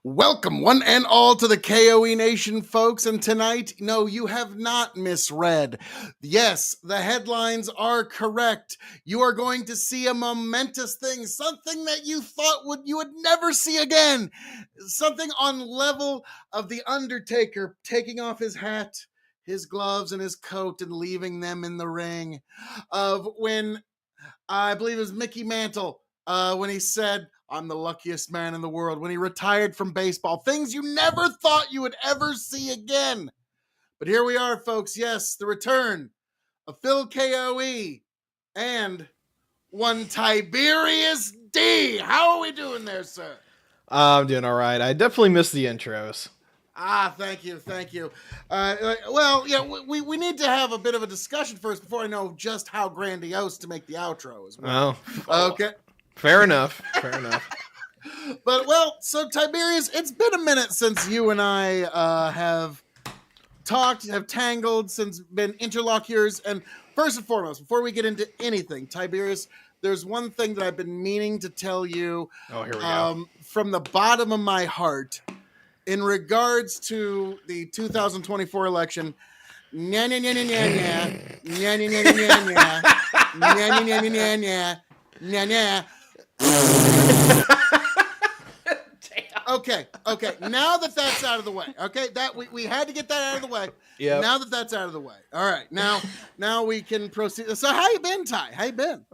Welcome, one and all, to the K.O.E. Nation, folks. And tonight, no, you have not misread. Yes, the headlines are correct. You are going to see a momentous thing, something that you thought you would never see again. Something on level of the Undertaker taking off his hat, his gloves, and his coat and leaving them in the ring. Of when, I believe it was Mickey Mantle, when he said, "I'm the luckiest man in the world," when he retired from baseball. Things you never thought you would ever see again. But here we are, folks. Yes, the return of Phil K.O.E. and one Tyberius D. How are we doing there, sir? I'm doing all right. I definitely missed the intros. Thank you. Well, yeah, we need to have a bit of a discussion first before I know just how grandiose to make the outro as well. Okay. Fair enough. But, well, so Tiberius, it's been a minute since you and I have talked, have tangled, since been interlocutors. And first and foremost, before we get into anything, Tiberius, there's one thing that I've been meaning to tell you. Oh, here we go. From the bottom of my heart, in regards to the 2024 election. Okay. Now that that's out of the way, okay, that we had to get that out of the way. Yeah. Now that that's out of the way, all right. Now we can proceed. So, how you been, Ty? How you been?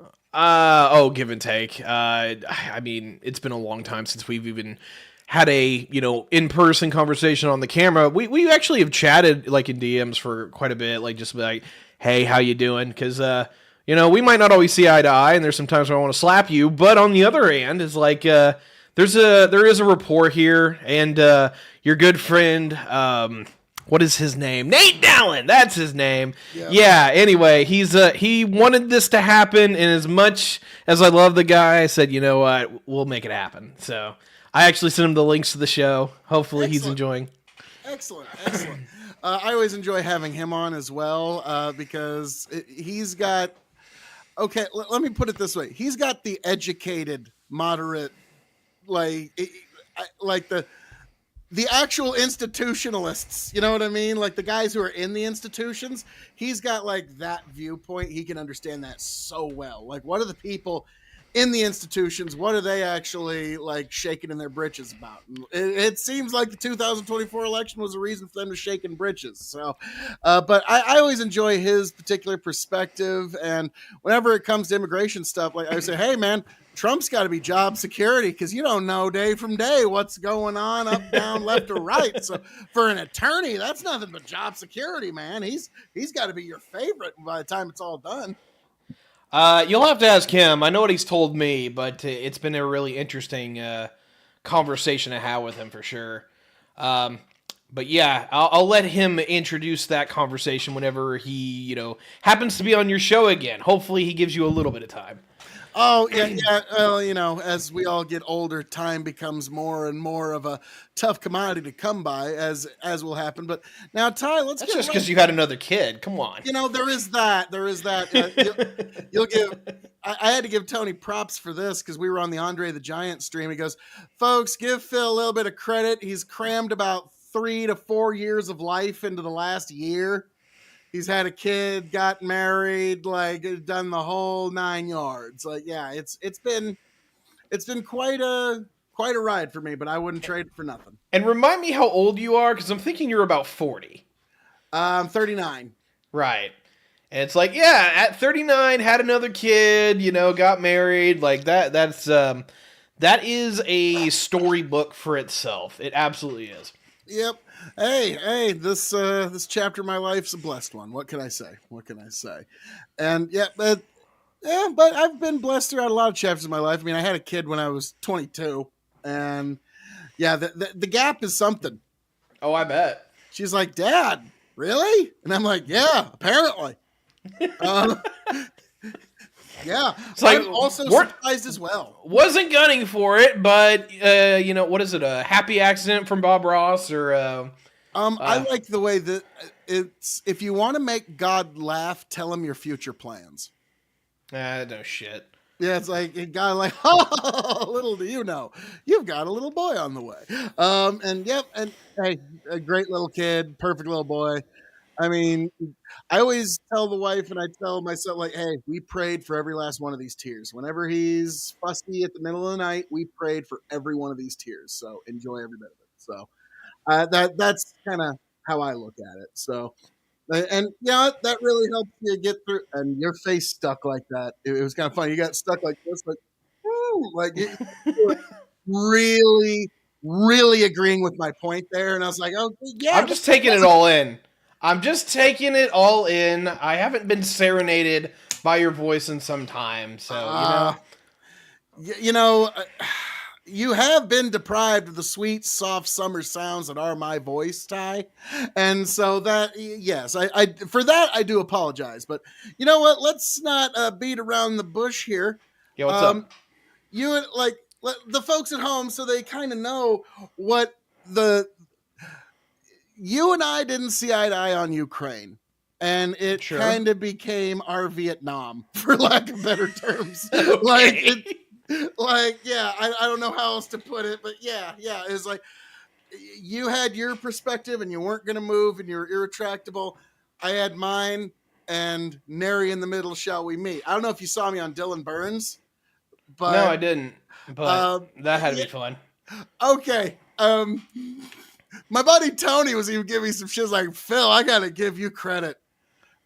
Give and take. I mean, it's been a long time since we've even had a, in-person conversation on the camera. We actually have chatted, like, in DMs for quite a bit, like, just like, hey, how you doing? Because, we might not always see eye to eye, and there's sometimes where I want to slap you, but on the other hand, it's like, there is a rapport here, and your good friend, what is his name? Nate Dallin, that's his name. Yep. Yeah, anyway, he wanted this to happen, and as much as I love the guy, I said, you know what, we'll make it happen. So I actually sent him the links to the show. Hopefully he's enjoying. Excellent. I always enjoy having him on as well, because he's got, okay, let me put it this way. He's got the educated, moderate, like the actual institutionalists, you know what I mean? Like the guys who are in the institutions, he's got like that viewpoint. He can understand that so well. Like, what are the people in the institutions? What are they actually like shaking in their britches about? It seems like the 2024 election was a reason for them to shake in britches. So, but I always enjoy his particular perspective. And whenever it comes to immigration stuff, like I say, hey man, Trump's got to be job security, because you don't know day from day what's going on up, down, left, or right. So for an attorney, that's nothing but job security, man. He's got to be your favorite by the time it's all done. You'll have to ask him. I know what he's told me, but it's been a really interesting conversation to have with him for sure. But yeah, I'll let him introduce that conversation whenever he, happens to be on your show again. Hopefully he gives you a little bit of time. Oh, yeah. Well, as we all get older, time becomes more and more of a tough commodity to come by, as will happen. But now, Ty, let's That's just because you had another kid. Come on. There is that. You'll give. I had to give Tony props for this, because we were on the Andre the Giant stream. He goes, folks, give Phil a little bit of credit. He's crammed about 3 to 4 years of life into the last year. He's had a kid, got married, like done the whole 9 yards. Like, yeah, it's been quite a ride for me, but I wouldn't trade it for nothing. And remind me how old you are, because I'm thinking you're about 40. I'm 39. Right. And it's like, yeah, at 39, had another kid, got married. Like that is a storybook for itself. It absolutely is. Yep. Hey, this chapter of my life's a blessed one. What can I say? And but I've been blessed throughout a lot of chapters of my life. I mean, I had a kid when I was 22, and yeah, the gap is something. Oh, I bet. She's like, "Dad, really?" And I'm like, "Yeah, apparently." Yeah, it's like, I'm also surprised as well. Wasn't gunning for it, but what is it? A happy accident from Bob Ross, or I like the way that it's. If you want to make God laugh, tell him your future plans. No shit. Yeah, it's like God, like, oh, little do you know, you've got a little boy on the way. And yep, and hey, a great little kid, perfect little boy. I mean, I always tell the wife and I tell myself, like, hey, we prayed for every last one of these tears. Whenever he's fussy at the middle of the night, we prayed for every one of these tears. So enjoy every bit of it. So that's kind of how I look at it. So, and yeah, that really helps you get through. And your face stuck like that. It was kind of funny. You got stuck like this, like, woo, like you were really, really agreeing with my point there. And I was like, oh, yeah. I'm just taking it all in. I'm just taking it all in. I haven't been serenaded by your voice in some time, so you have been deprived of the sweet, soft summer sounds that are my voice, Ty, and so that yes, I for that I do apologize. But you know what? Let's not beat around the bush here. Yeah, what's up? You like the folks at home, so they kind of know what you and I didn't see eye to eye on Ukraine, and it Sure. kind of became our Vietnam, for lack of better terms. Okay. I don't know how else to put it, but yeah, it's like you had your perspective and you weren't going to move and you're irretractable. I had mine, and nary in the middle shall we meet. I don't know if you saw me on Dylan Burns, but no, I didn't. But that had to be fun. Okay. My buddy Tony was even giving me some shit like, Phil, I got to give you credit.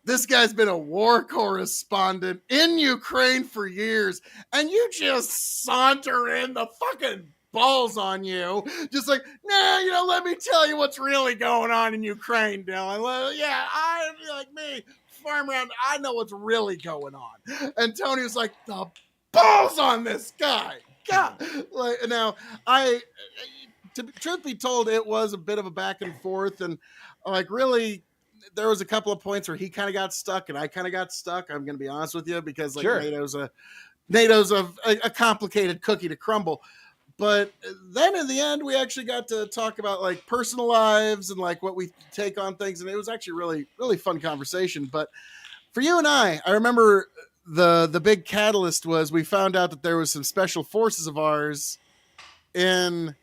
This guy's been a war correspondent in Ukraine for years, and you just saunter in the fucking balls on you. Just like, nah, let me tell you what's really going on in Ukraine, Dylan. Well, yeah, I, like me, farm around, I know what's really going on. And Tony was like, the balls on this guy. God. Like, now, truth be told, it was a bit of a back and forth, and like really there was a couple of points where he kind of got stuck and I kind of got stuck. I'm going to be honest with you, because like Sure. NATO's a complicated cookie to crumble. But then in the end, we actually got to talk about like personal lives and like what we take on things, and it was actually really, really fun conversation. But for you and I remember the big catalyst was we found out that there was some special forces of ours in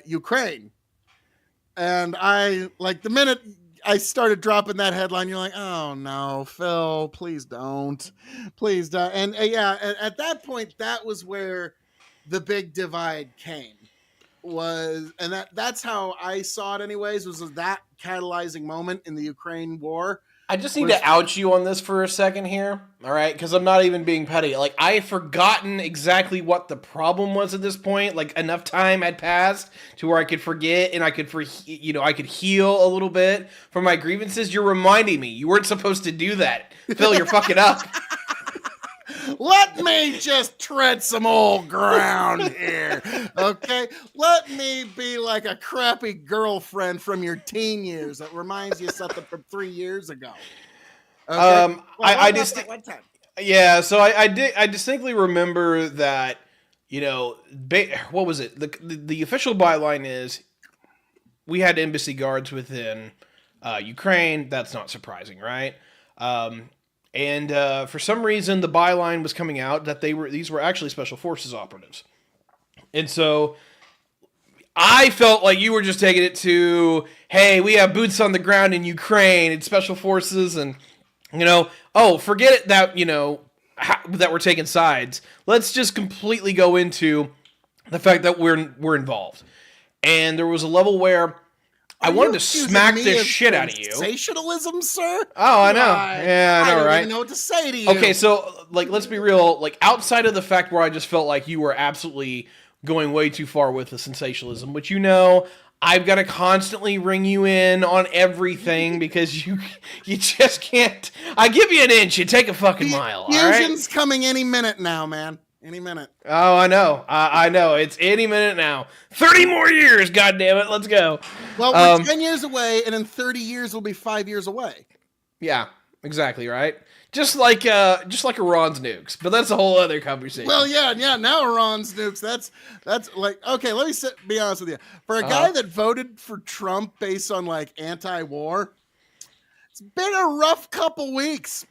Ukraine. And I, like, the minute I started dropping that headline, you're like, oh no, Phil, please don't. And at that point, that was where the big divide came. And that's how I saw it anyways, was that catalyzing moment in the Ukraine war. I just need to out you on this for a second here, all right? Because I'm not even being petty. Like, I had forgotten exactly what the problem was at this point. Like, enough time had passed to where I could forget and I could heal a little bit from my grievances. You're reminding me. You weren't supposed to do that. Phil, you're fucking up. Let me just tread some old ground here, okay? Let me be like a crappy girlfriend from your teen years that reminds you of something from 3 years ago. Okay? So I distinctly remember that, what was it? The official byline is we had embassy guards within Ukraine. That's not surprising, right? And for some reason, the byline was coming out that these were actually special forces operatives. And so I felt like you were just taking it to, hey, we have boots on the ground in Ukraine and special forces, and forget it that that we're taking sides. Let's just completely go into the fact that we're involved. And there was a level where I wanted to smack the shit out of you. Sensationalism, sir? Oh, I know. Yeah, I know, right? I don't even know what to say to you. Okay, so let's be real. Outside of the fact where I just felt like you were absolutely going way too far with the sensationalism, which I've got to constantly ring you in on everything because you just can't. I give you an inch, you take a fucking mile. Fusion's coming any minute now, man. Any minute. Oh, I know. I know. It's any minute now. 30 more years, goddammit. Let's go. Well, we're 10 years away, and in 30 years, we'll be 5 years away. Yeah, exactly, right? Just like Iran's nukes, but that's a whole other conversation. Well, yeah. Now Iran's nukes. That's like, okay. Let me be honest with you. For a guy that voted for Trump based on anti-war, it's been a rough couple weeks.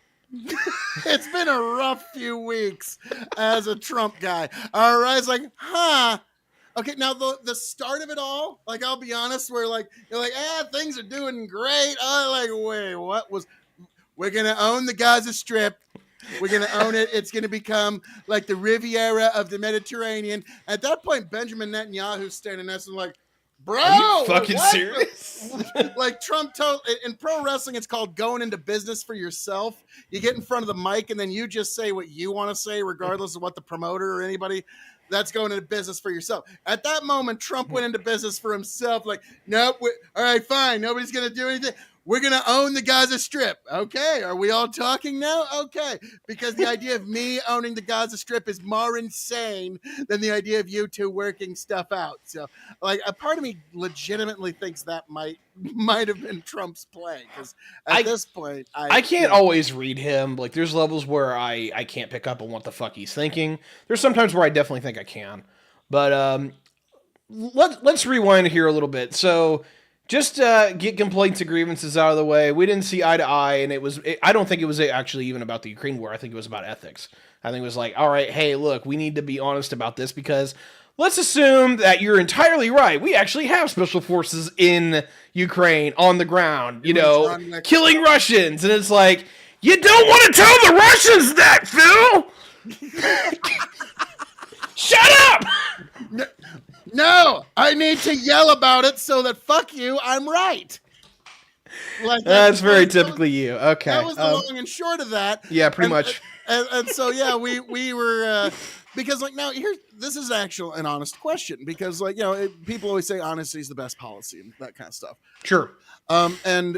It's been a rough few weeks as a Trump guy. All right, it's like, okay. Now the start of it all, I'll be honest, where you're like, things are doing great. Wait, what was? We're going to own the Gaza Strip. We're going to own it. It's going to become like the Riviera of the Mediterranean. At that point, Benjamin Netanyahu's standing next to him like, bro, are you fucking serious? Trump told, in pro wrestling, it's called going into business for yourself. You get in front of the mic and then you just say what you want to say, regardless of what the promoter or anybody. That's going into business for yourself. At that moment, Trump went into business for himself. Nope. All right, fine. Nobody's going to do anything. We're going to own the Gaza Strip. Okay. Are we all talking now? Okay. Because the idea of me owning the Gaza Strip is more insane than the idea of you two working stuff out. So, a part of me legitimately thinks that might have been Trump's play. Because at this point, I can't always read him. There's levels where I can't pick up on what the fuck he's thinking. There's sometimes where I definitely think I can. But let's rewind here a little bit. So, just get complaints and grievances out of the way. We didn't see eye to eye, and I don't think it was actually even about the Ukraine war. I think it was about ethics. I think it was all right, hey, look, we need to be honest about this because let's assume that you're entirely right. We actually have special forces in Ukraine on the ground, killing Russians. And it's you don't want to tell the Russians that, Phil! Shut up! No, I need to yell about it so that fuck you, I'm right. That's very typically you. Okay. That was the long and short of that. Yeah, pretty much. And so, yeah, we were, because now this is actually an honest question because people always say honesty is the best policy and that kind of stuff. Sure. And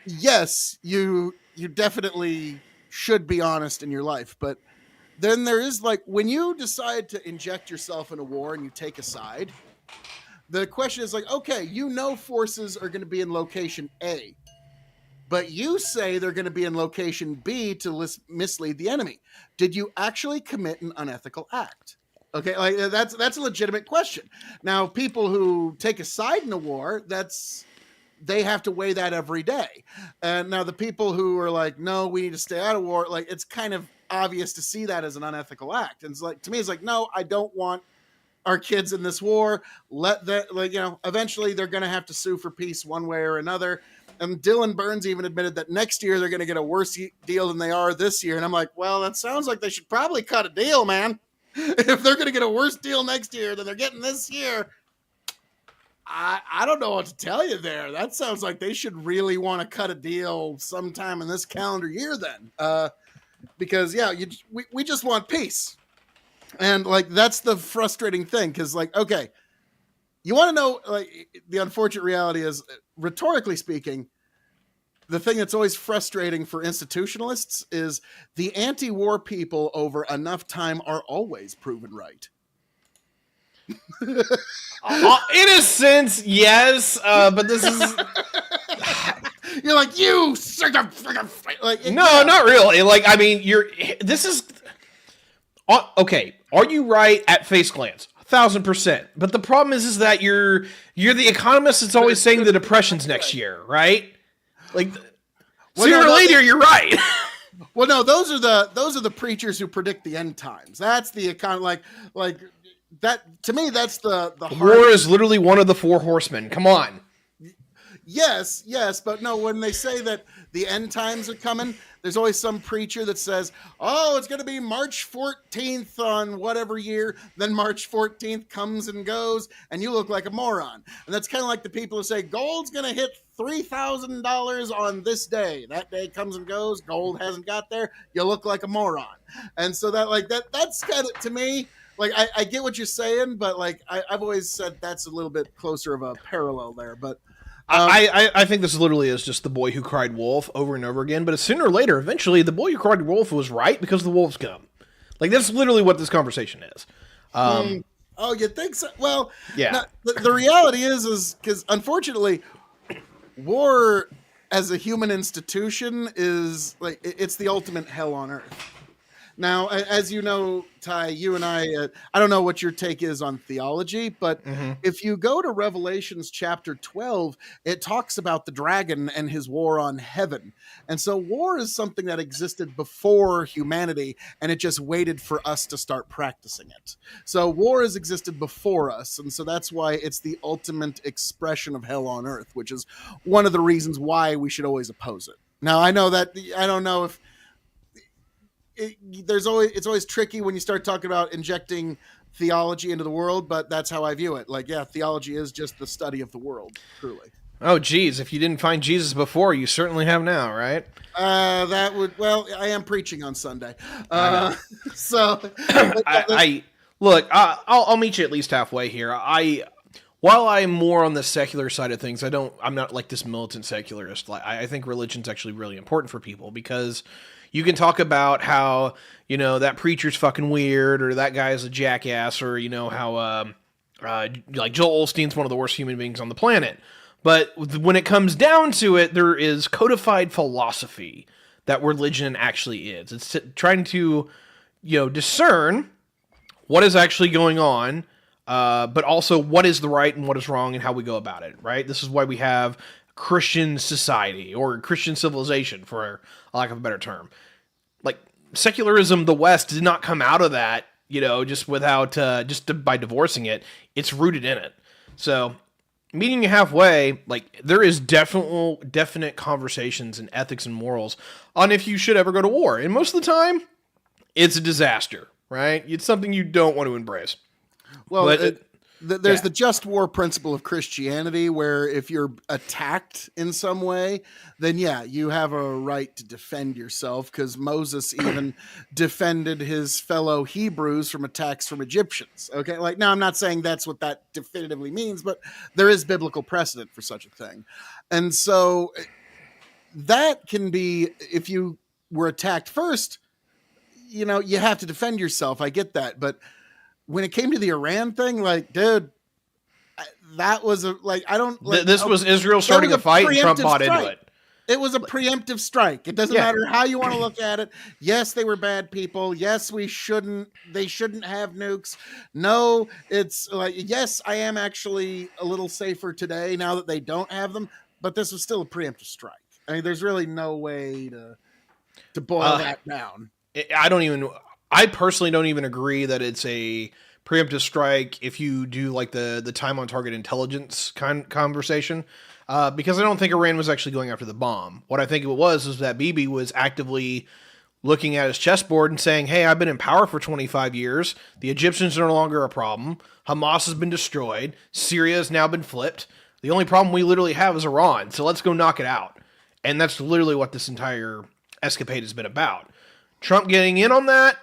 yes, you definitely should be honest in your life, but then there is when you decide to inject yourself in a war and you take a side, the question is okay, forces are going to be in location A, but you say they're going to be in location B to mislead the enemy. Did you actually commit an unethical act? Okay, that's a legitimate question. Now, people who take a side in a war, they have to weigh that every day. And now the people who are no, we need to stay out of war, it's kind of obvious to see that as an unethical act. And it's to me, it's no, I don't want our kids in this war. Let that, eventually they're going to have to sue for peace one way or another. And Dylan Burns even admitted that next year they're going to get a worse deal than they are this year. And I'm well, that sounds like they should probably cut a deal, man. If they're going to get a worse deal next year than they're getting this year, I don't know what to tell you there. That sounds like they should really want to cut a deal sometime in this calendar year then. Because, yeah, we just want peace. And, that's the frustrating thing. Because, okay, you want to know, the unfortunate reality is, rhetorically speaking, the thing that's always frustrating for institutionalists is the anti-war people over enough time are always proven right. In a sense, yes, but this is... You're you no, not really. This is okay. Are you right at face glance? 1,000%. But the problem is that you're the economist that's always saying the depression's next year, right? Sooner or later, you're right. Well, no, those are the preachers who predict the end times. That's the that to me, that's the War heart. is literally one of the four horsemen. Come on. Yes, but no, when they say that the end times are coming, there's always some preacher that says, oh, it's going to be March 14th on whatever year. Then March 14th comes and goes, and you look like a moron. And that's kind of like the people who say gold's going to hit $3,000 on this day. That day comes and goes, gold hasn't got there, you look like a moron. And so that's kind of, to me, like, I get what you're saying, but like I've always said that's a little bit closer of a parallel there. But I think this literally is just the boy who cried wolf over and over again. But sooner or later, eventually, the boy who cried wolf was right because the wolves come. Like, that's literally what this conversation is. Oh, you think so? Well, Yeah. no, the reality is because unfortunately, war as a human institution is like it's the ultimate hell on earth. Now, as you know, Ty, you and I don't know what your take is on theology, but if you go to Revelations chapter 12, it talks about the dragon and his war on heaven. And so war is something that existed before humanity, and it just waited for us to start practicing it. So war has existed before us, and so that's why it's the ultimate expression of hell on earth, which is one of the reasons why we should always oppose it. Now, I know that I don't know if it's always tricky when you start talking about injecting theology into the world, but that's how I view it. Like, yeah, theology is just the study of the world, truly. Oh, geez. If you didn't find Jesus before, you certainly have now, right? I am preaching on Sunday. So, look, I'll meet you at least halfway here. While I'm more on the secular side of things, I'm not like this militant secularist. I think religion's actually really important for people because you can talk about how, that preacher's fucking weird or that guy's a jackass or, how, like Joel Osteen's one of the worst human beings on the planet. But when it comes down to it, there is codified philosophy that religion actually is. It's trying to, discern what is actually going on, but also what is the right and what is wrong and how we go about it, right? This is why we have Christian society or Christian civilization, for lack of a better term. Like secularism, the West did not come out of that, just by divorcing it. It's rooted in it. So meeting you halfway, like there is definite conversations in ethics and morals on if you should ever go to war. And most of the time, it's a disaster, right? It's something you don't want to embrace. Well, there's the just war principle of Christianity, where if you're attacked in some way, then yeah, you have a right to defend yourself, because Moses even defended his fellow Hebrews from attacks from Egyptians. Okay, like, now I'm not saying that's what that definitively means, but there is biblical precedent for such a thing. And so that can be, if you were attacked first, you have to defend yourself. I get that, but when it came to the Iran thing, like, dude, that was this was Israel starting a fight and Trump bought into it. It was a preemptive strike. It doesn't matter how you want to look at it. Yes, they were bad people. Yes, they shouldn't have nukes. No, it's like, yes, I am actually a little safer today now that they don't have them, but this was still a preemptive strike. I mean, there's really no way to boil that down. I personally don't even agree that it's a preemptive strike if you do like the time on target intelligence conversation, because I don't think Iran was actually going after the bomb. What I think it was is that Bibi was actively looking at his chessboard and saying, hey, I've been in power for 25 years. The Egyptians are no longer a problem. Hamas has been destroyed. Syria has now been flipped. The only problem we literally have is Iran. So let's go knock it out. And that's literally what this entire escapade has been about. Trump getting in on that,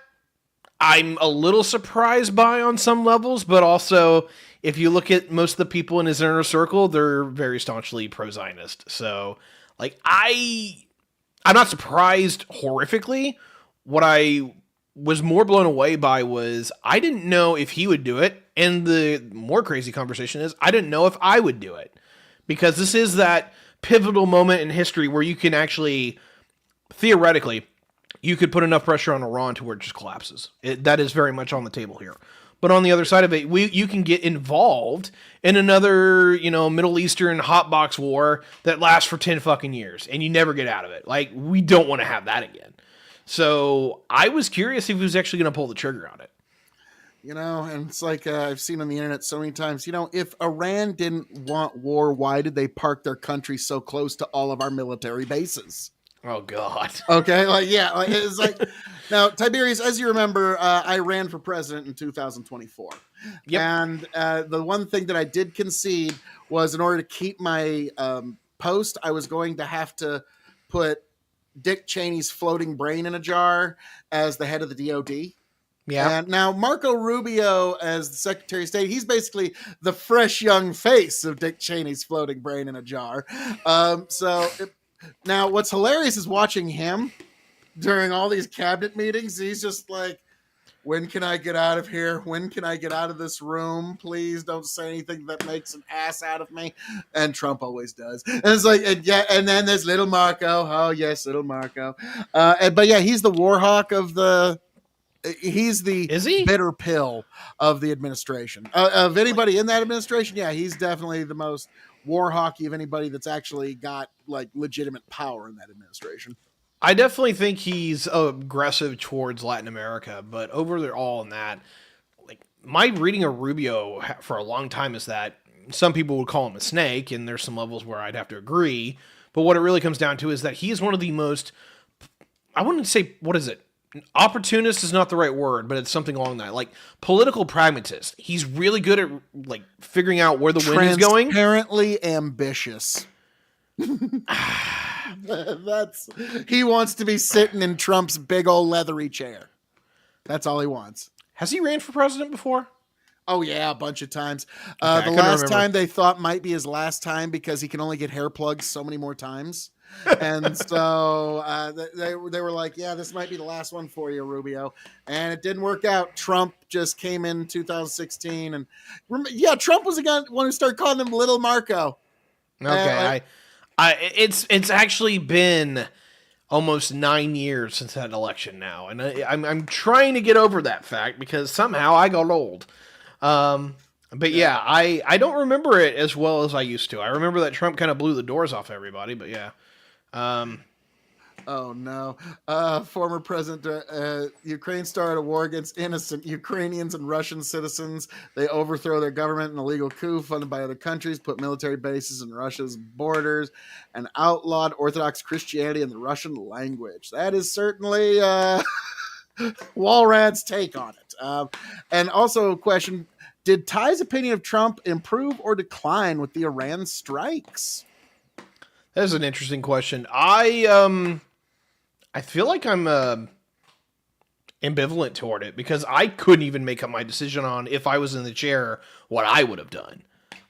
I'm a little surprised by on some levels, but also if you look at most of the people in his inner circle, they're very staunchly pro-Zionist. So, like, I'm not surprised horrifically. What I was more blown away by was I didn't know if he would do it, and the more crazy conversation is I didn't know if I would do it, because this is that pivotal moment in history where you can actually, theoretically, you could put enough pressure on Iran to where it just collapses. That is very much on the table here. But on the other side of it, you can get involved in another, Middle Eastern hotbox war that lasts for 10 fucking years, and you never get out of it. Like, we don't want to have that again. So I was curious if he was actually going to pull the trigger on it. And it's like I've seen on the internet so many times. If Iran didn't want war, why did they park their country so close to all of our military bases? Oh God. Okay, it's like now, Tiberius, as you remember, I ran for president in 2024, Yep. and the one thing that I did concede was, in order to keep my post, I was going to have to put Dick Cheney's floating brain in a jar as the head of the DoD. Yeah. And now Marco Rubio, as the Secretary of State, he's basically the fresh young face of Dick Cheney's floating brain in a jar. Now what's hilarious is watching him during all these cabinet meetings. He's just like, when can I get out of here? When can I get out of this room? Please don't say anything that makes an ass out of me. And Trump always does. And it's like, and then there's little Marco. Oh yes, little Marco. But yeah, he's the war hawk of the. He's the Is he? bitter pill of the administration. Of anybody in that administration, yeah, he's definitely the most war hawky of anybody that's actually got like legitimate power in that administration. I definitely think he's aggressive towards Latin America, but over there all in that, like my reading of Rubio for a long time is that some people would call him a snake, and there's some levels where I'd have to agree. But what it really comes down to is that he is one of the most, I wouldn't say, what is it? Opportunist is not the right word, but it's something along that. Like political pragmatist. He's really good at like figuring out where the wind is going. Transparently ambitious. He wants to be sitting in Trump's big old leathery chair. That's all he wants. Has he ran for president before? Oh yeah, a bunch of times. Okay, the last time they thought might be his last time because he can only get hair plugs so many more times. And so they were like, yeah, this might be the last one for you, Rubio. And it didn't work out. Trump just came in 2016. And Trump was the one who started calling him Little Marco. Okay. It's actually been almost 9 years since that election now. And I'm trying to get over that fact because somehow I got old. But yeah, I don't remember it as well as I used to. I remember that Trump kind of blew the doors off everybody, but yeah. Oh no. Former President, Ukraine started a war against innocent Ukrainians and Russian citizens. They overthrow their government in a legal coup funded by other countries, put military bases in Russia's borders, and outlawed Orthodox Christianity and the Russian language. That is certainly Walrad's take on it. And also a question, did Ty's opinion of Trump improve or decline with the Iran strikes? That is an interesting question. I feel like I'm ambivalent toward it because I couldn't even make up my decision on if I was in the chair what I would have done.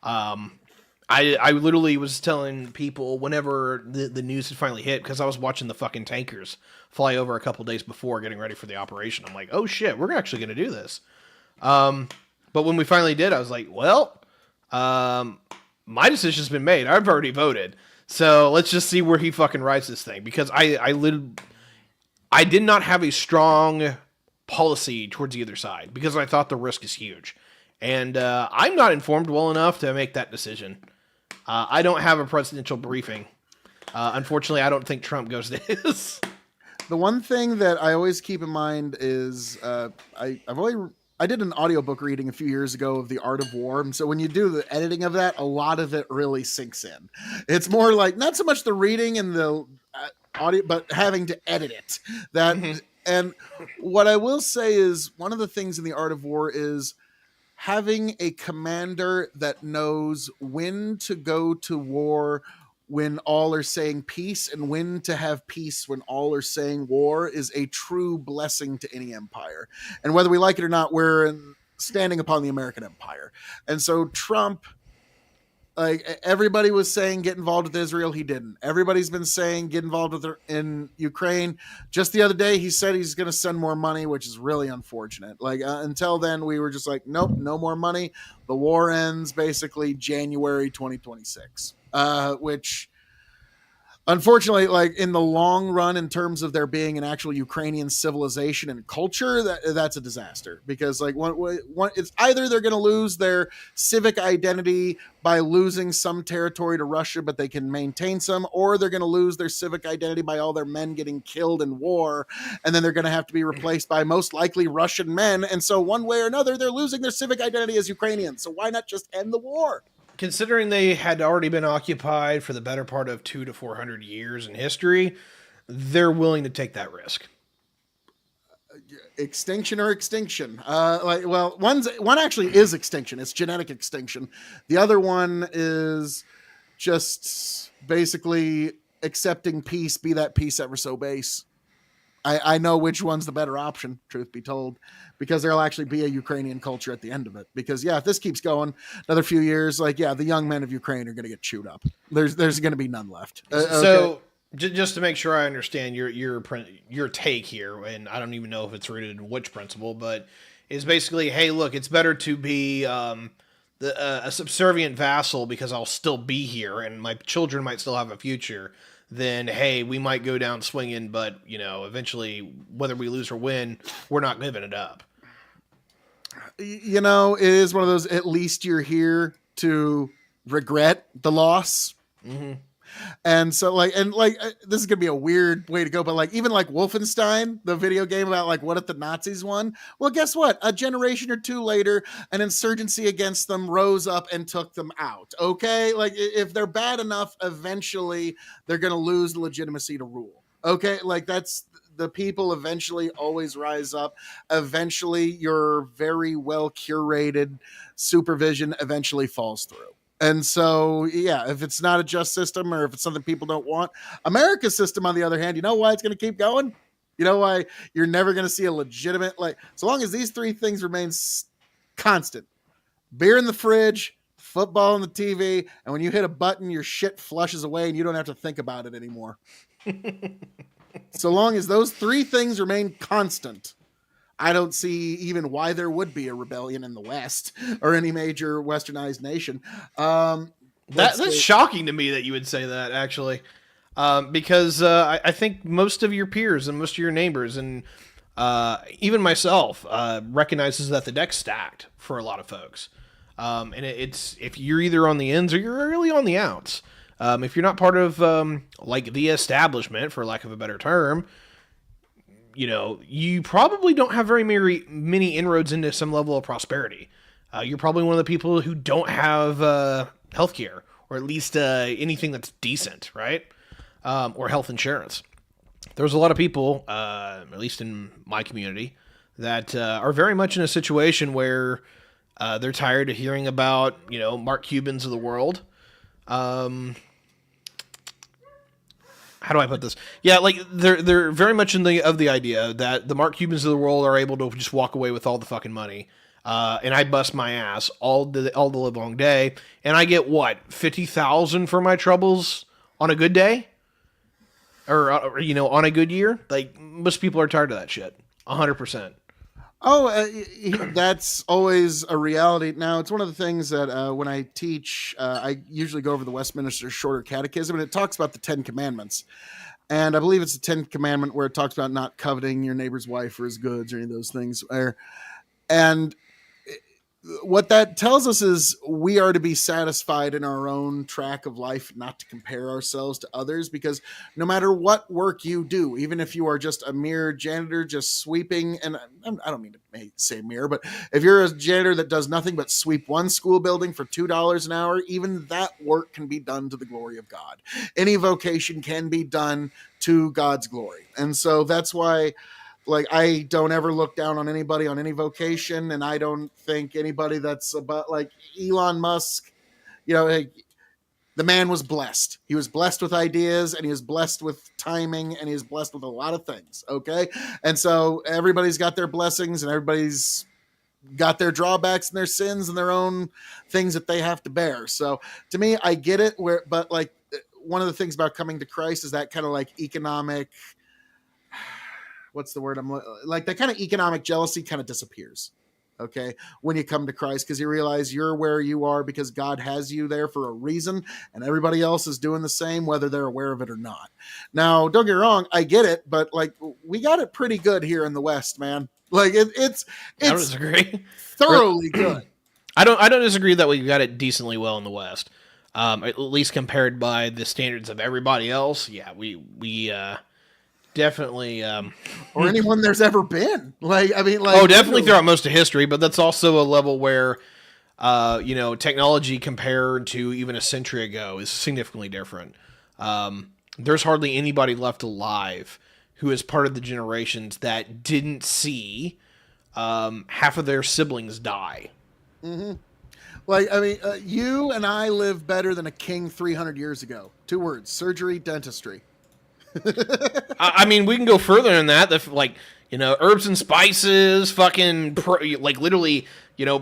I literally was telling people whenever the news had finally hit, because I was watching the fucking tankers fly over a couple days before getting ready for the operation. I'm like, oh shit, we're actually going to do this. But when we finally did, I was like, well, my decision's been made. I've already voted. So let's just see where he fucking rides this thing. Because I did not have a strong policy towards either side because I thought the risk is huge. And I'm not informed well enough to make that decision. I don't have a presidential briefing. Unfortunately, I don't think Trump goes to his. The one thing that I always keep in mind is I did an audiobook reading a few years ago of The Art of War. And so when you do the editing of that, a lot of it really sinks in. It's more like not so much the reading and the audio, but having to edit it. And what I will say is one of the things in The Art of War is having a commander that knows when to go to war when all are saying peace and when to have peace when all are saying war is a true blessing to any empire. And whether we like it or not, we're standing upon the American empire. And so Trump, like everybody was saying, get involved with Israel. He didn't. Everybody's been saying get involved with in Ukraine. Just the other day, he said he's going to send more money, which is really unfortunate. Like until then, we were just like, nope, no more money. The war ends basically January 2026, which Unfortunately, like in the long run, in terms of there being an actual Ukrainian civilization and culture, that's a disaster, because like it's either they're going to lose their civic identity by losing some territory to Russia, but they can maintain some, or they're going to lose their civic identity by all their men getting killed in war, and then they're going to have to be replaced by most likely Russian men. And so one way or another, they're losing their civic identity as Ukrainians. So why not just end the war? Considering they had already been occupied for the better part of 200 to 400 years in history, they're willing to take that risk. Extinction or extinction? One actually is extinction. It's genetic extinction. The other one is just basically accepting peace, be that peace ever so base. I know which one's the better option, truth be told, because there'll actually be a Ukrainian culture at the end of it. Because if this keeps going another few years, the young men of Ukraine are going to get chewed up. There's going to be none left. So just to make sure I understand your take here, and I don't even know if it's rooted in which principle, but is basically, hey, look, it's better to be a subservient vassal because I'll still be here and my children might still have a future. Then, hey, we might go down swinging, but, eventually, whether we lose or win, we're not giving it up. It is one of those, at least you're here to regret the loss. Mm-hmm. And so, this is going to be a weird way to go, but, even Wolfenstein, the video game about, what if the Nazis won? Well, guess what? A generation or two later, an insurgency against them rose up and took them out, okay? If they're bad enough, eventually they're going to lose the legitimacy to rule, okay? That's... The people eventually always rise up. Eventually, your very well curated supervision eventually falls through. And so, if it's not a just system or if it's something people don't want, America's system, on the other hand, you know why it's going to keep going? You know why you're never going to see a legitimate, so long as these three things remain constant: beer in the fridge, football on the TV, and when you hit a button, your shit flushes away and you don't have to think about it anymore. So long as those three things remain constant, I don't see even why there would be a rebellion in the West or any major westernized nation. That's shocking to me that you would say that, actually, because I think most of your peers and most of your neighbors and even myself recognizes that the deck's stacked for a lot of folks. And it's if you're either on the ins or you're really on the outs. If you're not part of the establishment, for lack of a better term, you probably don't have very many inroads into some level of prosperity. You're probably one of the people who don't have healthcare, or at least anything that's decent, right? Or health insurance. There's a lot of people, at least in my community, that are very much in a situation where they're tired of hearing about, Mark Cubans of the world. How do I put this? Yeah, they're very much of the idea that the Mark Cubans of the world are able to just walk away with all the fucking money, and I bust my ass all the live long day, and I get what, 50,000 for my troubles on a good day, or on a good year. Most people are tired of that shit. 100%. Oh, that's always a reality. Now, it's one of the things that when I teach, I usually go over the Westminster Shorter Catechism, and it talks about the 10 Commandments. And I believe it's the 10th commandment where it talks about not coveting your neighbor's wife or his goods or any of those things. And what that tells us is we are to be satisfied in our own track of life, not to compare ourselves to others, because no matter what work you do, even if you are just a mere janitor, just sweeping, and I don't mean to say mere, but if you're a janitor that does nothing but sweep one school building for $2 an hour, even that work can be done to the glory of God. Any vocation can be done to God's glory. And so that's why I don't ever look down on anybody on any vocation, and I don't think anybody that's about Elon Musk, the man was blessed. He was blessed with ideas, and he was blessed with timing, and he was blessed with a lot of things. Okay. And so everybody's got their blessings, and everybody's got their drawbacks and their sins and their own things that they have to bear. So to me, I get it but one of the things about coming to Christ is that kind of economic, what's the word? That kind of economic jealousy kind of disappears. Okay, when you come to Christ, because you realize you're where you are because God has you there for a reason, and everybody else is doing the same, whether they're aware of it or not. Now, don't get me wrong, I get it, but like we got it pretty good here in the West, man. Like I don't it's disagree. thoroughly good. I don't disagree that we got it decently well in the West. At least compared by the standards of everybody else. Yeah, we definitely Or anyone there's ever been. Like, I mean, like, oh, definitely throughout most of history, but that's also a level where technology compared to even a century ago is significantly different. There's hardly anybody left alive who is part of the generations that didn't see half of their siblings die. Mm-hmm. Like, I mean, you and I live better than a king 300 years ago. 2 words: surgery, dentistry. I mean, we can go further than that. Herbs and spices, fucking, literally,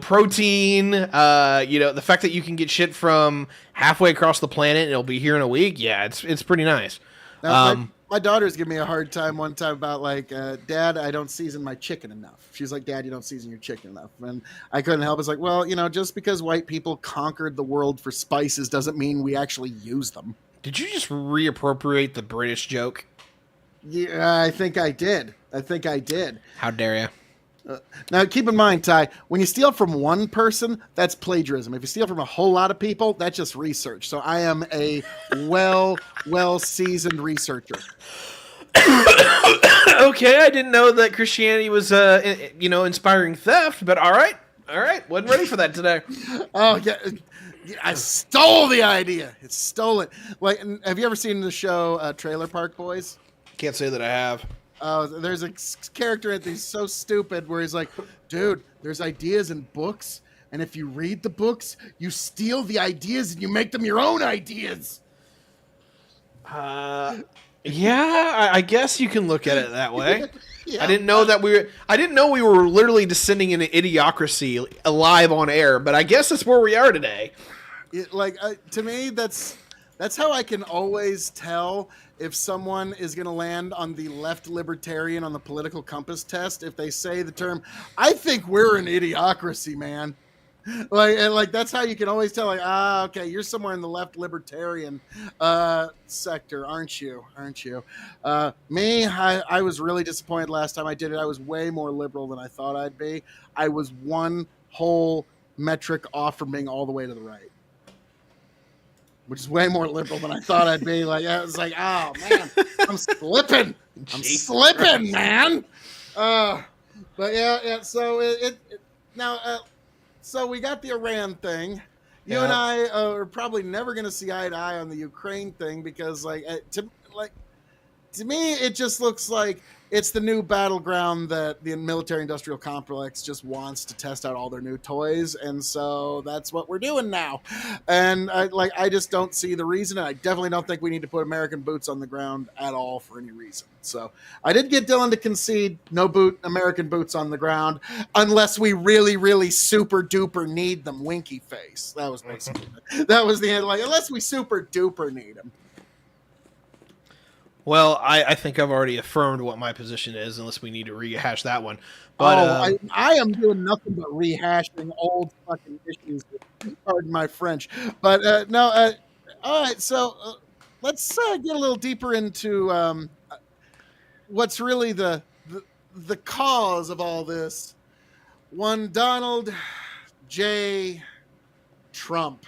protein. The fact that you can get shit from halfway across the planet and it'll be here in a week. Yeah, it's pretty nice. Now, my daughter's giving me a hard time one time about like, Dad, I don't season my chicken enough. She's like, Dad, you don't season your chicken enough. And I couldn't help. It's like, well, just because white people conquered the world for spices doesn't mean we actually use them. Did you just reappropriate the British joke? Yeah, I think I did. How dare you? Now, keep in mind, Ty, when you steal from one person, that's plagiarism. If you steal from a whole lot of people, that's just research. So I am a well-seasoned researcher. Okay, I didn't know that Christianity was, inspiring theft, but all right. Wasn't ready for that today. Oh, yeah. I stole the idea. It's stolen. Like, have you ever seen the show Trailer Park Boys? Can't say that I have. There's a character in it that's so stupid where he's like, dude, there's ideas in books, and if you read the books, you steal the ideas and you make them your own ideas. Yeah, I guess you can look at it that way. Yeah. I didn't know we were literally descending into idiocracy live on air, but I guess that's where we are today. To me, that's how I can always tell if someone is going to land on the left libertarian on the political compass test if they say the term, I think we're an idiocracy, man. Like that's how you can always tell, like, okay, you're somewhere in the left libertarian sector, aren't you? Me, I was really disappointed last time I did it. I was way more liberal than I thought I'd be. I was one whole metric off from being all the way to the right, which is way more liberal than I thought I'd be. Like, I was like, oh man, I'm slipping, man. But yeah. So so we got the Iran thing. You and I are probably never going to see eye to eye on the Ukraine thing because, to me, it just looks like it's the new battleground that the military-industrial complex just wants to test out all their new toys, and so that's what we're doing now. And I just don't see the reason, and I definitely don't think we need to put American boots on the ground at all for any reason. So I did get Dylan to concede no American boots on the ground unless we really, really super duper need them. Winky face. That was basically that was the end. Like, unless we super duper need them. Well, I think I've already affirmed what my position is, unless we need to rehash that one. But I am doing nothing but rehashing old fucking issues. Pardon my French. But no, all right. So let's get a little deeper into what's really the cause of all this. One Donald J. Trump.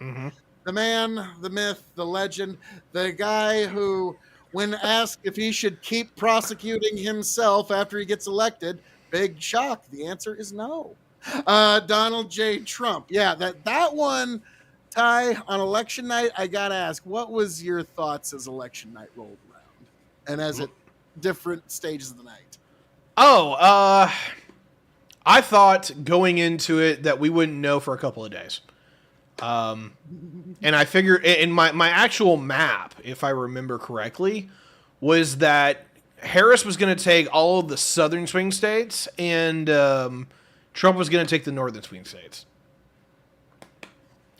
Mm-hmm. The man, the myth, the legend, the guy who, when asked if he should keep prosecuting himself after he gets elected, big shock. The answer is no. Donald J. Trump. Yeah, that one, Ty, on election night, I got to ask, what was your thoughts as election night rolled around? And as at different stages of the night? I thought going into it that we wouldn't know for a couple of days. And I figured in my actual map, if I remember correctly, was that Harris was going to take all of the southern swing states and Trump was going to take the northern swing states.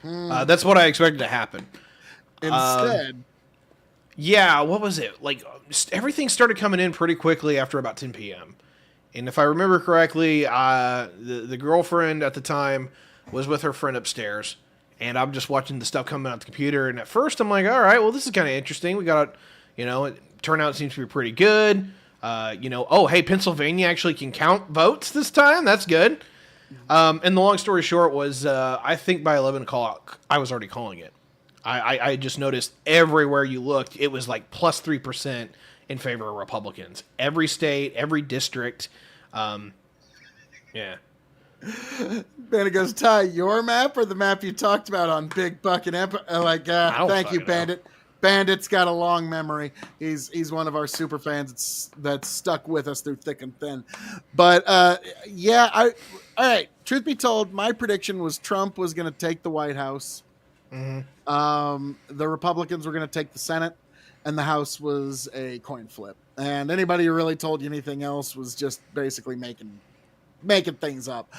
That's what I expected to happen. Instead. Yeah, what was it? Like, everything started coming in pretty quickly after about 10 p.m. And if I remember correctly, the girlfriend at the time was with her friend upstairs. And I'm just watching the stuff coming out the computer. And at first I'm like, all right, well, this is kind of interesting. We got, it turnout seems to be pretty good. Oh, hey, Pennsylvania actually can count votes this time. That's good. And the long story short was, I think by 11 o'clock, I was already calling it. I just noticed everywhere you looked, it was like plus 3% in favor of Republicans. Every state, every district. Yeah. Bandit goes, Ty, your map or the map you talked about on Big Buck and thank you, Bandit. Know. Bandit's got a long memory. He's one of our super fans that's stuck with us through thick and thin. But all right. Truth be told, my prediction was Trump was going to take the White House. Mm-hmm. The Republicans were going to take the Senate, and the House was a coin flip. And anybody who really told you anything else was just basically making things up.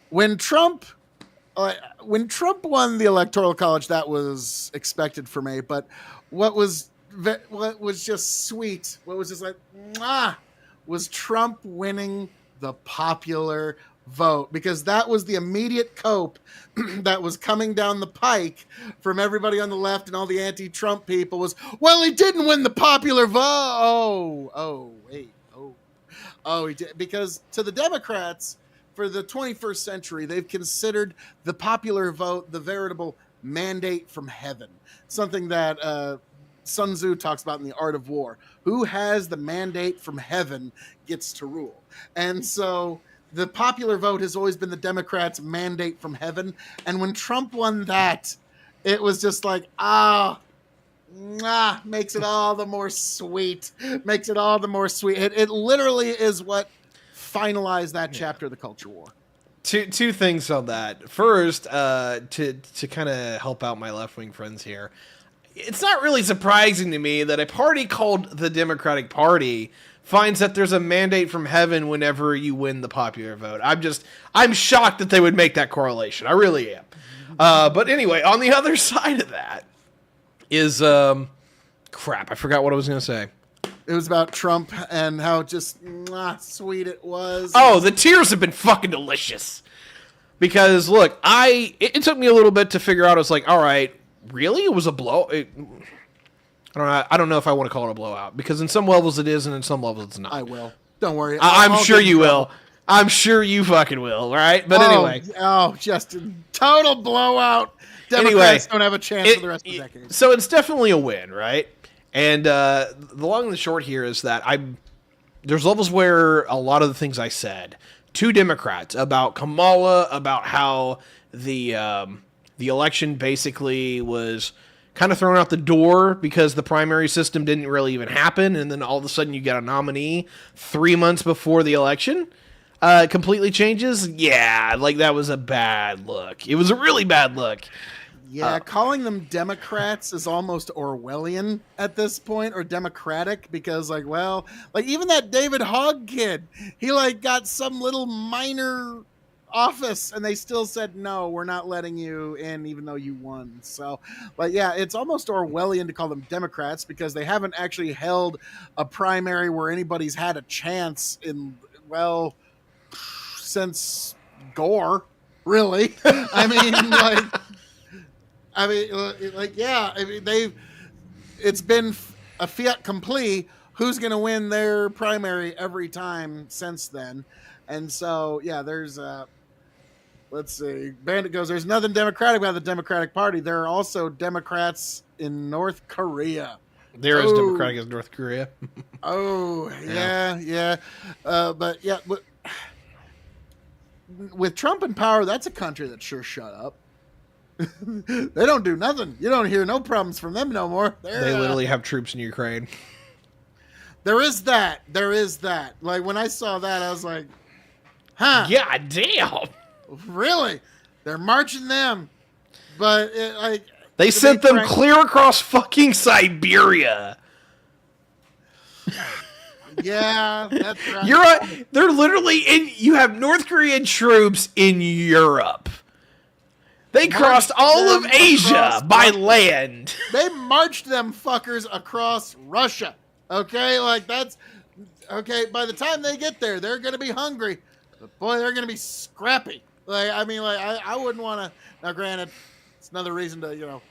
When Trump won the Electoral College, that was expected for me. But what was just sweet, what was just like, was Trump winning the popular vote, because that was the immediate cope that was coming down the pike from everybody on the left and all the anti-Trump people was, well, he didn't win the popular vote. He did, because to the Democrats for the 21st century, they've considered the popular vote the veritable mandate from heaven, something that Sun Tzu talks about in The Art of War. Who has the mandate from heaven gets to rule. And so the popular vote has always been the Democrats' mandate from heaven. And when Trump won that, it was just like, makes it all the more sweet. Makes it all the more sweet. It literally is what finalized that chapter of the culture war. Two things on that. First, to kind of help out my left-wing friends here, it's not really surprising to me that a party called the Democratic Party finds that there's a mandate from heaven whenever you win the popular vote. I'm shocked that they would make that correlation. I really am. But anyway, on the other side of that is, crap, I forgot what I was going to say. It was about Trump and how just sweet it was. Oh, the tears have been fucking delicious. Because, look, it took me a little bit to figure out. I was like, all right, really? It was a blow? I don't know if I want to call it a blowout, because in some levels it is, and in some levels it's not. I will. Don't worry. I'm sure you will. I'm sure you fucking will, right? But anyway. Just a total blowout. Democrats don't have a chance for the rest of the decade. So it's definitely a win, right? And the long and the short here is that there's levels where a lot of the things I said to Democrats about Kamala, about how the election basically was kind of thrown out the door because the primary system didn't really even happen, and then all of a sudden you get a nominee 3 months before the election, completely changes. Yeah, like that was a bad look. It was a really bad look. Yeah, calling them Democrats is almost Orwellian at this point, or Democratic, because even that David Hogg kid, he got some little minor office and they still said, no, we're not letting you in even though you won. So it's almost Orwellian to call them Democrats, because they haven't actually held a primary where anybody's had a chance since Gore, really. It's been a fait accompli who's going to win their primary every time since then. And so, there's let's see. Bandit goes, there's nothing democratic about the Democratic Party. There are also Democrats in North Korea. They're as democratic as North Korea. With Trump in power, that's a country that sure shut up. They don't do nothing. You don't hear no problems from them no more. They literally have troops in Ukraine. There is that. Like, when I saw that, I was like, huh. Yeah, damn. Really? They're marching them. But, they sent them clear across fucking Siberia. Yeah, that's right. They're literally you have North Korean troops in Europe. They crossed all of Asia by land. They marched them fuckers across Russia. Okay? Okay, by the time they get there, they're going to be hungry. But boy, they're going to be scrappy. Like, I mean, like, I wouldn't want to. Now, granted, it's another reason to,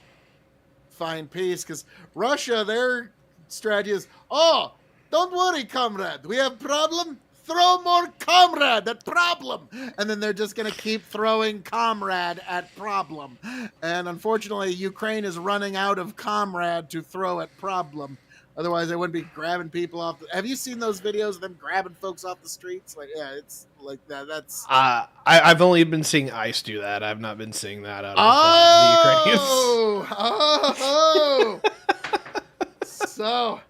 find peace, because Russia, their strategy is, oh, don't worry, comrade. We have problem. Throw more comrade at problem. And then they're just going to keep throwing comrade at problem. And unfortunately, Ukraine is running out of comrade to throw at problem. Otherwise, they wouldn't be grabbing people off. Have you seen those videos of them grabbing folks off the streets? Like, yeah, it's like that. That's. I've only been seeing ICE do that. I've not been seeing that out of the Ukrainians. Oh! So,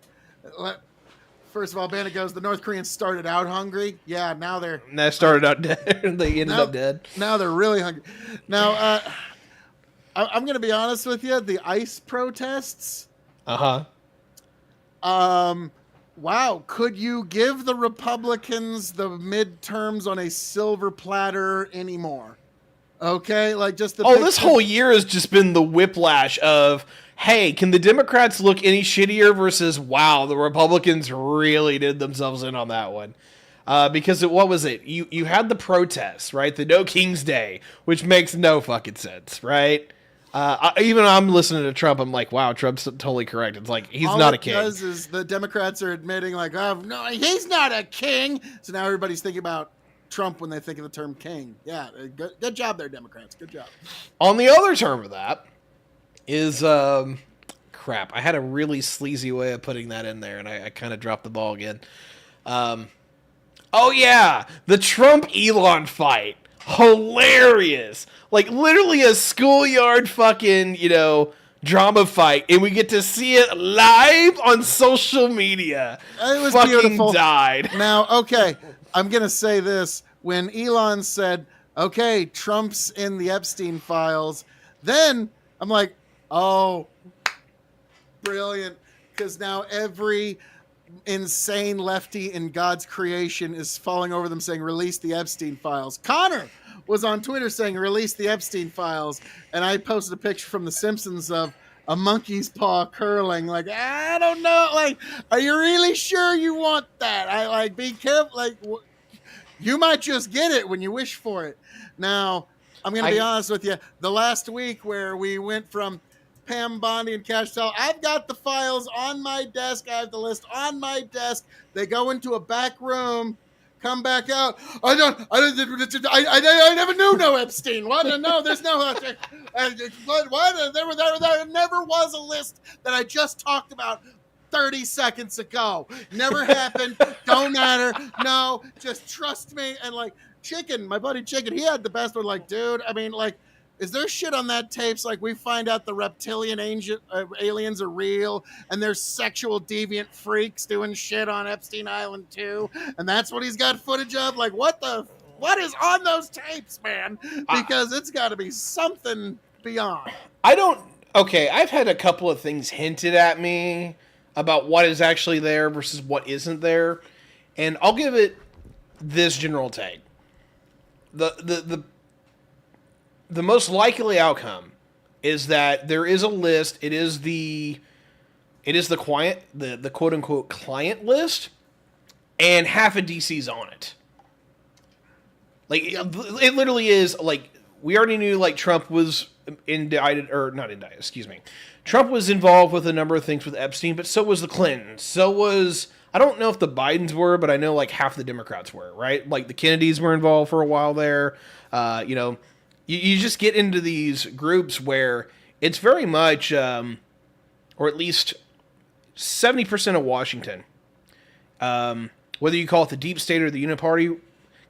first of all, Bandit goes, the North Koreans started out hungry. Yeah, now they're. They started out dead. They ended up dead. Now they're really hungry. Now, I'm going to be honest with you. The ICE protests. Wow. Could you give the Republicans the midterms on a silver platter anymore? Okay, like just the. This whole year has just been the whiplash of, hey, can the Democrats look any shittier versus, wow, the Republicans really did themselves in on that one. Because what was it? You had the protests, right? The No King's Day, which makes no fucking sense, right? Even I'm listening to Trump, I'm like, wow, Trump's totally correct. It's like, he's not a king. All it does is the Democrats are admitting, like, oh, no, he's not a king. So now everybody's thinking about Trump when they think of the term king. Yeah, good job there, Democrats. Good job. On the other term of that is, crap. I had a really sleazy way of putting that in there, and I kind of dropped the ball again. Oh, yeah, the Trump-Elon fight. Hilarious. Like, literally a schoolyard fucking, drama fight, and we get to see it live on social media. It was fucking beautiful. Died. Now, okay, I'm going to say this. When Elon said, okay, Trump's in the Epstein files, then I'm like, oh, brilliant. Because now every insane lefty in God's creation is falling over them saying, release the Epstein files. Connor was on Twitter saying, release the Epstein files. And I posted a picture from The Simpsons of a monkey's paw curling. Like, I don't know. Like, are you really sure you want that? Be careful. Like, you might just get it when you wish for it. Now, I'm going to be honest with you. The last week where we went from Pam Bondi and Cash Tell, I've got the files on my desk. I have the list on my desk. They go into a back room, come back out. I never knew no Epstein. What? No, there's no. What? There never was a list that I just talked about 30 seconds ago. Never happened. Don't matter. No, just trust me. And like Chicken, my buddy Chicken, he had the best one. Like, dude, I mean, like, is there shit on that tapes? Like, we find out the reptilian aliens are real, and there's sexual deviant freaks doing shit on Epstein Island too, and that's what he's got footage of. Like, what is on those tapes, man? Because it's got to be something beyond. Okay, I've had a couple of things hinted at me about what is actually there versus what isn't there, and I'll give it this general take. The most likely outcome is that there is a list. It is the client, the quote unquote client list, and half of DC's on it. Like, it literally is, like, we already knew, like, Trump was Trump was involved with a number of things with Epstein, but so was the Clintons. So was, I don't know if the Bidens were, but I know, like, half the Democrats were, right? Like, the Kennedys were involved for a while there. You just get into these groups where it's very much, or at least 70% of Washington, whether you call it the deep state or the uniparty,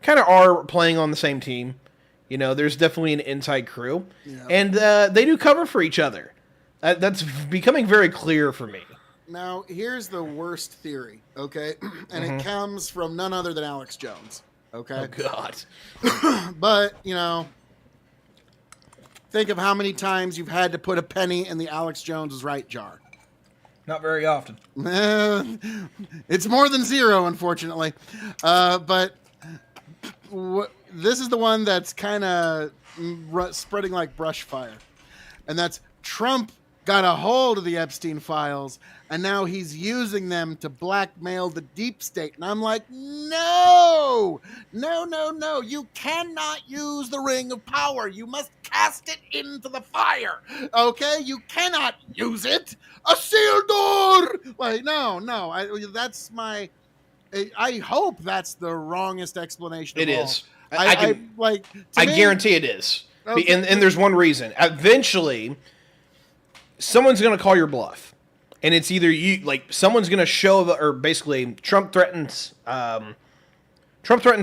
kind of are playing on the same team. There's definitely an inside crew, and they do cover for each other. That's becoming very clear for me. Now, here's the worst theory, okay? And it comes from none other than Alex Jones, okay? Oh, God. But, think of how many times you've had to put a penny in the Alex Jones' right jar. Not very often. It's more than zero, unfortunately. But this is the one that's kind of spreading like brush fire. And that's Trump got a hold of the Epstein files, and now he's using them to blackmail the deep state. And I'm like, no, no, no, no. You cannot use the ring of power. You must cast it into the fire. Okay? You cannot use it. A sealed door. Like, no. That's my... I hope that's the wrongest explanation of all. It is. I guarantee it is. Okay. And there's one reason. Eventually, someone's going to call your bluff. And it's either you, like, someone's going to show, or basically, Trump threatens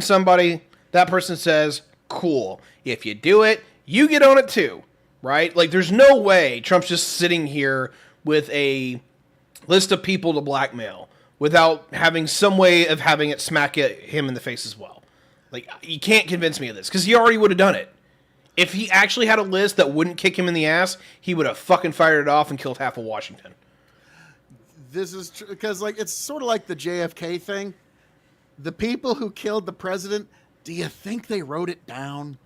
somebody. That person says, cool. If you do it, you get on it too. Right? Like, there's no way Trump's just sitting here with a list of people to blackmail without having some way of having it smack at him in the face as well. Like, you can't convince me of this, because he already would have done it. If he actually had a list that wouldn't kick him in the ass, he would have fucking fired it off and killed half of Washington. This is true, because, like, it's sort of like the JFK thing. The people who killed the president, do you think they wrote it down?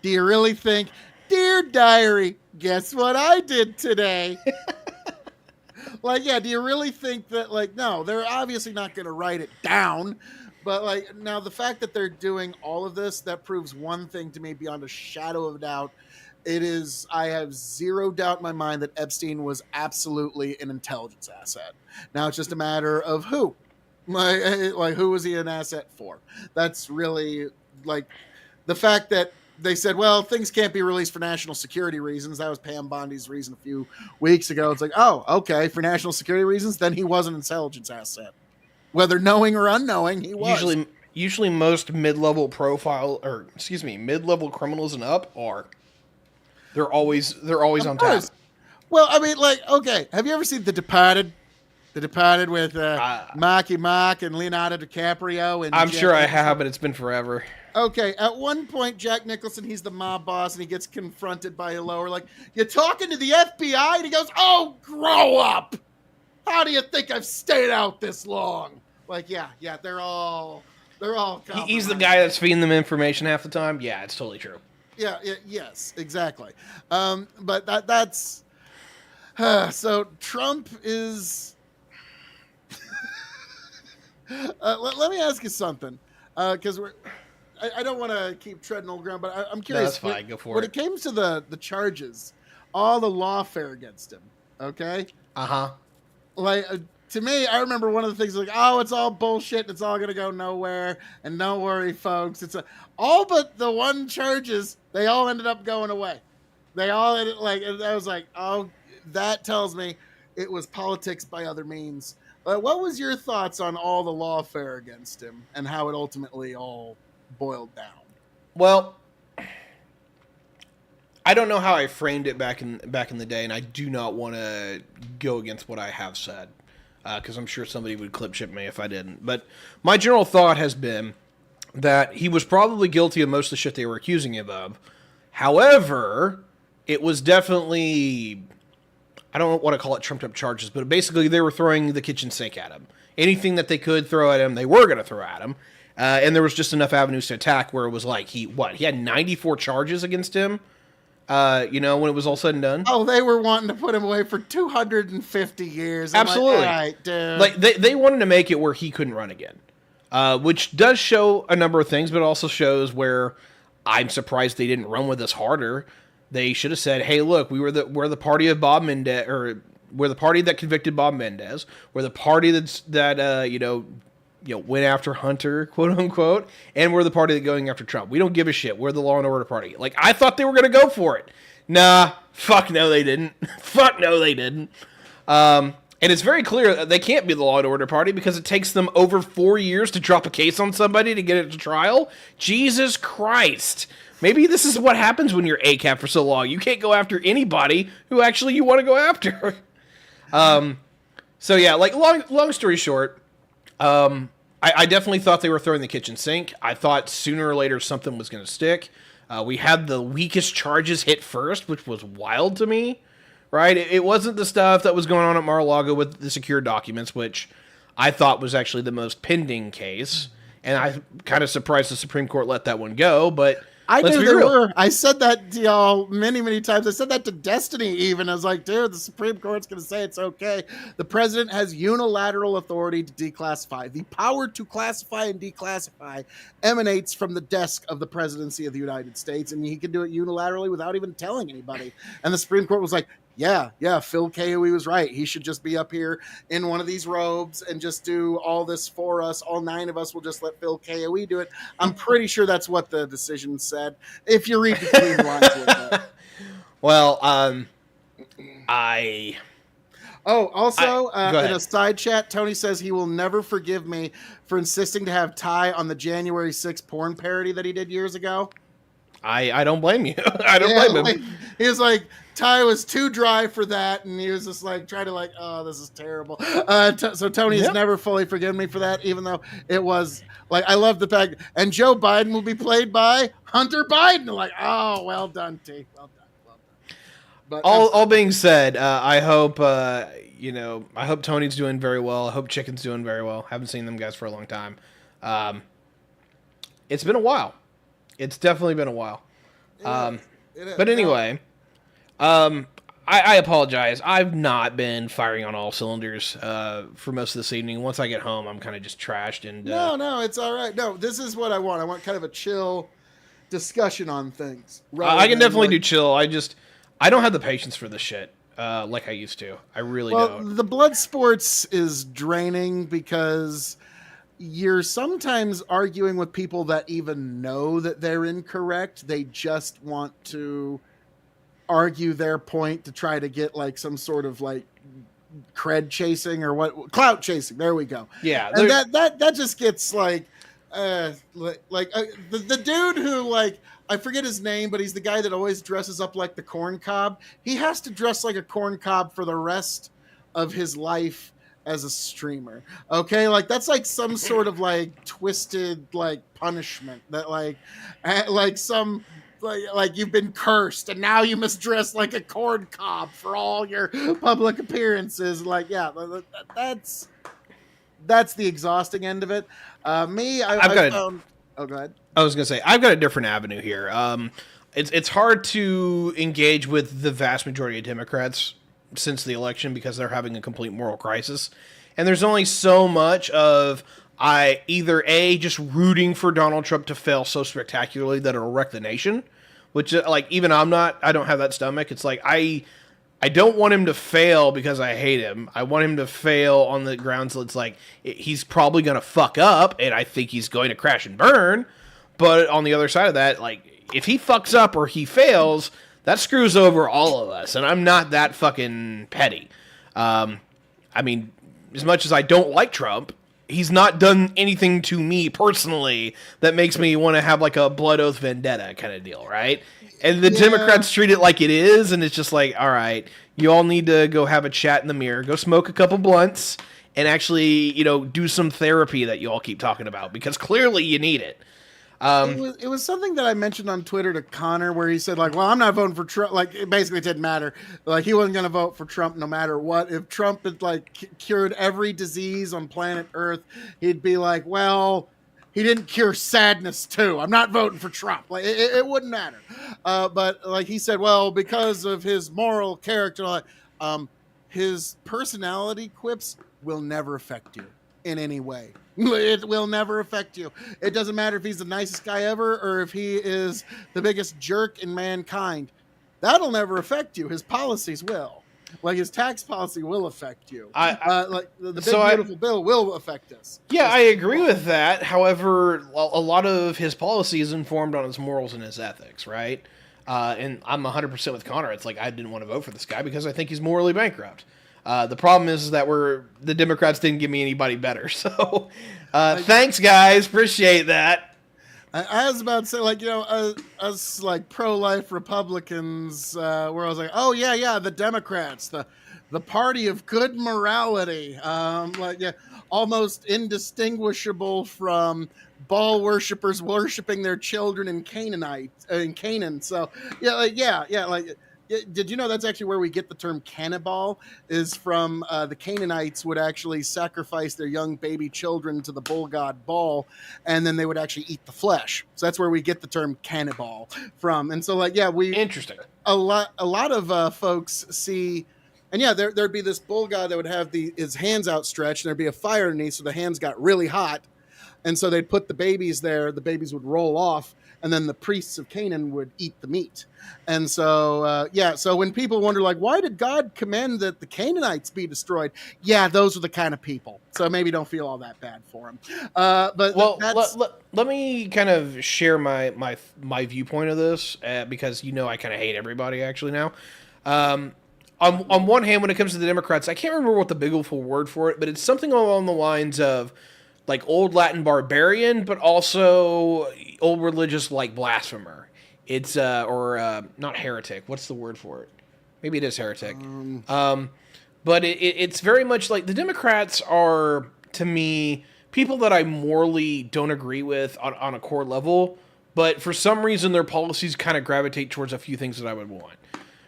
Do you really think, dear diary, guess what I did today? Like, yeah, do you really think that, like, no, they're obviously not going to write it down. But, like, now the fact that they're doing all of this, that proves one thing to me beyond a shadow of a doubt. It is, I have zero doubt in my mind that Epstein was absolutely an intelligence asset. Now it's just a matter of who. Like who was he an asset for? That's really, like, the fact that they said, well, things can't be released for national security reasons. That was Pam Bondi's reason a few weeks ago. It's like, oh, okay, for national security reasons, then he was an intelligence asset. Whether knowing or unknowing, he was. Usually most mid-level criminals and up are. They're always on tap. Well, I mean, like, okay, have you ever seen The Departed? The Departed with Marky Mark and Leonardo DiCaprio? And I'm sure I have, but it's been forever. Okay, at one point, Jack Nicholson, he's the mob boss, and he gets confronted by a lower, like, you're talking to the FBI? And he goes, oh, grow up! How do you think I've stayed out this long? Like, yeah, they're all He's the guy that's feeding them information half the time? Yeah, it's totally true. Yeah, yes, exactly. But that's... so Trump is... let me ask you something, because I don't want to keep treading old ground, but I'm curious. No, that's fine. Go for it. When it came to the charges, all the lawfare against him, okay? Uh-huh. Like, to me, I remember one of the things like, oh, it's all bullshit. It's all going to go nowhere. And don't worry, folks. It's all but the one charges, they all ended up going away. They all ended, like, and I was like, oh, that tells me it was politics by other means. What was your thoughts on all the lawfare against him and how it ultimately all boiled down? Well, I don't know how I framed it back in the day, and I do not want to go against what I have said, because I'm sure somebody would clip ship me if I didn't. But my general thought has been that he was probably guilty of most of the shit they were accusing him of. However, it was definitely, I don't want to call it trumped up charges, but basically they were throwing the kitchen sink at him. Anything that they could throw at him, they were going to throw at him. And there was just enough avenues to attack where it was like, he had 94 charges against him. When it was all said and done. Oh, they were wanting to put him away for 250 years. Absolutely. Like, all right, dude. Like, they wanted to make it where he couldn't run again. Which does show a number of things, but it also shows where I'm surprised they didn't run with us harder. They should have said, hey, look, we're the party of Bob Mendez, or we're the party that convicted Bob Mendez. We're the party that went after Hunter, quote unquote, and we're the party that going after Trump. We don't give a shit. We're the law and order party. Like, I thought they were going to go for it. Nah, fuck no, they didn't. Fuck no, they didn't. And it's very clear that they can't be the law and order party because it takes them over 4 years to drop a case on somebody to get it to trial. Jesus Christ. Maybe this is what happens when you're ACAB for so long. You can't go after anybody who actually you want to go after. So yeah, like, long story short, I definitely thought they were throwing the kitchen sink. I thought sooner or later something was going to stick. We had the weakest charges hit first, which was wild to me, right? It wasn't the stuff that was going on at Mar-a-Lago with the secure documents, which I thought was actually the most pending case. And I'm kind of surprised the Supreme Court let that one go, but I Let's knew be they real. were. I said that to y'all many times. I said that to Destiny even. I was like, dude, the Supreme Court's going to say it's okay. The president has unilateral authority to declassify. The power to classify and declassify emanates from the desk of the presidency of the United States, and he can do it unilaterally without even telling anybody. And the Supreme Court was like, yeah, Phil K.O.E. was right. He should just be up here in one of these robes and just do all this for us. All 9 of us will just let Phil K.O.E. do it. I'm pretty sure that's what the decision said. If you read between the lines a little bit. Well, Oh, also, go in ahead. a side chat, Tony says he will never forgive me for insisting to have Ty on the January 6th porn parody that he did years ago. I don't blame you. I don't blame him. Like, he was like, Ty was too dry for that, and he was just like trying to like, oh, this is terrible. So Tony has never fully forgiven me for that, even though it was like, I love the fact, and Joe Biden will be played by Hunter Biden. Like, oh, well done, T. Well done. But all being said, I hope I hope Tony's doing very well. I hope Chicken's doing very well. Haven't seen them guys for a long time. It's been a while. It's definitely been a while. But anyway, I apologize. I've not been firing on all cylinders for most of this evening. Once I get home, I'm kind of just trashed. And no, it's all right. No, this is what I want. I want kind of a chill discussion on things. I can definitely do chill. I don't have the patience for this shit like I used to. I really don't. The blood sports is draining because you're sometimes arguing with people that even know that they're incorrect. They just want to argue their point to try to get like some sort of like cred chasing or clout chasing. There we go. Yeah. And that just gets like the dude who like, I forget his name, but he's the guy that always dresses up like the corn cob. He has to dress like a corn cob for the rest of his life as a streamer. Okay, like that's like some sort of like twisted like punishment that like some like you've been cursed and now you must dress like a corn cob for all your public appearances. Like, yeah, that's the exhausting end of it. Oh, go ahead. I was gonna say I've got a different avenue here. It's hard to engage with the vast majority of Democrats since the election because they're having a complete moral crisis, and there's only so much of either A, just rooting for Donald Trump to fail so spectacularly that it'll wreck the nation, which like even I don't have that stomach. It's like I don't want him to fail because I hate him. I want him to fail on the grounds that it's like he's probably going to fuck up, and I think he's going to crash and burn. But on the other side of that, like if he fucks up or he fails, that screws over all of us, and I'm not that fucking petty. I mean, as much as I don't like Trump, he's not done anything to me personally that makes me want to have like a blood oath vendetta kind of deal, right? And the Democrats treat it like it is, and it's just like, all right, you all need to go have a chat in the mirror, go smoke a couple blunts, and actually, do some therapy that you all keep talking about, because clearly you need it. It was something that I mentioned on Twitter to Connor where he said like, well, I'm not voting for Trump. Like it basically didn't matter. Like he wasn't going to vote for Trump no matter what. If Trump had like cured every disease on planet Earth, he'd be like, well, he didn't cure sadness too. I'm not voting for Trump. Like it wouldn't matter. But like he said, well, because of his moral character, his personality quips will never affect you in any way. It will never affect you. It doesn't matter if he's the nicest guy ever or if he is the biggest jerk in mankind. That'll never affect you. His policies will. Like his tax policy will affect you. Like the big beautiful bill will affect us. Yeah, I agree with that. However, a lot of his policy is informed on his morals and his ethics, right? And I'm 100% with Connor. It's like I didn't want to vote for this guy because I think he's morally bankrupt. The problem is that the Democrats didn't give me anybody better. So thanks, guys. Appreciate that. I was about to say, like, us like pro-life Republicans, where I was like, oh yeah, the Democrats, the party of good morality, almost indistinguishable from Baal worshippers worshiping their children in Canaan. So yeah, Did you know that's actually where we get the term cannibal? Is from the Canaanites would actually sacrifice their young baby children to the bull god Baal, and then they would actually eat the flesh. So that's where we get the term cannibal from. And so, like, yeah, Interesting. A lot of folks see. And yeah, there'd be this bull god that would have his hands outstretched, and there'd be a fire underneath, so the hands got really hot. And so they'd put the babies there, the babies would roll off, and then the priests of Canaan would eat the meat. And so, so when people wonder, like, why did God command that the Canaanites be destroyed? Yeah, those are the kind of people. So maybe don't feel all that bad for them. Let me kind of share my viewpoint of this, because I kind of hate everybody actually now. On one hand, when it comes to the Democrats, I can't remember what the biblical word for it, but it's something along the lines of like old Latin barbarian, but also old religious like blasphemer. It's not heretic. What's the word for it? Maybe it is heretic. But it's very much like the Democrats are, to me, people that I morally don't agree with on a core level, but for some reason their policies kind of gravitate towards a few things that I would want.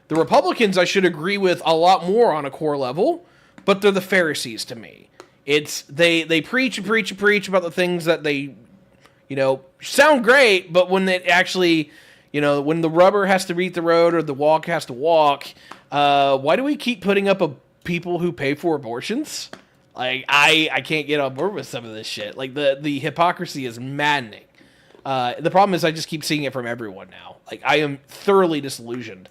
The Republicans I should agree with a lot more on a core level, but they're the Pharisees to me. It's they preach and preach and preach about the things that they, sound great, but when it actually, when the rubber has to meet the road or the walk has to walk, why do we keep putting up people who pay for abortions? Like, I can't get on board with some of this shit. Like, the hypocrisy is maddening. The problem is I just keep seeing it from everyone now. Like, I am thoroughly disillusioned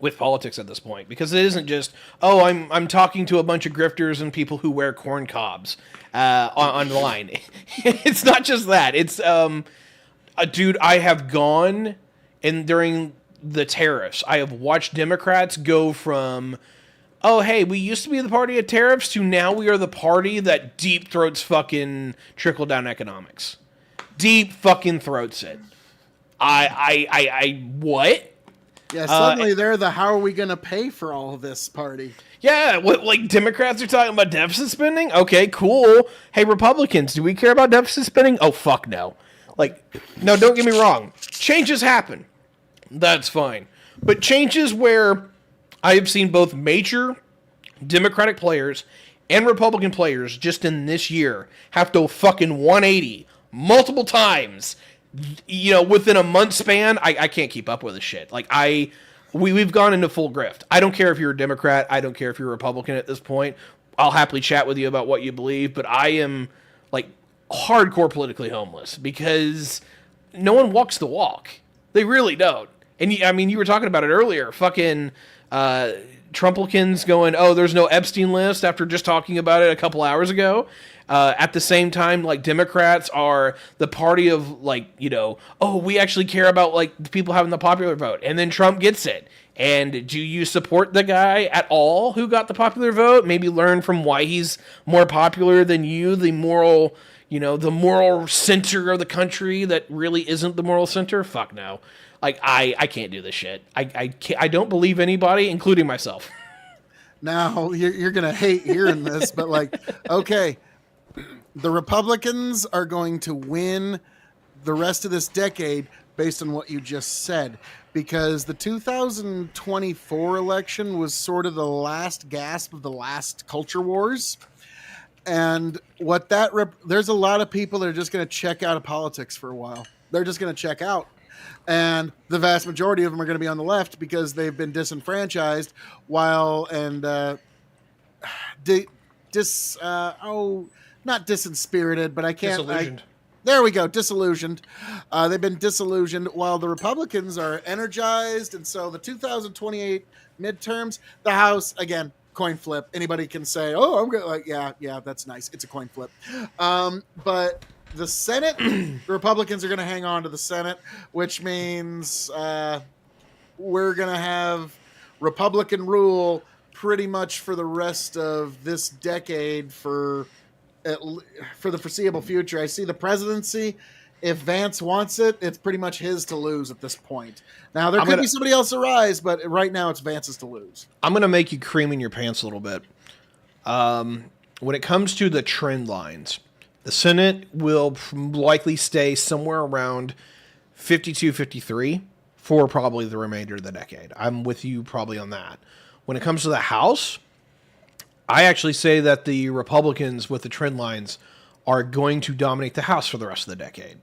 with politics at this point, because it isn't just, I'm talking to a bunch of grifters and people who wear corn cobs online. It's not just that. It's dude, I have gone, and during the tariffs, I have watched Democrats go from, oh, hey, we used to be the party of tariffs, to now we are the party that deep throats fucking trickle down economics. Deep fucking throats it. What? Yeah, suddenly they're the how are we going to pay for all of this party. Yeah, like Democrats are talking about deficit spending? Okay, cool. Hey, Republicans, do we care about deficit spending? Oh, fuck no. Like, no, don't get me wrong. Changes happen. That's fine. But changes where I have seen both major Democratic players and Republican players just in this year have to fucking 180 multiple times, within a month span. I can't keep up with this shit. Like, we've gone into full grift. I don't care if you're a Democrat. I don't care if you're a Republican at this point. I'll happily chat with you about what you believe, but I am, like, hardcore politically homeless because no one walks the walk. They really don't. And, you were talking about it earlier. Fucking Trumplicans going, oh, there's no Epstein list after just talking about it a couple hours ago. At the same time, like, Democrats are the party of, like, oh, we actually care about, like, the people having the popular vote. And then Trump gets it. And do you support the guy at all who got the popular vote? Maybe learn from why he's more popular than you, the moral center of the country that really isn't the moral center? Fuck no. Like, I can't do this shit. I don't believe anybody, including myself. Now, you're going to hate hearing this, but, like, okay, the Republicans are going to win the rest of this decade based on what you just said, because the 2024 election was sort of the last gasp of the last culture wars. And what there's a lot of people that are just going to check out of politics for a while. They're just going to check out. And the vast majority of them are going to be on the left because they've been disenfranchised not disinspirited, but I can't. Disillusioned. There we go. Disillusioned. They've been disillusioned while the Republicans are energized. And so the 2028 midterms, the House, again, coin flip. Anybody can say, oh, I'm going to, yeah, that's nice. It's a coin flip. But the Senate, the Republicans are going to hang on to the Senate, which means we're going to have Republican rule pretty much for the rest of this decade for the foreseeable future. I see the presidency. If Vance wants it, it's pretty much his to lose at this point. Now, there could be somebody else arise, but right now it's Vance's to lose. I'm going to make you cream in your pants a little bit. When it comes to the trend lines, the Senate will likely stay somewhere around 52-53 for probably the remainder of the decade. I'm with you probably on that. When it comes to the House, I actually say that the Republicans with the trend lines are going to dominate the House for the rest of the decade.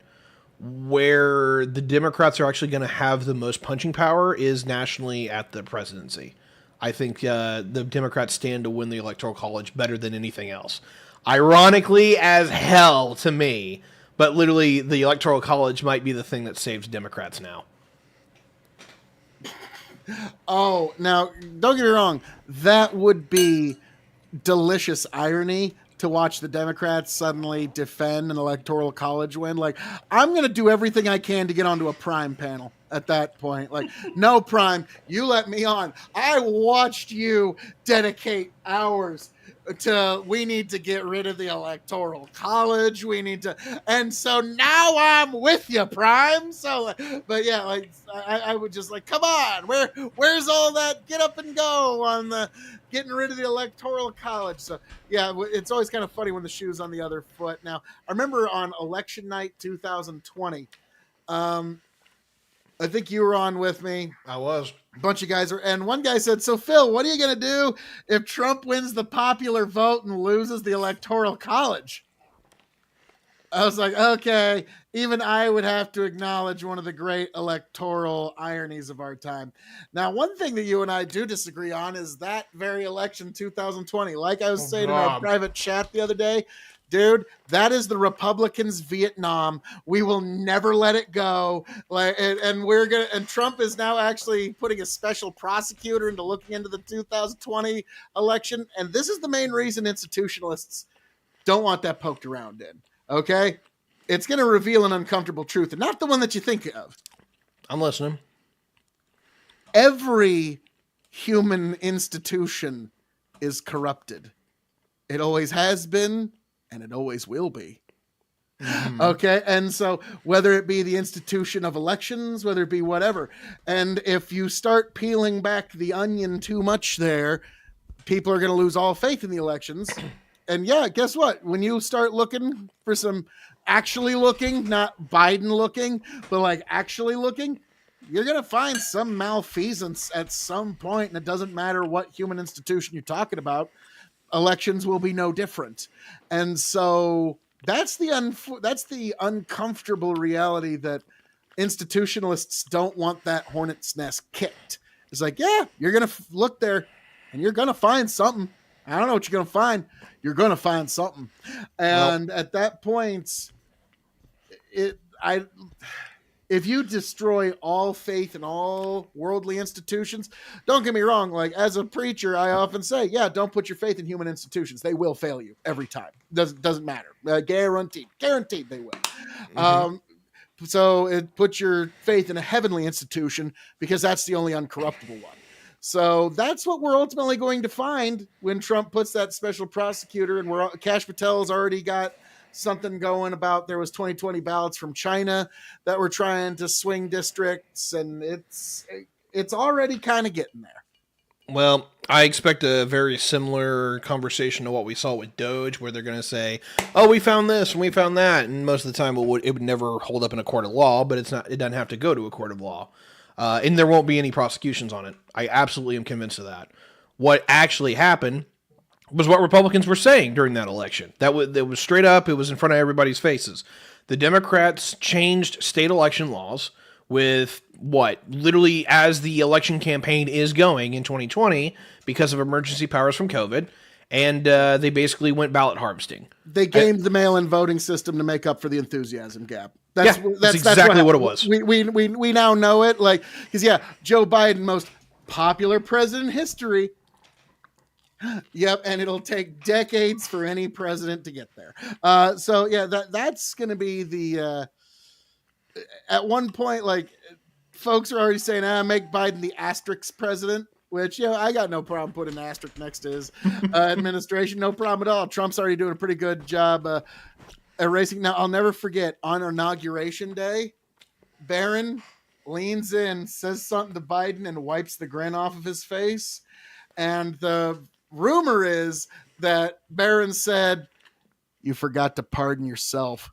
Where the Democrats are actually going to have the most punching power is nationally at the presidency. I think the Democrats stand to win the Electoral College better than anything else. Ironically as hell to me, but literally the Electoral College might be the thing that saves Democrats now. Oh, now, don't get me wrong. That would be delicious irony to watch the Democrats suddenly defend an electoral college win. Like, I'm going to do everything I can to get onto a Prime panel at that point. Like, no, Prime, you let me on. I watched you dedicate hours to, we need to get rid of the electoral college. We need to, and so now I'm with you, Prime. So, but yeah, like I would just like, come on, where's all that get up and go on the getting rid of the electoral college? So yeah, it's always kind of funny when the shoe's on the other foot. Now, I remember on election night 2020, I think you were on with me. I was. A bunch of guys were, and one guy said, "So Phil, what are you going to do if Trump wins the popular vote and loses the electoral college?" I was like, okay, even I would have to acknowledge one of the great electoral ironies of our time. Now, one thing that you and I do disagree on is that very election 2020. Like I was saying in our private chat the other day, dude, that is the Republicans' Vietnam. We will never let it go. Like, and we're gonna. And Trump is now actually putting a special prosecutor into looking into the 2020 election. And this is the main reason institutionalists don't want that poked around in. Okay, it's going to reveal an uncomfortable truth, and not the one that you think of. I'm listening. Every human institution is corrupted. It always has been, and it always will be. Mm-hmm. Okay, and so whether it be the institution of elections, whether it be whatever, and if you start peeling back the onion too much there, people are going to lose all faith in the elections. And yeah, guess what? When you start looking for some actually looking, not Biden looking, but like actually looking, you're going to find some malfeasance at some point. And it doesn't matter what human institution you're talking about. Elections will be no different. And so that's the uncomfortable reality that institutionalists don't want that hornet's nest kicked. It's like, yeah, you're going to look there and you're going to find something. I don't know what you're going to find. You're going to find something. And at that point, if you destroy all faith in all worldly institutions, don't get me wrong. Like as a preacher, I often say, yeah, don't put your faith in human institutions. They will fail you every time. Doesn't matter. Guaranteed they will. Mm-hmm. So put your faith in a heavenly institution because that's the only uncorruptible one. So that's what we're ultimately going to find when Trump puts that special prosecutor, and Kash Patel's already got something going about there was 2020 ballots from China that were trying to swing districts, and it's already kind of getting there. Well, I expect a very similar conversation to what we saw with Doge, where they're going to say, "Oh, we found this and we found that," and most of the time it would never hold up in a court of law, but it doesn't have to go to a court of law. And there won't be any prosecutions on it. I absolutely am convinced of that. What actually happened was what Republicans were saying during that election. That was straight up. It was in front of everybody's faces. The Democrats changed state election laws with literally as the election campaign is going in 2020 because of emergency powers from COVID. And they basically went ballot harvesting. They gamed the mail-in voting system to make up for the enthusiasm gap. That's exactly what it was. We now know it. Like, because Joe Biden, most popular president in history. Yep, and it'll take decades for any president to get there. So yeah, that's going to be the. At one point, like, folks are already saying, make Biden the asterisk president. Which, I got no problem putting an asterisk next to his administration. No problem at all. Trump's already doing a pretty good job erasing. Now, I'll never forget, on Inauguration Day, Barron leans in, says something to Biden, and wipes the grin off of his face. And the rumor is that Barron said, "You forgot to pardon yourself."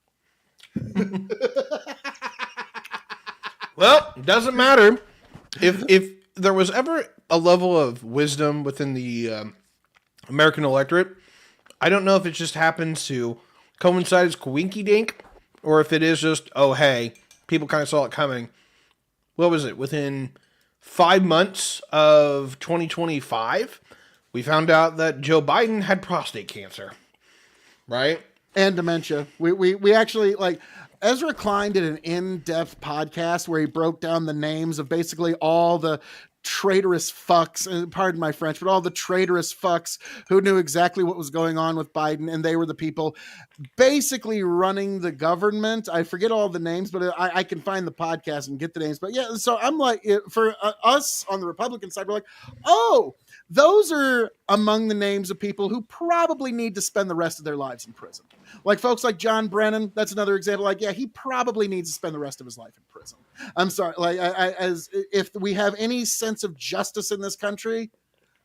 Well, it doesn't matter. If there was ever a level of wisdom within the American electorate, I don't know if it just happens to coincide as coinky dink, or if it is just, oh hey, people kind of saw it coming. What was it? Within 5 months of 2025, we found out that Joe Biden had prostate cancer, right? And dementia. We actually, like, Ezra Klein did an in-depth podcast where he broke down the names of basically all the traitorous fucks, pardon my French, but all the traitorous fucks who knew exactly what was going on with Biden, and they were the people basically running the government. I forget all the names, but I can find the podcast and get the names. But yeah, so I'm like, for us on the Republican side, we're like, oh, those are among the names of people who probably need to spend the rest of their lives in prison. Like folks like John Brennan, that's another example. Like, yeah, he probably needs to spend the rest of his life in prison. I'm sorry. Like, as if we have any sense of justice in this country,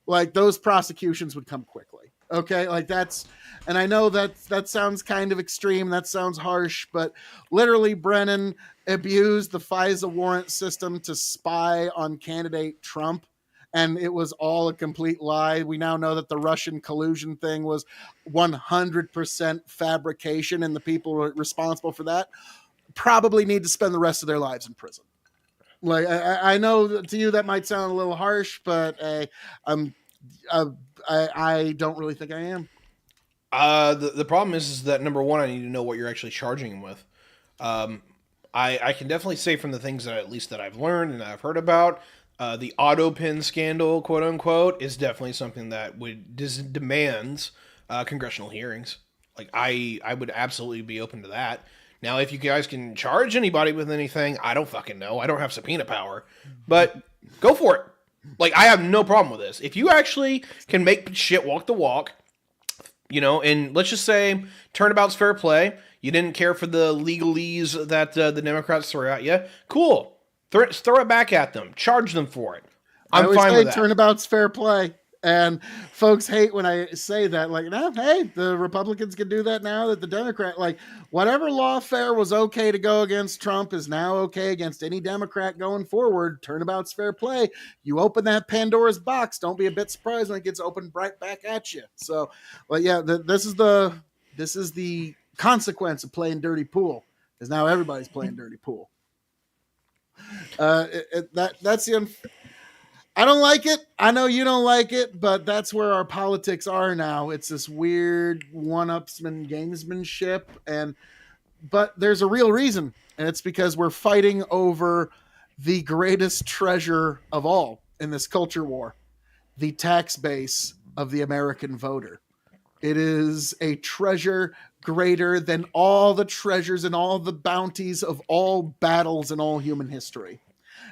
like those prosecutions would come quickly. Okay, like that's, and I know that sounds kind of extreme. That sounds harsh, but literally, Brennan abused the FISA warrant system to spy on candidate Trump. And it was all a complete lie. We now know that the Russian collusion thing was 100% fabrication, and the people responsible for that probably need to spend the rest of their lives in prison. Like, I know to you that might sound a little harsh, but I don't really think I am. The problem is that number one, I need to know what you're actually charging him with. I can definitely say from the things that at least that I've learned and I've heard about, the auto pin scandal, quote unquote, is definitely something that demands congressional hearings. Like I would absolutely be open to that. Now, if you guys can charge anybody with anything, I don't fucking know. I don't have subpoena power, but go for it. Like, I have no problem with this. If you actually can make shit walk the walk, and let's just say turnabout's fair play. You didn't care for the legalese that the Democrats threw at you. Cool. Throw it back at them. Charge them for it. I'm fine with that. Turnabout's fair play. And folks hate when I say that, like, no, hey, the Republicans can do that now that the Democrat, like, whatever lawfare was okay to go against Trump is now okay against any Democrat going forward. Turnabout's fair play. You open that Pandora's box. Don't be a bit surprised when it gets opened right back at you. So, well, yeah, this is the consequence of playing dirty pool, because now everybody's playing dirty pool. That's the I don't like it. I know you don't like it, but that's where our politics are now. It's this weird one-upsman gamesmanship, but there's a real reason, and it's because we're fighting over the greatest treasure of all in this culture war, the tax base of the American voter. It is a treasure greater than all the treasures and all the bounties of all battles in all human history.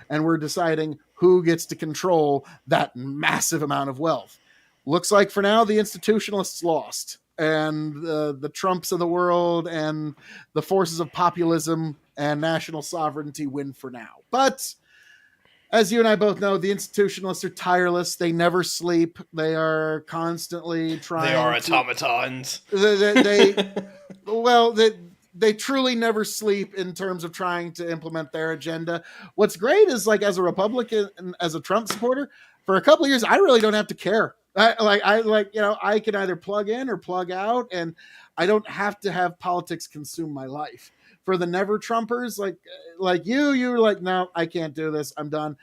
And we're deciding who gets to control that massive amount of wealth. Looks like for now, the institutionalists lost, and the Trumps of the world and the forces of populism and national sovereignty win for now. But as you and I both know, the institutionalists are tireless. They never sleep. They are constantly trying. They are automatons. They truly never sleep in terms of trying to implement their agenda. What's great is, like, as a Republican and as a Trump supporter, for a couple of years, I really don't have to care. I can either plug in or plug out, and I don't have to have politics consume my life. For the never Trumpers, like you're like, no, I can't do this. I'm done.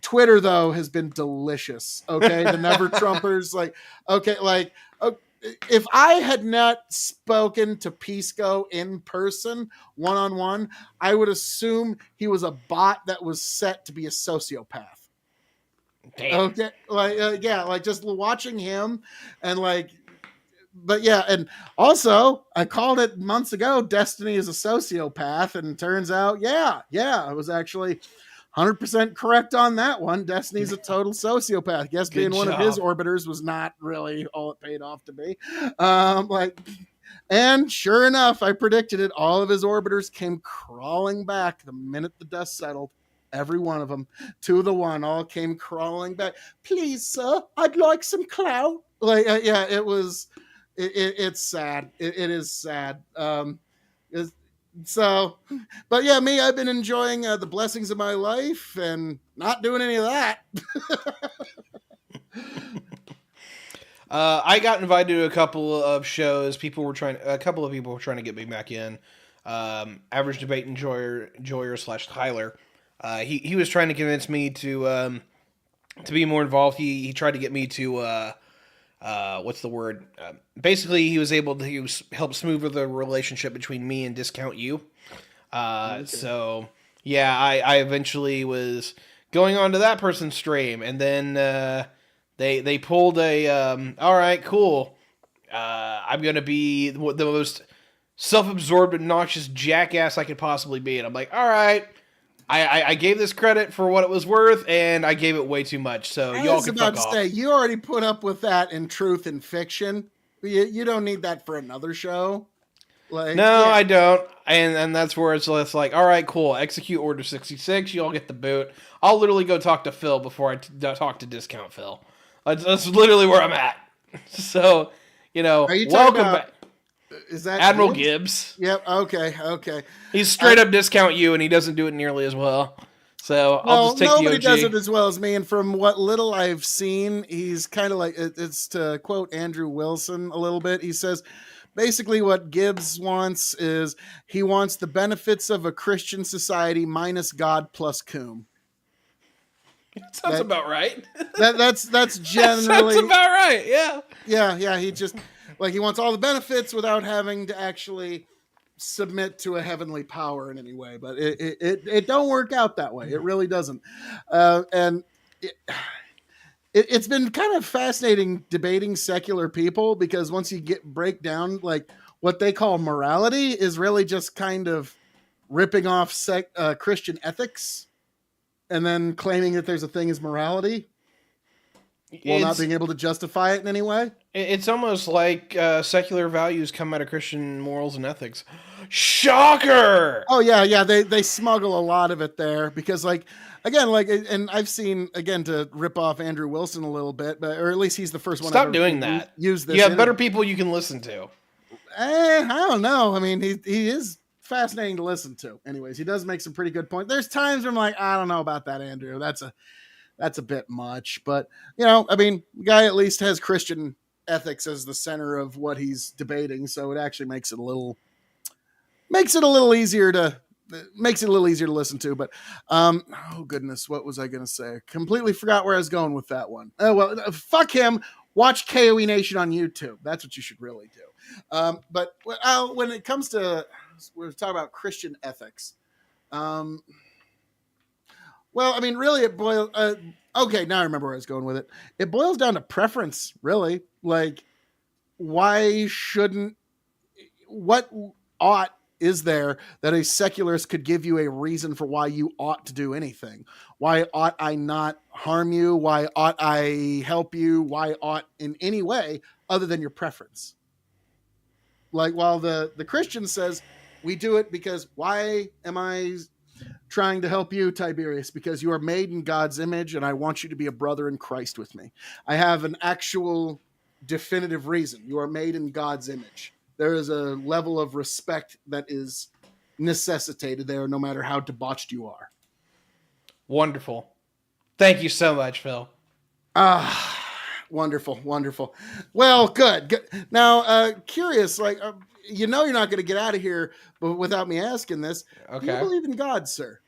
Twitter, though, has been delicious. Okay. The never Trumpers, if I had not spoken to Pisco in person, one-on-one, I would assume he was a bot that was set to be a sociopath. Damn. Okay. Just watching him and but yeah, and also I called it months ago, Destiny is a sociopath, and turns out, yeah, I was actually 100% correct on that one. Destiny's a total sociopath. Guess being one of his orbiters was not really all it paid off to be. And sure enough, I predicted it. All of his orbiters came crawling back the minute the dust settled. Every one of them, to the one, all came crawling back. Please, sir, I'd like some clout. It was. It's sad. It is sad. So, but yeah, me, I've been enjoying the blessings of my life and not doing any of that. I got invited to a couple of shows. A couple of people were trying to get me back in. Average debate enjoyer slash Tyler. He was trying to convince me to be more involved. He tried to get me to what's the word? Basically, he was able to help smooth the relationship between me and Discount You. Okay. So yeah, I eventually was going on to that person's stream, and then they pulled a all right, cool. I'm gonna be the most self-absorbed, obnoxious jackass I could possibly be, and I'm like, all right. I gave this credit for what it was worth, and I gave it way too much. So I y'all was can about fuck to off. say, you already put up with that in Truth and Fiction. You don't need that for another show. Like, No, yeah. I don't. And that's where it's like, all right, cool. Execute Order 66. You all get the boot. I'll literally go talk to Phil before I talk to Discount Phil. That's literally where I'm at. So, Are you talking welcome about, back. is that Admiral Gibbs? Gibbs. Yep. Okay. Okay. He's straight up Discount You, and he doesn't do it nearly as well. So I'll Well, just take the nobody does it OG. as well as me. And from what little I've seen, he's kind of like, it's to quote Andrew Wilson a little bit. He says, basically, what Gibbs wants is he wants the benefits of a Christian society minus God plus Coom. Sounds That about right. that's That sounds generally, about right, yeah. yeah. He just like he wants all the benefits without having to actually submit to a heavenly power in any way. But it don't work out that way. It really doesn't. And it, it's been kind of fascinating debating secular people because once you break down like what they call morality is really just kind of ripping off Christian ethics and then claiming that there's a thing as morality while not It's being able to justify it in any way. It's almost like secular values come out of Christian morals and ethics. Shocker! Oh yeah. They smuggle a lot of it there because like again like and I've seen again to rip off Andrew Wilson a little bit, but or at least he's the first one I've Stop ever doing seen that. use this. You have better people you can listen to. I don't know. I mean, he is fascinating to listen to. Anyways, he does make some pretty good points. There's times where I'm like, I don't know about that, Andrew. That's a bit much, but I mean, the guy at least has Christian ethics as the center of what he's debating, so it actually makes it a little easier to listen to. But oh goodness, what was I going to say? Completely forgot where I was going with that one. Oh well, fuck him. Watch KOE Nation on YouTube. That's what you should really do. But when it comes to we're talking about Christian ethics. Well, I mean, really, it boils. Okay, now I remember where I was going with it. It boils down to preference, really. Like, why shouldn't what ought is there that a secularist could give you a reason for why you ought to do anything? Why ought I not harm you? Why ought I help you? Why ought in any way other than your preference? Like while the Christian says we do it because why am I trying to help you, Tyberius? Because you are made in God's image and I want you to be a brother in Christ with me. I have an actual definitive reason. You are made in God's image. There is a level of respect that is necessitated there no matter how debauched you are. Wonderful. Thank you so much, Phil. Wonderful. Well, good. Now, curious, like, you're not going to get out of here without me asking this. Okay. Do you believe in God, sir?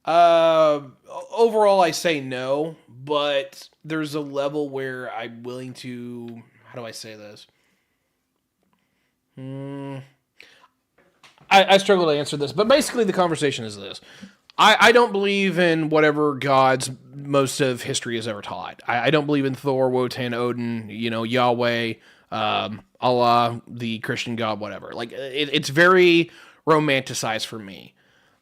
Overall, I say no, but there's a level where I'm willing to. How do I say this? I struggle to answer this, but basically the conversation is this. I don't believe in whatever gods most of history has ever taught. I don't believe in Thor, Wotan, Odin, Yahweh, Allah, the Christian God, whatever. Like, it's very romanticized for me.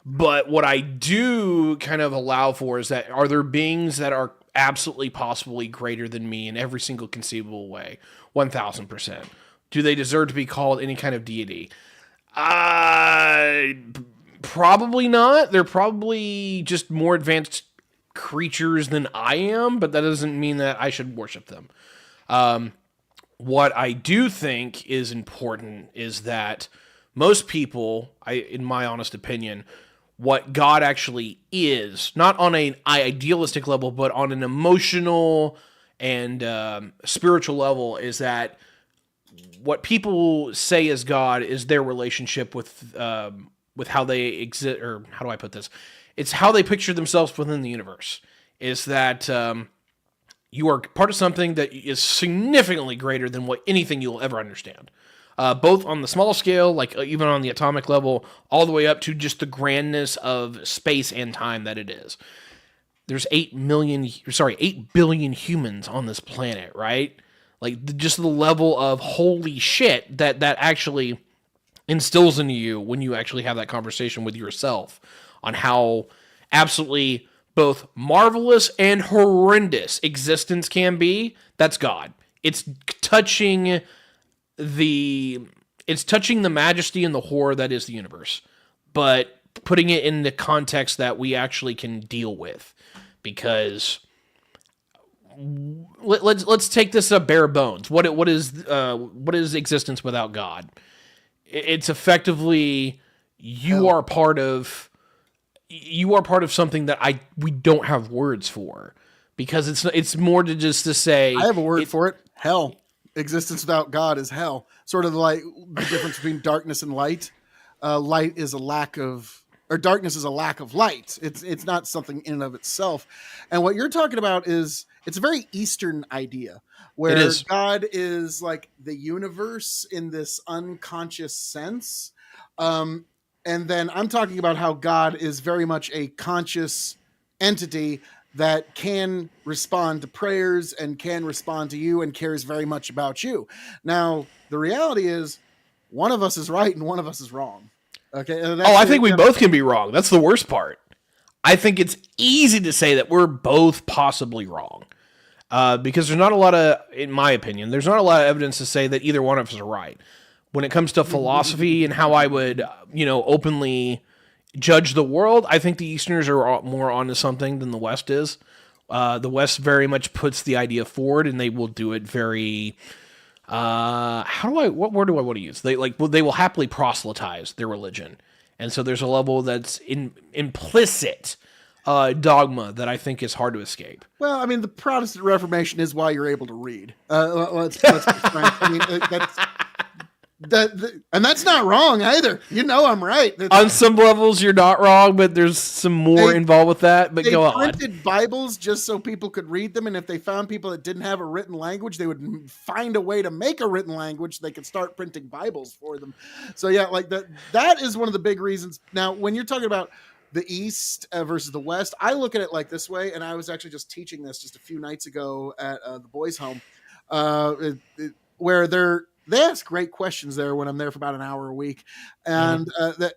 But what I do kind of allow for is that are there beings that are absolutely possibly greater than me in every single conceivable way? 1000%. Do they deserve to be called any kind of deity? Probably not. They're probably just more advanced creatures than I am, but that doesn't mean that I should worship them. What I do think is important is that most people, in my honest opinion, what God actually is, not on an idealistic level, but on an emotional and spiritual level, is that what people say is God is their relationship with how they exist, or how do I put this? It's how they picture themselves within the universe. Is that you are part of something that is significantly greater than what anything you'll ever understand. Both on the small scale, like even on the atomic level, all the way up to just the grandness of space and time that it is. There's 8 billion humans on this planet, right? Like just the level of holy shit that actually instills into you when you actually have that conversation with yourself on how absolutely both marvelous and horrendous existence can be. That's God. It's touching the majesty and the horror that is the universe, but putting it in the context that we actually can deal with. Because let's take this bare bones. What is existence without God? It's effectively you are part of something that we don't have words for, because it's more to just to say. I have a word for it. Hell. Existence without God is hell. Sort of like the difference between darkness and light. Light is a lack of, or darkness is a lack of light. It's not something in and of itself. And what you're talking about is, it's a very Eastern idea where God is like the universe in this unconscious sense. And then I'm talking about how God is very much a conscious entity that can respond to prayers and can respond to you and cares very much about you. Now, the reality is one of us is right and one of us is wrong. Okay. I think we both can be wrong. That's the worst part. I think it's easy to say that we're both possibly wrong. Because there's not a lot of, in my opinion, there's not a lot of evidence to say that either one of us are right. When it comes to philosophy and how I would, openly judge the world, I think the Easterners are more onto something than the West is. The West very much puts the idea forward, and they will do it very. What word do I want to use? They will happily proselytize their religion, and so there's a level that's implicit dogma that I think is hard to escape. Well, I mean, the Protestant Reformation is why you're able to read. Let's be frank. I mean, and that's not wrong either. I'm right. On some levels, you're not wrong, but there's some more involved with that. But go on. They printed Bibles just so people could read them, and if they found people that didn't have a written language, they would find a way to make a written language. They could start printing Bibles for them. So yeah, like that is one of the big reasons. Now, when you're talking about the East versus the West, I look at it like this way, and I was actually just teaching this just a few nights ago at the boys' home, where they ask great questions there when I'm there for about an hour a week. And that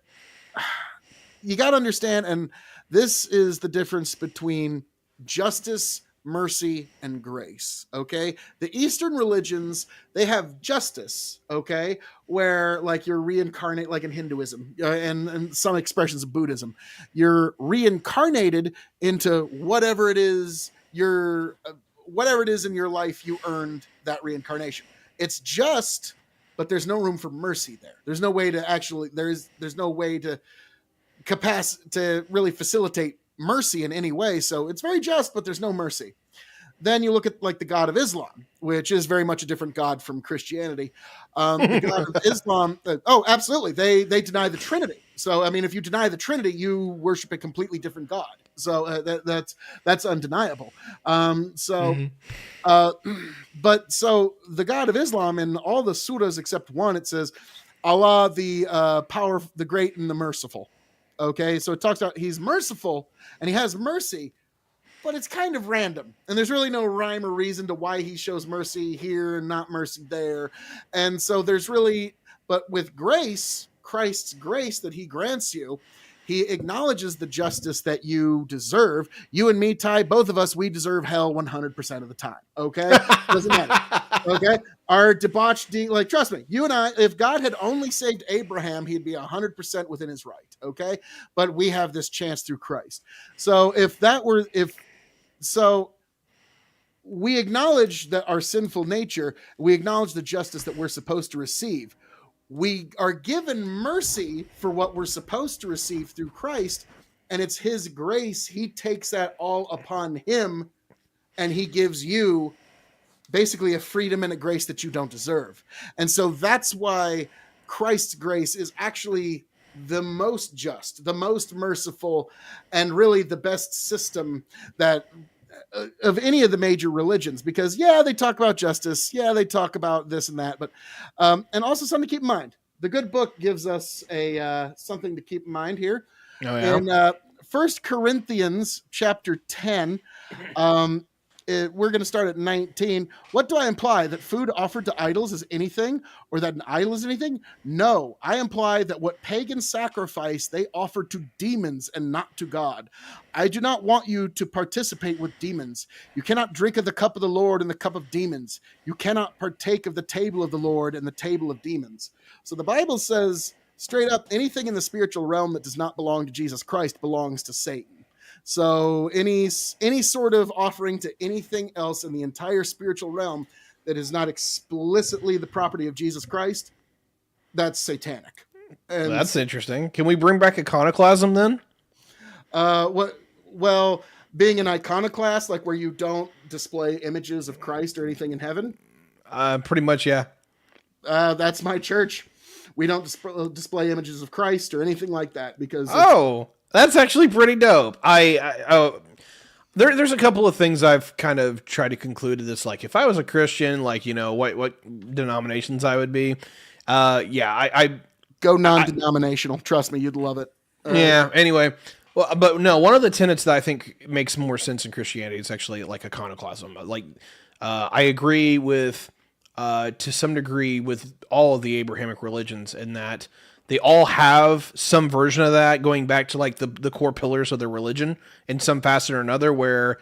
you got to understand, and this is the difference between justice, mercy, and grace. Okay. The Eastern religions, they have justice. Okay. Where like you're reincarnate, like in Hinduism and some expressions of Buddhism, you're reincarnated into whatever it is in your life, you earned that reincarnation. It's just, but there's no room for mercy there. There's no way to actually, there's no way to really facilitate mercy in any way. So it's very just, but there's no mercy. Then you look at like the God of Islam, which is very much a different God from Christianity. The God of Islam, absolutely. They deny the Trinity. So, I mean, if you deny the Trinity, you worship a completely different God. So that's undeniable. But so the God of Islam in all the surahs except one, it says, Allah, the power, the great and the merciful. Okay. So it talks about he's merciful and he has mercy, but it's kind of random. And there's really no rhyme or reason to why he shows mercy here and not mercy there. And so but with grace, Christ's grace that he grants you, he acknowledges the justice that you deserve. You and me, Ty, both of us, we deserve hell 100% of the time. Okay? Doesn't matter. Okay? Our debauched trust me, you and I, if God had only saved Abraham, he'd be 100% within his right. Okay? But we have this chance through Christ. So so we acknowledge that our sinful nature, we acknowledge the justice that we're supposed to receive. we are given mercy for what we're supposed to receive through Christ, and it's his grace. He takes that all upon him, and he gives you basically a freedom and a grace that you don't deserve. And so that's why Christ's grace is actually the most just, the most merciful, and really the best system that of any of the major religions. Because yeah, they talk about justice, yeah, they talk about this and that, but and also something to keep in mind. The good book gives us a something to keep in mind here. Oh yeah. In First Corinthians chapter 10, we're going to start at 19. What do I imply? That food offered to idols is anything, or that an idol is anything? No, I imply that what pagans sacrifice, they offer to demons and not to God. I do not want you to participate with demons. You cannot drink of the cup of the Lord and the cup of demons. You cannot partake of the table of the Lord and the table of demons. So the Bible says straight up, anything in the spiritual realm that does not belong to Jesus Christ belongs to Satan. So any sort of offering to anything else in the entire spiritual realm that is not explicitly the property of Jesus Christ, that's satanic. And That's interesting. Can we bring back iconoclasm then? what? Well, being an iconoclast, like where you don't display images of Christ or anything in heaven, Pretty much, yeah. that's my church. We don't display images of Christ or anything like that because Oh, that's actually pretty dope. There's a couple of things I've kind of tried to conclude to this. Like, if I was a Christian, like, what denominations I would be. I go non-denominational. Trust me, you'd love it. yeah. Anyway, well, but no, one of the tenets that I think makes more sense in Christianity is actually like iconoclasm. Like, I agree with to some degree with all of the Abrahamic religions in that they all have some version of that going back to like the core pillars of their religion in some facet or another where,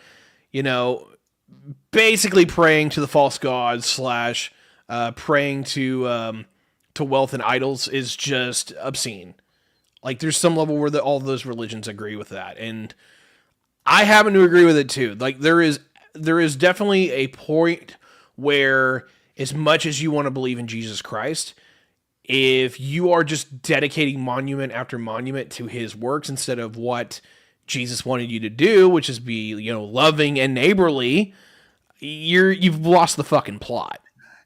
basically praying to the false gods slash praying to wealth and idols is just obscene. Like there's some level where all of those religions agree with that. And I happen to agree with it too. Like there is definitely a point where as much as you want to believe in Jesus Christ, if you are just dedicating monument after monument to his works instead of what Jesus wanted you to do, which is be, loving and neighborly, you've lost the fucking plot.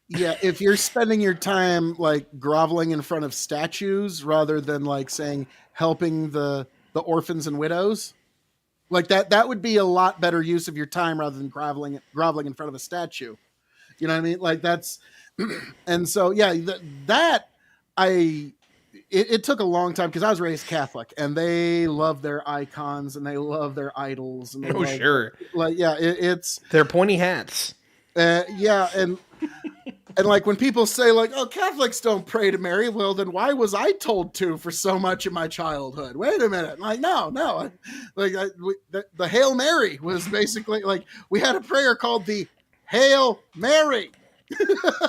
Yeah, if you're spending your time like groveling in front of statues rather than like saying helping the orphans and widows, like that would be a lot better use of your time rather than groveling in front of a statue. You know what I mean? Like that's and so yeah, it took a long time because I was raised Catholic and they love their icons and they love their idols and they Sure, like yeah, it's they're pointy hats. Yeah, and like when people say like, "Oh, Catholics don't pray to Mary," well, then why was I told to for so much of my childhood? Wait a minute, like no, like the Hail Mary was basically like we had a prayer called the Hail Mary.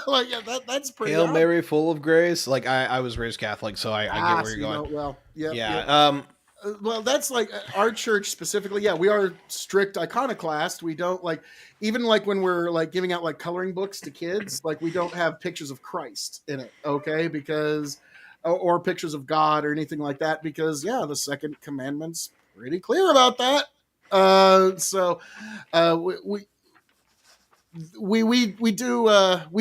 Like yeah, that's pretty. Hail Mary, full of grace. Like I was raised Catholic, so I get where you're going. Well, yeah, yeah. Well, that's like our church specifically. Yeah, we are strict iconoclast. We don't like even like when we're like giving out like coloring books to kids, like we don't have pictures of Christ in it, okay? Because or pictures of God or anything like that because yeah, the second commandment's pretty clear about that. We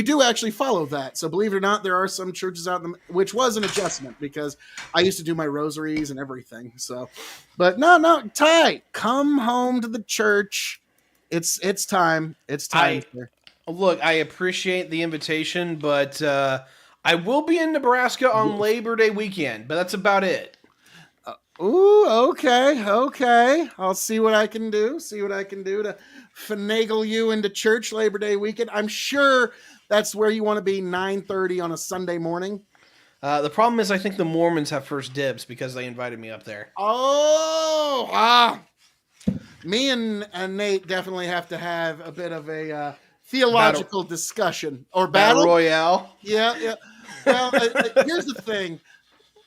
do actually follow that. So believe it or not, there are some churches out in which was an adjustment because I used to do my rosaries and everything. So, but no, Ty, come home to the church. It's time. It's time. Look, I appreciate the invitation, but I will be in Nebraska on Labor Day weekend, but that's about it. Ooh, okay. I'll see what I can do. To finagle you into church Labor Day weekend. I'm sure that's where you want to be 9:30 on a Sunday morning. The problem is I think the Mormons have first dibs because they invited me up there. Me and Nate definitely have to have a bit of a theological discussion or battle royale. Yeah. Well, here's the thing.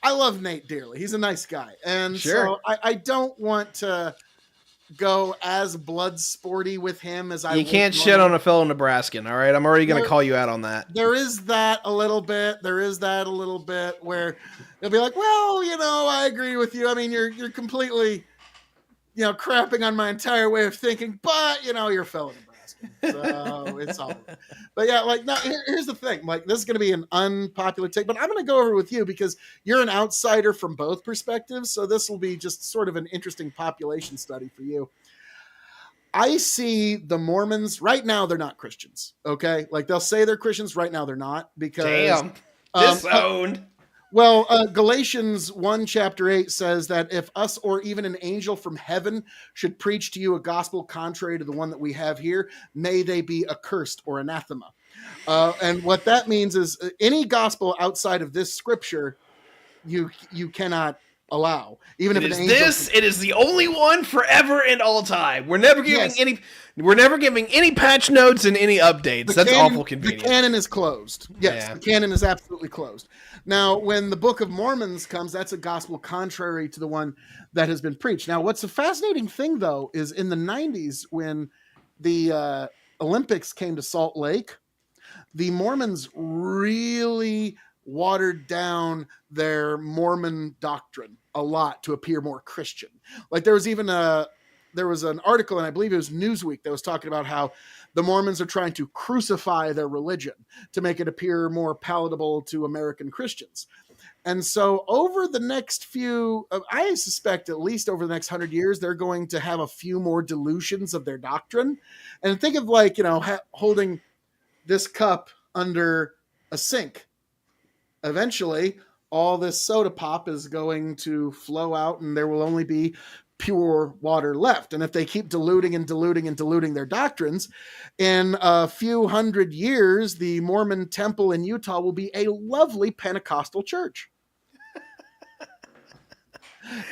I love Nate dearly. He's a nice guy. And sure. So I don't want to go as blood sporty with him as I You would can't shit normally. on a fellow Nebraskan, all right? I'm already going to There- call you out on that. There is that a little bit. There is that a little bit where they'll be like, "Well, I agree with you. I mean, you're completely, crapping on my entire way of thinking, but you're a fellow Nebraskan, so it's all right." But yeah, like, no. Here's the thing. Like, this is going to be an unpopular take, but I'm going to go over with you because you're an outsider from both perspectives. So this will be just sort of an interesting population study for you. I see the Mormons right now. They're not Christians. Okay. Like, they'll say they're Christians right now. They're not because, Damn. um, Disowned. Galatians 1 chapter 8 says that if us or even an angel from heaven should preach to you a gospel contrary to the one that we have here, may they be accursed or anathema. And what that means is any gospel outside of this scripture, you cannot allow, even It if an is angel. this. It is the only one forever and all time. We're never giving Yes. any. We're never giving any patch notes and any updates. That's awful convenient. The canon is closed. Yes, Yeah. the canon is absolutely closed. Now, when the Book of Mormons comes, that's a gospel contrary to the one that has been preached. Now, what's a fascinating thing, though, is in the 90s when the Olympics came to Salt Lake, the Mormons really watered down their Mormon doctrine a lot to appear more Christian. Like, there was an article, and I believe it was Newsweek, that was talking about how the Mormons are trying to crucify their religion to make it appear more palatable to American Christians. And so over the next I suspect at least over the next 100 years, they're going to have a few more dilutions of their doctrine. And think of holding this cup under a sink. Eventually, all this soda pop is going to flow out and there will only be pure water left. And if they keep diluting and diluting and diluting their doctrines, in a few hundred years, the Mormon temple in Utah will be a lovely Pentecostal church.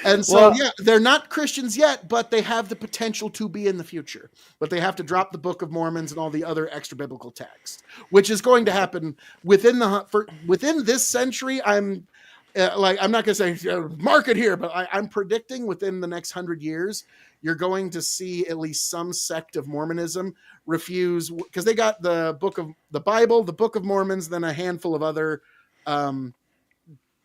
And so, they're not Christians yet, but they have the potential to be in the future. But they have to drop the Book of Mormons and all the other extra biblical texts, which is going to happen within this century. I'm not going to say mark it here, but I'm predicting within the next 100 years, you're going to see at least some sect of Mormonism refuse, because they got the Bible, the Book of Mormons, then a handful of other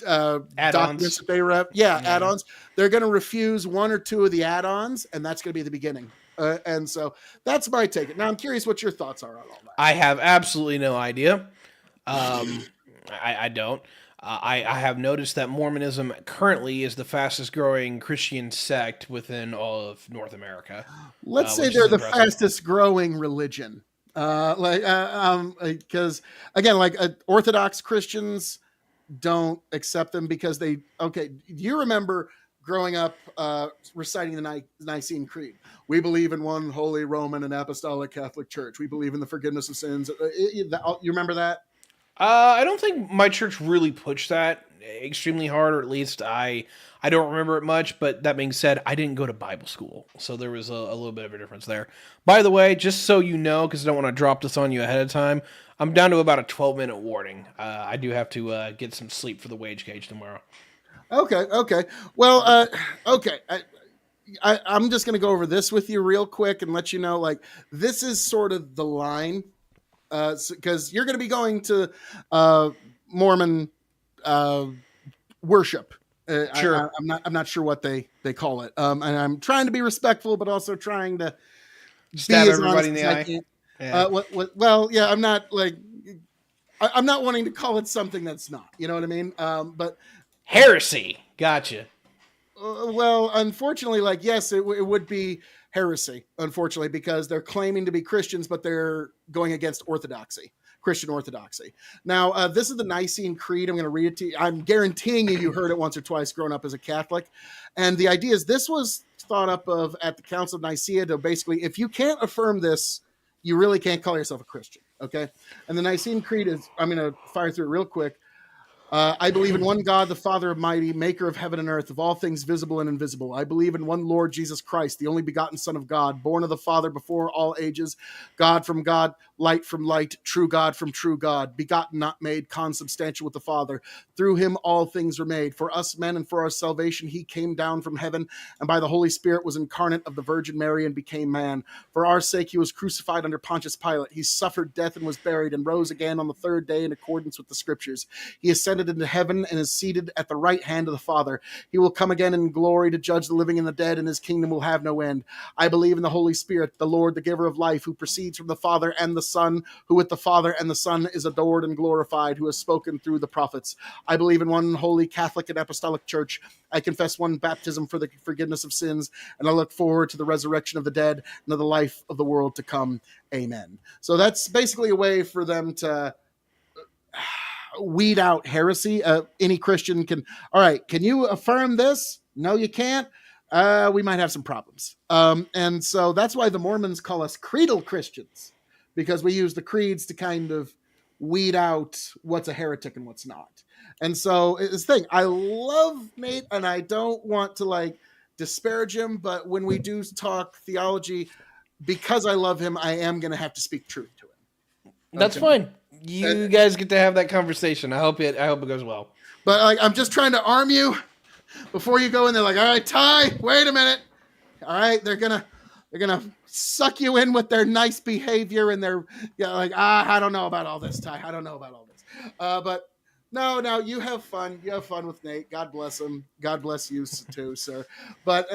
add-ons. That they add-ons. They're going to refuse one or two of the add-ons, and that's going to be the beginning. And so that's my take. Now I'm curious what your thoughts are on all that. I have absolutely no idea. I don't. I have noticed that Mormonism currently is the fastest growing Christian sect within all of North America. Let's say they're the fastest growing religion. Because again, Orthodox Christians don't accept them because do you remember growing up reciting the Nicene Creed? We believe in one holy Roman and Apostolic Catholic Church. We believe in the forgiveness of sins. You remember that? I don't think my church really pushed that extremely hard, or at least I don't remember it much. But that being said, I didn't go to Bible school, so there was a little bit of a difference there. By the way, just so you know, because I don't want to drop this on you ahead of time, I'm down to about a 12-minute warning. I do have to get some sleep for the wage cage tomorrow. Okay. Well, okay. I'm just going to go over this with you real quick and let you know, this is sort of the line, because you're going to be going to Mormon worship. Sure. I'm not sure what they call it. And I'm trying to be respectful, but also trying to stab everybody in the eye. Yeah. I'm not I'm not wanting to call it something that's not. You know what I mean? But heresy. Gotcha. Unfortunately, yes, it would be heresy, unfortunately, because they're claiming to be Christians, but they're going against Christian orthodoxy. Now, this is the Nicene Creed. I'm going to read it to you. I'm guaranteeing you heard it once or twice growing up as a Catholic. And the idea is this was thought up of at the Council of Nicaea to basically, if you can't affirm this, you really can't call yourself a Christian. Okay. And the Nicene Creed is, I'm going to fire through it real quick. I believe in one God, the Father Almighty, maker of heaven and earth, of all things visible and invisible. I believe in one Lord Jesus Christ, the only begotten Son of God, born of the Father before all ages, God from God, light from light, true God from true God, begotten, not made, consubstantial with the Father. Through him all things were made. For us men and for our salvation he came down from heaven, and by the Holy Spirit was incarnate of the Virgin Mary and became man. For our sake he was crucified under Pontius Pilate. He suffered death and was buried and rose again on the third day in accordance with the Scriptures. He ascended into heaven and is seated at the right hand of the Father. He will come again in glory to judge the living and the dead, and his kingdom will have no end. I believe in the Holy Spirit, the Lord, the giver of life, who proceeds from the Father and the Son, who with the Father and the Son is adored and glorified, who has spoken through the prophets. I believe in one holy Catholic and Apostolic Church. I confess one baptism for the forgiveness of sins, and I look forward to the resurrection of the dead and of the life of the world to come. Amen. So that's basically a way for them to weed out heresy. Any Christian can, all right, can you affirm this? No, you can't. We might have some problems. And so that's why the Mormons call us creedal Christians, because we use the creeds to kind of weed out what's a heretic and what's not. And so it's the thing. I love Nate, and I don't want to like disparage him, but when we do talk theology, because I love him, I am going to have to speak truth to him. That's fine. You guys get to have that conversation. I hope it goes well. But like, I'm just trying to arm you before you go in there. Like, all right, Ty, wait a minute. All right, they're gonna suck you in with their nice behavior and their I don't know about all this, Ty. I don't know about all this. But no, you have fun. You have fun with Nate. God bless him. God bless you too, sir. But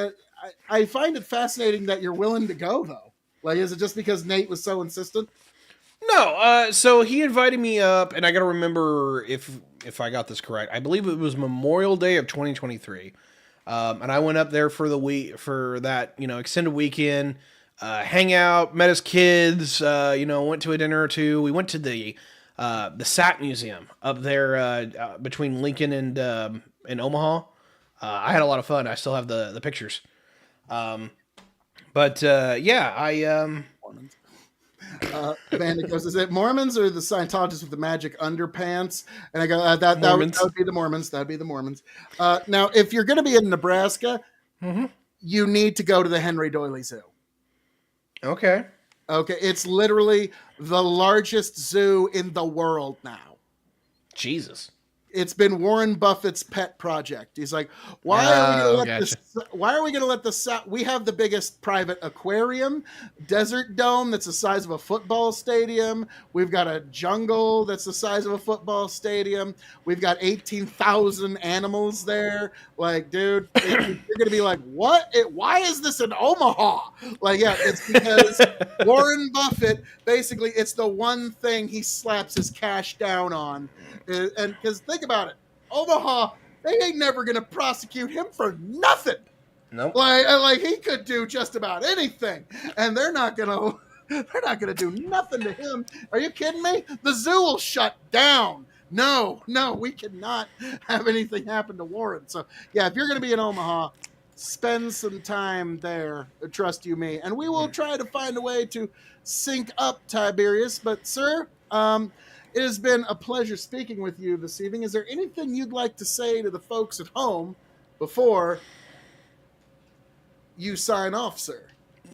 I find it fascinating that you're willing to go though. Like, is it just because Nate was so insistent? No, so he invited me up, and I got to remember if I got this correct. I believe it was Memorial Day of 2023, and I went up there for that extended weekend, hang out, met his kids, went to a dinner or two. We went to the SAT Museum up there between Lincoln and Omaha. I had a lot of fun. I still have the pictures. Mormons. Bandit goes, is it Mormons or the Scientologists with the magic underpants? And I go, that would be the Mormons. That'd be the Mormons. Now, if you're going to be in Nebraska, you need to go to the Henry Doily Zoo. Okay. It's literally the largest zoo in the world now. Jesus. It's been Warren Buffett's pet project. He's like, why are we going to let the we have the biggest private aquarium, desert dome that's the size of a football stadium. We've got a jungle that's the size of a football stadium. We've got 18,000 animals there. Like, dude, you're going to be like, what? Why is this in Omaha? Like, yeah, it's because Warren Buffett, basically, it's the one thing he slaps his cash down on. And because think about it, Omaha, they ain't never gonna prosecute him for nothing. Nope. Like he could do just about anything, and they're not gonna do nothing to him. Are you kidding me? The zoo will shut down. No, we cannot have anything happen to Warren. So yeah, if you're gonna be in Omaha, spend some time there. Trust you me, and we will try to find a way to sync up Tiberius. But sir, it has been a pleasure speaking with you this evening. Is there anything you'd like to say to the folks at home before you sign off, sir?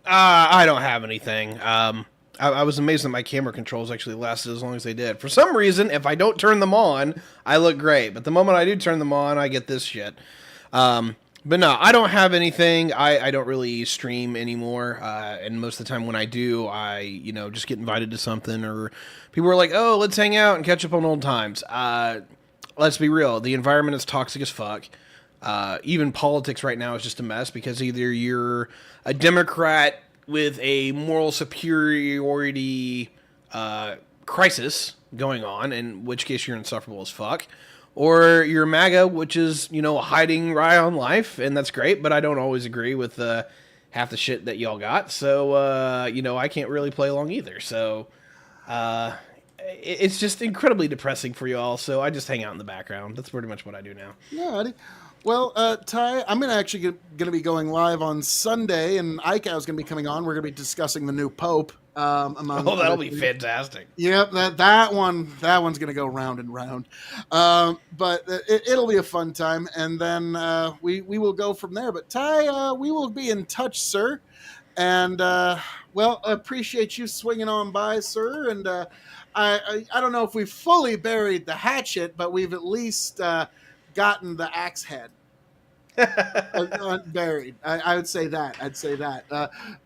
I don't have anything. I was amazed that my camera controls actually lasted as long as they did. For some reason, if I don't turn them on, I look great. But the moment I do turn them on, I get this shit. But no, I don't have anything. I don't really stream anymore. And most of the time when I do, I just get invited to something, or people are like, oh, let's hang out and catch up on old times. Let's be real. The environment is toxic as fuck. Even politics right now is just a mess, because either you're a Democrat with a moral superiority crisis going on, in which case you're insufferable as fuck, or you're MAGA, which is, hiding right on life, and that's great, but I don't always agree with half the shit that y'all got, so, I can't really play along either, so, it's just incredibly depressing for y'all, so I just hang out in the background. That's pretty much what I do now. Yeah, Well, Ty, I'm going to be going live on Sunday, and ICAO's going to be coming on. We're going to be discussing the new Pope, among Oh, that'll other be things. fantastic. Yep, that one's gonna go round and round, but it'll be a fun time, and then we will go from there. But Ty, we will be in touch, sir, and well, appreciate you swinging on by, sir. And I don't know if we've fully buried the hatchet, but we've at least gotten the axe head buried. I would say that. I'd say that.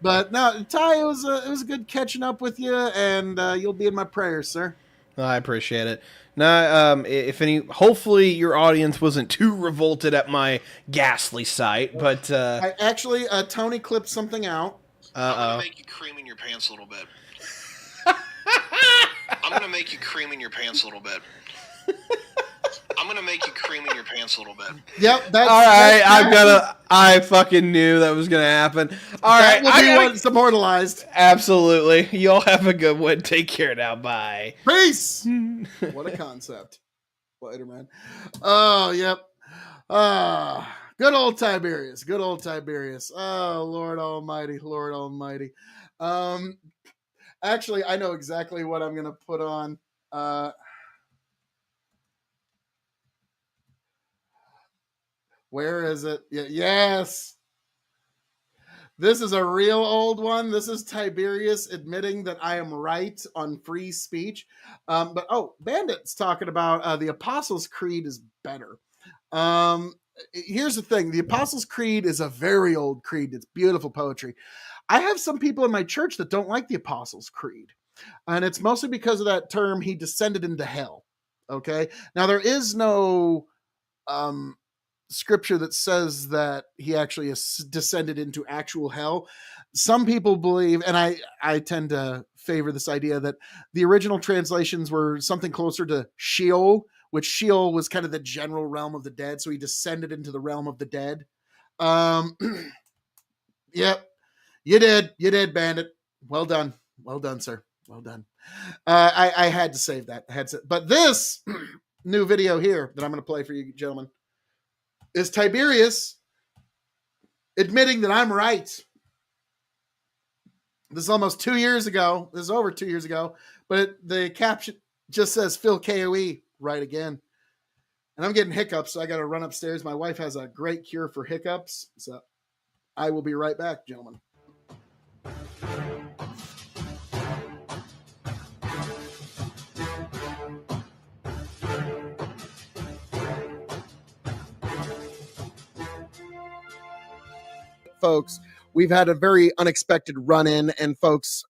But no, Ty, it was good catching up with you, and you'll be in my prayers, sir. I appreciate it. Now, if any, hopefully your audience wasn't too revolted at my ghastly sight, but I actually, Tony clipped something out. I'm gonna make you cream in your pants a little bit. I'm gonna make you cream in your pants a little bit. I'm gonna make you cream in your pants a little bit. Yep. All right, I fucking knew that was gonna happen. All right, that will be what's immortalized. Absolutely. Y'all have a good one. Take care now. Bye. Peace. What a concept. Later, man. Oh, yep. Good old Tiberius. Good old Tiberius. Oh, Lord Almighty. Lord Almighty. Actually, I know exactly what I'm gonna put on. Where is it? Yes. This is a real old one. This is Tiberius admitting that I am right on free speech. Bandit's talking about the Apostles' Creed is better. Here's the thing. The Apostles' Creed is a very old creed. It's beautiful poetry. I have some people in my church that don't like the Apostles' Creed. And it's mostly because of that term, he descended into hell. Okay. Now, there is no scripture that says that he actually descended into actual hell. Some people believe, and I tend to favor this idea, that the original translations were something closer to Sheol, which Sheol was kind of the general realm of the dead. So he descended into the realm of the dead. Yep. You did, Bandit. Well done, sir. Well done. I had to save that. But this new video here that I'm going to play for you, gentlemen, is Tiberius admitting that I'm right. This is almost 2 years ago. This is over 2 years ago. But the caption just says Phil K.O.E. right again. And I'm getting hiccups, so I got to run upstairs. My wife has a great cure for hiccups. So I will be right back, gentlemen. Folks, we've had a very unexpected run-in, and folks,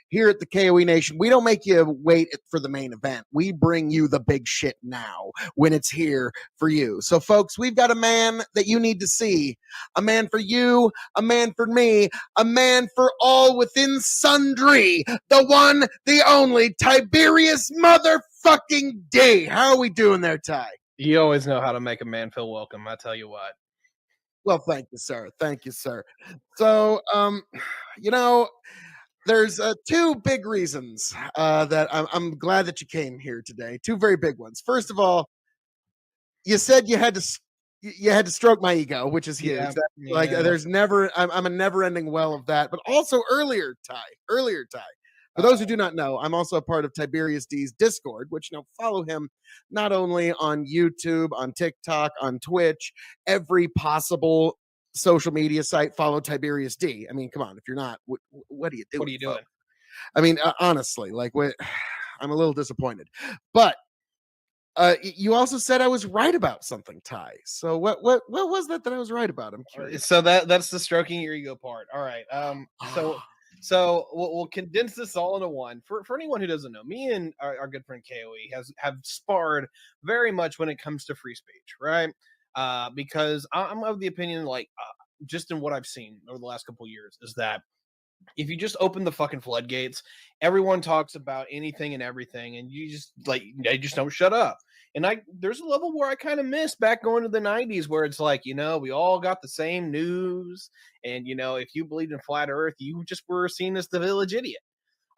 here at the K.O.E. Nation, we don't make you wait for the main event. We bring you the big shit now when it's here for you. So, folks, we've got a man that you need to see. A man for you, a man for me, a man for all within sundry. The one, the only, Tiberius motherfucking D. How are we doing there, Ty? You always know how to make a man feel welcome, I tell you what. Well, thank you, sir. Thank you, sir. So, there's two big reasons that I'm glad that you came here today. Two very big ones. First of all, you said you had to stroke my ego, which is huge. Yeah. There's never I'm a never-ending well of that. But also earlier, Ty. For those who do not know, I'm also a part of Tiberius D's Discord, which follow him not only on YouTube, on TikTok, on Twitch, every possible social media site. Follow Tiberius D. I mean, come on, if you're not, what are you doing? What are you doing? I mean, honestly, I'm a little disappointed. But you also said I was right about something, Ty. So what was that I was right about? I'm curious. So that's the stroking your ego part. All right. So we'll condense this all into one. For anyone who doesn't know, me and our good friend K.O.E. have sparred very much when it comes to free speech, right? Because I'm of the opinion, just in what I've seen over the last couple of years, is that if you just open the fucking floodgates, everyone talks about anything and everything, and they just don't shut up. And there's a level where I kind of miss back going to the 90s where it's like, we all got the same news. And, if you believed in flat earth, you just were seen as the village idiot.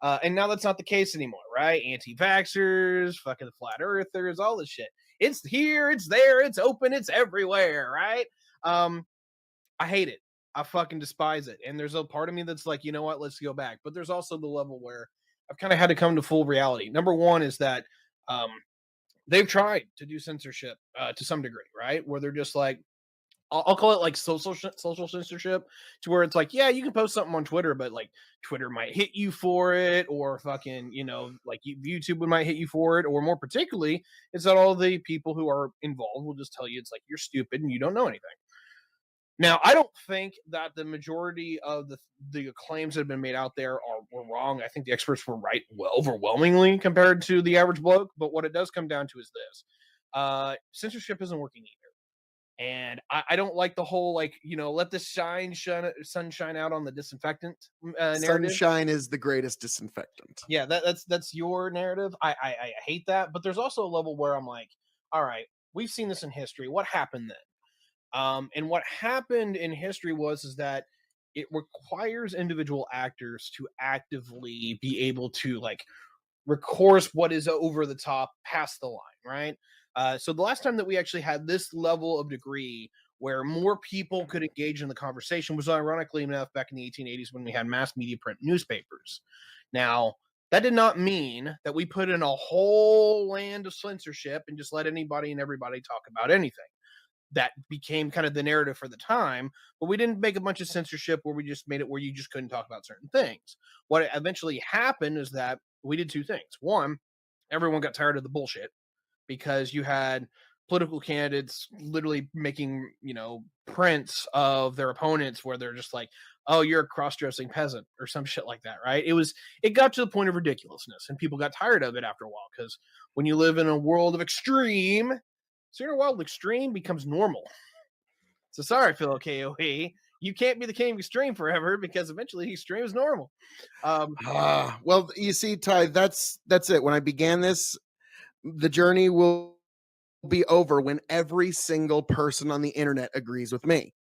And now that's not the case anymore, right? Anti-vaxxers, fucking flat earthers, all this shit. It's here, it's there, it's open, it's everywhere, right? I hate it. I fucking despise it. And there's a part of me that's like, you know what, let's go back. But there's also the level where I've kind of had to come to full reality. Number one is that um, they've tried to do censorship to some degree, right? Where they're just like, I'll call it like social censorship, to where it's like, yeah, you can post something on Twitter, but like Twitter might hit you for it, or fucking, like YouTube might hit you for it, or more particularly, is that all the people who are involved will just tell you it's like you're stupid and you don't know anything. Now, I don't think that the majority of the claims that have been made out there were wrong. I think the experts were right, overwhelmingly compared to the average bloke. But what it does come down to is this: censorship isn't working either. And I don't like the whole like, let the sunshine out on the disinfectant narrative. Sunshine is the greatest disinfectant. Yeah, that's your narrative. I hate that, but there's also a level where I'm like, all right, we've seen this in history. What happened then? And what happened in history is that it requires individual actors to actively be able to like recourse what is over the top, past the line, right? So the last time that we actually had this level of degree where more people could engage in the conversation was, ironically enough, back in the 1880s when we had mass media print newspapers. Now, that did not mean that we put in a whole land of censorship and just let anybody and everybody talk about anything. That became kind of the narrative for the time, but we didn't make a bunch of censorship where we just made it where you just couldn't talk about certain things. What eventually happened is that we did two things. One, everyone got tired of the bullshit because you had political candidates literally making, prints of their opponents where they're just like, oh, you're a cross-dressing peasant or some shit like that, right? It got to the point of ridiculousness, and people got tired of it after a while, because when you live in a world of extreme, sooner or later, extreme becomes normal. So sorry, Phil K.O.E. You can't be the king of extreme forever, because eventually extreme is normal. Well, you see, Ty, that's it. When I began this, the journey will be over when every single person on the internet agrees with me.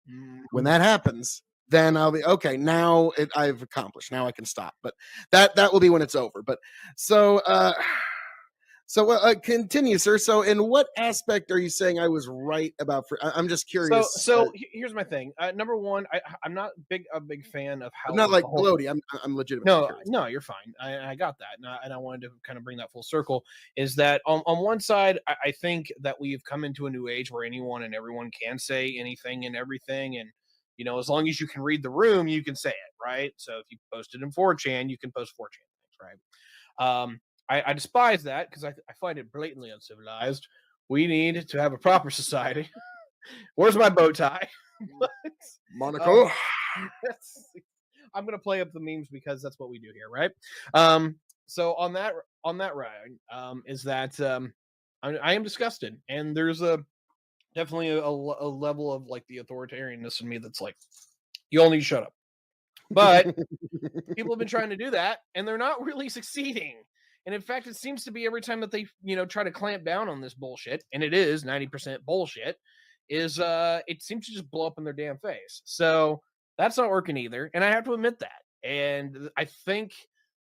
When that happens, then I'll be okay. Now I've accomplished. Now I can stop. But that will be when it's over. But so continue, sir. So, in what aspect are you saying I was right about? I'm just curious. So here's my thing. Number one, I'm not a big fan of how. I'm not like gloaty. I'm legitimately curious. No, you're fine. I got that, and I wanted to kind of bring that full circle. Is that on one side, I think that we've come into a new age where anyone and everyone can say anything and everything, and as long as you can read the room, you can say it, right? So if you post it in 4chan, you can post 4chan things, right? I despise that, because I find it blatantly uncivilized. We need to have a proper society. Where's my bow tie? Monaco. I'm gonna play up the memes because that's what we do here, right? So on that ride, is that I am disgusted, and there's definitely a level of like the authoritarianness in me that's like, you all need to shut up. But people have been trying to do that, and they're not really succeeding. And in fact, it seems to be every time that they, try to clamp down on this bullshit, and it is 90% bullshit, is it seems to just blow up in their damn face. So that's not working either. And I have to admit that. And I think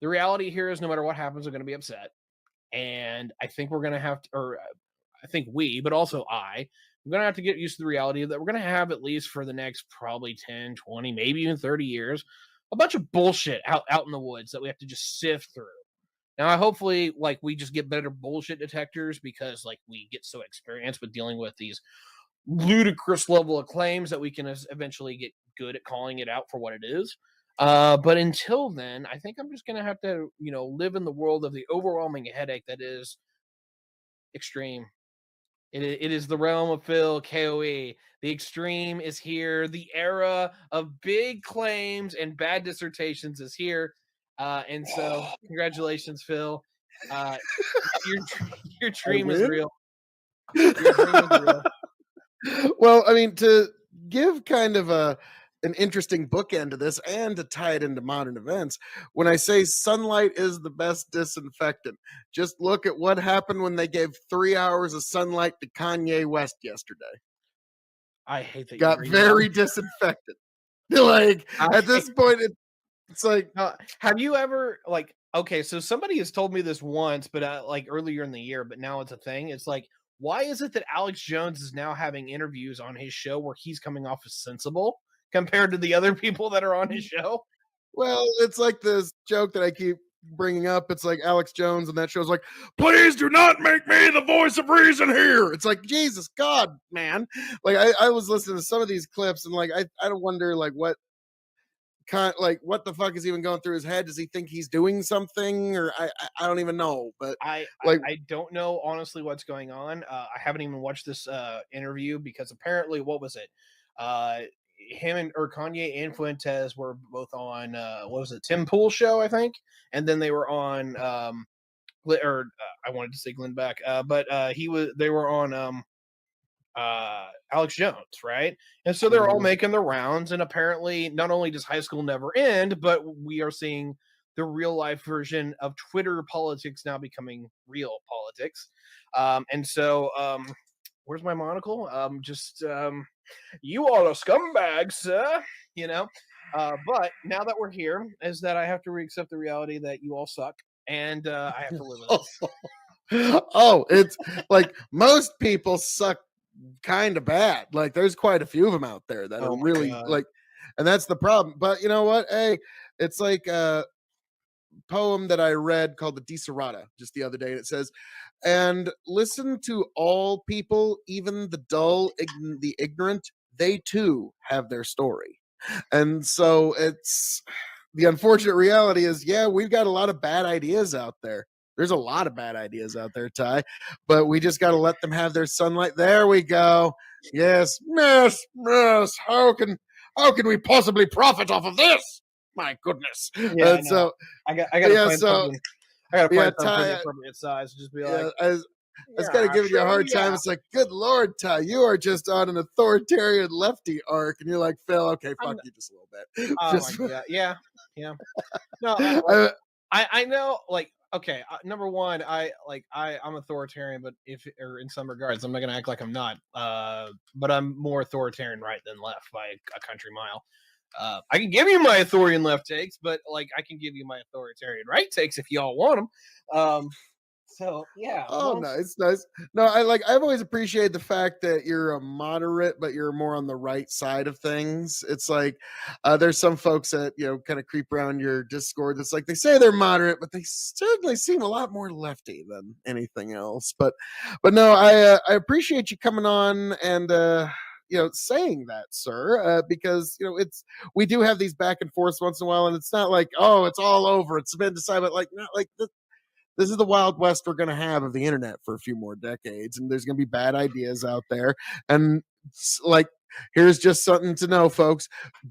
the reality here is no matter what happens, they're going to be upset. And I think we're going to have to, or I think we, but also I'm going to have to get used to the reality that we're going to have, at least for the next probably 10, 20, maybe even 30 years, a bunch of bullshit out in the woods that we have to just sift through. Now, hopefully, like, we just get better bullshit detectors, because, like, we get so experienced with dealing with these ludicrous level of claims that we can eventually get good at calling it out for what it is. But until then, I think I'm just going to have to, live in the world of the overwhelming headache that is extreme. It is the realm of Phil K.O.E. The extreme is here. The era of big claims and bad dissertations is here. And so, congratulations, Phil. Your dream is real. Your dream is real. Well, I mean, to give kind of an interesting bookend to this, and to tie it into modern events, when I say sunlight is the best disinfectant, just look at what happened when they gave 3 hours of sunlight to Kanye West yesterday. I hate that. Got very disinfected. Like, at this point, It's like, Have you ever like okay, so somebody has told me this once, but like earlier in the year, but now it's a thing. It's like, why is it that Alex Jones is now having interviews on his show where he's coming off as sensible compared to the other people that are on his show? well, it's like this joke that I keep bringing up. It's like Alex Jones and that show's like, please do not make me the voice of reason here. It's like, Jesus God, man. Like I was listening to some of these clips and like I don't wonder like what the fuck is even going through his head? Does he think he's doing something? Or I don't even know. But like, I don't know honestly what's going on. I haven't even watched this interview because apparently, what was it? Uh, him and or Kanye and Fuentes were both on what was it? Tim Pool show, I think, and then they were on I wanted to say Glenn Beck, but they were on Alex Jones, right? And so they're all making the rounds, and apparently, not only does high school never end, but we are seeing the real life version of Twitter politics now becoming real politics. And so, where's my monocle? You all are scumbags, sir. You know. But now that we're here, is that I have to accept the reality that you all suck, and I have to live with this. oh, it's like most people suck kind of bad. Like there's quite a few of them out there that Oh are my really God. like, and that's the problem. But you know what? Hey, it's like a poem that I read called the Diserata just the other day, and it says, "And listen to all people, even the dull, the ignorant. They too have their story." And so it's the unfortunate reality is, yeah, we've got a lot of bad ideas out there. There's a lot of bad ideas out there, Ty, but we just got to let them have their sunlight. There we go. Yes, yes, yes. How can we possibly profit off of this? My goodness. Yeah, no, So I gotta yeah, find so something. I gotta yeah, find something for the Ty. appropriate size. Just be like, Yeah, I was kind of yeah, giving you a sure, hard time. yeah. It's like, good Lord, Ty, you are just on an authoritarian lefty arc, and you're like, Phil, okay, fuck I'm. you just a little bit. Oh my Just, god, yeah, yeah. No, like I, I know, like okay. Number one, I'm authoritarian, but if or in some regards, I'm not gonna act like I'm not. But I'm more authoritarian right than left by a country mile. I can give you my authoritarian left takes, but like I can give you my authoritarian right takes if y'all want them. So yeah, oh, long nice, nice. No, I've always appreciated the fact that you're a moderate, but you're more on the right side of things. It's like there's some folks that kind of creep around your Discord. It's like they say they're moderate, but they certainly seem a lot more lefty than anything else. But no, I appreciate you coming on and saying that, sir, because it's we do have these back and forths once in a while, and it's not like, oh, it's all over, it's been decided, but like not like this is the wild west we're going to have of the internet for a few more decades, and there's going to be bad ideas out there. And like, here's just something to know, folks: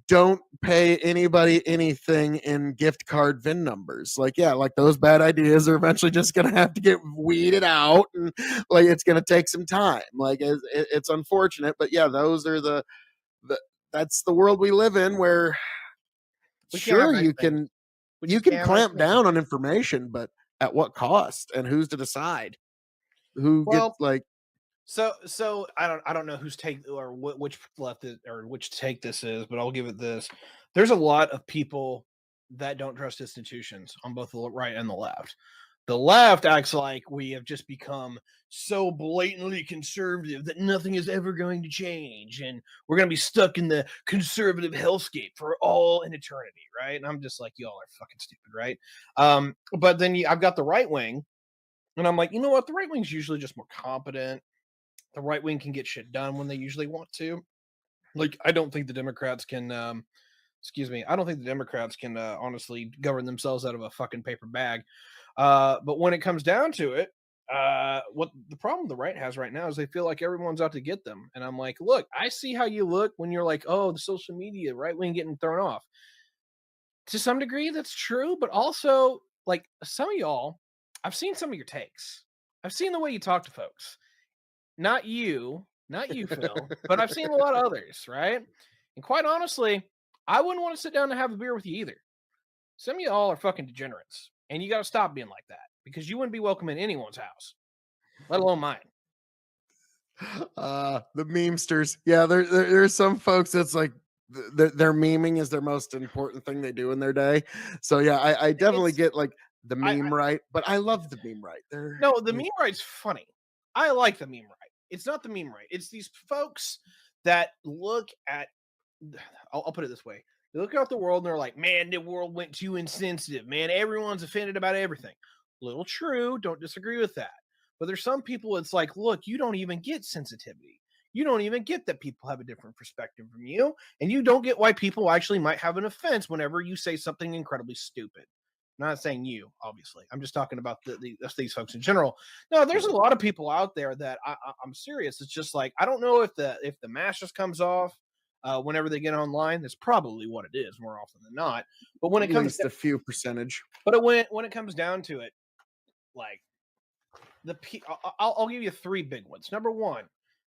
don't pay anybody anything in gift card VIN numbers. Like, yeah, like those bad ideas are eventually just going to have to get weeded out, and like it's going to take some time. Like it's unfortunate, but yeah, those are the that's the world we live in, where we can't have sure nice you things. can We you just can can't have nice clamp things. down on information, but at what cost? And who's to decide who gets Well, like? so I don't know whose take or which left it, or which take this is, but I'll give it this. There's a lot of people that don't trust institutions on both the right and the left. The left acts like we have just become so blatantly conservative that nothing is ever going to change, and we're going to be stuck in the conservative hellscape for all in eternity, right? And I'm just like, y'all are fucking stupid, right? But then I've got the right wing, and I'm like, you know what? The right wing's usually just more competent. The right wing can get shit done when they usually want to. Like, I don't think the Democrats can. Excuse me. I don't think the Democrats can honestly govern themselves out of a fucking paper bag. But when it comes down to it, what the problem the right has right now is they feel like everyone's out to get them. And I'm like, look, I see how you look when you're like, oh, the social media, right wing getting thrown off. To some degree, that's true, but also, like some of y'all, I've seen some of your takes. I've seen the way you talk to folks. Not you, Phil, but I've seen a lot of others, right? And quite honestly, I wouldn't want to sit down and have a beer with you either. Some of y'all are fucking degenerates, and you got to stop being like that because you wouldn't be welcome in anyone's house, let alone mine. The memesters. Yeah, there's some folks that's like, their memeing is their most important thing they do in their day. So yeah, I definitely It's get like the I meme right, but I love the meme right. They're No, the like, meme right's funny. I like the meme right. It's not the meme right. It's these folks that look at. I'll put it this way: they look out the world and they're like, "Man, the world went too insensitive. Man, everyone's offended about everything." Little true. Don't disagree with that. But there's some people. It's like, look, you don't even get sensitivity. You don't even get that people have a different perspective from you, and you don't get why people actually might have an offense whenever you say something incredibly stupid. I'm not saying you, obviously. I'm just talking about these folks in general. No, there's a lot of people out there that I'm serious. It's just like I don't know if the mask just comes off whenever they get online. That's probably what it is more often than not. But when at it comes, least a few percentage. when it comes down to it, like I'll give you three big ones. Number one,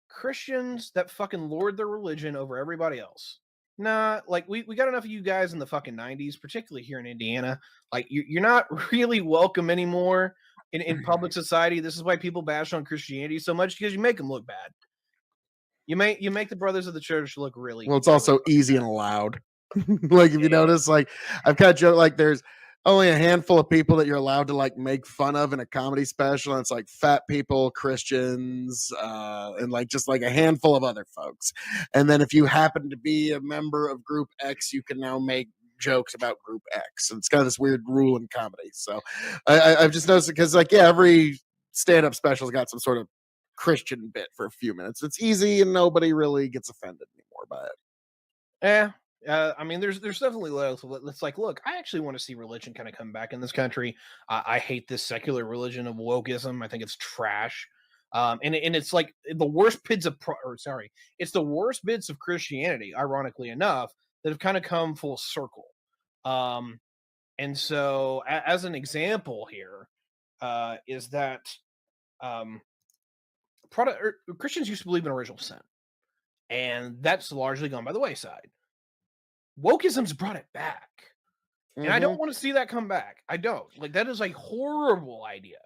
Christians that fucking lord their religion over everybody else. Nah, like we got enough of you guys in the fucking 90s, particularly here in Indiana. Like you're not really welcome anymore in public society. This is why people bash on Christianity so much because you make them look bad. You make the brothers of the church look really Well, it's really also easy bad. and allowed. Like if you Yeah. notice, like I've kind of joked, like there's only a handful of people that you're allowed to like make fun of in a comedy special, and it's like fat people, Christians, and like just like a handful of other folks. And then if you happen to be a member of Group X, you can now make jokes about Group X. And it's kind of this weird rule in comedy. So I've just noticed because like yeah, every stand-up special's got some sort of Christian bit for a few minutes. It's easy and nobody really gets offended anymore by it. Yeah. I mean, there's definitely levels. It's like, look, I actually want to see religion kind of come back in this country. I hate this secular religion of wokeism. I think it's trash. And it's like the worst bits of it's the worst bits of Christianity, ironically enough, that have kind of come full circle. Um, and so, as an example here, is that um, Christians used to believe in original sin, and that's largely gone by the wayside. Wokeism's brought it back. And I don't Mhm. want to see that come back. I don't. Like that is a horrible idea.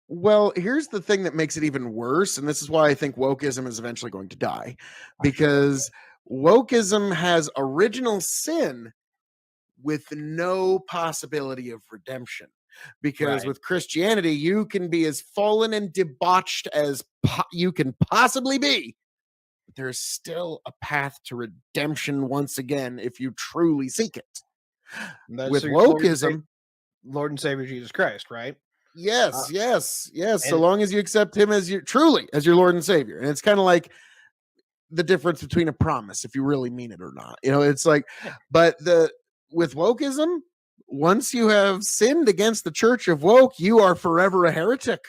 Well, here's the thing that makes it even worse, and this is why I think wokeism is eventually going to die, I feel like because wokeism has original sin with no possibility of redemption. Because right. with Christianity, you can be as fallen and debauched as you can possibly be. But there's still a path to redemption once again if you truly seek it. That's With your wokeism, Lord and Savior Jesus Christ, right? Uh, yes, yes, yes. So and long as you accept him as your truly as your Lord and Savior. And it's kind of like the difference between a promise, if you really mean it or not. You know, it's like, yeah, but the with wokeism, once you have sinned against the church of woke, you are forever a heretic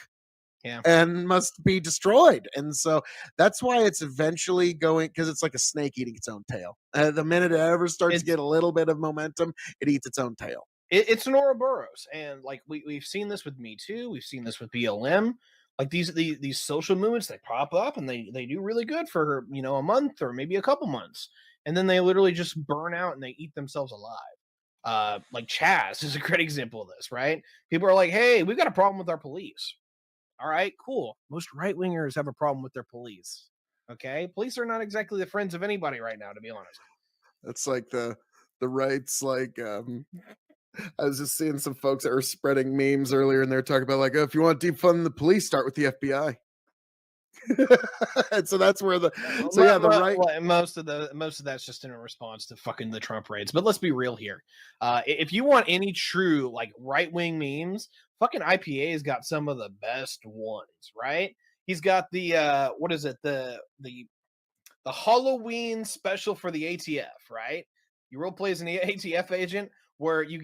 yeah. and must be destroyed. And so that's why it's eventually going because it's like a snake eating its own tail. The minute it ever starts to It's get a little bit of momentum, it eats its own tail. it's an Ouroboros, and like we've seen this with Me Too, we've seen this with BLM. Like these social movements, they pop up and they do really good for a month or maybe a couple months, and then they literally just burn out and they eat themselves alive. Like Chaz is a great example of this, right? People are like, "Hey, we've got a problem with our police." All right, cool. Most right wingers have a problem with their police. Okay, police are not exactly the friends of anybody right now, to be honest. That's like the rights like I was just seeing some folks that were spreading memes earlier, and they're talking about like, oh, if you want to defund the police, start with the FBI. And so that's where so yeah, the right. Most of that's just in a response to fucking the Trump raids. But let's be real here. If you want any true like right wing memes, fucking IPA's got some of the best ones, right? He's got the what is it the Halloween special for the ATF, right? You role play as an ATF agent where you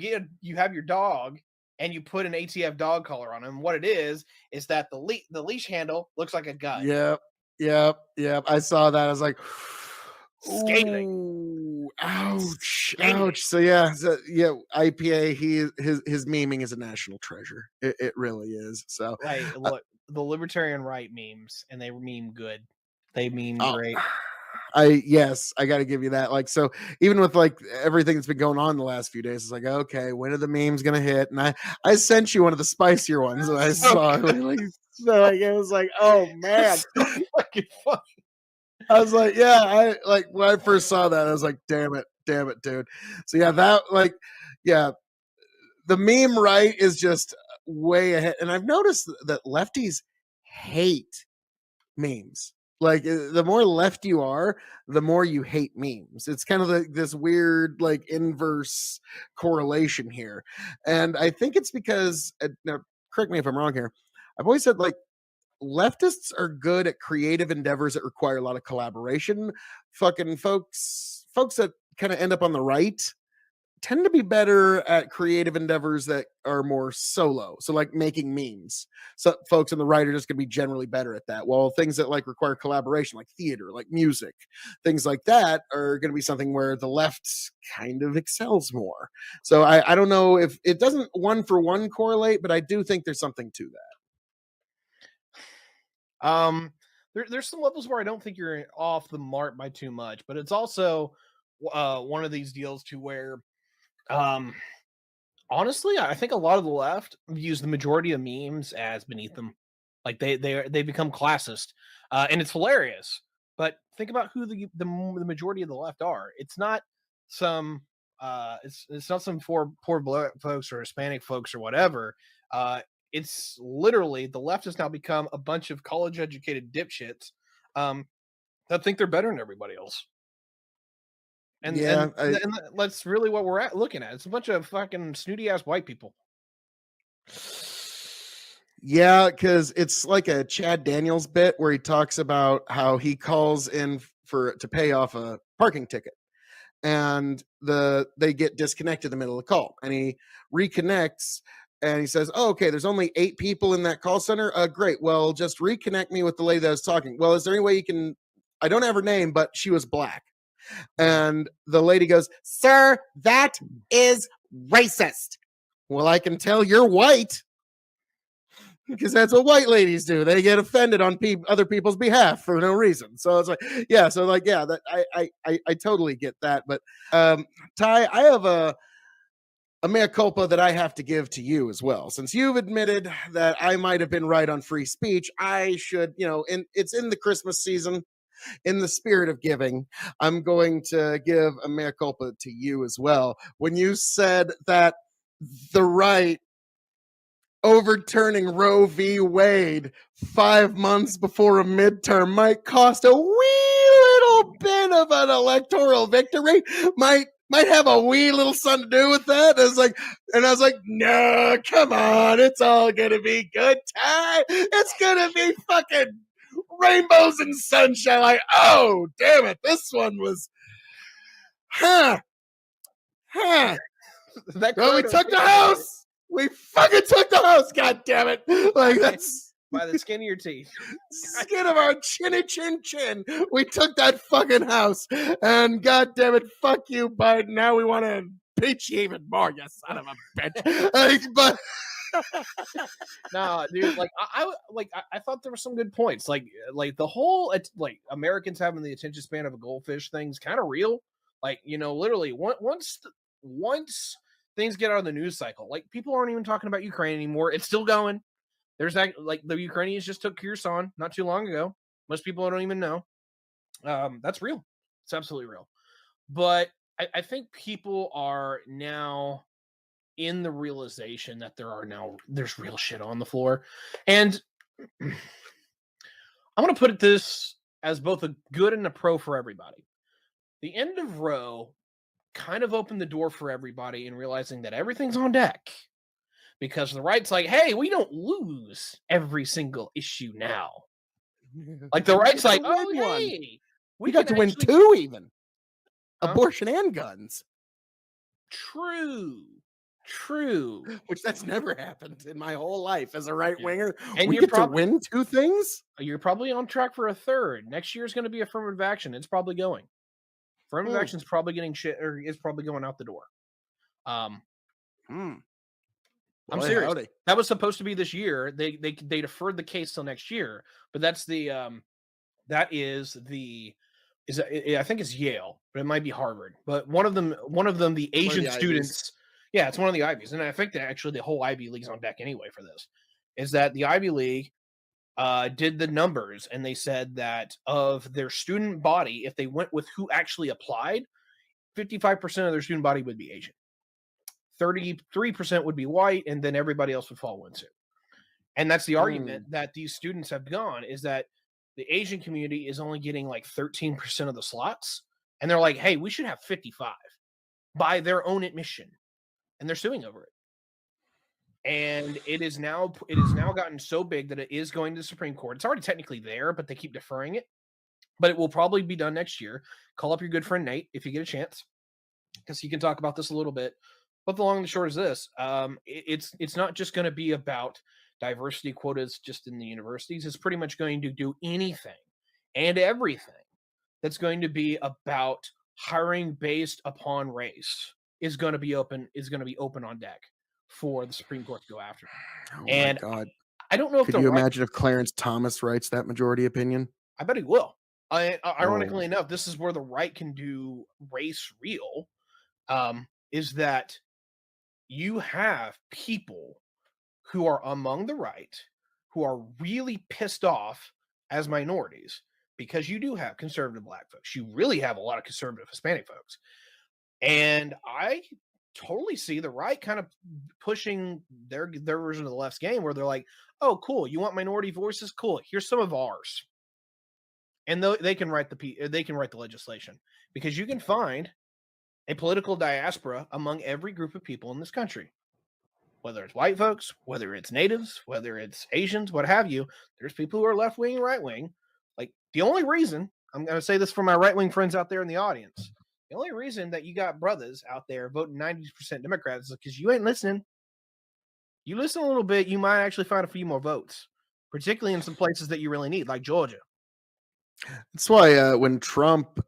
have your dog and you put an ATF dog collar on him. What it is that the leash handle looks like a gun. Yep, yep, yep. I saw that. I was like, Scathing. ooh, ouch, Scathing. ouch. So yeah, yeah. IPA. His memeing is a national treasure. It really is. So, Like uh, look, the libertarian right memes and they meme good. They meme oh, great. I got to give you that. Like, so even with like everything that's been going on the last few days, it's like, okay, when are the memes gonna hit? And I sent you one of the spicier ones that I So saw. good. Like, so like, it was like, oh man, So fucking funny. I was like, yeah, I like when I first saw that, I was like, damn it, dude. So yeah, yeah, the meme right is just way ahead. And I've noticed that lefties hate memes. Like the more left you are, the more you hate memes. It's kind of this weird, like inverse correlation here. And I think it's because, now correct me if I'm wrong here. I've always said like leftists are good at creative endeavors that require a lot of collaboration. Fucking folks that kind of end up on the right tend to be better at creative endeavors that are more solo. So like making memes. So folks on the right are just going to be generally better at that. While things that like require collaboration, like theater, like music, things like that are going to be something where the left kind of excels more. So I don't know if it doesn't one for one correlate, but I do think there's something to that. There's some levels where I don't think you're off the mark by too much, but it's also one of these deals to where, honestly, I think a lot of the left views the majority of memes as beneath them, like they become classist, and it's hilarious. But think about who the majority of the left are. It's not some it's not some poor black folks or Hispanic folks or whatever. It's literally the left has now become a bunch of college educated dipshits that think they're better than everybody else. And Yeah, and that's really what we're looking at. It's a bunch of fucking snooty ass white people. yeah, because it's like a Chad Daniels bit where he talks about how he calls in to pay off a parking ticket, and they get disconnected in the middle of the call, and he reconnects and he says, oh, okay, there's only 8 people in that call center. Great. Well, just reconnect me with the lady that was talking. Well, is there any way you can, I don't have her name, but she was black. And the lady goes, sir, that is racist. Well, I can tell you're white because that's what white ladies do. They get offended on other people's behalf for no reason. So it's like, yeah. So like, yeah, that I totally get that. But Ty, I have a mea culpa that I have to give to you as well. Since you've admitted that I might have been right on free speech, I should, it's in the Christmas season. In the spirit of giving, I'm going to give a mea culpa to you as well. When you said that the right overturning Roe v. Wade 5 months before a midterm might cost a wee little bit of an electoral victory, might have a wee little something to do with that. I was like, no, come on, it's all gonna be good time. It's gonna be fucking rainbows and sunshine. Like, oh, damn it, this one was, well, we took the house. We fucking took the house. God damn it! Like that's by the skin of your teeth, skin of our chinny chin. We took that fucking house, and god damn it, fuck you, Biden. Now we want to impeach you even more, you son of a bitch. But. No, dude, like I thought there were some good points. Like the whole like Americans having the attention span of a goldfish thing's kind of real. Like, literally once things get out of the news cycle, like people aren't even talking about Ukraine anymore. It's still going. There's that, like the Ukrainians just took Kherson not too long ago. Most people don't even know. That's real. It's absolutely real. But I think people are now in the realization that there's real shit on the floor. And I'm going to put this as both a good and a pro for everybody. The end of Roe kind of opened the door for everybody in realizing that everything's on deck, because the right's like, hey, we don't lose every single issue now. Like the right's like, oh, hey, we got to win 2 even. Abortion and guns. True. Which that's never happened in my whole life as a right winger. And we get to win 2 things? You're probably on track for a third. Next year is going to be affirmative action. It's probably going. Affirmative action is probably getting shit, or is probably going out the door. I'm serious. Howdy. That was supposed to be this year. They deferred the case till next year, but that's the I think it's Yale, but it might be Harvard. But one of them, the Asian students. Yeah, it's one of the Ivies. And I think that actually the whole Ivy League's on deck anyway for this. Is that the Ivy League did the numbers, and they said that of their student body, if they went with who actually applied, 55% of their student body would be Asian. 33% would be white, and then everybody else would fall into. And that's the argument that these students have gone, is that the Asian community is only getting like 13% of the slots. And they're like, hey, we should have 55 by their own admission. And they're suing over it. And it is now gotten so big that it is going to the Supreme Court. It's already technically there, but they keep deferring it. But it will probably be done next year. Call up your good friend Nate if you get a chance, because he can talk about this a little bit. But the long and the short is this: it's not just going to be about diversity quotas just in the universities. It's pretty much going to do anything and everything that's going to be about hiring based upon race is going to be open on deck for the Supreme Court to go after. Oh And my God. I don't know if Could you imagine if Clarence Thomas writes that majority opinion? I bet he will. Ironically enough, this is where the right can do race real, is that you have people who are among the right who are really pissed off as minorities, because you do have conservative Black folks. You really have a lot of conservative Hispanic folks. And I totally see the right kind of pushing their version of the left's game, where they're like, oh, cool, you want minority voices? Cool, here's some of ours. And they can write the legislation, because you can find a political diaspora among every group of people in this country. Whether it's white folks, whether it's natives, whether it's Asians, what have you, there's people who are left wing, right wing. Like, the only reason, I'm going to say this for my right wing friends out there in the audience, the only reason that you got brothers out there voting 90% Democrats is because you ain't listening. You listen a little bit, you might actually find a few more votes, particularly in some places that you really need, like Georgia. That's why when Trump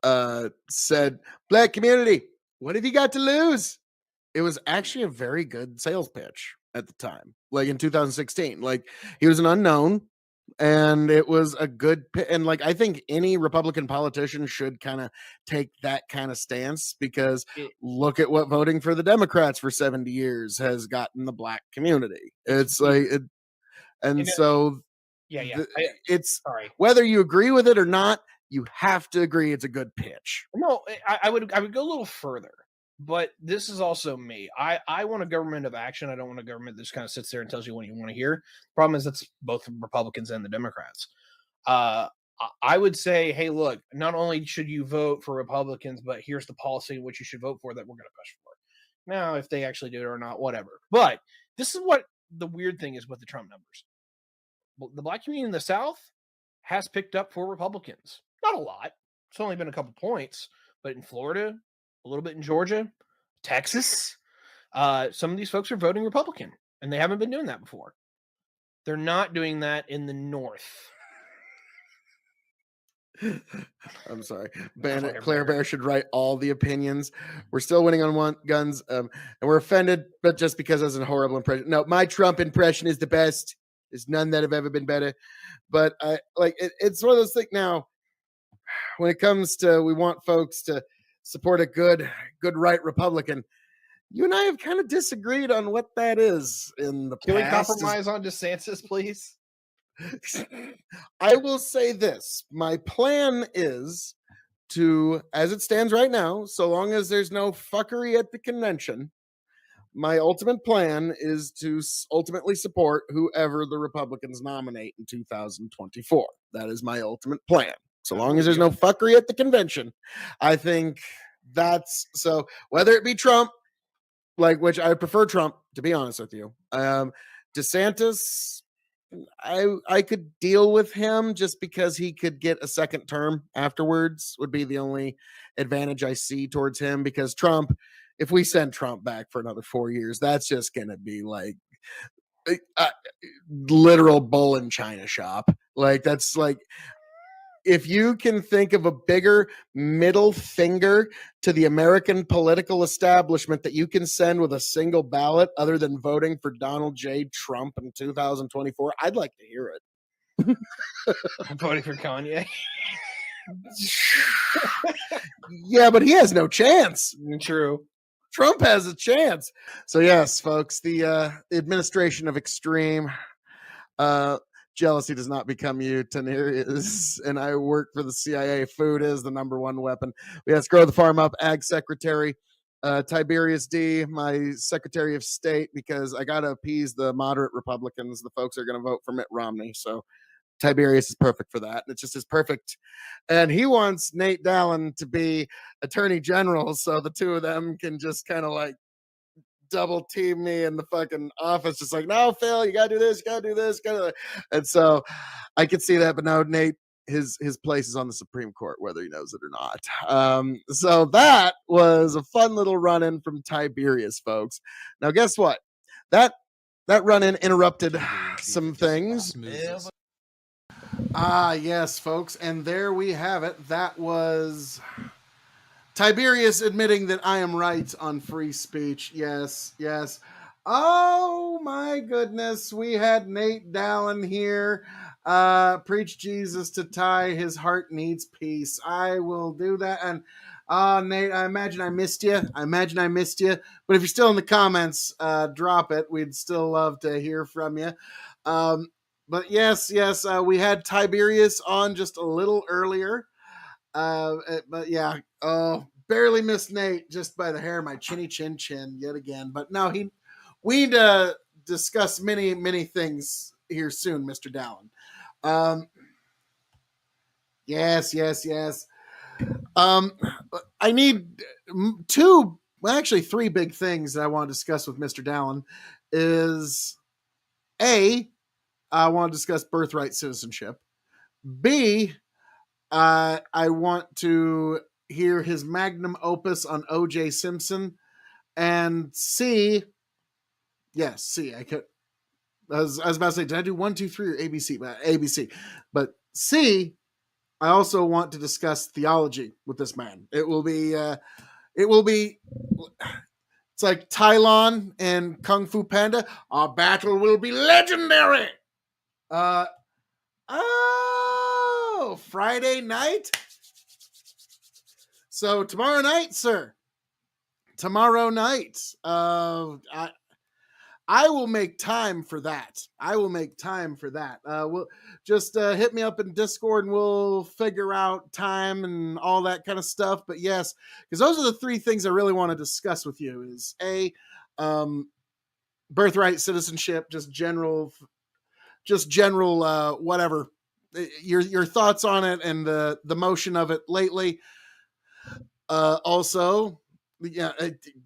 said, Black community, what have you got to lose? It was actually a very good sales pitch at the time, like in 2016. Like, he was an unknown, and it was a good and like, I think any Republican politician should kind of take that kind of stance, because look at what voting for the Democrats for 70 years has gotten the Black community. It's like it, and so it's whether you agree with it or not, you have to agree it's a good pitch. No, I would go a little further. But this is also me. I want a government of action. I don't want a government that just kind of sits there and tells you what you want to hear. Problem is, that's both Republicans and the Democrats. I would say, hey, look, not only should you vote for Republicans, but here's the policy which you should vote for that we're going to push for. Now, if they actually do it or not, whatever. But this is what the weird thing is with the Trump numbers. The Black community in the South has picked up for Republicans. Not a lot. It's only been a couple points. But in Florida, a little bit in Georgia, Texas, some of these folks are voting Republican, and they haven't been doing that before. They're not doing that in the North. I'm sorry. Bandit Claire Bear should write all the opinions. We're still winning on guns, and we're offended, but just because it was a horrible impression. No, my Trump impression is the best. There's none that have ever been better. But I like it's one of those things now. When it comes to, we want folks to support a good right Republican. You and I have kind of disagreed on what that is in the past. Can we compromise on DeSantis, please? I will say this. My plan is to, as it stands right now, so long as there's no fuckery at the convention, my ultimate plan is to ultimately support whoever the Republicans nominate in 2024. That is my ultimate plan. So long as there's no fuckery at the convention, I think that's so. Whether it be Trump, like, which I prefer Trump, to be honest with you. DeSantis, I could deal with him just because he could get a second term afterwards, would be the only advantage I see towards him. Because Trump, if we send Trump back for another 4 years, that's just going to be like literal bull in China shop. Like, that's like, if you can think of a bigger middle finger to the American political establishment that you can send with a single ballot other than voting for Donald J. Trump in 2024, I'd like to hear it. I'm voting for Kanye. Yeah, but he has no chance. True. Trump has a chance. So yes, folks, the administration of extreme Jealousy does not become you. Tiberius and I work for the CIA. Food is the number one weapon. Yes, grow the farm up. Ag secretary. Tiberius D, my Secretary of State, because I got to appease the moderate Republicans. The folks are going to vote for Mitt Romney. So Tiberius is perfect for that. It's just as perfect. And he wants Nate Dallin to be Attorney General so the two of them can just kind of like double team me in the fucking office, just like, no, Phil, you gotta do this, you gotta do this, gotta. And so I could see that, but no, Nate, his place is on the Supreme Court, whether he knows it or not. So that was a fun little run-in from Tiberius, folks. Now, guess what? That run-in interrupted some things. Yes, folks, and there we have it. That was Tiberius admitting that I am right on free speech. Yes, yes. Oh my goodness, we had Nate Dallin here. Preach Jesus to Ty. His heart needs peace. I will do that. And Nate, I imagine I missed you. But if you're still in the comments, drop it. We'd still love to hear from you. But yes, we had Tiberius on just a little earlier. But yeah, barely missed Nate just by the hair of my chinny chin yet again. But no, we need to discuss many things here soon, Mr. Dallin. Yes. I need three big things that I want to discuss with Mr. Dallin. Is A, I want to discuss birthright citizenship. B, I want to hear his magnum opus on O.J. Simpson. And C, yes, C. I was about to say, did I do 1, 2, 3 or ABC? ABC. But C, I also want to discuss theology with this man. It will be, it's like Tylon and Kung Fu Panda. Our battle will be legendary. Friday night. So tomorrow night, sir. Tomorrow night. I will make time for that. We'll just hit me up in Discord and we'll figure out time and all that kind of stuff. But yes, because those are the three things I really want to discuss with you. Is A, birthright citizenship, just general whatever. Your thoughts on it and the motion of it lately. Also, yeah,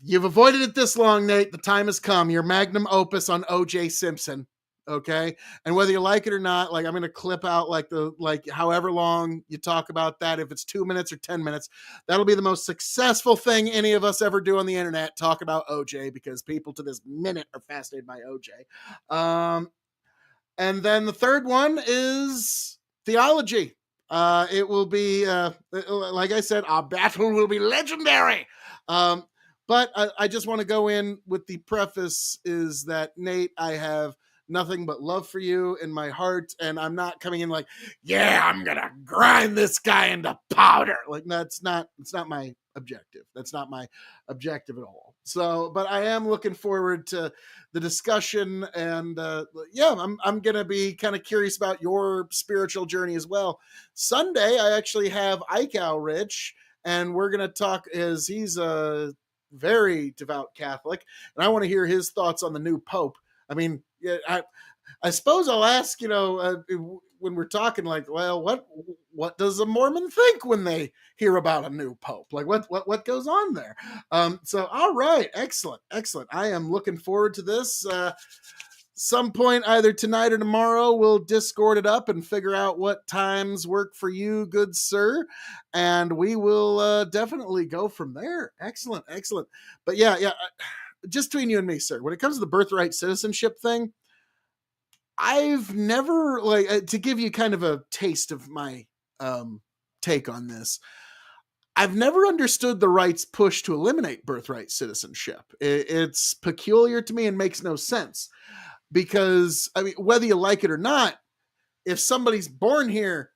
you've avoided it this long, Nate. The time has come. Your magnum opus on O.J. Simpson, okay? And whether you like it or not, like I'm going to clip out like however long you talk about that. If it's 2 minutes or 10 minutes, that'll be the most successful thing any of us ever do on the internet. Talk about O.J. because people to this minute are fascinated by O.J. And then the third one is theology. It will be, like I said, our battle will be legendary. But I just want to go in with the preface is that, Nate, I have nothing but love for you in my heart. And I'm not coming in like, yeah, I'm going to grind this guy into powder. Like, it's not my objective. That's not my objective at all. So, but I am looking forward to the discussion. And I'm going to be kind of curious about your spiritual journey as well. Sunday, I actually have Ikeow Rich, and we're going to talk as he's a very devout Catholic, and I want to hear his thoughts on the new Pope. I mean, I suppose I'll ask, when we're talking, like, well, what does a Mormon think when they hear about a new Pope? Like, what goes on there? So, all right, excellent. I am looking forward to this. Some point either tonight or tomorrow, we'll Discord it up and figure out what times work for you, good sir. And we will definitely go from there. Excellent. But yeah, just between you and me, sir, when it comes to the birthright citizenship thing, I've never, to give you kind of a taste of my take on this, I've never understood the right's push to eliminate birthright citizenship. It's peculiar to me and makes no sense. Because, I mean, whether you like it or not, if somebody's born here,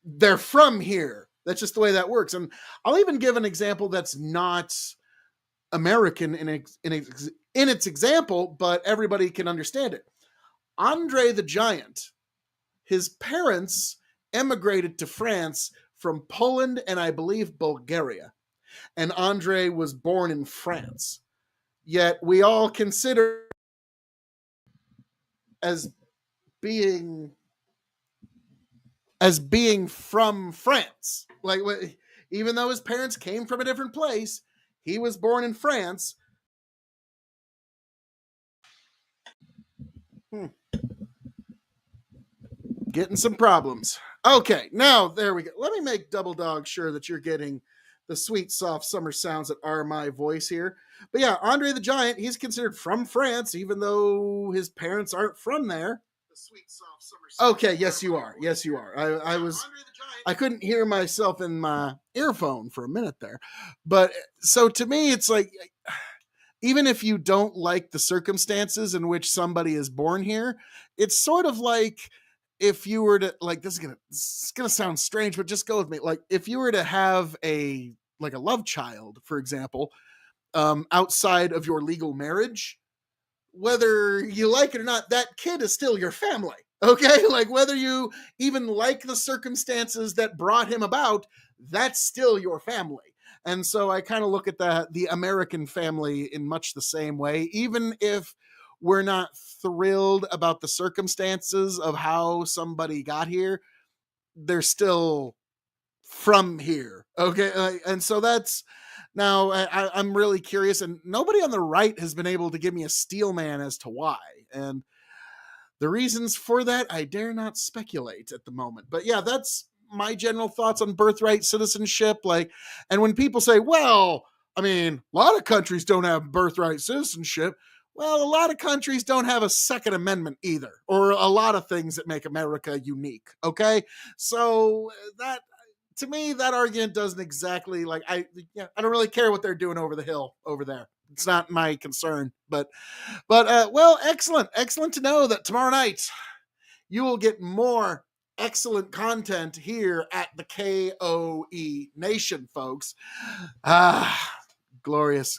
they're from here. That's just the way that works. And I'll even give an example that's not American in its example, but everybody can understand it. Andre the Giant, his parents emigrated to France from Poland and I believe Bulgaria. And Andre was born in France. Yet we all consider as being from France. Like, even though his parents came from a different place, he was born in France. Getting some problems. Okay, now there we go. Let me make Double Dog sure that you're getting the sweet, soft summer sounds that are my voice here. But yeah, Andre the Giant, he's considered from France, even though his parents aren't from there. The sweet, soft summer sounds. Okay, yes, you are. Yes, you are. I couldn't hear myself in my earphone for a minute there. But so to me, it's like, even if you don't like the circumstances in which somebody is born here, it's sort of like if you were to, like, this is gonna sound strange, but just go with me. Like, if you were to have a love child, for example, outside of your legal marriage, whether you like it or not, that kid is still your family. Okay, like whether you even like the circumstances that brought him about, that's still your family. And so I kind of look at the American family in much the same way, even if we're not thrilled about the circumstances of how somebody got here, they're still from here. Okay. And so that's now I'm really curious, and nobody on the right has been able to give me a steel man as to why. And the reasons for that, I dare not speculate at the moment. But yeah, that's my general thoughts on birthright citizenship. Like, and when people say, well, I mean, a lot of countries don't have birthright citizenship. Well, a lot of countries don't have a Second Amendment either, or a lot of things that make America unique. Okay. So that, to me, that argument doesn't exactly, like, I don't really care what they're doing over the hill over there. It's not my concern. But well, excellent to know that tomorrow night you will get more excellent content here at the K.O.E. Nation, folks. Glorious.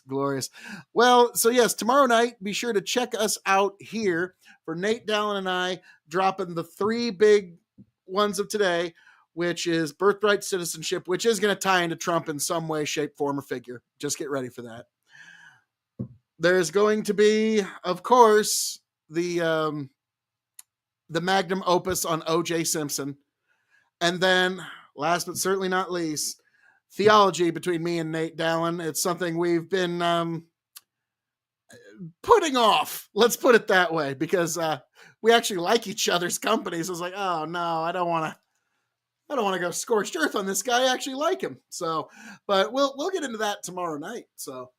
Well, so yes, tomorrow night, be sure to check us out here for Nate Dallin and I dropping the 3 big ones of today, which is birthright citizenship, which is going to tie into Trump in some way, shape, form, or figure. Just get ready for that. There's going to be, of course, the magnum opus on O.J. Simpson. And then, last but certainly not least, theology between me and Nate Dallin. It's something we've been putting off. Let's put it that way, because we actually like each other's companies. I was like, oh no, I don't want to go scorched earth on this guy. I actually like him. So, but we'll get into that tomorrow night. So,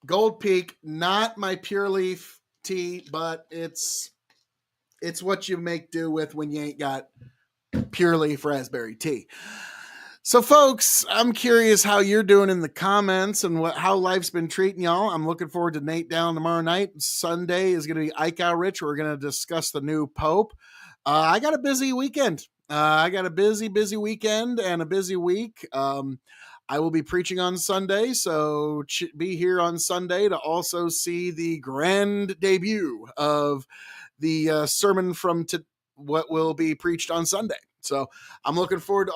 Gold Peak, not my Pure Leaf tea, but it's what you make do with when you ain't got Pure Leaf raspberry tea. So, folks, I'm curious how you're doing in the comments and how life's been treating y'all. I'm looking forward to Nate Down tomorrow night. Sunday is going to be Ike Rich. We're going to discuss the new Pope. I got a busy weekend. I got a busy weekend and a busy week. I will be preaching on Sunday, so be here on Sunday to also see the grand debut of the sermon from what will be preached on Sunday. So I'm looking forward to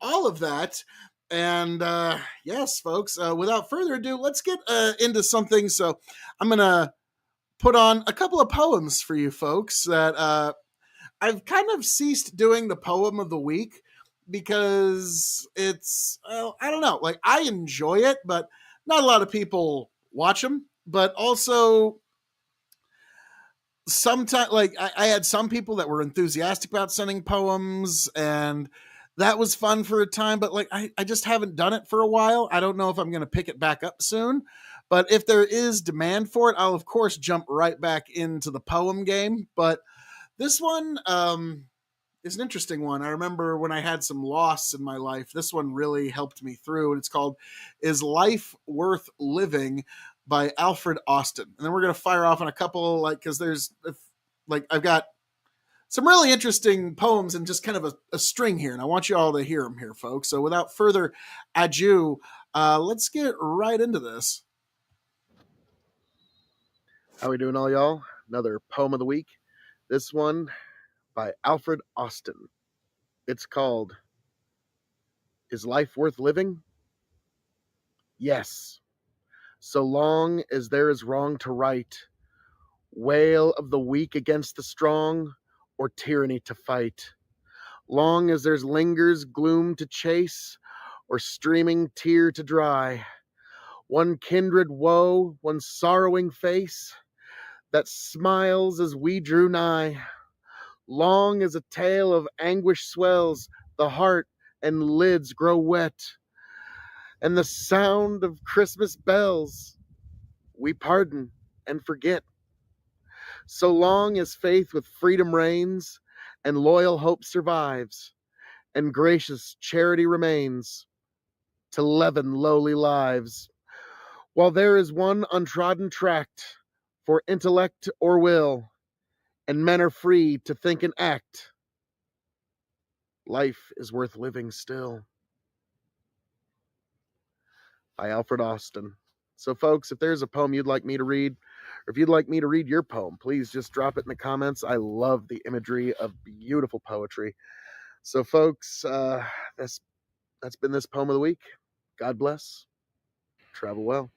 all of that. And yes, folks, without further ado, let's get into something. So I'm going to put on a couple of poems for you folks that I've kind of ceased doing the poem of the week, because it's, well, I don't know, like, I enjoy it, but not a lot of people watch them. But also, sometimes, like, I had some people that were enthusiastic about sending poems, and that was fun for a time, but like, I just haven't done it for a while. I don't know if I'm going to pick it back up soon, but if there is demand for it, I'll of course jump right back into the poem game. But this one is an interesting one. I remember when I had some loss in my life, this one really helped me through, and it's called Is Life Worth Living by Alfred Austin. And then we're going to fire off on a couple, like, because there's, like, I've got some really interesting poems and just kind of a string here, and I want you all to hear them here, folks. So without further ado, let's get right into this. How we doing, all y'all? Another poem of the week. This one by Alfred Austin. It's called Is Life Worth Living? Yes. So long as there is wrong to right, wail of the weak against the strong, or tyranny to fight. Long as there's lingers gloom to chase, or streaming tear to dry. One kindred woe, one sorrowing face, that smiles as we drew nigh. Long as a tale of anguish swells, the heart and lids grow wet, and the sound of Christmas bells, we pardon and forget. So long as faith with freedom reigns, and loyal hope survives, and gracious charity remains, to leaven lowly lives. While there is one untrodden tract for intellect or will, and men are free to think and act, life is worth living still. By Alfred Austin. So, folks, if there's a poem you'd like me to read, or if you'd like me to read your poem, please just drop it in the comments. I love the imagery of beautiful poetry. So, folks, that's been this poem of the week. God bless. Travel well.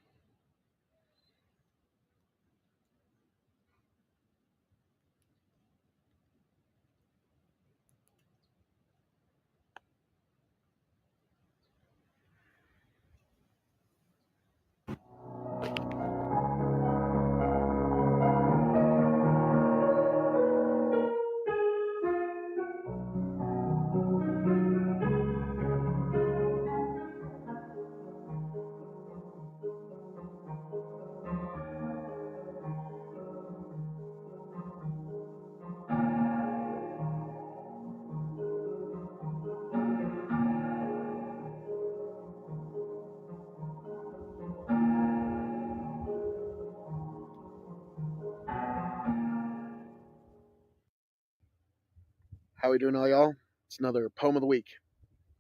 How we doing, all y'all? It's another poem of the week.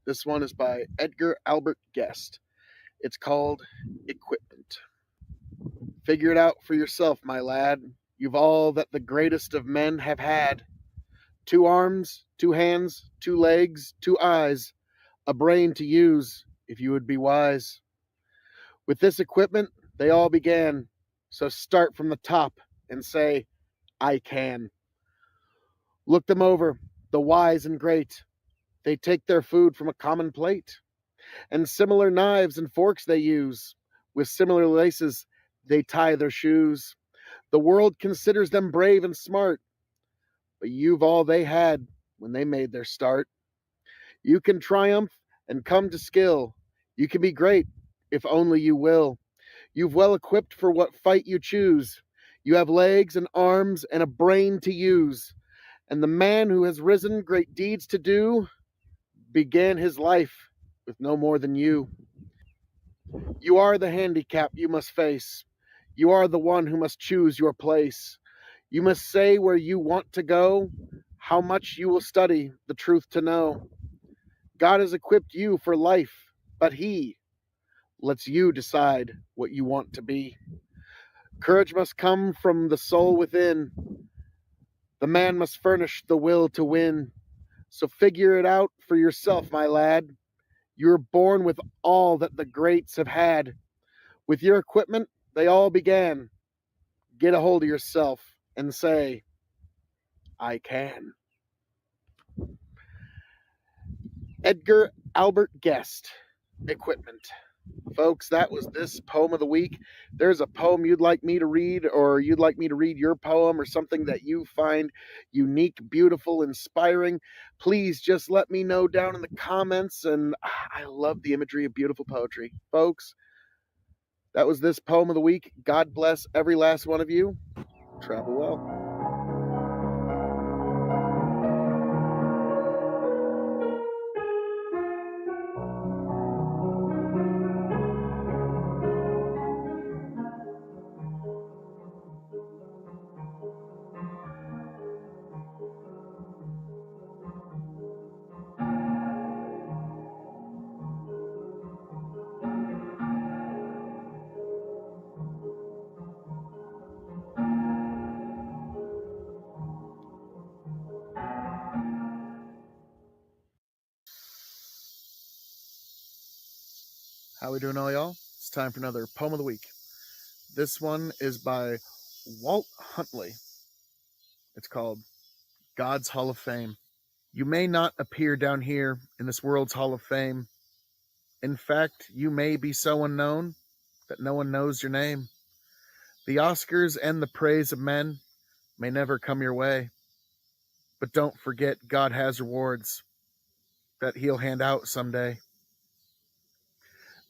This one is by Edgar Albert Guest. It's called Equipment. Figure it out for yourself, my lad. You've all that the greatest of men have had. 2 arms, 2 hands, 2 legs, 2 eyes, a brain to use if you would be wise. With this equipment, they all began. So start from the top and say, I can. Look them over, the wise and great. They take their food from a common plate. And similar knives and forks they use. With similar laces, they tie their shoes. The world considers them brave and smart. But you've all they had when they made their start. You can triumph and come to skill. You can be great if only you will. You've well equipped for what fight you choose. You have legs and arms and a brain to use. And the man who has risen great deeds to do began his life with no more than you. You are the handicap you must face. You are the one who must choose your place. You must say where you want to go, how much you will study the truth to know. God has equipped you for life, but He lets you decide what you want to be. Courage must come from the soul within. The man must furnish the will to win. So figure it out for yourself, my lad. You're born with all that the greats have had. With your equipment, they all began. Get a hold of yourself and say, I can. Edgar Albert Guest, Equipment. Folks, that was this poem of the week. There's a poem you'd like me to read, or you'd like me to read your poem, or something that you find unique, beautiful, inspiring, please just let me know down in the comments. And I love the imagery of beautiful poetry. Folks, that was this poem of the week. God bless every last one of you. Travel well. How we doing, all y'all? It's time for another poem of the week. This one is by Walt Huntley. It's called God's Hall of Fame. You may not appear down here in this world's Hall of Fame. In fact, you may be so unknown that no one knows your name. The Oscars and the praise of men may never come your way. But don't forget, God has rewards that He'll hand out someday.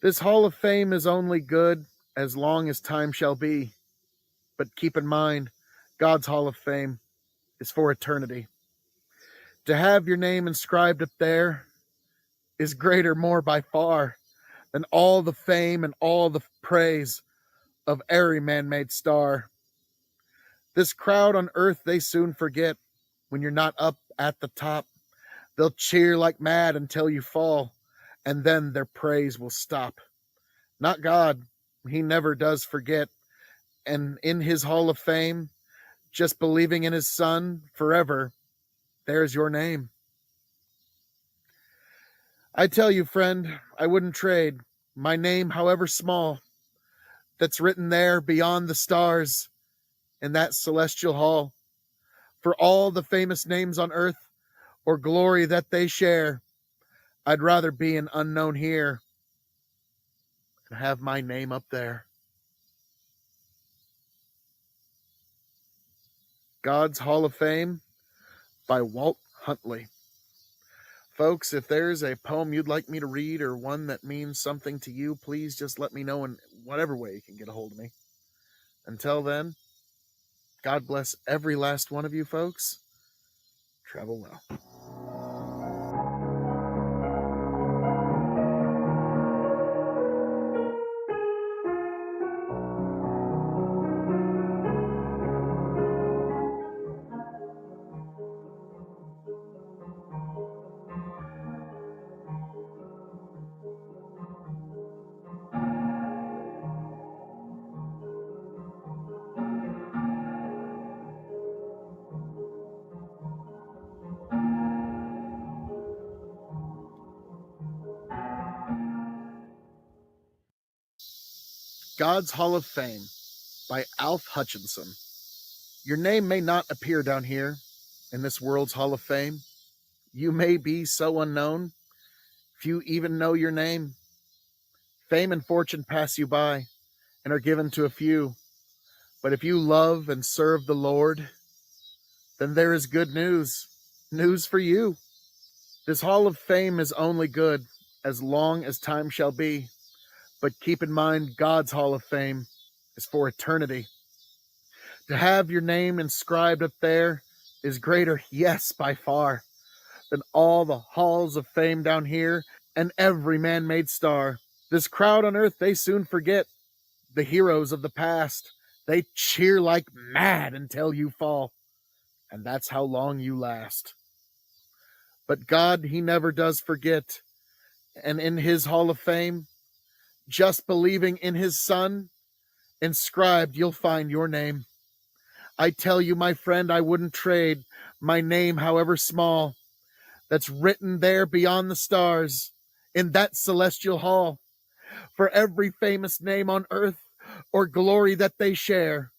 This Hall of Fame is only good as long as time shall be. But keep in mind, God's Hall of Fame is for eternity. To have your name inscribed up there is greater more by far than all the fame and all the praise of every man-made star. This crowd on earth, they soon forget when you're not up at the top. They'll cheer like mad until you fall, and then their praise will stop. Not God, He never does forget, and in His Hall of Fame, just believing in His Son forever, there's your name. I tell you, friend, I wouldn't trade my name, however small, that's written there beyond the stars in that celestial hall, for all the famous names on earth or glory that they share. I'd rather be an unknown here and have my name up there. God's Hall of Fame by Walt Huntley. Folks, if there's a poem you'd like me to read or one that means something to you, please just let me know in whatever way you can get a hold of me. Until then, God bless every last one of you folks. Travel well. God's Hall of Fame by Alf Hutchinson. Your name may not appear down here in this world's Hall of Fame. You may be so unknown, few even know your name. Fame and fortune pass you by and are given to a few. But if you love and serve the Lord, then there is good news for you. This Hall of Fame is only good as long as time shall be. But keep in mind, God's Hall of Fame is for eternity. To have your name inscribed up there is greater, yes, by far, than all the halls of fame down here and every man-made star. This crowd on earth, they soon forget the heroes of the past. They cheer like mad until you fall, and that's how long you last. But God, He never does forget, and in His Hall of Fame, just believing in His Son, inscribed, you'll find your name. I tell you, my friend, I wouldn't trade my name, however small, that's written there beyond the stars in that celestial hall, for every famous name on earth or glory that they share.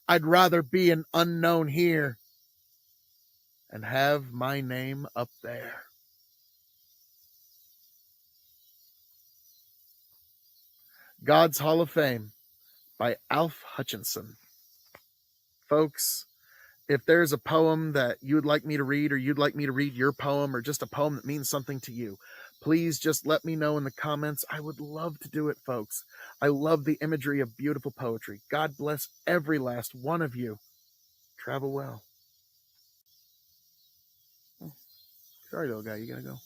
I'd rather be an unknown here and have my name up there. God's Hall of Fame by Alf Hutchinson. Folks, if there's a poem that you'd like me to read, or you'd like me to read your poem, or just a poem that means something to you, please just let me know in the comments. I would love to do it, folks. I love the imagery of beautiful poetry. God bless every last one of you. Travel well. Oh, sorry, little guy, you gotta go.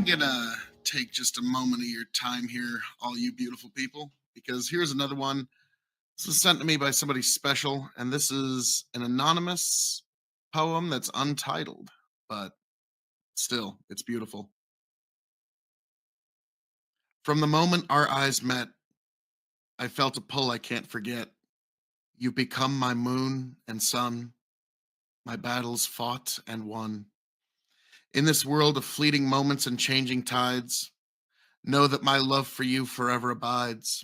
I'm gonna take just a moment of your time here, all you beautiful people, because here's another one. This was sent to me by somebody special, and this is an anonymous poem that's untitled, but still, it's beautiful. From the moment our eyes met, I felt a pull I can't forget. You become my moon and sun, my battles fought and won. In this world of fleeting moments and changing tides, know that my love for you forever abides.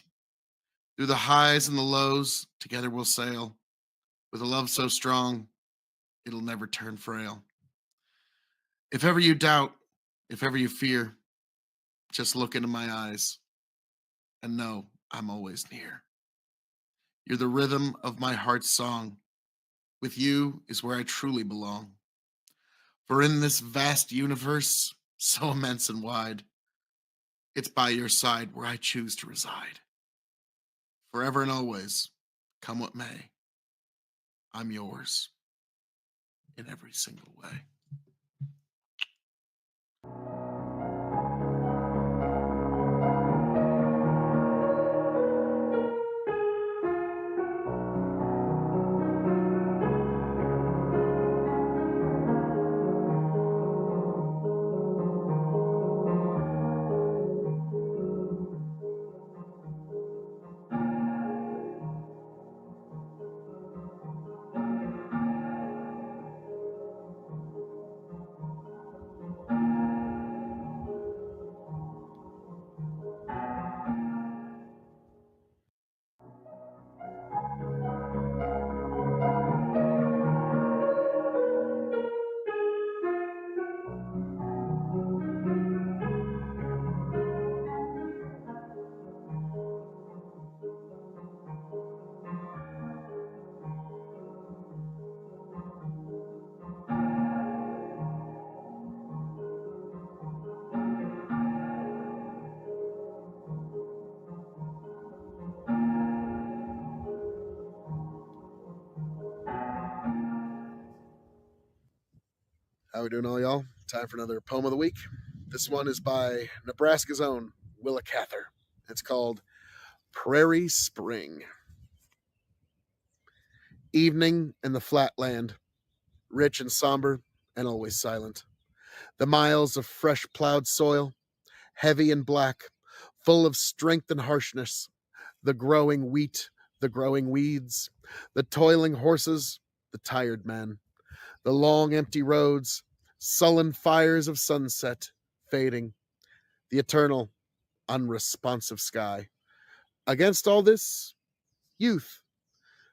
Through the highs and the lows, together we'll sail. With a love so strong, it'll never turn frail. If ever you doubt, if ever you fear, just look into my eyes and know I'm always near. You're the rhythm of my heart's song. With you is where I truly belong. For in this vast universe, so immense and wide, it's by your side where I choose to reside. Forever and always, come what may, I'm yours in every single way. How we doing, all y'all? Time for another poem of the week. This one is by Nebraska's own Willa Cather. It's called Prairie Spring. Evening in the flat land, rich and somber and always silent. The miles of fresh plowed soil, heavy and black, full of strength and harshness. The growing wheat, the growing weeds, the toiling horses, the tired men. The long empty roads, sullen fires of sunset, fading. The eternal, unresponsive sky. Against all this, youth,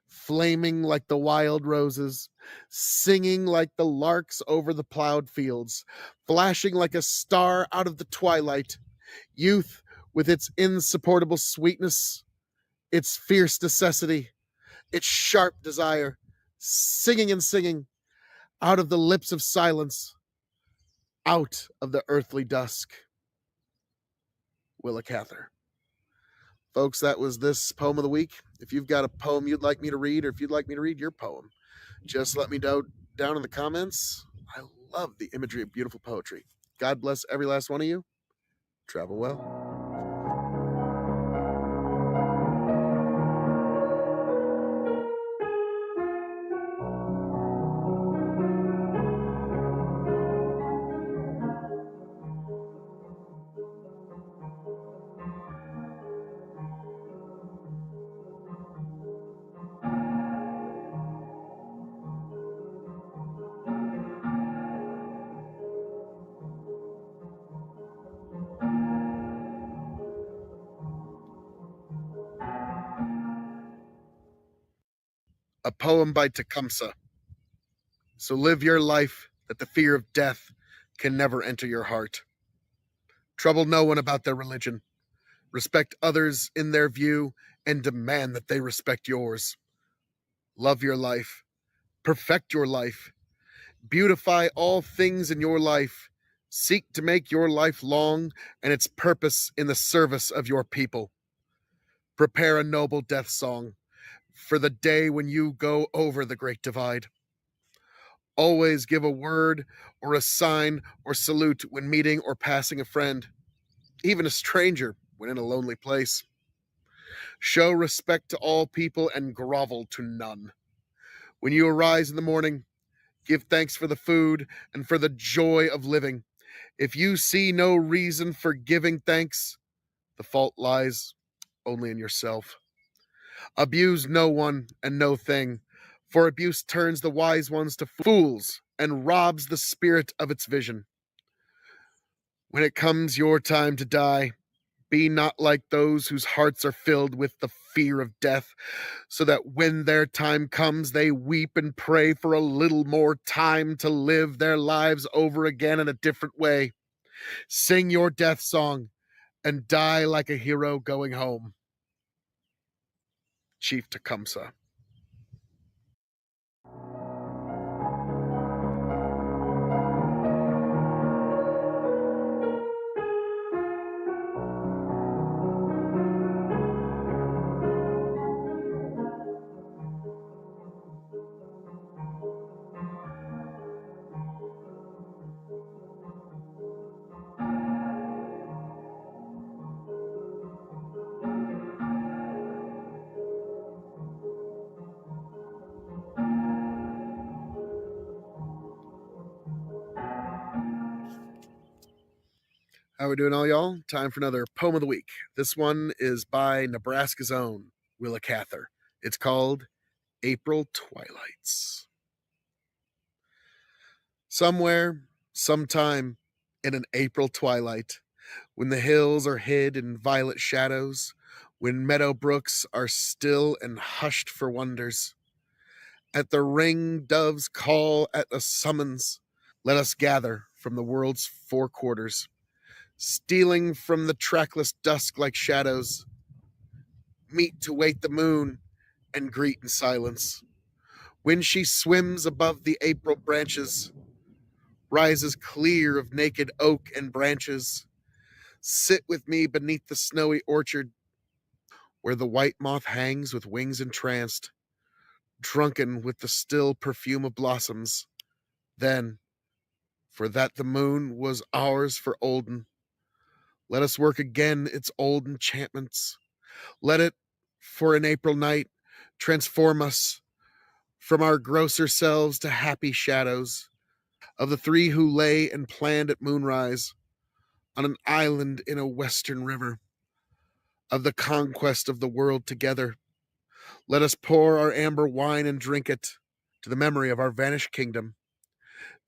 flaming like the wild roses, singing like the larks over the plowed fields, flashing like a star out of the twilight. Youth with its insupportable sweetness, its fierce necessity, its sharp desire, singing and singing out of the lips of silence, out of the earthly dusk. Willa Cather. Folks, that was this poem of the week. If you've got a poem you'd like me to read, or if you'd like me to read your poem, just let me know down in the comments. I love the imagery of beautiful poetry. God bless every last one of you. Travel well. A poem by Tecumseh. So live your life that the fear of death can never enter your heart. Trouble no one about their religion. Respect others in their view and demand that they respect yours. Love your life. Perfect your life. Beautify all things in your life. Seek to make your life long and its purpose in the service of your people. Prepare a noble death song for the day when you go over the great divide. Always give a word or a sign or salute when meeting or passing a friend, even a stranger when in a lonely place. Show respect to all people and grovel to none. When you arise in the morning, give thanks for the food and for the joy of living. If you see no reason for giving thanks, the fault lies only in yourself. Abuse no one and no thing, for abuse turns the wise ones to fools and robs the spirit of its vision. When it comes your time to die, be not like those whose hearts are filled with the fear of death, so that when their time comes, they weep and pray for a little more time to live their lives over again in a different way. Sing your death song and die like a hero going home. Chief Tecumseh. How we doing, all y'all? Time for another poem of the week. This one is by Nebraska's own Willa Cather. It's called April Twilights. Somewhere, sometime, in an April twilight, when the hills are hid in violet shadows, when meadow brooks are still and hushed for wonders, at the ring dove's call, at the summons, let us gather from the world's four quarters, stealing from the trackless dusk like shadows, meet to wait the moon and greet in silence. When she swims above the April branches, rises clear of naked oak and branches, sit with me beneath the snowy orchard, where the white moth hangs with wings entranced, drunken with the still perfume of blossoms. Then, for that the moon was ours for olden, let us work again its old enchantments. Let it, for an April night, transform us from our grosser selves to happy shadows of the three who lay and planned at moonrise on an island in a western river, of the conquest of the world together. Let us pour our amber wine and drink it to the memory of our vanished kingdom,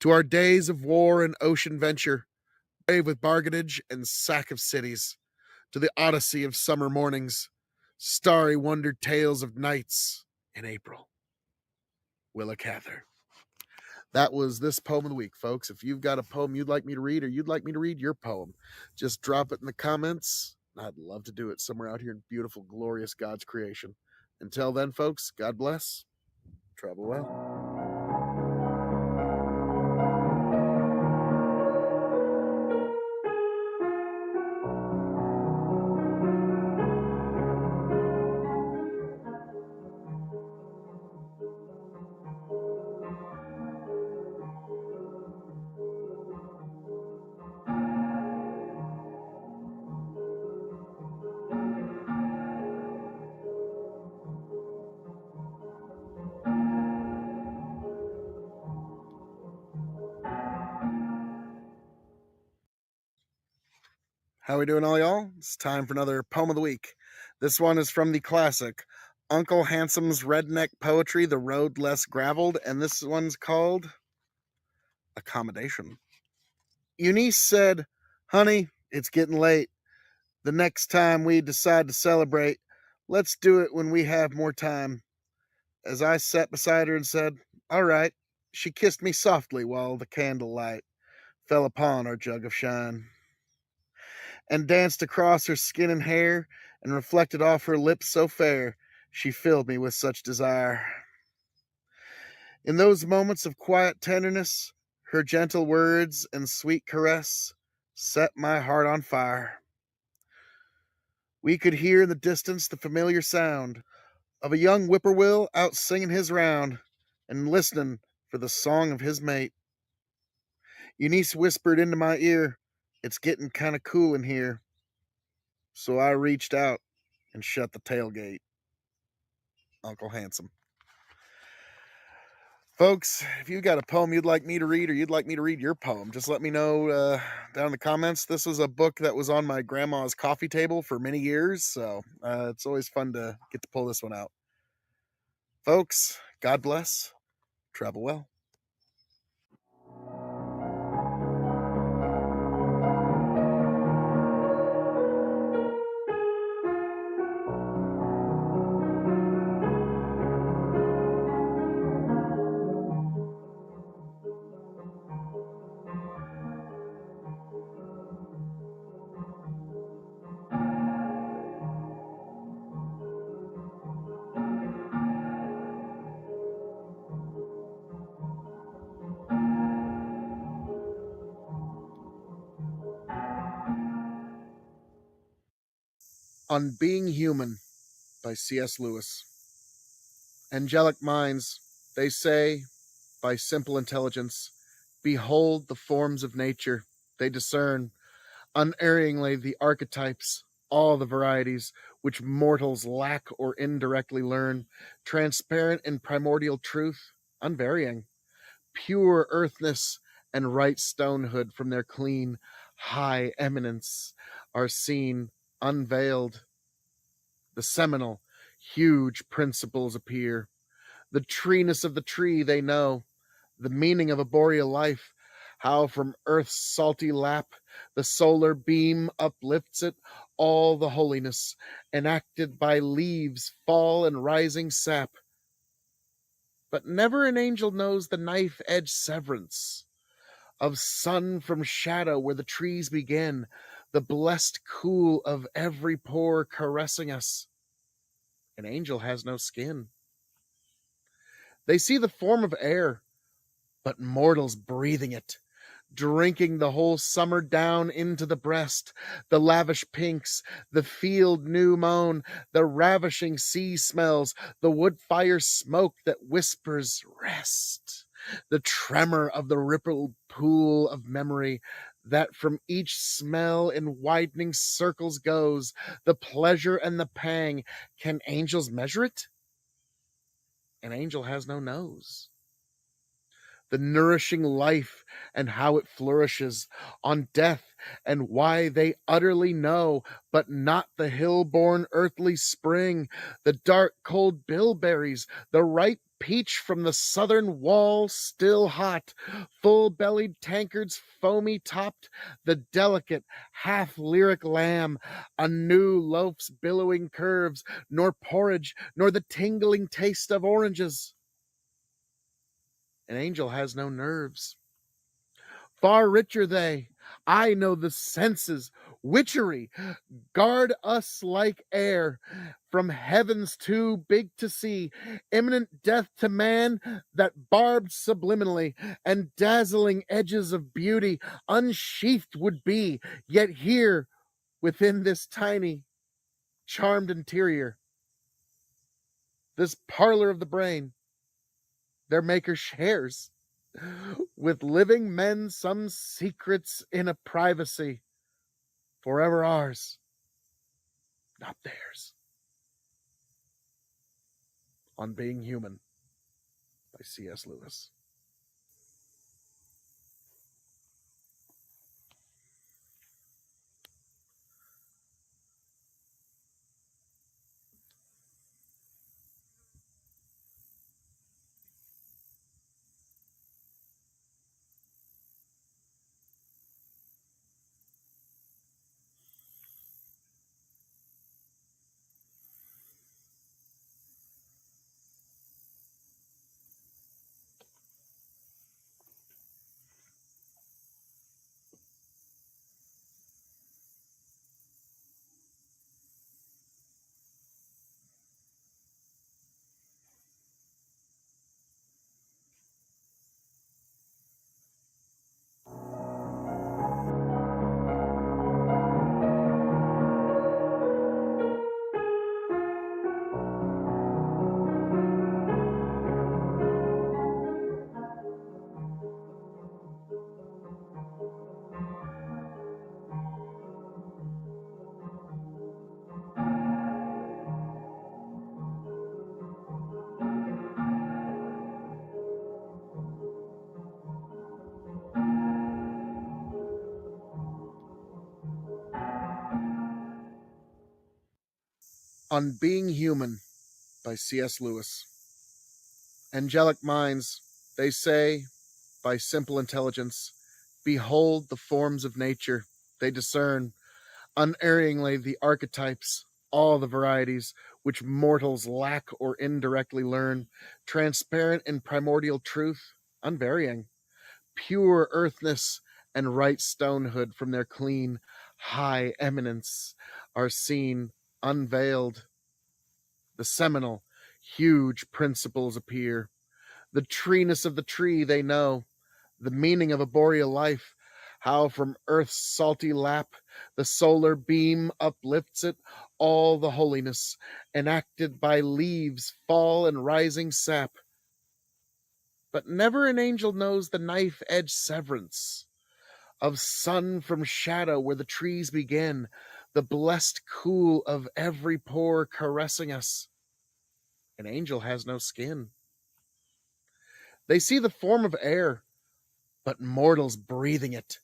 to our days of war and ocean venture, brave with bargainage and sack of cities, to the odyssey of summer mornings, starry wondered tales of nights in April. Willa Cather. That was this poem of the week, folks. If you've got a poem you'd like me to read, or you'd like me to read your poem, just drop it in the comments. I'd love to do it somewhere out here in beautiful, glorious God's creation. Until then, folks, God bless. Travel well. How we doing, all y'all? It's time for another poem of the week. This one is from the classic Uncle Handsome's Redneck Poetry, The Road Less Graveled, and this one's called Accommodation. Eunice said, "Honey, it's getting late. The next time we decide to celebrate, let's do it when we have more time." As I sat beside her and said, "All right," she kissed me softly while the candlelight fell upon our jug of shine, and danced across her skin and hair, and reflected off her lips so fair, she filled me with such desire. In those moments of quiet tenderness, her gentle words and sweet caress set my heart on fire. We could hear in the distance the familiar sound of a young whippoorwill out singing his round, and listening for the song of his mate. Eunice whispered into my ear, "It's getting kind of cool in here." So I reached out and shut the tailgate. Uncle Handsome. Folks, if you got a poem you'd like me to read, or you'd like me to read your poem, just let me know down in the comments. This was a book that was on my grandma's coffee table for many years, so it's always fun to get to pull this one out. Folks, God bless. Travel well. On Being Human by C.S. Lewis. Angelic minds, they say, by simple intelligence, behold the forms of nature. They discern unerringly the archetypes, all the varieties which mortals lack or indirectly learn, transparent in primordial truth, unvarying, pure earthness and right stonehood from their clean, high eminence are seen unveiled. The seminal, huge principles appear. The treeness of the tree they know, the meaning of a boreal life, how from earth's salty lap the solar beam uplifts it, all the holiness enacted by leaves, fall, and rising sap. But never an angel knows the knife-edged severance of sun from shadow where the trees begin, the blessed cool of every pore caressing us. An angel has no skin. They see the form of air, but mortals breathing it, drinking the whole summer down into the breast, the lavish pinks, the field new mown, the ravishing sea smells, the wood fire smoke that whispers rest, the tremor of the rippled pool of memory that from each smell in widening circles goes, the pleasure and the pang. Can angels measure it? An angel has no nose. The nourishing life and how it flourishes on death, and why they utterly know, but not the hill-born earthly spring, the dark cold bilberries, the ripe peach from the southern wall still hot, full-bellied tankards foamy topped, the delicate half-lyric lamb, a new loaf's billowing curves, nor porridge, nor the tingling taste of oranges. An angel has no nerves. Far richer they, I know the senses, witchery, guard us like air, from heavens too big to see, imminent death to man that barbed subliminally, and dazzling edges of beauty unsheathed would be, yet here, within this tiny, charmed interior, this parlor of the brain, their maker shares with living men some secrets in a privacy forever ours, not theirs. On Being Human by C.S. Lewis. On Being Human by C.S. Lewis. Angelic minds, they say, by simple intelligence, behold the forms of nature. They discern unerringly the archetypes, all the varieties which mortals lack or indirectly learn, transparent in primordial truth, unvarying, pure earthness and right stonehood from their clean, high eminence are seen unveiled. The seminal, huge principles appear. The treeness of the tree they know, the meaning of a boreal life, how from earth's salty lap the solar beam uplifts it, all the holiness enacted by leaves, fall, and rising sap. But never an angel knows the knife-edged severance of sun from shadow where the trees begin, the blessed cool of every pore caressing us. An angel has no skin. They see the form of air, but mortals breathing it,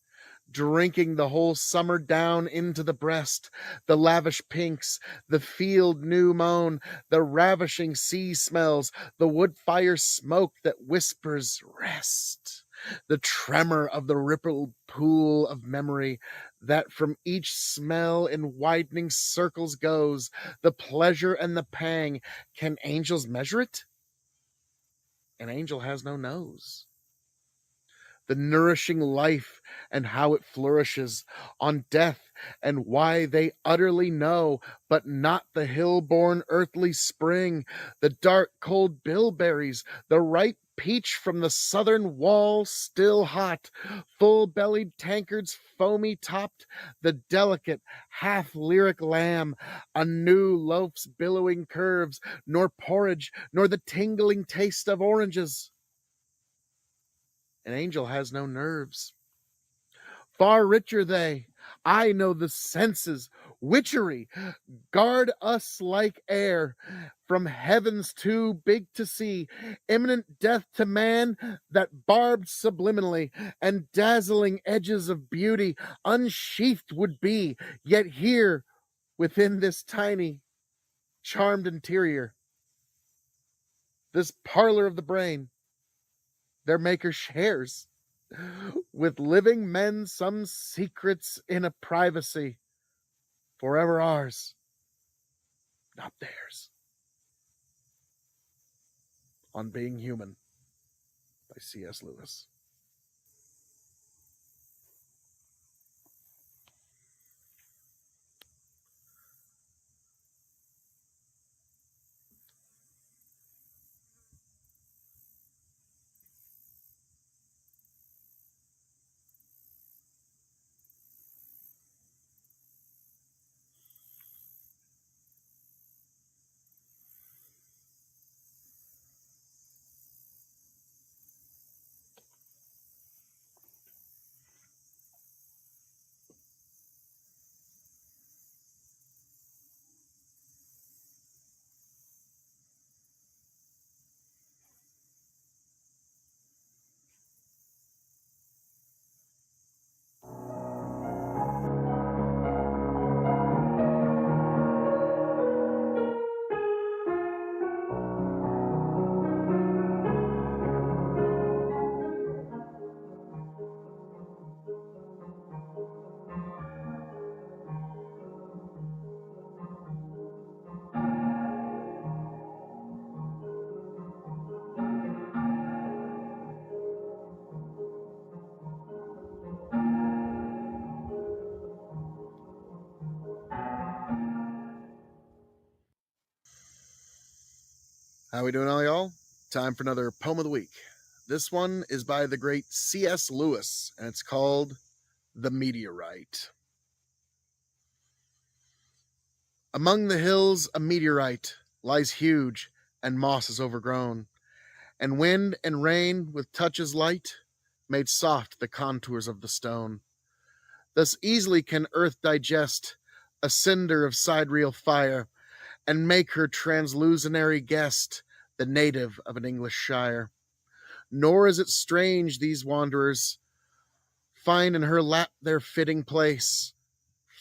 drinking the whole summer down into the breast, the lavish pinks, the field new mown, the ravishing sea smells, the wood fire smoke that whispers rest, the tremor of the rippled pool of memory that from each smell in widening circles goes, the pleasure and the pang. Can angels measure it? An angel has no nose. The nourishing life and how it flourishes on death, and why they utterly know, but not the hill-born earthly spring, the dark cold bilberries, the ripe peach from the southern wall still hot, full-bellied tankards foamy topped, the delicate half-lyric lamb, a new loaf's billowing curves, nor porridge, nor the tingling taste of oranges. An angel has no nerves. Far richer they, I know the senses, witchery, guard us like air, from heavens too big to see, imminent death to man, that barbed subliminally, and dazzling edges of beauty unsheathed would be, yet here, within this tiny, charmed interior, this parlor of the brain, their maker shares with living men some secrets in a privacy forever ours, not theirs. On Being Human by C.S. Lewis. How we doing, all y'all? Time for another poem of the week. This one is by the great C.S. Lewis, and it's called The Meteorite. Among the hills a meteorite lies huge, and moss is overgrown, and wind and rain with touches light made soft the contours of the stone. Thus easily can earth digest a cinder of sidereal fire, and make her translucenary guest the native of an English shire. Nor is it strange these wanderers find in her lap their fitting place,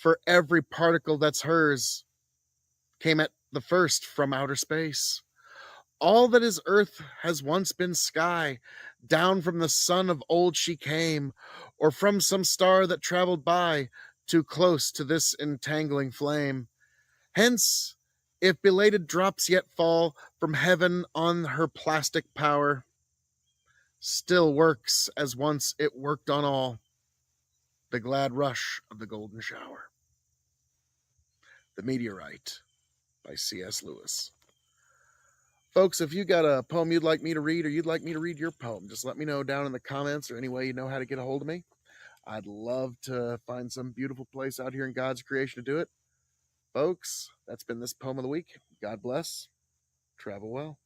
for every particle that's hers came at the first from outer space. All that is earth has once been sky. Down from the sun of old she came, or from some star that traveled by, too close to this entangling flame. Hence, if belated drops yet fall from heaven on her plastic power, still works as once it worked on all, the glad rush of the golden shower. The Meteorite by C.S. Lewis. Folks, if you got a poem you'd like me to read or you'd like me to read your poem, just let me know down in the comments or any way you know how to get a hold of me. I'd love to find some beautiful place out here in God's creation to do it. Folks, that's been this poem of the week. God bless. Travel well.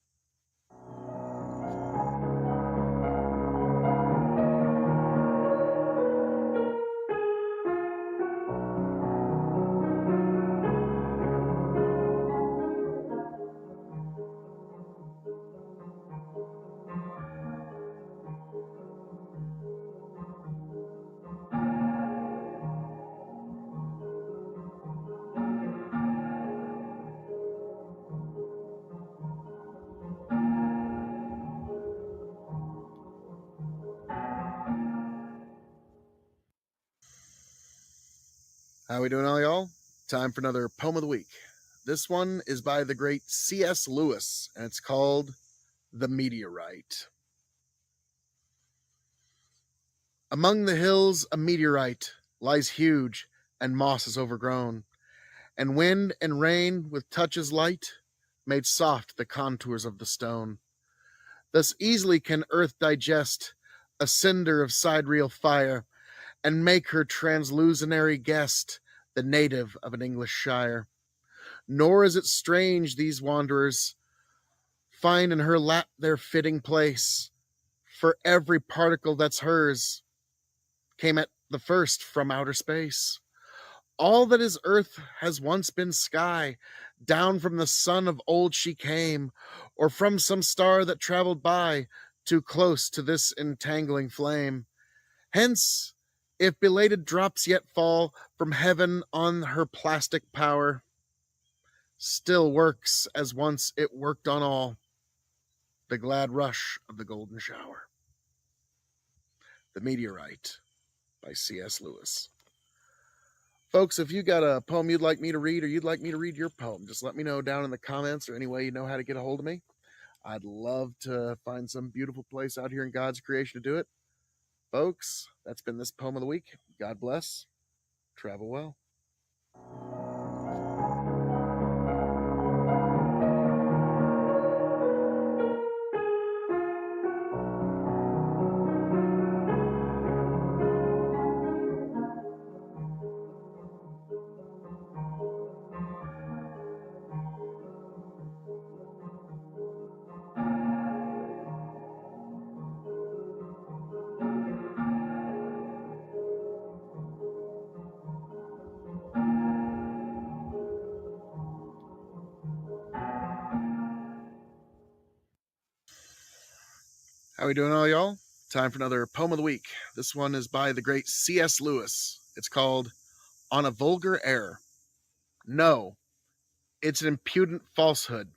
How we doing, all y'all? Time for another poem of the week. This one is by the great C.S. Lewis, and it's called The Meteorite. Among the hills a meteorite lies huge, and moss is overgrown, and wind and rain with touches light made soft the contours of the stone. Thus easily can earth digest a cinder of sidereal fire, and make her translucenary guest the native of an English shire. Nor is it strange these wanderers find in her lap their fitting place, for every particle that's hers came at the first from outer space. All that is earth has once been sky. Down from the sun of old she came, or from some star that traveled by, too close to this entangling flame. Hence, if belated drops yet fall from heaven on her plastic power, still works as once it worked on all, the glad rush of the golden shower. The Meteorite by C.S. Lewis. Folks, if you got a poem you'd like me to read or you'd like me to read your poem, just let me know down in the comments or any way you know how to get a hold of me. I'd love to find some beautiful place out here in God's creation to do it. Folks, that's been this poem of the week. God bless. Travel well. How we doing, all y'all? Time for another poem of the week. This one is by the great C.S. Lewis. It's called On a Vulgar Error. No, it's an impudent falsehood.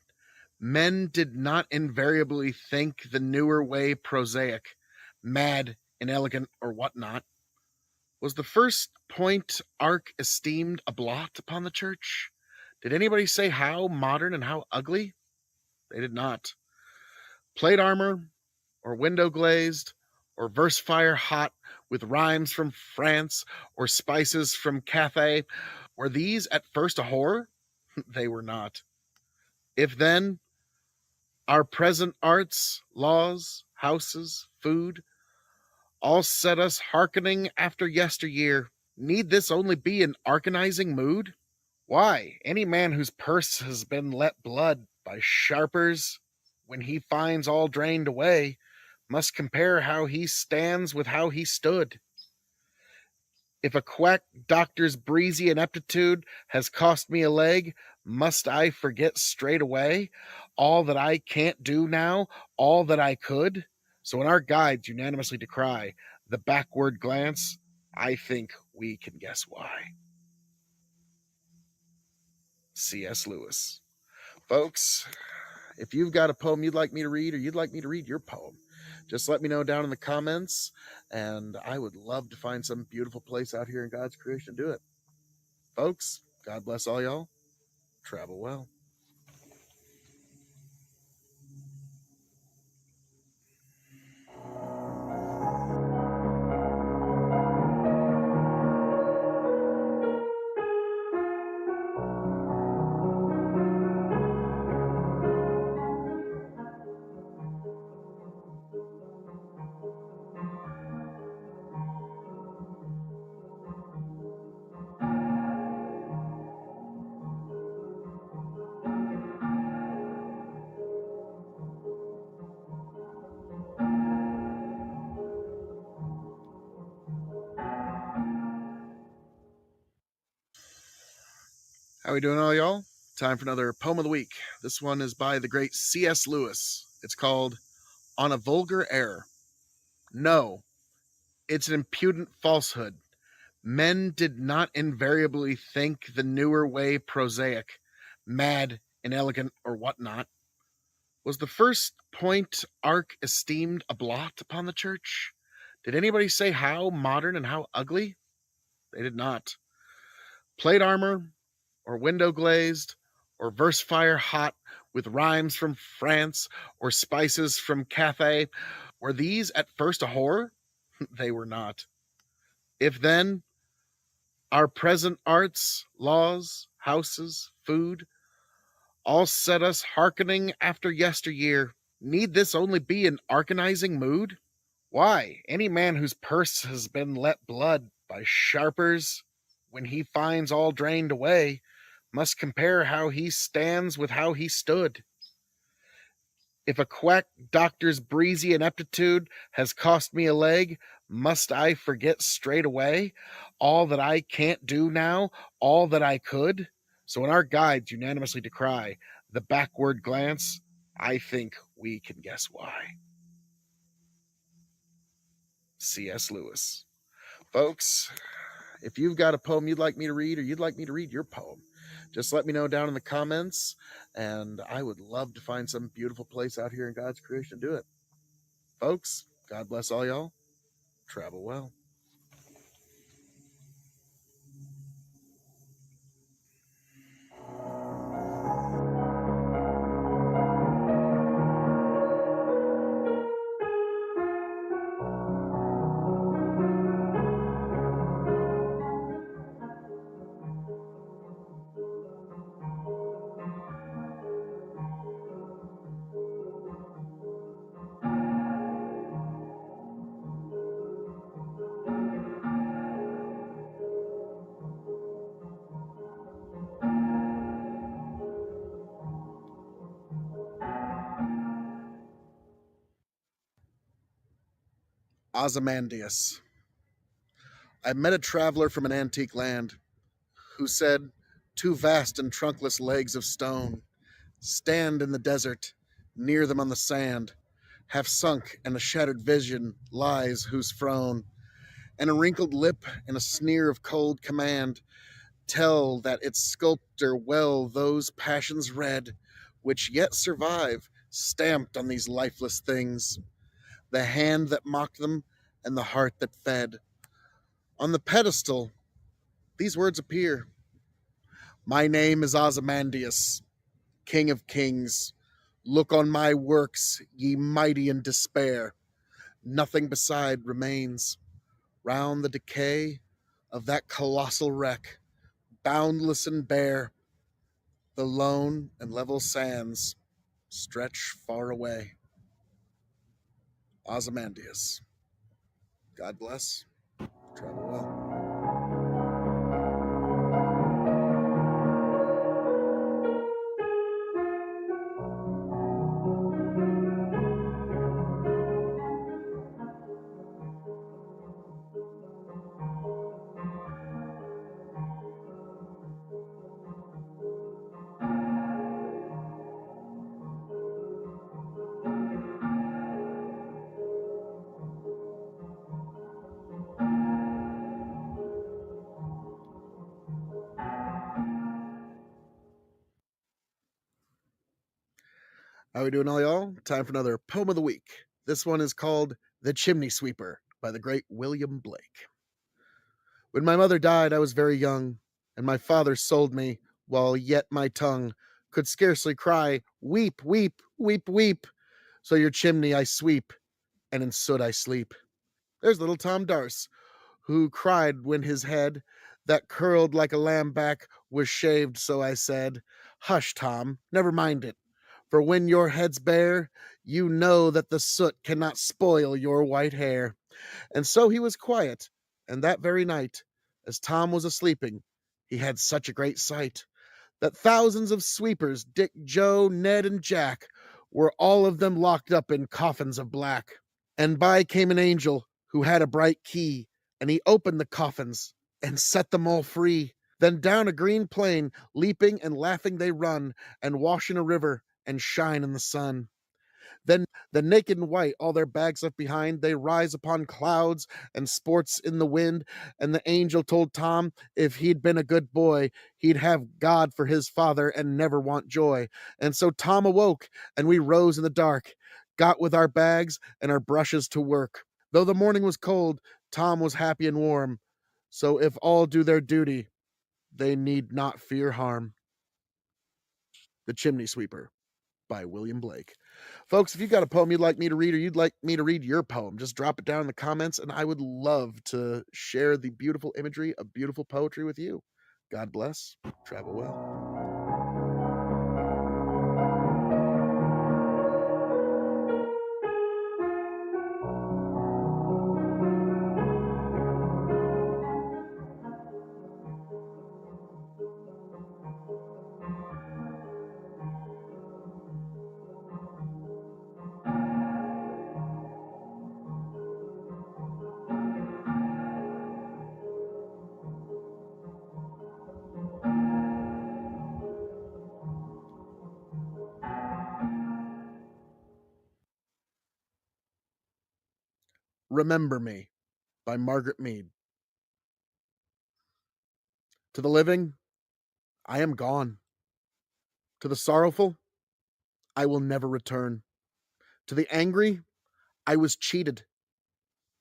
Men did not invariably think the newer way prosaic, mad, inelegant, or whatnot. Was the first point arc esteemed a blot upon the church? Did anybody say how modern and how ugly? They did not. Plate armor, or window glazed, or verse fire hot with rhymes from France, or spices from Cathay, were these at first a horror? They were not. If then, our present arts, laws, houses, food, all set us hearkening after yesteryear, need this only be an arcanizing mood? Why, any man whose purse has been let blood by sharpers, when he finds all drained away, must compare how he stands with how he stood. If a quack doctor's breezy ineptitude has cost me a leg, must I forget straightway all that I can't do now, all that I could? So when our guides unanimously decry the backward glance, I think we can guess why. C.S. Lewis. Folks, if you've got a poem you'd like me to read or you'd like me to read your poem, just let me know down in the comments, and I would love to find some beautiful place out here in God's creation to do it. Folks, God bless all y'all. Travel well. How we doing, all y'all? Time for another poem of the week. This one is by the great C.S. Lewis. It's called On a Vulgar Error. No, it's an impudent falsehood. Men did not invariably think the newer way prosaic, mad, inelegant, or whatnot. Was the first point arc esteemed a blot upon the church? Did anybody say how modern and how ugly? They did not. Plate armor, or window glazed, or verse fire hot with rhymes from France, or spices from Cathay, were these at first a horror? They were not. If then, our present arts, laws, houses, food, all set us hearkening after yesteryear, need this only be an arcanizing mood? Why, any man whose purse has been let blood by sharpers, when he finds all drained away, must compare how he stands with how he stood. If a quack doctor's breezy ineptitude has cost me a leg, must I forget straightway all that I can't do now, all that I could? So when our guides unanimously decry the backward glance, I think we can guess why. C.S. Lewis. Folks, if you've got a poem you'd like me to read or you'd like me to read your poem, just let me know down in the comments, and I would love to find some beautiful place out here in God's creation to do it. Folks, God bless all y'all. Travel well. Ozymandias. I met a traveler from an antique land who said, "Two vast and trunkless legs of stone stand in the desert, near them on the sand, half sunk, and a shattered vision lies whose throne, and a wrinkled lip and a sneer of cold command tell that its sculptor well those passions read which yet survive, stamped on these lifeless things, the hand that mocked them and the heart that fed. On the pedestal, these words appear: My name is Ozymandias, King of Kings. Look on my works, ye mighty in despair. Nothing beside remains. Round the decay of that colossal wreck, boundless and bare, the lone and level sands stretch far away. Ozymandias. God bless. Travel well. How we doing, all y'all? Time for another poem of the week. This one is called The Chimney Sweeper by the great William Blake. When my mother died, I was very young, and my father sold me, while yet my tongue could scarcely cry, Weep, weep, weep, weep. So your chimney I sweep, and in soot I sleep. There's little Tom Darce, who cried when his head, that curled like a lamb back, was shaved, so I said, Hush, Tom, never mind it. For when your head's bare, you know that the soot cannot spoil your white hair. And so he was quiet, and that very night, as Tom was a-sleeping, he had such a great sight, that thousands of sweepers, Dick, Joe, Ned, and Jack, were all of them locked up in coffins of black. And by came an angel who had a bright key, and he opened the coffins and set them all free. Then down a green plain, leaping and laughing they run, and wash in a river, and shine in the sun. Then the naked and white, all their bags left behind, they rise upon clouds and sports in the wind. And the angel told Tom if he'd been a good boy, he'd have God for his father and never want joy. And so Tom awoke, and we rose in the dark, got with our bags and our brushes to work. Though the morning was cold, Tom was happy and warm. So if all do their duty, they need not fear harm. The Chimney Sweeper by William Blake. Folks, if you've got a poem you'd like me to read, or you'd like me to read your poem, just drop it down in the comments, and I would love to share the beautiful imagery of beautiful poetry with you. God bless. Travel well. Remember Me by Margaret Mead. To the living, I am gone. To the sorrowful, I will never return. To the angry, I was cheated.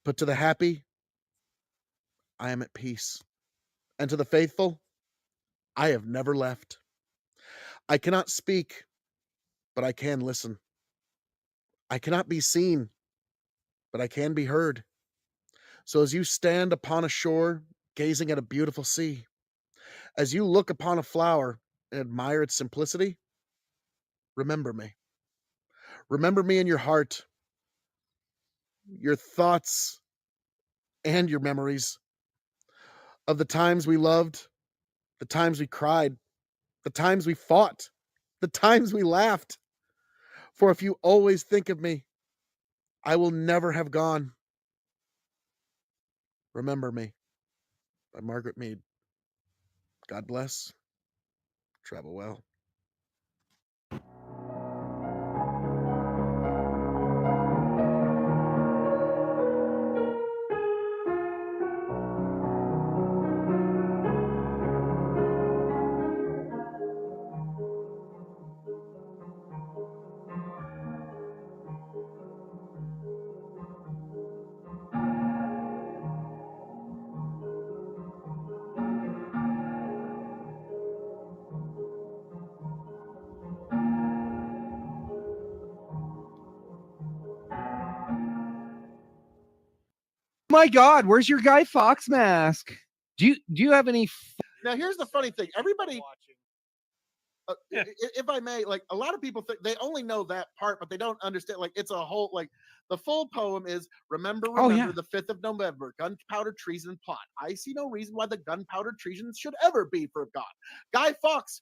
But to the happy, I am at peace. And to the faithful, I have never left. I cannot speak, but I can listen. I cannot be seen, but I can be heard. So as you stand upon a shore, gazing at a beautiful sea, as you look upon a flower and admire its simplicity, remember me. Remember me in your heart, your thoughts, and your memories of the times we loved, the times we cried, the times we fought, the times we laughed. For if you always think of me, I will never have gone. Remember Me by Margaret Mead. God bless. Travel well. My God, where's your Guy Fawkes mask? Do you have any? Now, here's the funny thing. Everybody, if I may, like, a lot of people think they only know that part, but they don't understand. Like, it's a whole, like, the full poem is remember, Oh, yeah. the 5th of November, gunpowder treason and plot. I see no reason why the gunpowder treason should ever be forgot. Guy Fawkes,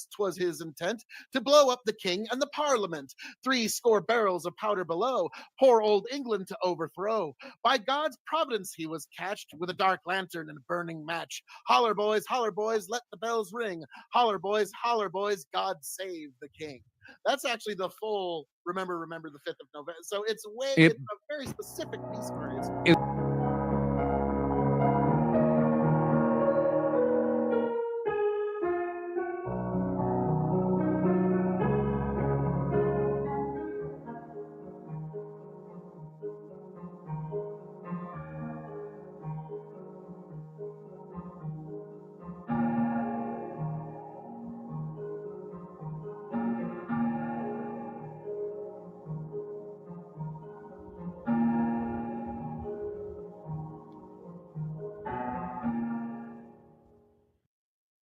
'twas his intent to blow up the king and the parliament. 60 barrels of powder below, poor old England to overthrow. By God's providence he was catched with a dark lantern and a burning match. Holler boys, let the bells ring. Holler boys, God save the king. That's actually the full remember the 5th of November. So it's it's a very specific piece for it.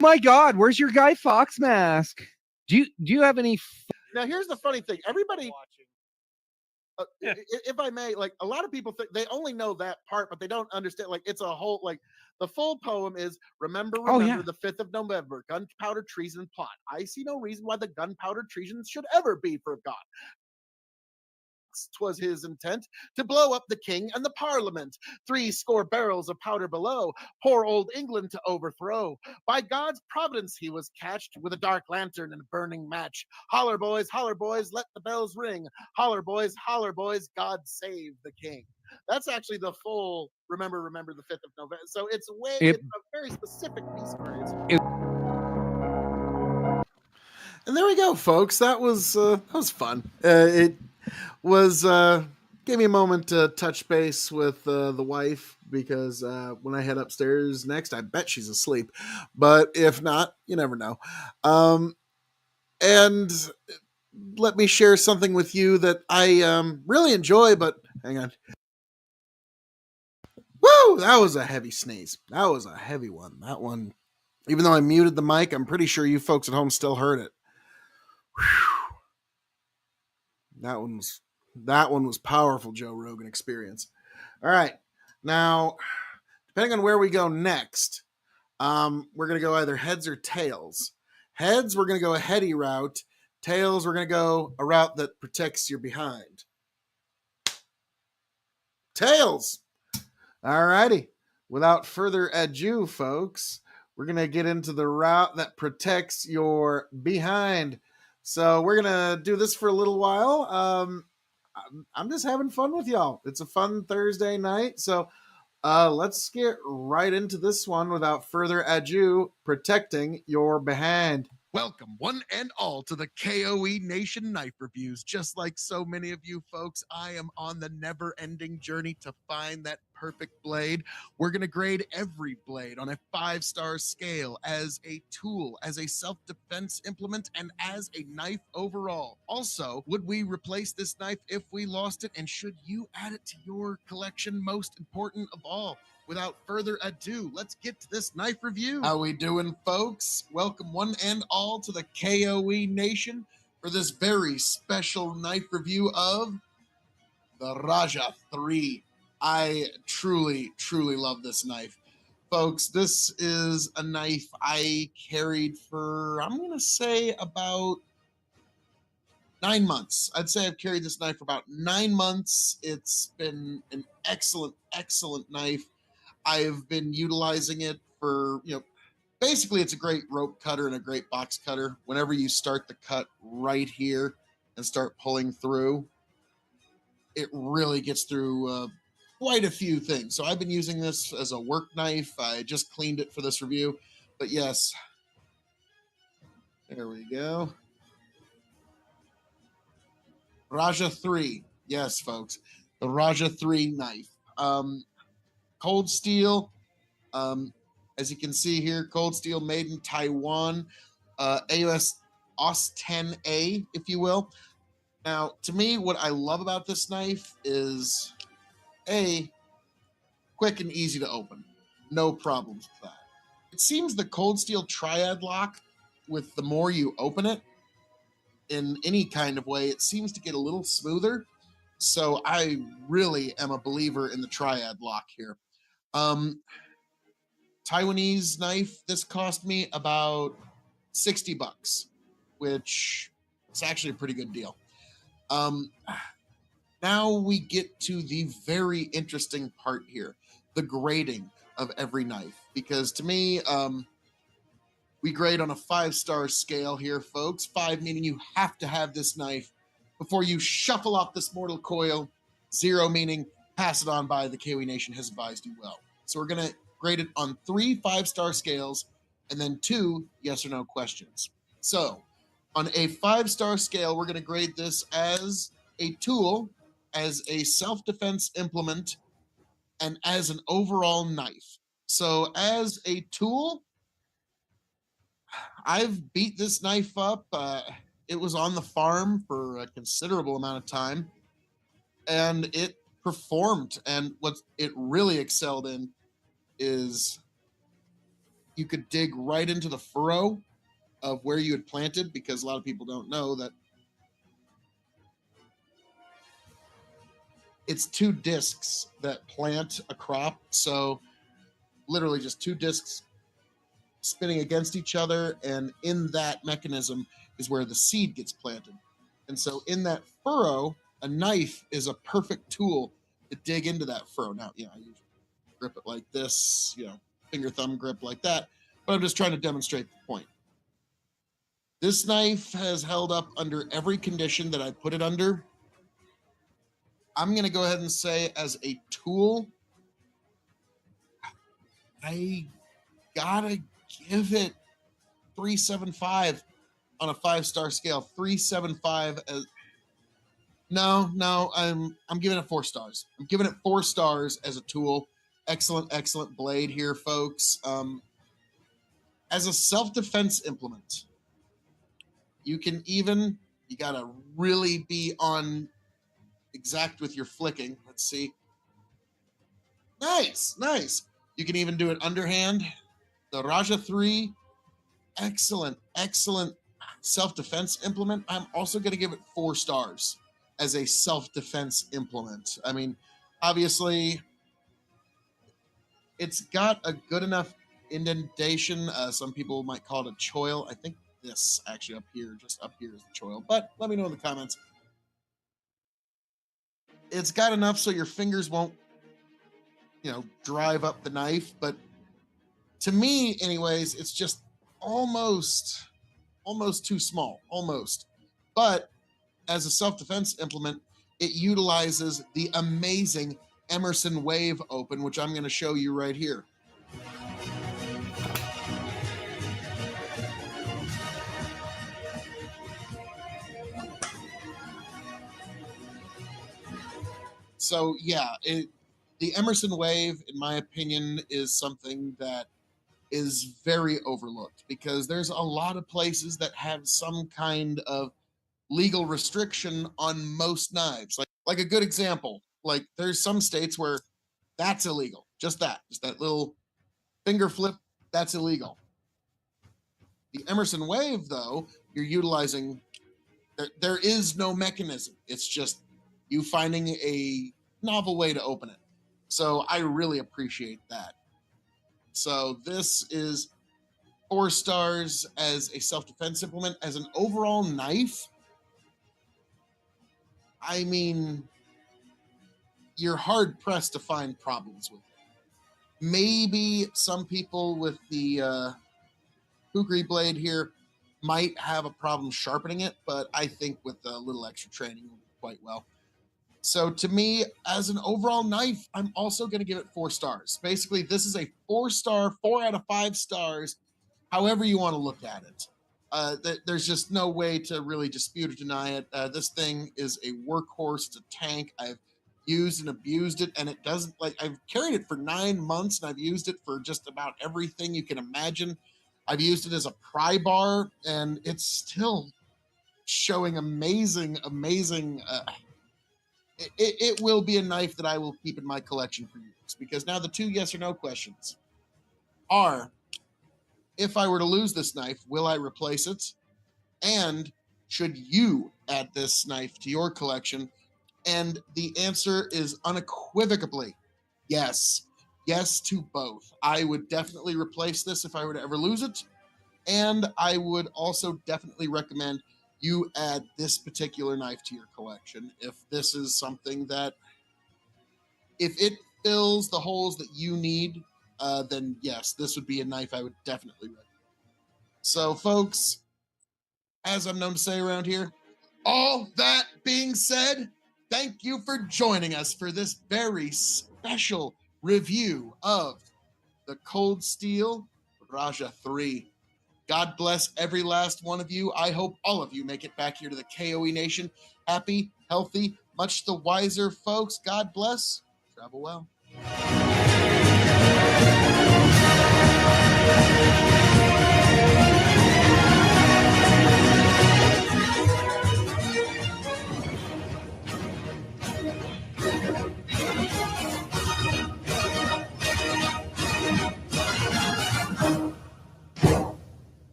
My God, where's your Guy Fawkes mask? Do you have any? Now, here's the funny thing. Everybody, if I may, like a lot of people think they only know that part, but they don't understand. Like it's a whole, like the full poem is remember, Oh, yeah. the 5th of November, gunpowder treason plot. I see no reason why the gunpowder treason should ever be forgot. 'Twas his intent to blow up the king and the parliament, 60 barrels of powder below, poor old England to overthrow. By God's providence he was catched with a dark lantern and a burning match. Holler boys, let the bells ring. Holler boys, God save the king. That's actually the full remember the 5th of November. So it's it's a very specific piece of art. And there we go, folks. That was fun. It was gave me a moment to touch base with the wife because when I head upstairs next, I bet she's asleep. But if not, you never know. And let me share something with you that I really enjoy. But hang on. Woo! That was a heavy sneeze. That was a heavy one. That one, even though I muted the mic, I'm pretty sure you folks at home still heard it. Whew. That one was powerful, Joe Rogan experience. All right. Now, depending on where we go next, we're going to go either heads or tails. Heads, we're going to go a heady route. Tails, we're going to go a route that protects your behind. Tails. All righty. Without further ado, folks, we're going to get into the route that protects your behind. So we're going to do this for a little while. I'm just having fun with y'all. It's a fun Thursday night. So let's get right into this one without further ado, protecting your behind. Welcome, one and all, to the K.O.E. Nation Knife Reviews. Just like so many of you folks, I am on the never-ending journey to find that perfect blade. We're going to grade every blade on a 5-star scale as a tool, as a self-defense implement, and as a knife overall. Also, would we replace this knife if we lost it, and should you add it to your collection? Most important of all, without further ado, let's get to this knife review. How we doing, folks? Welcome one and all to the K.O.E. Nation for this very special knife review of the Raja 3. I truly, truly love this knife. Folks, this is a knife I carried for, I'm going to say, about 9 months. I'd say I've carried this knife for about 9 months. It's been an excellent, excellent knife. I've been utilizing it for, basically it's a great rope cutter and a great box cutter. Whenever you start the cut right here and start pulling through, it really gets through quite a few things. So I've been using this as a work knife. I just cleaned it for this review. But yes, there we go. Raja 3. Yes, folks. The Raja 3 knife. Cold steel. As you can see here, cold steel made in Taiwan. AUS OS 10A, if you will. Now, to me, what I love about this knife is quick and easy to open. No problems with that. It seems the cold steel triad lock, with the more you open it in any kind of way, it seems to get a little smoother. So I really am a believer in the triad lock here. Taiwanese knife, this cost me about $60, which is actually a pretty good deal. Now we get to the very interesting part here, the grading of every knife. Because to me, we grade on a 5-star scale here, folks. 5 meaning you have to have this knife before you shuffle off this mortal coil. 0 meaning pass it on by, the K.O.E. Nation has advised you well. So we're going to grade it on 3 5-star scales and then 2 yes or no questions. So on a 5-star scale, we're going to grade this as a tool, as a self-defense implement, and as an overall knife. So as a tool, I've beat this knife up. It was on the farm for a considerable amount of time, and it performed. And what it really excelled in is you could dig right into the furrow of where you had planted, because a lot of people don't know that it's two discs that plant a crop. So literally just two discs spinning against each other, and in that mechanism is where the seed gets planted. And so in that furrow, a knife is a perfect tool to dig into that furrow. Now, I usually grip it like this, finger thumb grip like that, but I'm just trying to demonstrate the point. This knife has held up under every condition that I put it under. I'm going to go ahead and say, as a tool, I gotta give it 3.75 on a 5-star scale. 3.75 as no, I'm giving it 4 stars. I'm giving it 4 stars as a tool. Excellent blade here, folks. As a self-defense implement, you gotta really be on exact with your flicking. Let's see. Nice. You can even do it underhand. The Raja 3, excellent self-defense implement. I'm also going to give it 4 stars as a self-defense implement. I mean, obviously, it's got a good enough indentation. Some people might call it a choil. I think this actually just up here is the choil, but let me know in the comments. It's got enough so your fingers won't, drive up the knife, but to me, anyways, it's just almost too small, almost. But as a self-defense implement, it utilizes the amazing Emerson Wave Open, which I'm going to show you right here. So yeah, the Emerson Wave, in my opinion, is something that is very overlooked, because there's a lot of places that have some kind of legal restriction on most knives. Like a good example, like there's some states where that's illegal. Just that little finger flip, that's illegal. The Emerson Wave, though, you're utilizing, there is no mechanism. It's just you finding a novel way to open it. So I really appreciate that. So this is 4 stars as a self-defense implement. As an overall knife, I mean, you're hard-pressed to find problems with it. Maybe some people with the Kukri blade here might have a problem sharpening it, but I think with a little extra training, it'll do quite well. So to me, as an overall knife, I'm also going to give it 4 stars. Basically, this is a 4-star, 4 out of 5 stars, however you want to look at it. There's just no way to really dispute or deny it. This thing is a workhorse. It's a tank. I've used and abused it, and it doesn't, I've carried it for 9 months, and I've used it for just about everything you can imagine. I've used it as a pry bar, and it's still showing amazing. It will be a knife that I will keep in my collection for years, because now the 2 yes or no questions are: if I were to lose this knife, will I replace it? And should you add this knife to your collection? And the answer is unequivocally yes. Yes to both. I would definitely replace this if I were to ever lose it. And I would also definitely recommend you add this particular knife to your collection if this is something that, if it fills the holes that you need, then yes, this would be a knife I would definitely recommend. So, folks, as I'm known to say around here, all that being said, thank you for joining us for this very special review of the Cold Steel Raja 3. God bless every last one of you. I hope all of you make it back here to the K.O.E. Nation happy, healthy, much the wiser, folks. God bless. Travel well.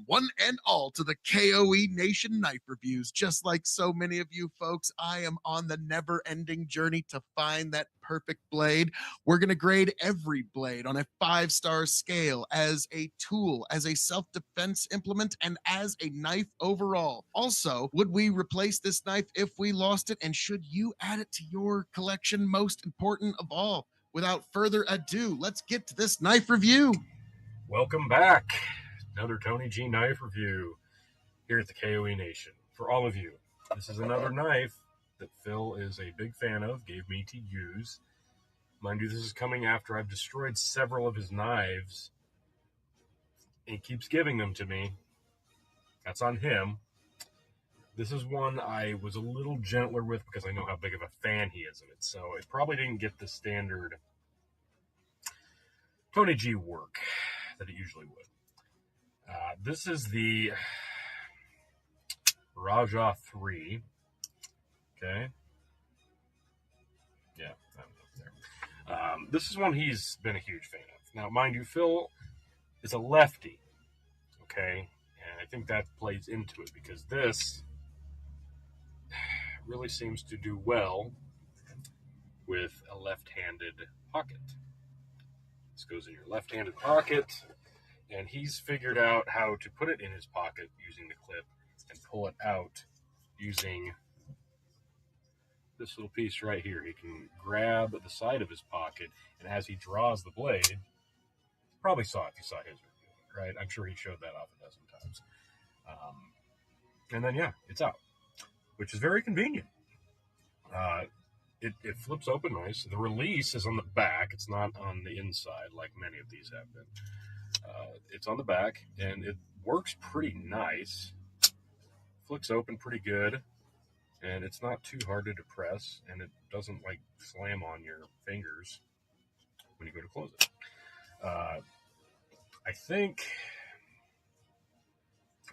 one and all to the KOE Nation Knife Reviews. Just like so many of you folks, I am on the never-ending journey to find that perfect blade. We're going to grade every blade on a 5-star scale as a tool, as a self-defense implement, and as a knife overall. Also, would we replace this knife if we lost it, and should you add it to your collection? Most important of all, without further ado, let's get to this knife review. Welcome back. Another Tony G knife review here at the KOE Nation. For all of you, this is another knife that Phil is a big fan of, gave me to use. Mind you, this is coming after I've destroyed several of his knives. And he keeps giving them to me. That's on him. This is one I was a little gentler with because I know how big of a fan he is of it. So it probably didn't get the standard Tony G work that it usually would. This is the Raja 3. Okay. Yeah, I'm up there. This is one he's been a huge fan of. Now, mind you, Phil is a lefty. Okay. And I think that plays into it because this really seems to do well with a left-handed pocket. This goes in your left-handed pocket. And he's figured out how to put it in his pocket using the clip and pull it out using this little piece right here. He can grab the side of his pocket, and as he draws the blade, probably saw it if you saw his review, right? I'm sure he showed that off a dozen times. And then, yeah, it's out, which is very convenient. It flips open nice. The release is on the back. It's not on the inside like many of these have been. It's on the back, and it works pretty nice. Flicks open pretty good, and it's not too hard to depress, and it doesn't, like, slam on your fingers when you go to close it. I think...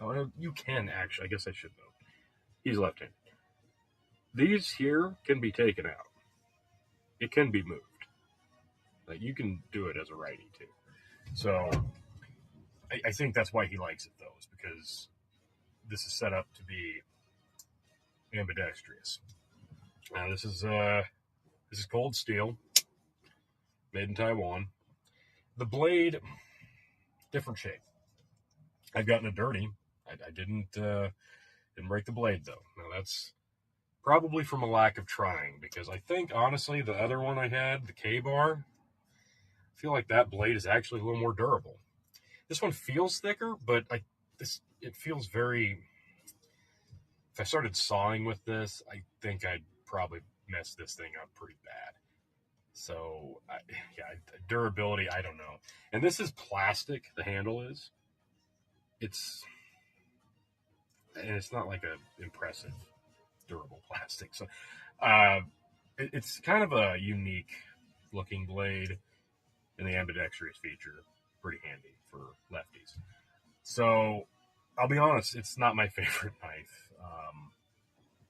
Oh, no, you can actually. I guess I should know. He's left-handed. These here can be taken out. It can be moved. Like, you can do it as a righty, too. So... I think that's why he likes it, though, is because this is set up to be ambidextrous. Now, this is cold steel, made in Taiwan. The blade, different shape. I've gotten it dirty. I didn't break the blade, though. Now, that's probably from a lack of trying, because I think, honestly, the other one I had, the K.O.E, I feel like that blade is actually a little more durable. This one feels thicker, but it feels very... If I started sawing with this, I think I'd probably mess this thing up pretty bad. So, durability, I don't know. And this is plastic, the handle is. It's not like a impressive, durable plastic. So, it's kind of a unique looking blade, and the ambidextrous feature, pretty handy for lefties. So, I'll be honest, it's not my favorite knife.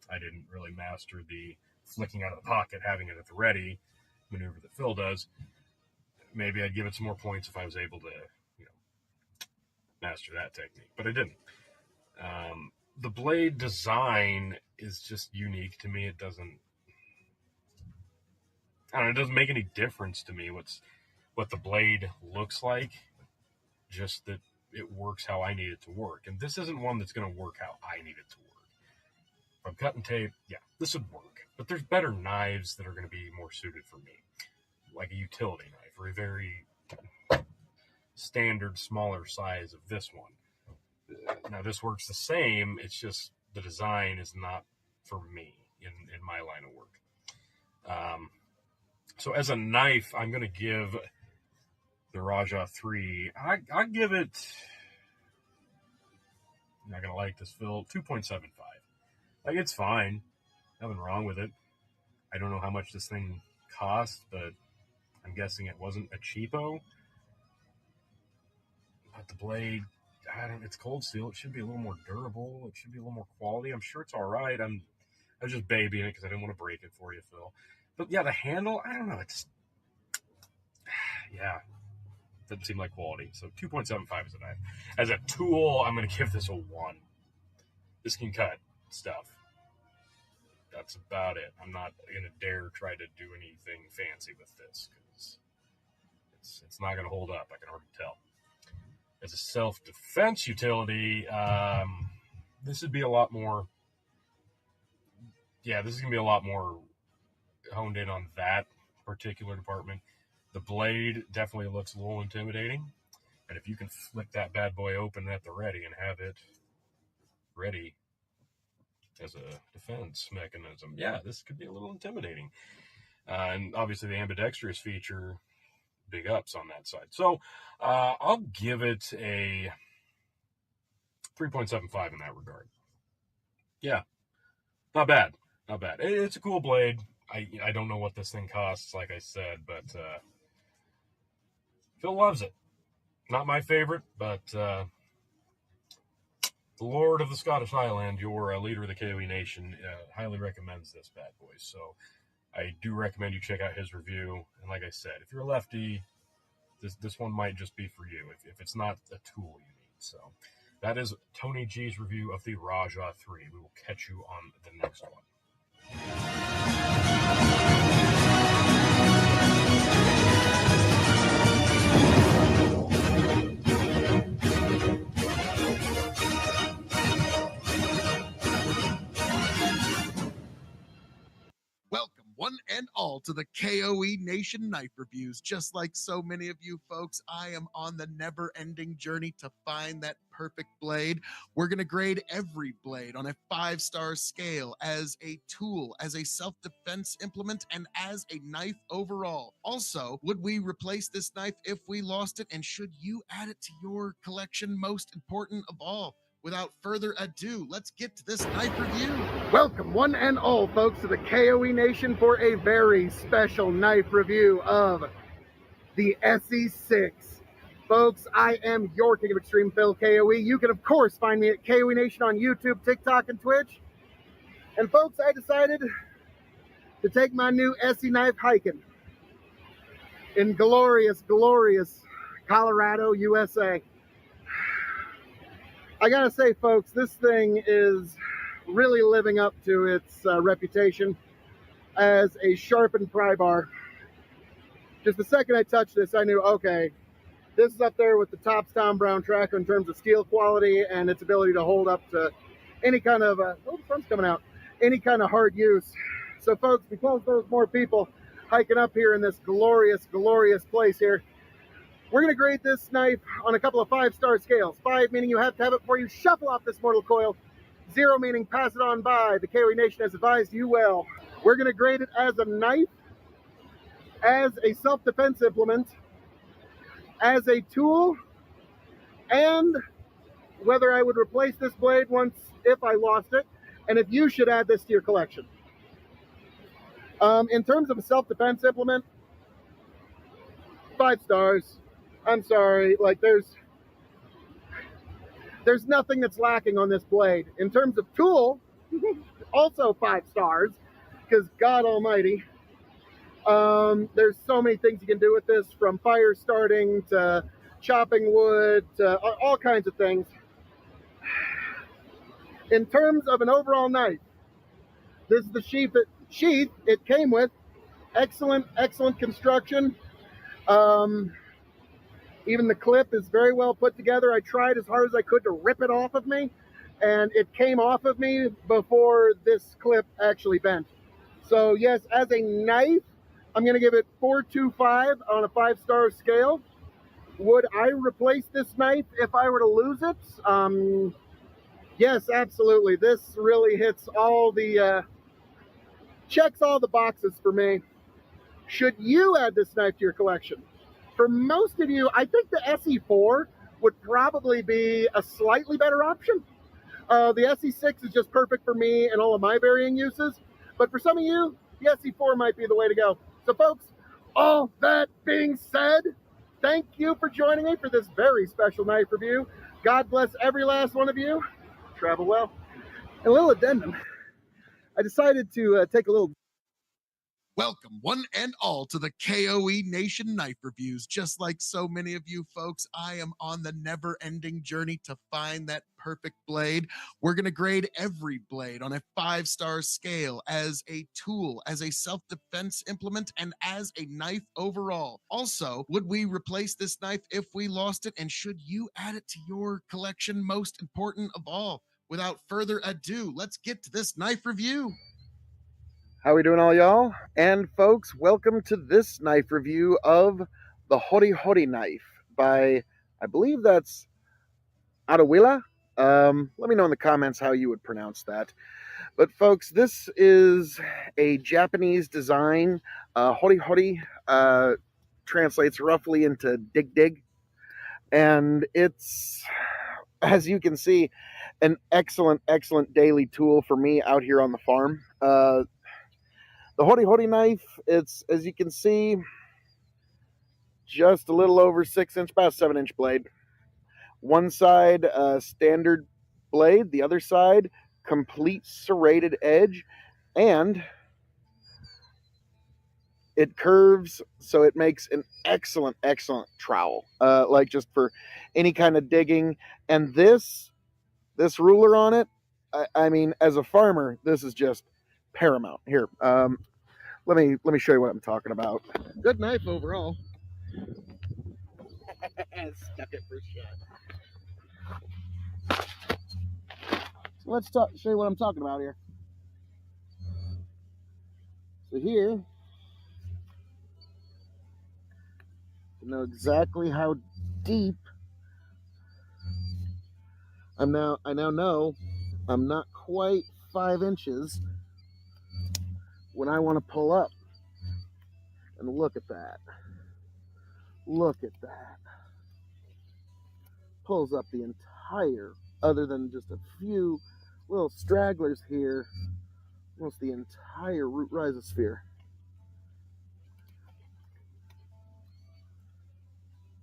I didn't really master the flicking out of the pocket, having it at the ready maneuver that Phil does. Maybe I'd give it some more points if I was able to, master that technique, but I didn't. The blade design is just unique to me. It doesn't make any difference to me what the blade looks like, just that it works how I need it to work. And this isn't one that's going to work how I need it to work. If I'm cutting tape, yeah, this would work. But there's better knives that are going to be more suited for me, like a utility knife or a very standard, smaller size of this one. Now, this works the same. It's just the design is not for me in my line of work. So as a knife, I'm going to give the Raja 3, I give it, I'm not going to like this, Phil, 2.75. Like, it's fine. Nothing wrong with it. I don't know how much this thing cost, but I'm guessing it wasn't a cheapo. But the blade, it's cold steel. It should be a little more durable. It should be a little more quality. I'm sure it's all right. I was just babying it because I didn't want to break it for you, Phil. But yeah, the handle, I don't know. It's, yeah. Didn't seem like quality. So 2.75 is a knife. As a tool, I'm going to give this a 1. This can cut stuff. That's about it. I'm not going to dare try to do anything fancy with this because it's not going to hold up. I can already tell. As a self-defense utility, this would be a lot more. Yeah, this is going to be a lot more honed in on that particular department. The blade definitely looks a little intimidating. And if you can flip that bad boy open at the ready and have it ready as a defense mechanism, yeah, this could be a little intimidating. And obviously the ambidextrous feature, big ups on that side. So I'll give it a 3.75 in that regard. Yeah, not bad. Not bad. It's a cool blade. I don't know what this thing costs, like I said, but Phil loves it. Not my favorite, but the Lord of the Scottish Highland, your leader of the K.O.E. Nation, highly recommends this bad boy. So I do recommend you check out his review. And like I said, if you're a lefty, this one might just be for you if it's not a tool you need. So that is Tony G's review of the Raja 3. We will catch you on the next one. Welcome, one and all, to the K.O.E. Nation Knife Reviews. Just like so many of you folks, I am on the never-ending journey to find that perfect blade. We're going to grade every blade on a 5-star scale as a tool, as a self-defense implement, and as a knife overall. Also, would we replace this knife if we lost it, and should you add it to your collection? Most important of all, without further ado, let's get to this knife review. Welcome, one and all, folks, to the K.O.E. Nation for a very special knife review of the SE6. Folks, I am your King of Extreme, Phil K.O.E. You can, of course, find me at K.O.E. Nation on YouTube, TikTok, and Twitch. And, folks, I decided to take my new SE knife hiking in glorious, glorious Colorado, USA. I gotta say, folks, this thing is really living up to its reputation as a sharpened pry bar. Just the second I touched this, I knew, okay, this is up there with the Tops Tom Brown tracker in terms of steel quality and its ability to hold up to any kind of, oh, the sun's coming out, any kind of hard use. So, folks, because there's more people hiking up here in this glorious, glorious place here, we're going to grade this knife on a couple of 5-star scales. 5 meaning you have to have it before you shuffle off this mortal coil. 0 meaning pass it on by. The K.O.E. Nation has advised you well. We're going to grade it as a knife, as a self-defense implement, as a tool, and whether I would replace this blade once if I lost it, and if you should add this to your collection. In terms of a self-defense implement, 5 stars. I'm sorry, like there's nothing that's lacking on this blade. In terms of tool, also 5 stars, because God almighty, there's so many things you can do with this, from fire starting to chopping wood to all kinds of things. In terms of an overall knife, this is the sheath it came with. Excellent, excellent construction. Even the clip is very well put together. I tried as hard as I could to rip it off of me, and it came off of me before this clip actually bent. So yes, as a knife, I'm going to give it 4.25 on a 5-star scale. Would I replace this knife if I were to lose it? Yes, absolutely. This really hits all the, checks all the boxes for me. Should you add this knife to your collection? For most of you, I think the SE4 would probably be a slightly better option. The SE6 is just perfect for me and all of my varying uses. But for some of you, the SE4 might be the way to go. So folks, all that being said, thank you for joining me for this very special knife review. God bless every last one of you. Travel well. And a little addendum. I decided to take a little Welcome, one and all, to the K.O.E. Nation Knife Reviews. Just like so many of you folks, I am on the never-ending journey to find that perfect blade. We're going to grade every blade on a 5-star scale as a tool, as a self-defense implement, and as a knife overall. Also, would we replace this knife if we lost it, and should you add it to your collection? Most important of all, without further ado, let's get to this knife review. How we doing, all y'all? And folks, welcome to this knife review of the Hori Hori knife by, I believe that's Adawila. Let me know in the comments how you would pronounce that. But folks, this is a Japanese design. Hori Hori translates roughly into dig dig. And it's, as you can see, an excellent daily tool for me out here on the farm. The Hori Hori knife, it's, as you can see, just a little over 6-inch, about a 7-inch blade. One side, standard blade. The other side, complete serrated edge. And it curves, so it makes an excellent trowel. Like just for any kind of digging. And this ruler on it, I mean, as a farmer, this is just paramount. Here, let me show you what I'm talking about. Good knife overall. Stuck it for shot. So let's show you what I'm talking about here. So here, you know exactly how deep. I now know I'm not quite 5 inches when I want to pull up. And look at that. Look at that. Pulls up the entire, other than just a few little stragglers here, almost the entire root rhizosphere.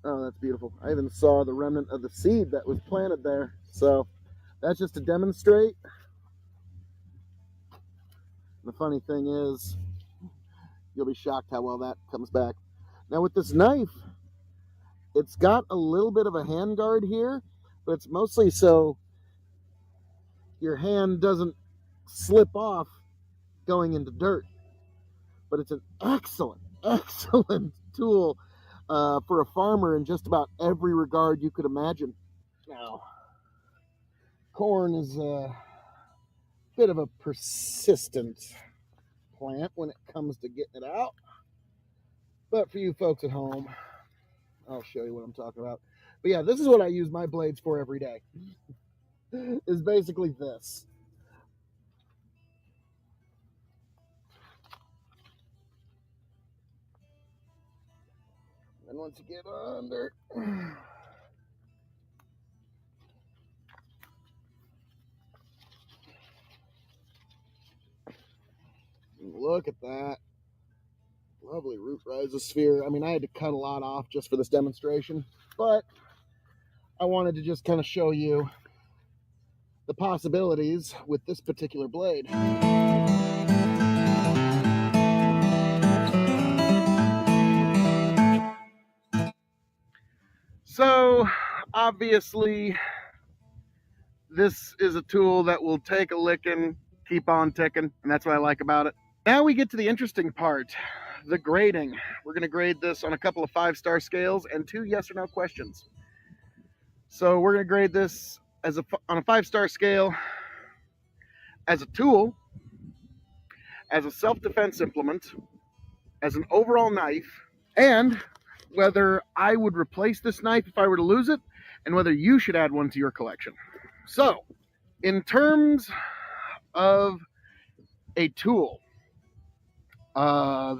Oh, that's beautiful. I even saw the remnant of the seed that was planted there. So that's just to demonstrate. The funny thing is, you'll be shocked how well that comes back. Now with this knife, it's got a little bit of a hand guard here, but it's mostly so your hand doesn't slip off going into dirt. But it's an excellent tool for a farmer in just about every regard you could imagine. Now, corn is a bit of a persistent plant when it comes to getting it out. But for you folks at home, I'll show you what I'm talking about. But yeah, this is what I use my blades for every day. Is basically this. And once you get under, look at that. Lovely root rhizosphere. I mean, I had to cut a lot off just for this demonstration, but I wanted to just kind of show you the possibilities with this particular blade. So, obviously, this is a tool that will take a licking, keep on ticking, and that's what I like about it. Now we get to the interesting part, the grading. We're going to grade this on a couple of 5-star scales and 2 yes or no questions. So we're going to grade this as on a 5-star scale as a tool, as a self-defense implement, as an overall knife, and whether I would replace this knife if I were to lose it, and whether you should add one to your collection. So, in terms of a tool,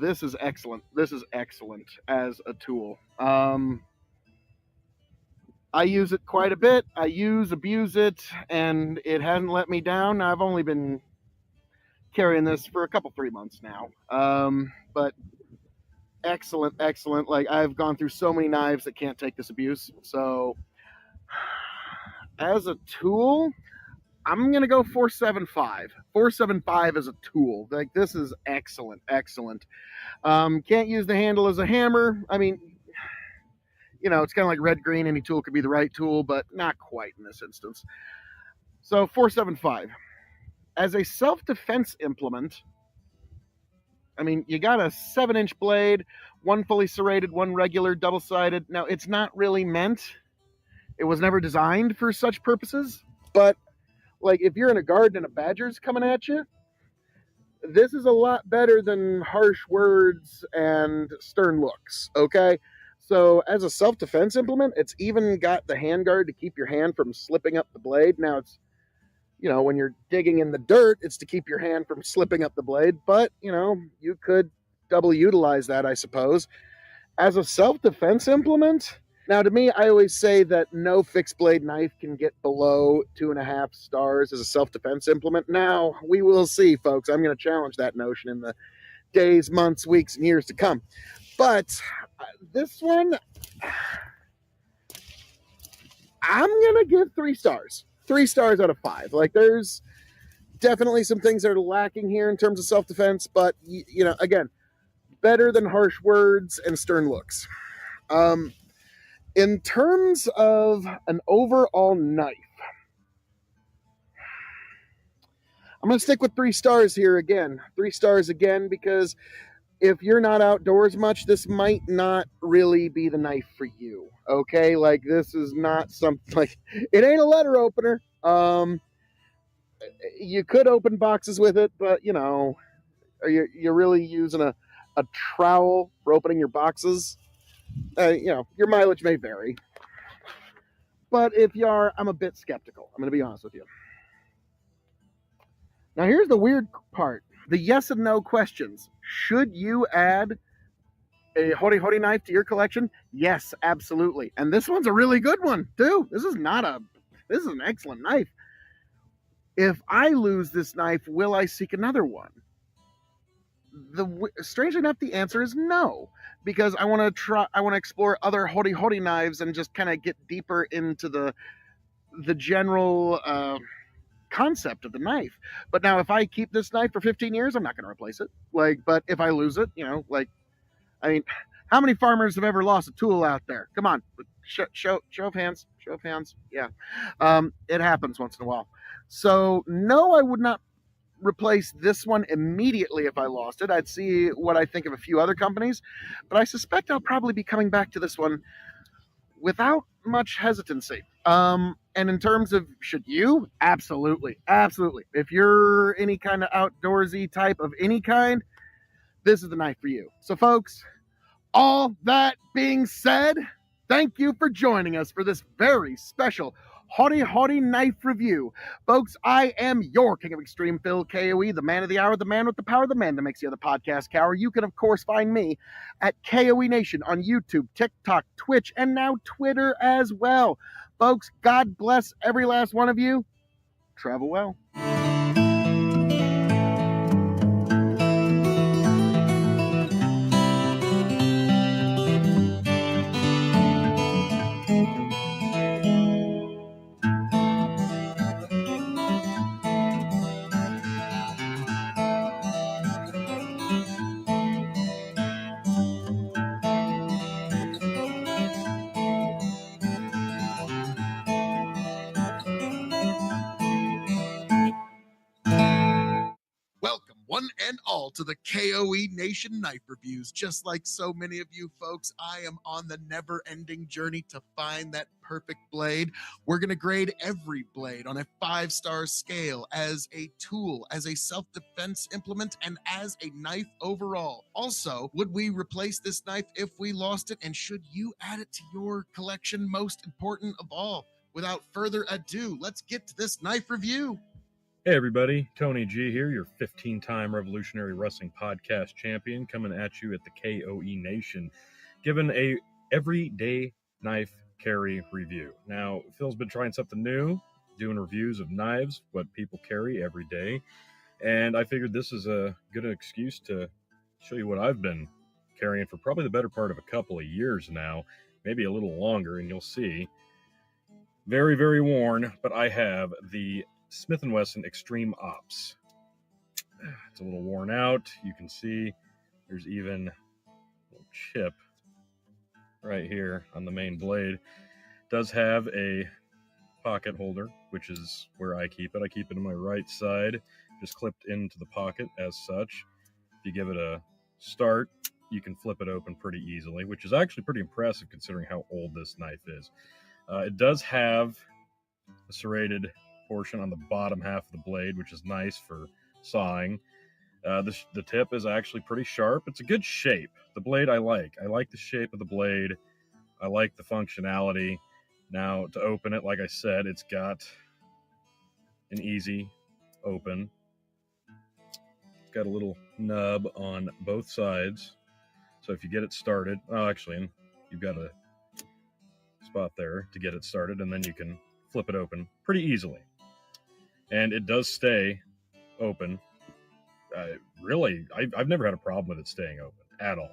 this is excellent. This is excellent as a tool. I use it quite a bit. I abuse it, and it hasn't let me down. I've only been carrying this for a couple, 3 months now. But excellent. Like, I've gone through so many knives that can't take this abuse. So, as a tool, I'm going to go 475. 475 is a tool. Like, this is excellent, excellent. Can't use the handle as a hammer. I mean, it's kind of like red, green. Any tool could be the right tool, but not quite in this instance. So 475. As a self-defense implement, I mean, you got a 7-inch blade, one fully serrated, one regular, double-sided. Now, it's not really meant. It was never designed for such purposes. But, like, if you're in a garden and a badger's coming at you, this is a lot better than harsh words and stern looks, okay? So, as a self-defense implement, it's even got the handguard to keep your hand from slipping up the blade. Now, it's when you're digging in the dirt, it's to keep your hand from slipping up the blade. But, you could double utilize that, I suppose. As a self-defense implement, now to me, I always say that no fixed blade knife can get below 2.5 stars as a self-defense implement. Now, we will see, folks. I'm going to challenge that notion in the days, months, weeks, and years to come. But this one, I'm going to give 3 stars. 3 stars out of 5. Like, there's definitely some things that are lacking here in terms of self-defense, but, again, better than harsh words and stern looks. In terms of an overall knife, I'm going to stick with 3 stars here again. 3 stars again, because if you're not outdoors much, this might not really be the knife for you. Okay, like, this is not something, like, it ain't a letter opener. You could open boxes with it, but are you really using a trowel for opening your boxes? Your mileage may vary, but if you are, I'm a bit skeptical. I'm going to be honest with you. Now, here's the weird part: the yes and no questions. Should you add a hori knife to your collection? Yes, absolutely. And this one's a really good one too. This is an excellent knife. If I lose this knife, will I seek another one? Strangely enough, the answer is no, because I want to explore other hori knives and just kind of get deeper into the general concept of the knife. But now, if I keep this knife for 15 years, I'm not going to replace it. But if I lose it, I mean, how many farmers have ever lost a tool out there? Come on, show of hands. Show of hands. Yeah, it happens once in a while. So no, I would not replace this one immediately if I lost it. I'd see what I think of a few other companies, but I suspect I'll probably be coming back to this one without much hesitancy. And in terms of should you? Absolutely. Absolutely. If you're any kind of outdoorsy type of any kind, this is the knife for you. So, folks, all that being said, thank you for joining us for this very special haughty knife review. Folks, I am your King of Extreme, Phil K.O.E., the man of the hour, the man with the power, the man that makes the other podcast cower. You can, of course, find me at K.O.E. Nation on YouTube, TikTok, Twitch, and now Twitter as well. Folks, God bless every last one of you. Travel well. Welcome, one and all, to the K.O.E. Nation Knife Reviews. Just like so many of you folks, I am on the never-ending journey to find that perfect blade. We're going to grade every blade on a 5-star scale as a tool, as a self-defense implement, and as a knife overall. Also, would we replace this knife if we lost it, and should you add it to your collection? Most important of all, without further ado, let's get to this knife review. Hey everybody, Tony G here, your 15-time Revolutionary Wrestling Podcast champion, coming at you at the K.O.E. Nation, giving a everyday knife carry review. Now, Phil's been trying something new, doing reviews of knives, what people carry every day, and I figured this is a good excuse to show you what I've been carrying for probably the better part of a couple of years now, maybe a little longer, and you'll see. Very, very worn, but I have the Smith & Wesson Extreme Ops. It's a little worn out. You can see there's even a little chip right here on the main blade. It does have a pocket holder, which is where I keep it. I keep it on my right side, just clipped into the pocket as such. If you give it a start, you can flip it open pretty easily, which is actually pretty impressive considering how old this knife is. It does have a serrated portion on the bottom half of the blade, which is nice for sawing. The tip is actually pretty sharp. It's a good shape. The blade I like. I like the shape of the blade. I like the functionality. Now, to open it, like I said, it's got an easy open. It's got a little nub on both sides. So if you get it started, actually, you've got a spot there to get it started, and then you can flip it open pretty easily. And it does stay open. Really, I've never had a problem with it staying open at all.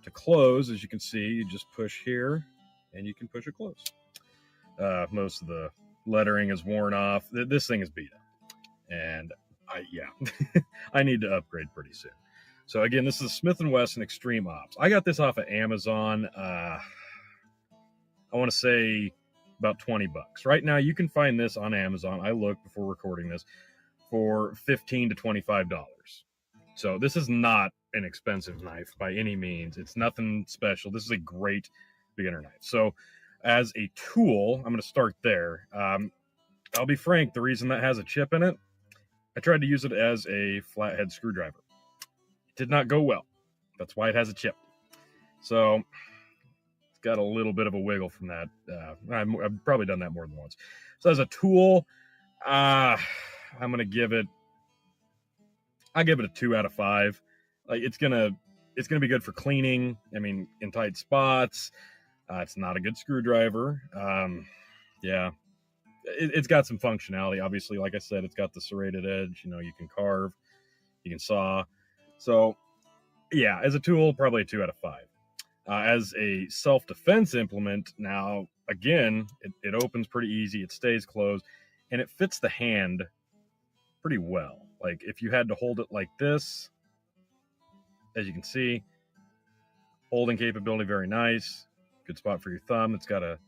To close, as you can see, you just push here, and you can push it closed. Most of the lettering is worn off. This thing is beat up, and I need to upgrade pretty soon. So again, this is Smith & Wesson Extreme Ops. I got this off of Amazon. I want to say about $20. Right now, you can find this on Amazon. I looked before recording this for $15 to $25. So this is not an expensive knife by any means. It's nothing special. This is a great beginner knife. So as a tool, I'm going to start there. I'll be frank, the reason that has a chip in it, I tried to use it as a flathead screwdriver. It did not go well. That's why it has a chip. So it's got a little bit of a wiggle from that. I've probably done that more than once. So as a tool, I'm going to give it, I'll give it a 2 out of 5. Like it's gonna be good for cleaning. I mean, in tight spots. It's not a good screwdriver. It's got some functionality. Obviously, like I said, it's got the serrated edge. You know, you can carve, you can saw. So, yeah, as a tool, probably a 2 out of 5. As a self-defense implement, now, again, it opens pretty easy. It stays closed, and it fits the hand pretty well. Like, if you had to hold it like this, as you can see, holding capability, very nice. Good spot for your thumb. It's got a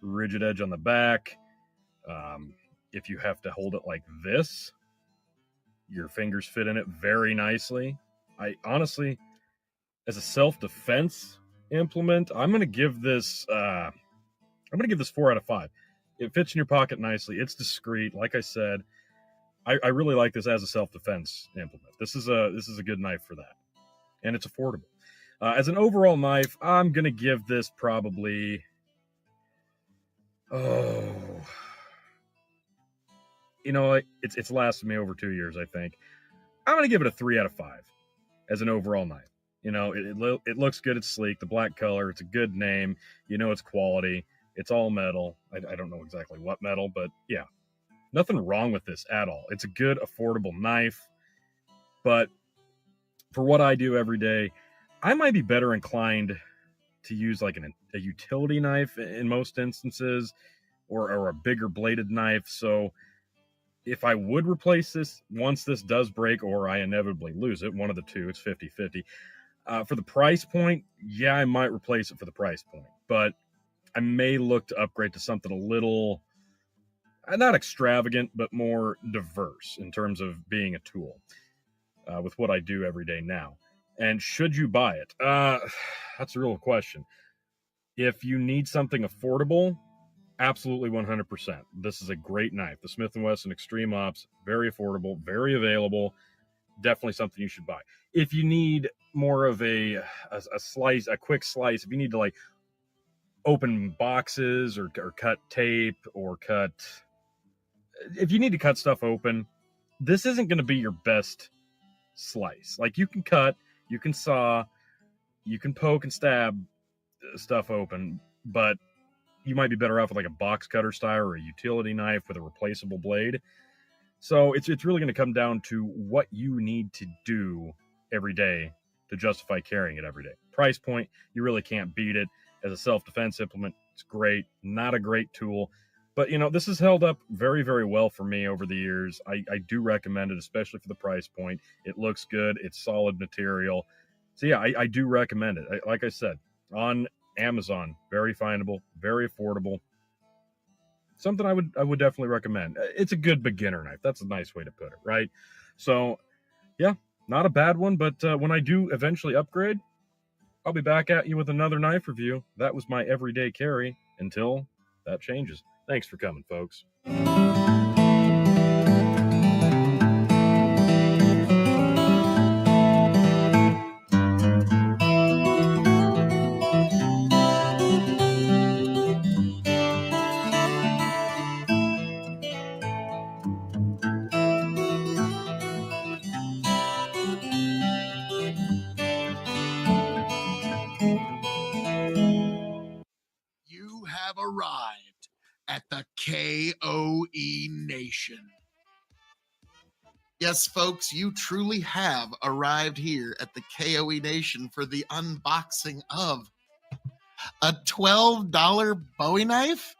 rigid edge on the back. If you have to hold it like this, your fingers fit in it very nicely. I honestly, as a self-defense implement, I'm going to give this 4 out of 5. It fits in your pocket nicely. It's discreet. Like I said, I really like this as a self-defense implement. This is a good knife for that, and it's affordable. As an overall knife, I'm going to give this probably, it's lasted me over 2 years, I think. I'm going to give it a 3 out of 5 as an overall knife. You know, it looks good. It's sleek. The black color, it's a good name. You know, it's quality. It's all metal. I don't know exactly what metal, but yeah, nothing wrong with this at all. It's a good, affordable knife, but for what I do every day, I might be better inclined to use like a utility knife in most instances, or a bigger bladed knife. So if I would replace this once this does break, or I inevitably lose it, one of the two, it's 50-50. For the price point, yeah, I might replace it for the price point, but I may look to upgrade to something a little, not extravagant, but more diverse in terms of being a tool with what I do every day now. And should you buy it? That's a real question. If you need something affordable, absolutely 100%. This is a great knife. The Smith & Wesson Extreme Ops, very affordable, very available. Definitely something you should buy. If you need more of a slice, a quick slice, if you need to like open boxes or cut tape or if you need to cut stuff open, this isn't going to be your best slice. Like you can cut, you can saw, you can poke and stab stuff open, but you might be better off with like a box cutter style or a utility knife with a replaceable blade. So it's really going to come down to what you need to do every day to justify carrying it every day. Price point, you really can't beat it. As a self-defense implement, it's great. Not a great tool. But, this has held up very, very well for me over the years. I do recommend it, especially for the price point. It looks good. It's solid material. So, yeah, I do recommend it. Like I said, on Amazon, very findable, very affordable. Something I would definitely recommend. It's a good beginner knife. That's a nice way to put it, right? So, yeah, not a bad one. But when I do eventually upgrade, I'll be back at you with another knife review. That was my everyday carry until that changes. Thanks for coming, folks. You have arrived at the K.O.E. Nation. Yes, folks, you truly have arrived here at the K.O.E. Nation for the unboxing of a $12 Bowie knife.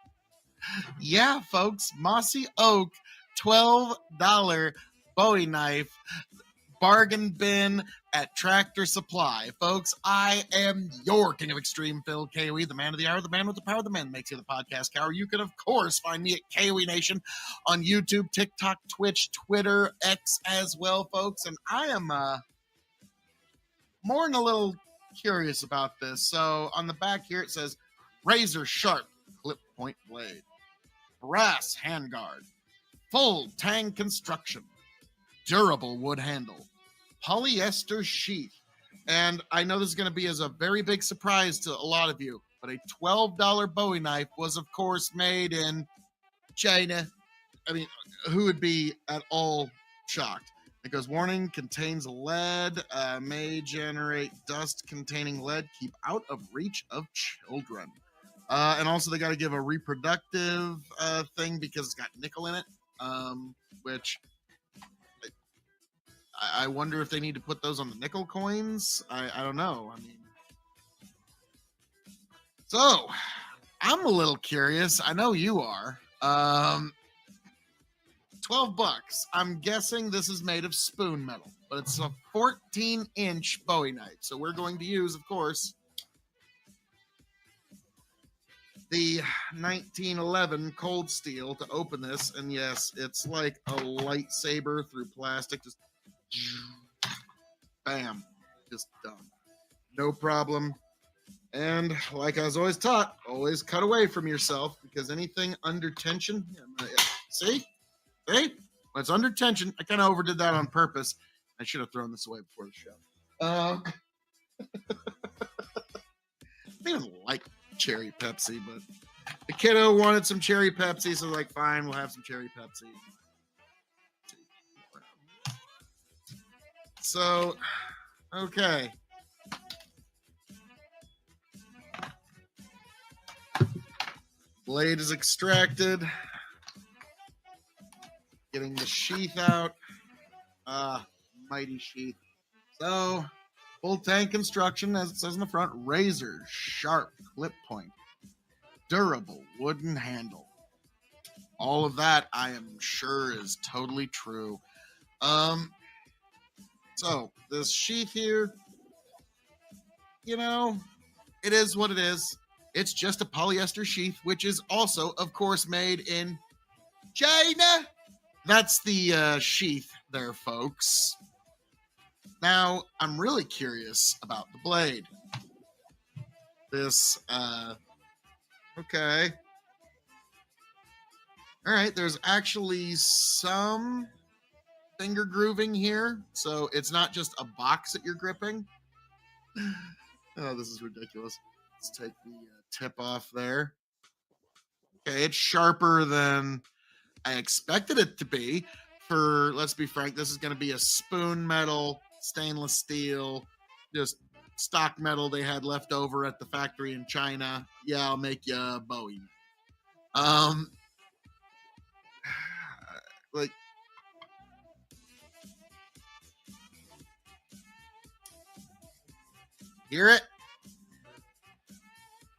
Yeah, folks, Mossy Oak $12 Bowie knife bargain bin at Tractor Supply. Folks, I am your King of Extreme, Phil K.O.E., the man of the hour, the man with the power, the man that makes you the podcast cower. You can, of course, find me at K.O.E. Nation on YouTube, TikTok, Twitch, Twitter, X as well, folks. And I am more than a little curious about this. So on the back here, it says razor sharp clip point blade, brass handguard, full tang construction, durable wood handle, polyester sheath. And I know this is going to be as a very big surprise to a lot of you, but a $12 Bowie knife was, of course, made in China. I mean, who would be at all shocked? It goes, warning, contains lead, may generate dust containing lead. Keep out of reach of children. And also, they got to give a reproductive thing because it's got nickel in it, which I wonder if they need to put those on the nickel coins. I don't know. I mean, so I'm a little curious. I know you are. $12. I'm guessing this is made of spoon metal, but it's a 14-inch Bowie knife. So we're going to use, of course, the 1911 cold steel to open this. And yes, it's like a lightsaber through plastic. Just bam, just done. No problem. And like I was always taught, always cut away from yourself because anything under tension, see? When it's under tension, I kind of overdid that on purpose. I should have thrown this away before the show. I didn't like cherry Pepsi, but the kiddo wanted some cherry Pepsi, so like, fine, we'll have some cherry Pepsi. So, okay. Blade is extracted. Getting the sheath out. Mighty sheath. So, full tank construction, as it says in the front. Razor, sharp clip point. Durable wooden handle. All of that, I am sure, is totally true. So, this sheath here, it is what it is. It's just a polyester sheath, which is also, of course, made in China. That's the sheath there, folks. Now, I'm really curious about the blade. This, okay. All right, there's actually some finger grooving here, so it's not just a box that you're gripping. Oh, this is ridiculous. Let's take the tip off there. Okay, it's sharper than I expected it to be. For, let's be frank, this is going to be a spoon metal, stainless steel, just stock metal they had left over at the factory in China. Yeah, I'll make you a Bowie. Like, hear it?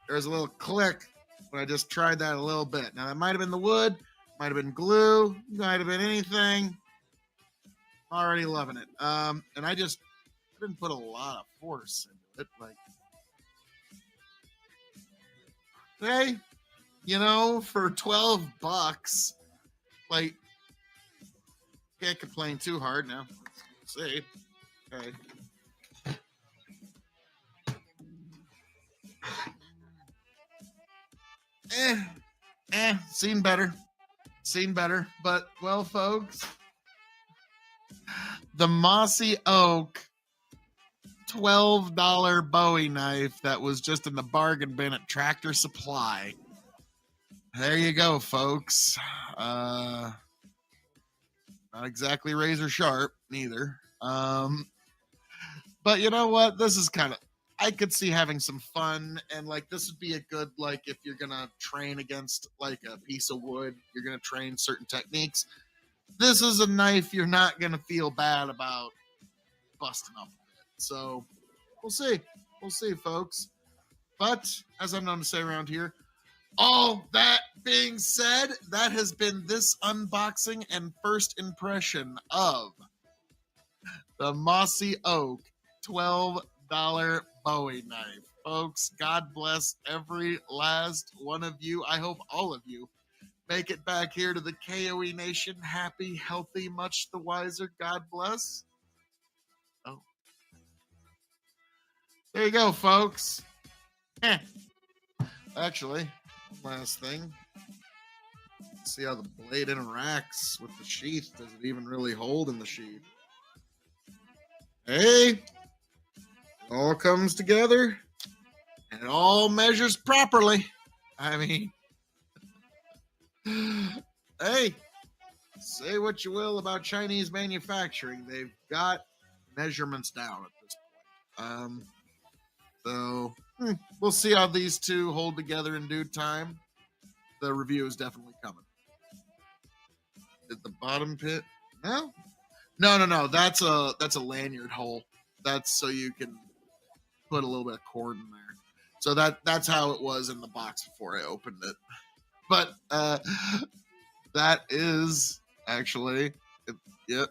There's a little click. but I just tried that a little bit. Now, that might have been the wood, might have been glue, might have been anything. Already loving it. And I didn't put a lot of force into it. Like, hey, for $12, like, can't complain too hard now. Let's see. Okay. Seen better. But, well, folks, the Mossy Oak $12 Bowie knife that was just in the bargain bin at Tractor Supply. There you go, folks. Not exactly razor sharp, neither. But you know what? This is I could see having some fun, and like this would be a good, like, if you're gonna train against like a piece of wood, you're gonna train certain techniques. This is a knife you're not gonna feel bad about busting up a bit. So we'll see. We'll see, folks. But as I'm known to say around here, all that being said, that has been this unboxing and first impression of the Mossy Oak $12 Bowie knife. Folks, God bless every last one of you. I hope all of you make it back here to the K.O.E. Nation happy, healthy, much the wiser. God bless. Oh. There you go, folks. Actually, last thing. Let's see how the blade interacts with the sheath. Does it even really hold in the sheath? Hey, it all comes together and it all measures properly. I mean, hey, say what you will about Chinese manufacturing. They've got measurements down at this point. So we'll see how these two hold together in due time. The review is definitely coming. Did the bottom pit? No. That's a lanyard hole. That's so you can put a little bit of cord in there. So that's how it was in the box before I opened it. But that is actually,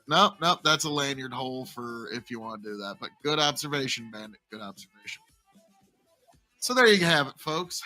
no, that's a lanyard hole for if you want to do that. But good observation, Bandit. Good observation. So there you have it, folks.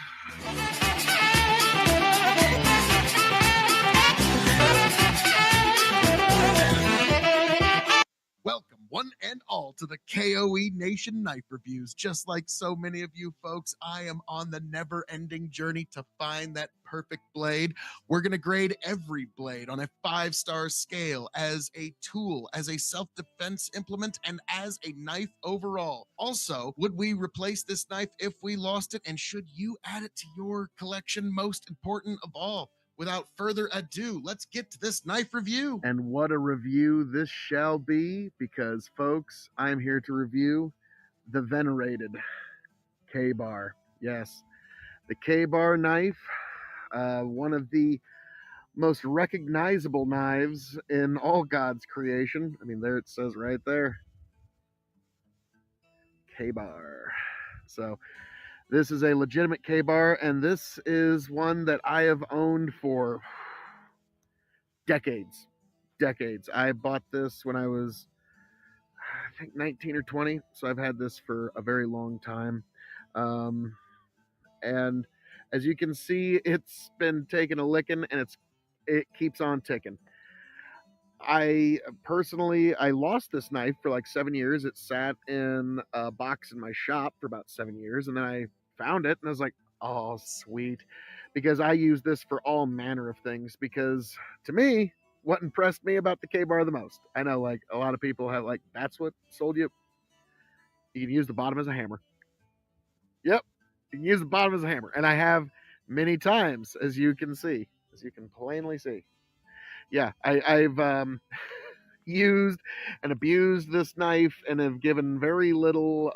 Welcome, one and all, to the K.O.E. Nation Knife Reviews. Just like so many of you folks, I am on the never-ending journey to find that perfect blade. We're going to grade every blade on a 5-star scale as a tool, as a self-defense implement, and as a knife overall. Also, would we replace this knife if we lost it, and should you add it to your collection? Most important of all, without further ado, let's get to this knife review. And what a review this shall be, because, folks, I'm here to review the venerated K-Bar. Yes, the K-Bar knife, one of the most recognizable knives in all God's creation. I mean, there it says right there, K-Bar. So this is a legitimate K-Bar, and this is one that I have owned for decades. I bought this when I was, I think, 19 or 20, so I've had this for a very long time. And as you can see, it's been taking a licking, and it keeps on ticking. I lost this knife for like 7 years. It sat in a box in my shop for about 7 years, and then I found it, and I was like, oh, sweet, because I use this for all manner of things. Because to me, what impressed me about the K-Bar the most, I know, like, a lot of people have, like, that's what sold you. You can use the bottom as a hammer. Yep, you can use the bottom as a hammer, and I have many times, as you can plainly see. Yeah, I've used and abused this knife and have given very little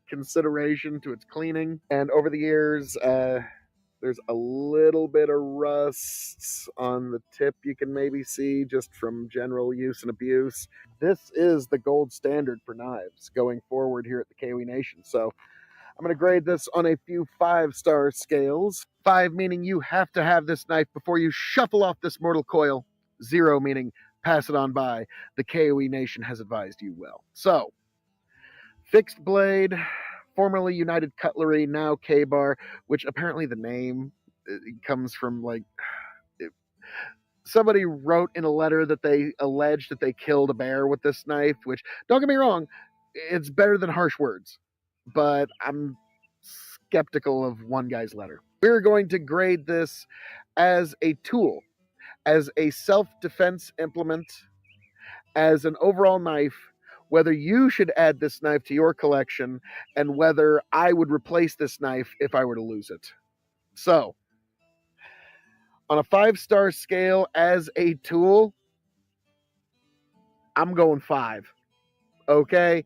consideration to its cleaning. And over the years, there's a little bit of rust on the tip you can maybe see just from general use and abuse. This is the gold standard for knives going forward here at the K.O.E. Nation. So I'm going to grade this on a few 5-star scales. 5 meaning you have to have this knife before you shuffle off this mortal coil. 0 meaning pass it on by. The K.O.E. Nation has advised you well. So, fixed blade, formerly United Cutlery, now K-Bar, which apparently the name comes from like somebody wrote in a letter that they alleged that they killed a bear with this knife, which, don't get me wrong, it's better than harsh words, but I'm skeptical of one guy's letter. We're going to grade this as a tool, as a self-defense implement, as an overall knife, whether you should add this knife to your collection, and whether I would replace this knife if I were to lose it. So, on a 5-star scale as a tool, I'm going 5. Okay?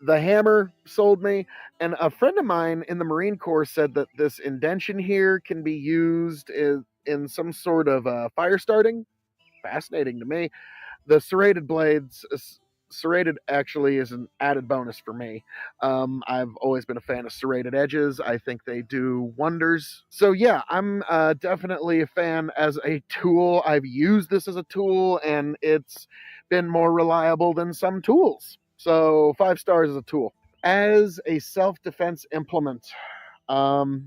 The hammer sold me, and a friend of mine in the Marine Corps said that this indention here can be used in some sort of fire starting. Fascinating to me. The serrated blades, serrated actually is an added bonus for me. I've always been a fan of serrated edges. I think they do wonders. So yeah, I'm definitely a fan as a tool. I've used this as a tool, and it's been more reliable than some tools. So 5 stars as a tool. As a self-defense implement, the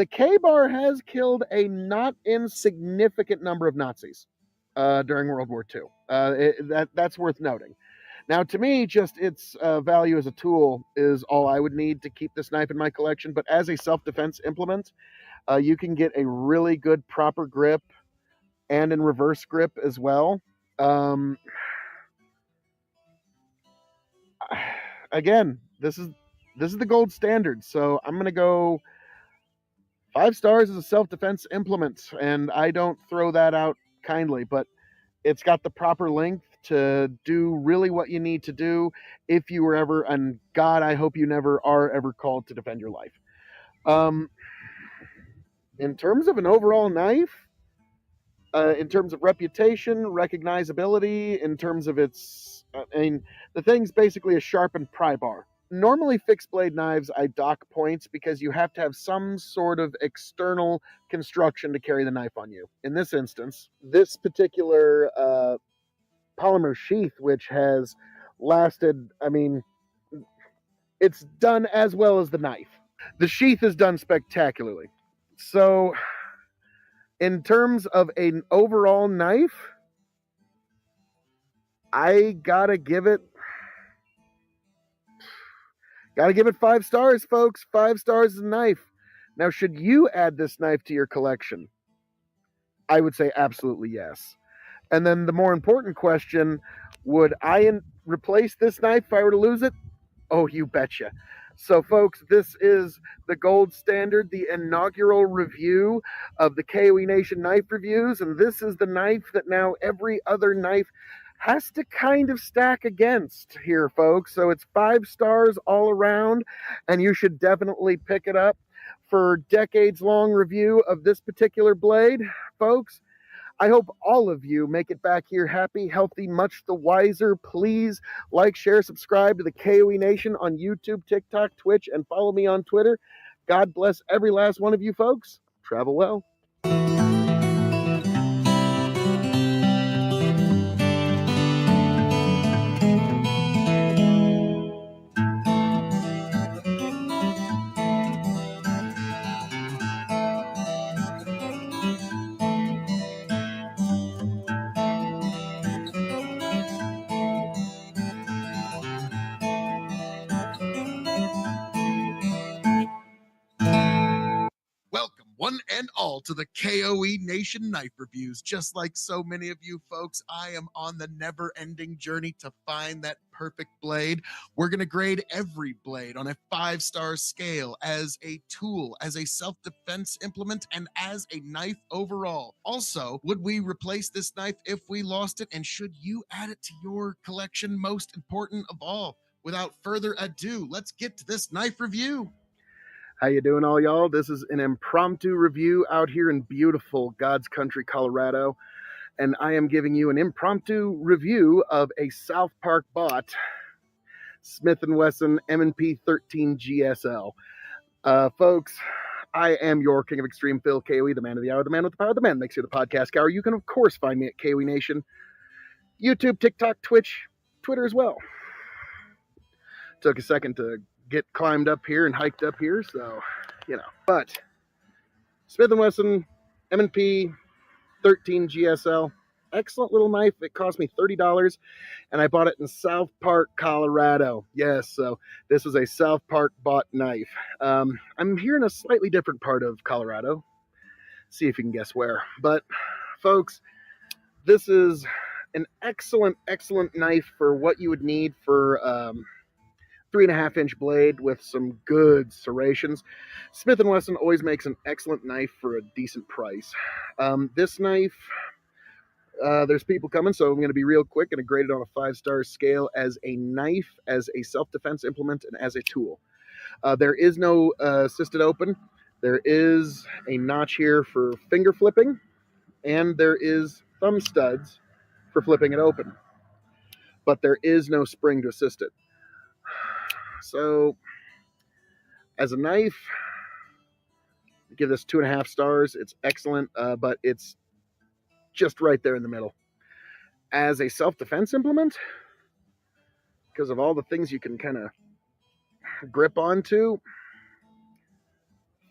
K-Bar has killed a not insignificant number of Nazis during World War II. That's worth noting. Now, to me, just its value as a tool is all I would need to keep this knife in my collection. But as a self-defense implement, you can get a really good proper grip and in reverse grip as well. Again, this is the gold standard, so I'm gonna go 5 stars as a self-defense implement, and I don't throw that out kindly, but it's got the proper length to do really what you need to do if you were ever, and God, I hope you never are ever called to defend your life. In terms of an overall knife, in terms of reputation, recognizability, in terms of its, the thing's basically a sharpened pry bar. Normally, fixed blade knives, I dock points because you have to have some sort of external construction to carry the knife on you. In this instance, this particular polymer sheath, which has lasted, it's done as well as the knife. The sheath is done spectacularly. So, in terms of an overall knife, I gotta give it 5 stars, folks. 5 stars is a knife. Now, should you add this knife to your collection? I would say absolutely yes. And then the more important question, would I replace this knife if I were to lose it? Oh, you betcha. So, folks, this is the gold standard, the inaugural review of the K.O.E. Nation Knife Reviews, and this is the knife that now every other knife has to kind of stack against here, folks. So it's 5 stars all around, and you should definitely pick it up for decades-long review of this particular blade, folks. I hope all of you make it back here happy, healthy, much the wiser. Please like, share, subscribe to the K.O.E. Nation on YouTube, TikTok, Twitch, and follow me on Twitter. God bless every last one of you folks. Travel well. Welcome, one and all, to the K.O.E. Nation Knife Reviews. Just like so many of you folks, I am on the never-ending journey to find that perfect blade. We're going to grade every blade on a 5-star scale as a tool, as a self-defense implement, and as a knife overall. Also, would we replace this knife if we lost it, and should you add it to your collection? Most important of all, without further ado, let's get to this knife review. How you doing, all y'all? This is an impromptu review out here in beautiful God's country, Colorado, and I am giving you an impromptu review of a South Park bot Smith & Wesson M&P 13 GSL. Folks, I am your king of extreme, Phil K.O.E, the man of the hour, the man with the power, the man that makes you the podcast hour. You can, of course, find me at K.O.E Nation, YouTube, TikTok, Twitch, Twitter as well. Took a second to get climbed up here and hiked up here, so, But Smith & Wesson M&P 13 GSL, excellent little knife. It cost me $30, and I bought it in South Park, Colorado. Yes, so this was a South Park bought knife. I'm here in a slightly different part of Colorado. See if you can guess where. But, folks, this is an excellent knife for what you would need for 3.5-inch blade with some good serrations. Smith & Wesson always makes an excellent knife for a decent price. This knife, there's people coming, so I'm going to be real quick and grade it on a 5-star scale as a knife, as a self-defense implement, and as a tool. There is no assisted open. There is a notch here for finger flipping, and there is thumb studs for flipping it open. But there is no spring to assist it. So, as a knife, I give this 2.5 stars. It's excellent, but it's just right there in the middle. As a self-defense implement, because of all the things you can kind of grip onto,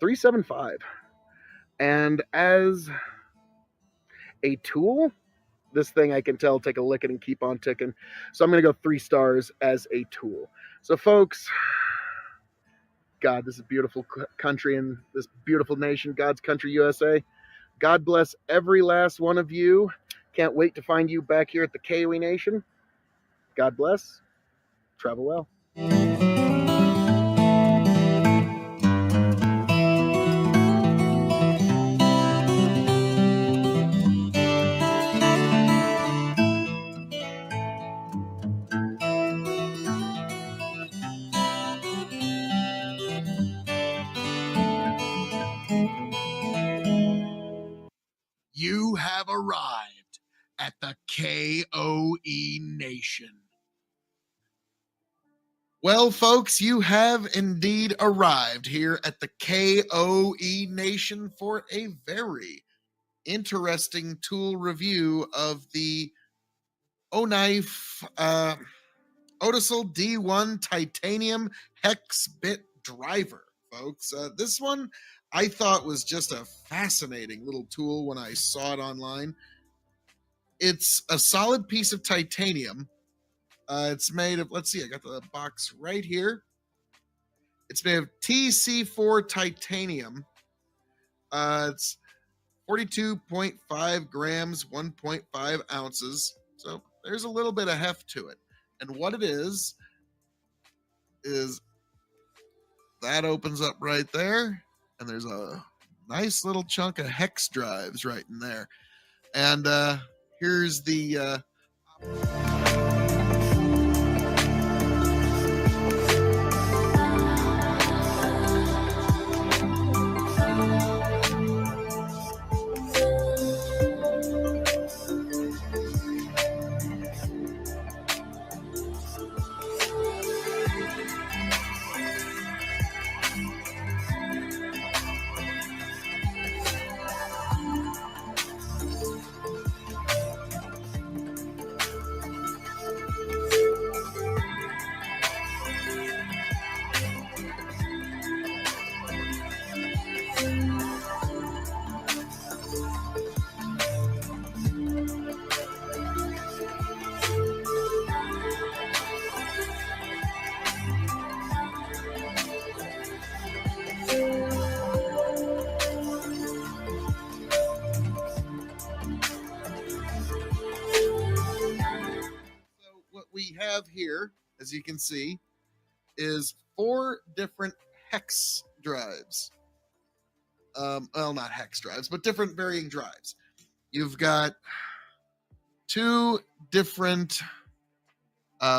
3.75. And as a tool, this thing I can tell take a licking and keep on ticking. So I'm going to go 3 stars as a tool. So folks, God, this is beautiful country and this beautiful nation, God's country, USA. God bless every last one of you. Can't wait to find you back here at the K.O.E Nation. God bless. Travel well. You have arrived at the K.O.E Nation. Well, folks, you have indeed arrived here at the K.O.E Nation for a very interesting tool review of the O-Knife Otisel D1 Titanium Hex Bit Driver, folks. This one I thought was just a fascinating little tool when I saw it online. It's a solid piece of titanium. It's made of, let's see, I got the box right here. It's made of TC4 titanium. It's 42.5 grams, 1.5 ounces. So there's a little bit of heft to it. And what it is that opens up right there. And there's a nice little chunk of hex drives right in there. And here's the what we have here, as you can see, is 4 different hex drives. Well, not hex drives, but different varying drives. You've got 2 different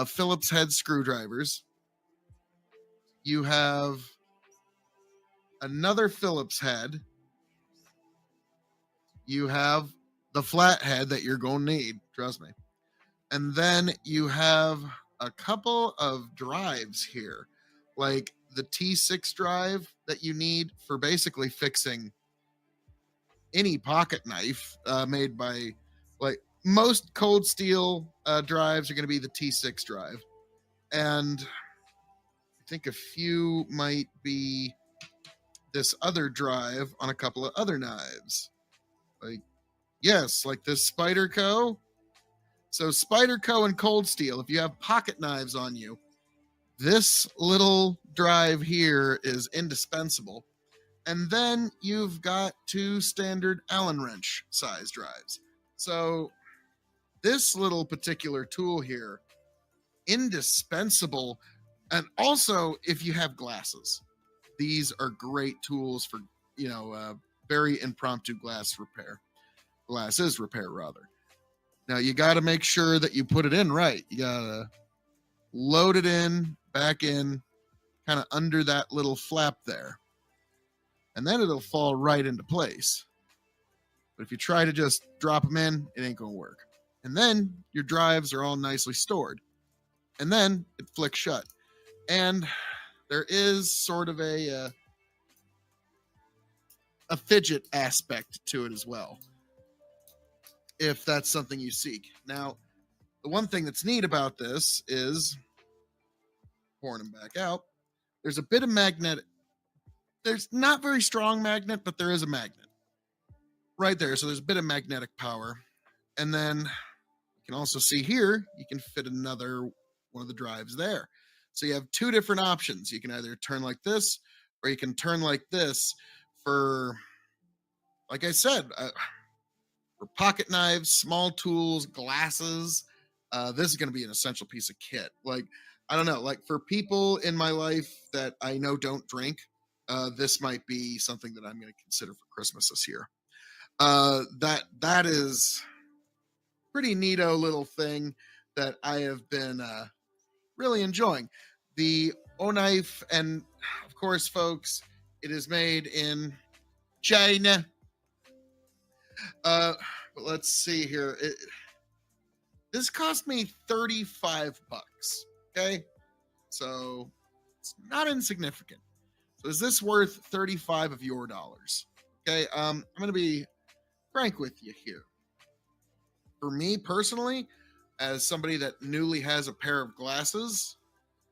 Phillips head screwdrivers. You have another Phillips head. You have the flat head that you're going to need, trust me. And then you have a couple of drives here, like the T6 drive that you need for basically fixing any pocket knife made by, like, most cold steel drives are going to be the T6 drive. And I think a few might be this other drive on a couple of other knives. Like, yes, like this Spyderco. So Spyderco and Cold Steel, if you have pocket knives on you, this little drive here is indispensable. And then you've got two standard Allen wrench size drives. So this little particular tool here, indispensable. And also, if you have glasses, these are great tools for, very impromptu glasses repair rather. Now you got to make sure that you put it in right. You got to load it in, back in, kind of under that little flap there. And then it'll fall right into place. But if you try to just drop them in, it ain't going to work. And then your drives are all nicely stored. And then it flicks shut. And there is sort of a fidget aspect to it as well, if that's something you seek. Now, the one thing that's neat about this is, pouring them back out, there's a bit of magnetic. There's not very strong magnet, but there is a magnet right there. So there's a bit of magnetic power. And then you can also see here, you can fit another one of the drives there. So you have two different options. You can either turn like this, or you can turn like this for, like I said, for pocket knives, small tools, glasses. This is going to be an essential piece of kit. Like, I don't know, like for people in my life that I know don't drink, this might be something that I'm going to consider for Christmas this year. That is pretty neato little thing that I have been really enjoying. The O knife, and of course, folks, it is made in China. But let's see here. This cost me $35. Okay, so it's not insignificant. So is this worth 35 of your dollars? Okay, I'm gonna be frank with you here. For me personally, as somebody that newly has a pair of glasses,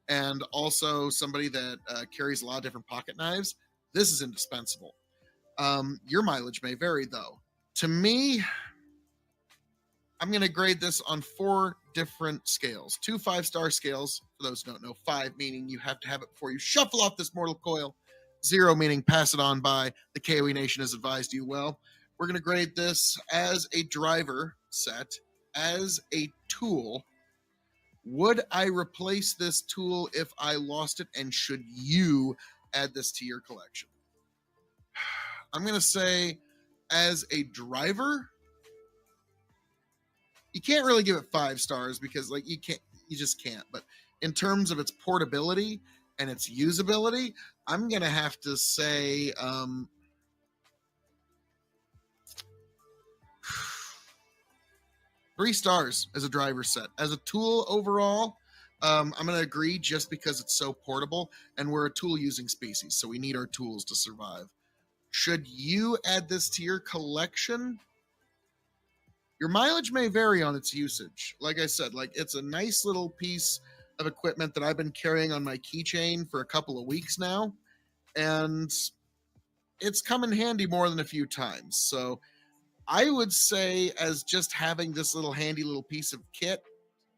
and also somebody that carries a lot of different pocket knives, this is indispensable. Your mileage may vary, though. To me, I'm going to grade this on 4 different scales. 2 5-star scales, for those who don't know. 5 meaning you have to have it before you shuffle off this mortal coil. 0 meaning pass it on by. The K.O.E. Nation has advised you well. We're going to grade this as a driver set, as a tool. Would I replace this tool if I lost it? And should you add this to your collection? I'm going to say, as a driver, you can't really give it 5 stars because, like, you just can't. But in terms of its portability and its usability, I'm going to have to say, 3 stars as a driver set. As a tool overall, I'm going to agree just because it's so portable, and we're a tool using species, so we need our tools to survive. Should you add this to your collection? Your mileage may vary on its usage. Like I said, like, it's a nice little piece of equipment that I've been carrying on my keychain for a couple of weeks now, and it's come in handy more than a few times. So I would say, as just having this little handy little piece of kit,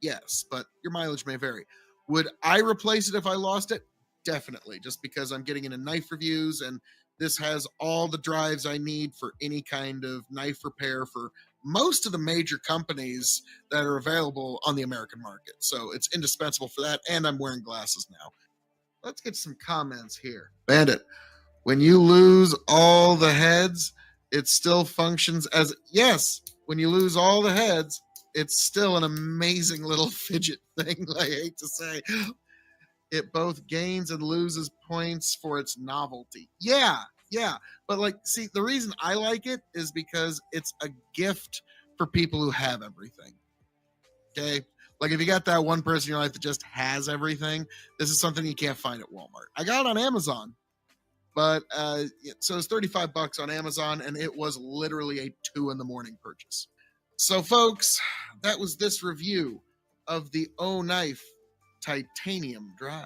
yes, but your mileage may vary. Would I replace it if I lost it? Definitely, just because I'm getting into knife reviews, and this has all the drives I need for any kind of knife repair for most of the major companies that are available on the American market. So it's indispensable for that, and I'm wearing glasses now. Let's get some comments here. Bandit, when you lose all the heads, it still functions as, yes, when you lose all the heads, it's still an amazing little fidget thing. I hate to say, it both gains and loses points for its novelty. Yeah. But, like, see, the reason I like it is because it's a gift for people who have everything. Okay. Like if you got that one person in your life that just has everything, this is something you can't find at Walmart. I got it on Amazon, but so it's $35 on Amazon, and it was literally a 2 a.m. purchase. So folks, that was this review of the O Knife Titanium Drive.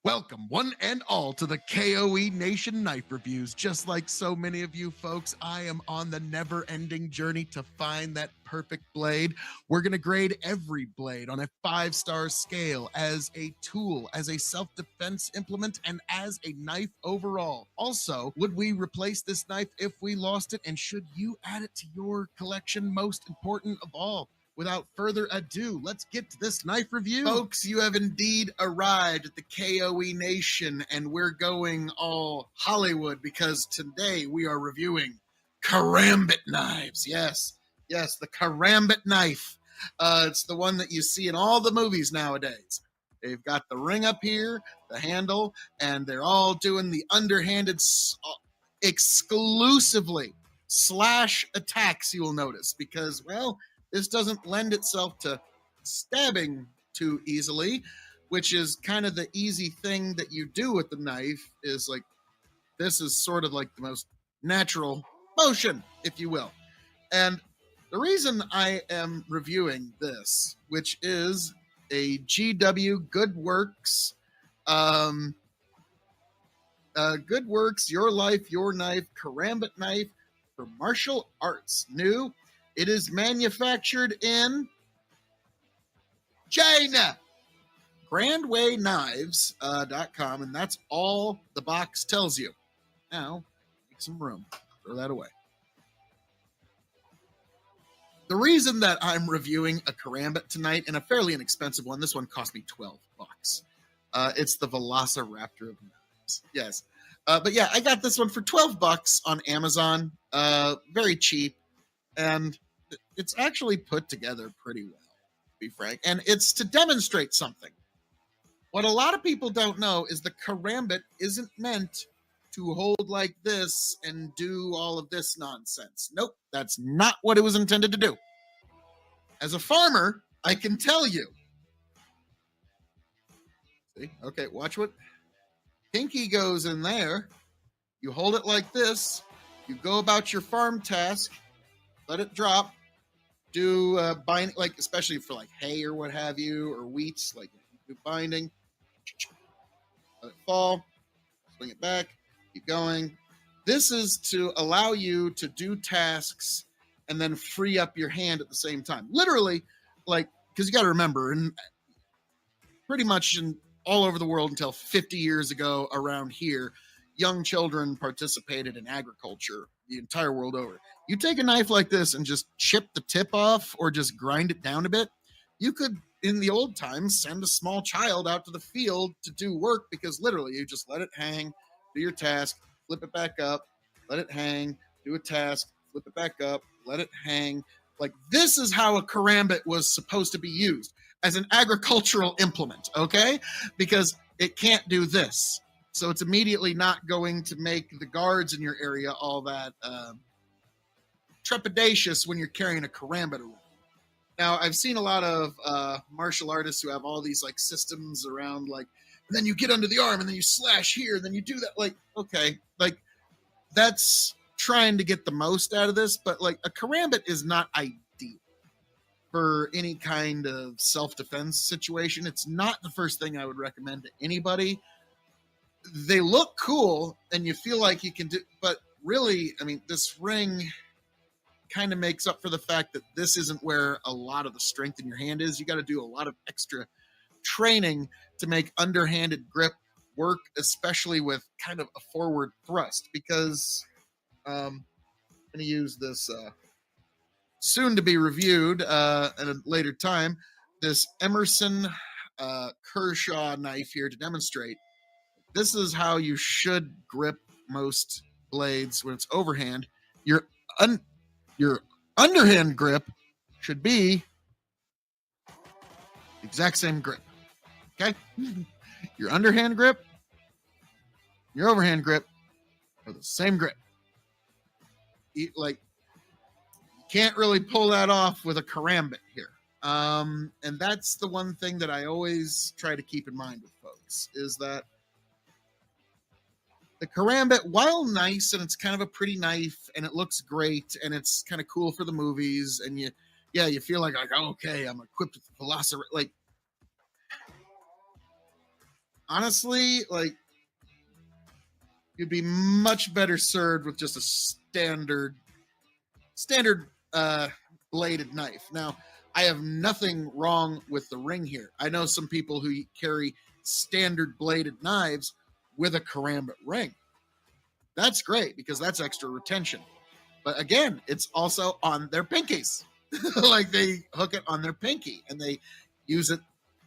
Welcome, one and all, to the K.O.E. Nation Knife Reviews. Just like so many of you folks, I am on the never-ending journey to find that perfect blade. We're going to grade every blade on a 5-star scale as a tool, as a self-defense implement, and as a knife overall. Also, would we replace this knife if we lost it, and should you add it to your collection? Most important of all, without further ado, let's get to this knife review. Folks, you have indeed arrived at the K.O.E. Nation, and we're going all Hollywood because today we are reviewing karambit knives. Yes, the karambit knife. It's the one that you see in all the movies nowadays. They've got the ring up here, the handle, and they're all doing the underhanded, exclusively slash attacks, you will notice, because, well, this doesn't lend itself to stabbing too easily, which is kind of the easy thing that you do with the knife. Is like, this is sort of like the most natural motion, if you will. And the reason I am reviewing this, which is a GW Good Works, Good Works, Your Life, Your Knife, karambit knife for martial arts. New. It is manufactured in China. GrandWayKnives.com, and that's all the box tells you. Now, make some room. Throw that away. The reason that I'm reviewing a karambit tonight, and a fairly inexpensive one, this one cost me $12. It's the Velociraptor of knives. Yes. But yeah, I got this one for $12 on Amazon. Very cheap. And it's actually put together pretty well, to be frank. And it's to demonstrate something. What a lot of people don't know is the karambit isn't meant to hold like this and do all of this nonsense. Nope, that's not what it was intended to do. As a farmer, I can tell you. See? Okay, watch what pinky goes in there. You hold it like this. You go about your farm task. Let it drop. Do binding, like especially for like hay or what have you, or wheat, like do binding. Let it fall. Swing it back. Keep going. This is to allow you to do tasks and then free up your hand at the same time. Literally, like, because you got to remember, and pretty much all over the world until 50 years ago around here, young children participated in agriculture the entire world over. You take a knife like this and just chip the tip off or just grind it down a bit. You could, in the old times, send a small child out to the field to do work, because literally you just let it hang, do your task, flip it back up, let it hang, do a task, flip it back up, let it hang. Like, this is how a karambit was supposed to be used, as an agricultural implement, okay? Because it can't do this. So it's immediately not going to make the guards in your area all that trepidatious when you're carrying a karambit around. Now, I've seen a lot of martial artists who have all these like systems around, like, and then you get under the arm and then you slash here and then you do that. Like, okay, like that's trying to get the most out of this, but like a karambit is not ideal for any kind of self-defense situation. It's not the first thing I would recommend to anybody. They look cool and you feel like you can do, but really, I mean, this ring kind of makes up for the fact that this isn't where a lot of the strength in your hand is. You got to do a lot of extra training to make underhanded grip work, especially with kind of a forward thrust, because I'm going to use this soon to be reviewed at a later time, this Emerson Kershaw knife here to demonstrate. This is how you should grip most blades when it's overhand. Your underhand grip should be the exact same grip. Okay? Your underhand grip, your overhand grip are the same grip. Like, you can't really pull that off with a karambit here. And that's the one thing that I always try to keep in mind with folks, is that the karambit, while nice and it's kind of a pretty knife and it looks great and it's kind of cool for the movies, and you feel like okay, I'm equipped with the velociraptor. Like, honestly, like, you'd be much better served with just a standard bladed knife. Now, I have nothing wrong with the ring here. I know some people who carry standard bladed knives with a karambit ring. That's great because that's extra retention. But again, it's also on their pinkies. Like, they hook it on their pinky and they use it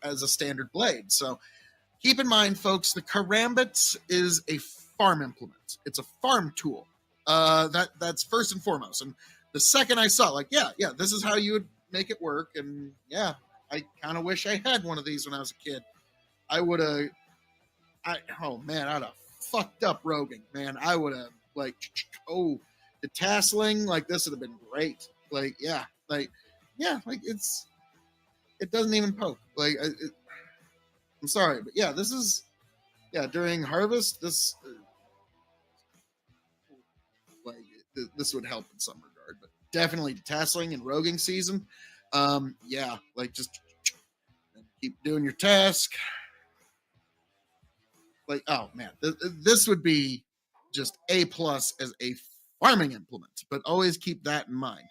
as a standard blade. So keep in mind, folks, the karambit is a farm implement. It's a farm tool. That's first and foremost. And the second I saw, like, yeah, this is how you would make it work. And yeah, I kind of wish I had one of these when I was a kid. I would have, I'd have fucked up roguing, man. I would have, like, the tasseling, like, this would have been great. Like, it doesn't even poke. Like, I'm sorry, but yeah, this is, during harvest, this, this would help in some regard, but definitely tasseling and roguing season. Like, just keep doing your task. Like, oh man, this would be just A+ as a farming implement, but always keep that in mind.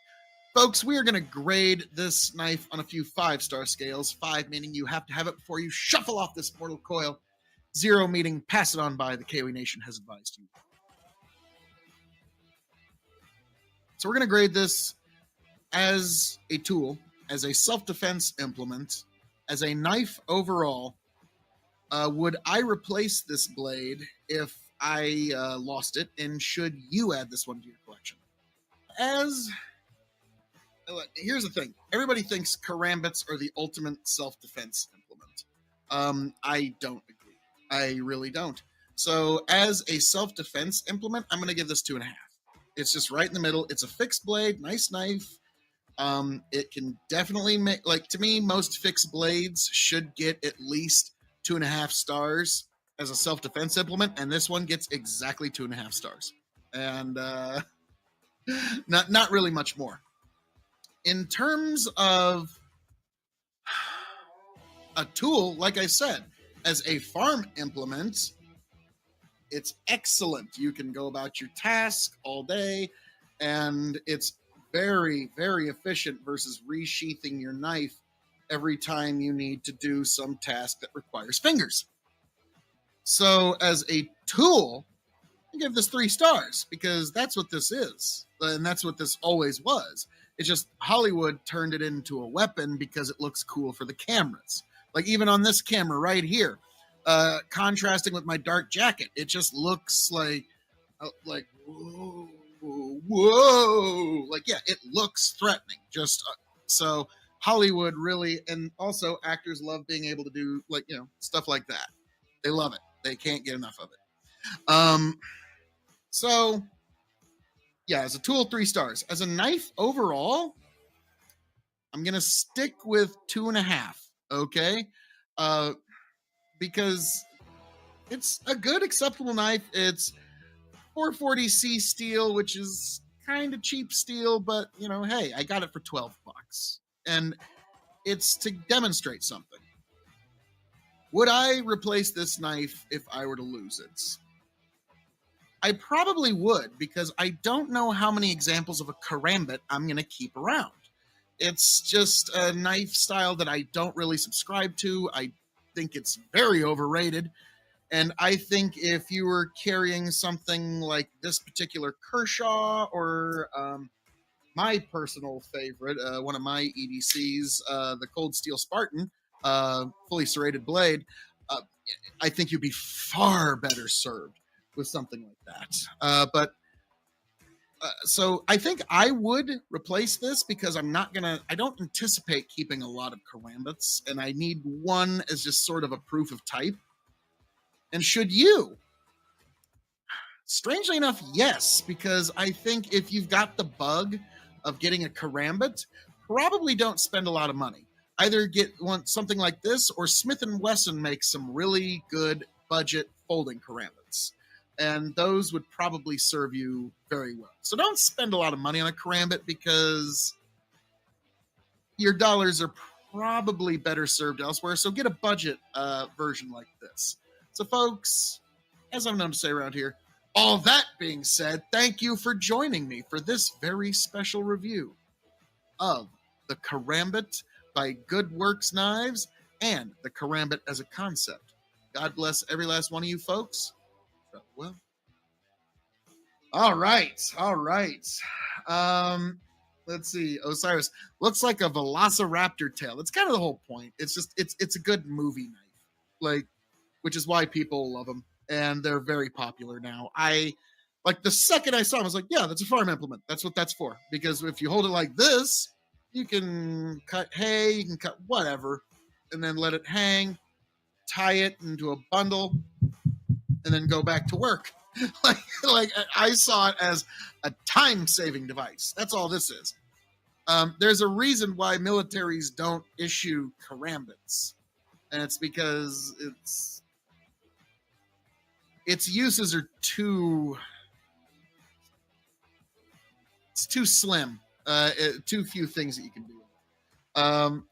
Folks, we are going to grade this knife on a few 5-star scales. 5 meaning you have to have it before you shuffle off this mortal coil. 0 meaning pass it on by, the K.O.E Nation has advised you. So we're going to grade this as a tool, as a self-defense implement, as a knife overall. Would I replace this blade if I lost it? And should you add this one to your collection? Here's the thing. Everybody thinks karambits are the ultimate self-defense implement. I don't agree. I really don't. So as a self-defense implement, I'm going to give this 2.5. It's just right in the middle. It's a fixed blade, nice knife. It can definitely make, like, to me, most fixed blades should get at least 2.5 stars as a self-defense implement, and this one gets exactly 2.5 stars. And not really much more. In terms of a tool, like I said, as a farm implement, it's excellent. You can go about your task all day, and it's very, very efficient versus resheathing your knife every time you need to do some task that requires fingers. So as a tool, I give this 3 stars because that's what this is. And that's what this always was. It's just Hollywood turned it into a weapon because it looks cool for the cameras. Like, even on this camera right here, contrasting with my dark jacket, it just looks like whoa. Like, yeah, it looks threatening. Just so Hollywood really, and also actors love being able to do, like, stuff like that. They love it. They can't get enough of it. So yeah, as a tool, 3 stars. As a knife overall, I'm gonna stick with 2.5. Okay, because it's a good, acceptable knife. It's 440C steel, which is kind of cheap steel, but hey, I got it for $12. and it's to demonstrate something. Would I replace this knife if I were to lose it? I probably would, because I don't know how many examples of a karambit I'm going to keep around. It's just a knife style that I don't really subscribe to. I think it's very overrated. And I think if you were carrying something like this particular Kershaw, or my personal favorite, one of my EDCs, the Cold Steel Spartan, fully serrated blade, uh, I think you'd be far better served with something like that. So I think I would replace this, because I don't anticipate keeping a lot of karambits, and I need one as just sort of a proof of type. And should you? Strangely enough, yes, because I think if you've got the bug of getting a karambit, probably don't spend a lot of money. Either get something like this, or Smith & Wesson makes some really good budget folding karambits. And those would probably serve you very well. So don't spend a lot of money on a karambit, because your dollars are probably better served elsewhere. So get a budget version like this. So folks, as I'm known to say around here, all that being said, thank you for joining me for this very special review of the Karambit by Good Works Knives and the Karambit as a concept. God bless every last one of you folks. Well, all right. Let's see. Osiris looks like a velociraptor tail. It's kind of the whole point. It's a good movie knife, like, which is why people love them, and they're very popular now. Like the second I saw them, I was like, yeah, that's a farm implement. That's what that's for. Because if you hold it like this, you can cut hay, you can cut whatever, and then let it hang, tie it into a bundle, and then go back to work. like I saw it as a time-saving device. That's all this is. There's a reason why militaries don't issue karambits, and it's because its uses are too slim. Too few things that you can do.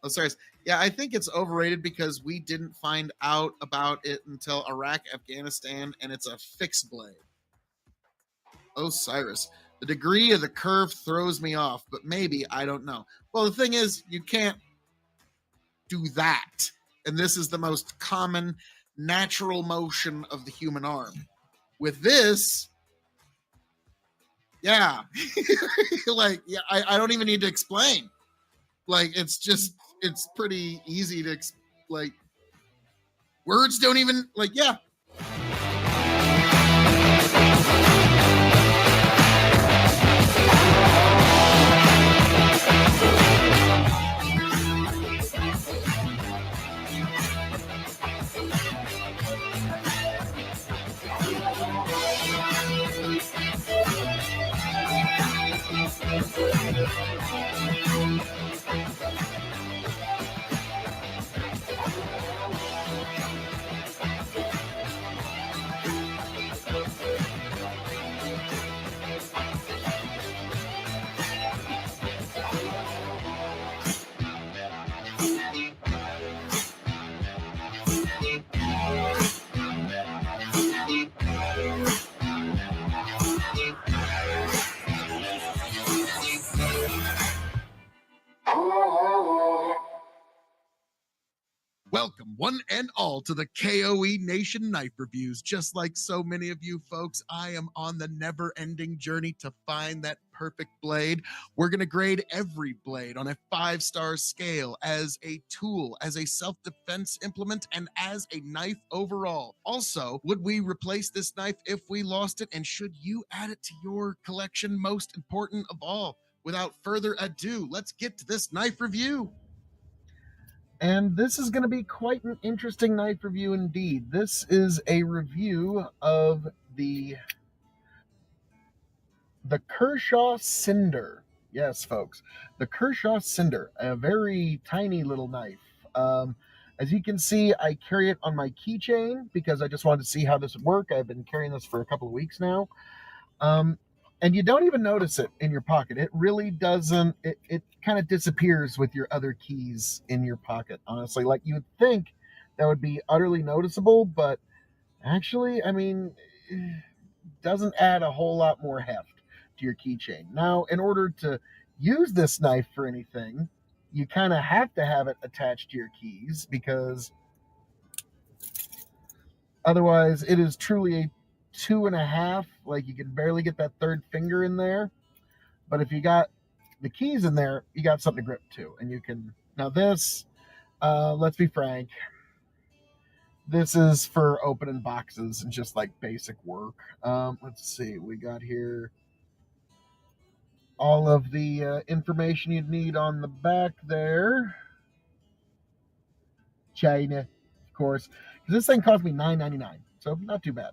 Sorry. Yeah, I think it's overrated because we didn't find out about it until Iraq, Afghanistan, and it's a fixed blade. Osiris. The degree of the curve throws me off, but maybe, I don't know. Well, the thing is, you can't do that. And this is the most common natural motion of the human arm. With this, yeah. Like, yeah, I don't even need to explain. Like, it's pretty easy to, like, words don't even, like, yeah. Welcome, one and all, to the K.O.E. Nation Knife Reviews. Just like so many of you folks, I am on the never-ending journey to find that perfect blade. We're going to grade every blade on a 5-star scale as a tool, as a self-defense implement, and as a knife overall. Also, would we replace this knife if we lost it, and should you add it to your collection? Most important of all, without further ado, let's get to this knife review. And this is going to be quite an interesting knife review indeed. This is a review of the Kershaw Cinder. Yes, folks, the Kershaw Cinder, a very tiny little knife. As you can see, I carry it on my keychain because I just wanted to see how this would work. I've been carrying this for a couple of weeks now. And you don't even notice it in your pocket. It really doesn't. It kind of disappears with your other keys in your pocket, honestly. Like, you would think that would be utterly noticeable, but actually, I mean, it doesn't add a whole lot more heft to your keychain. Now, in order to use this knife for anything, you kind of have to have it attached to your keys, because otherwise it is truly a 2.5. Like, you can barely get that third finger in there. But if you got the keys in there, you got something to grip to. And you can, now this, let's be frank, this is for opening boxes and just like basic work. Let's see, we got here all of the information you'd need on the back there. China, of course, because this thing cost me $9.99, so not too bad.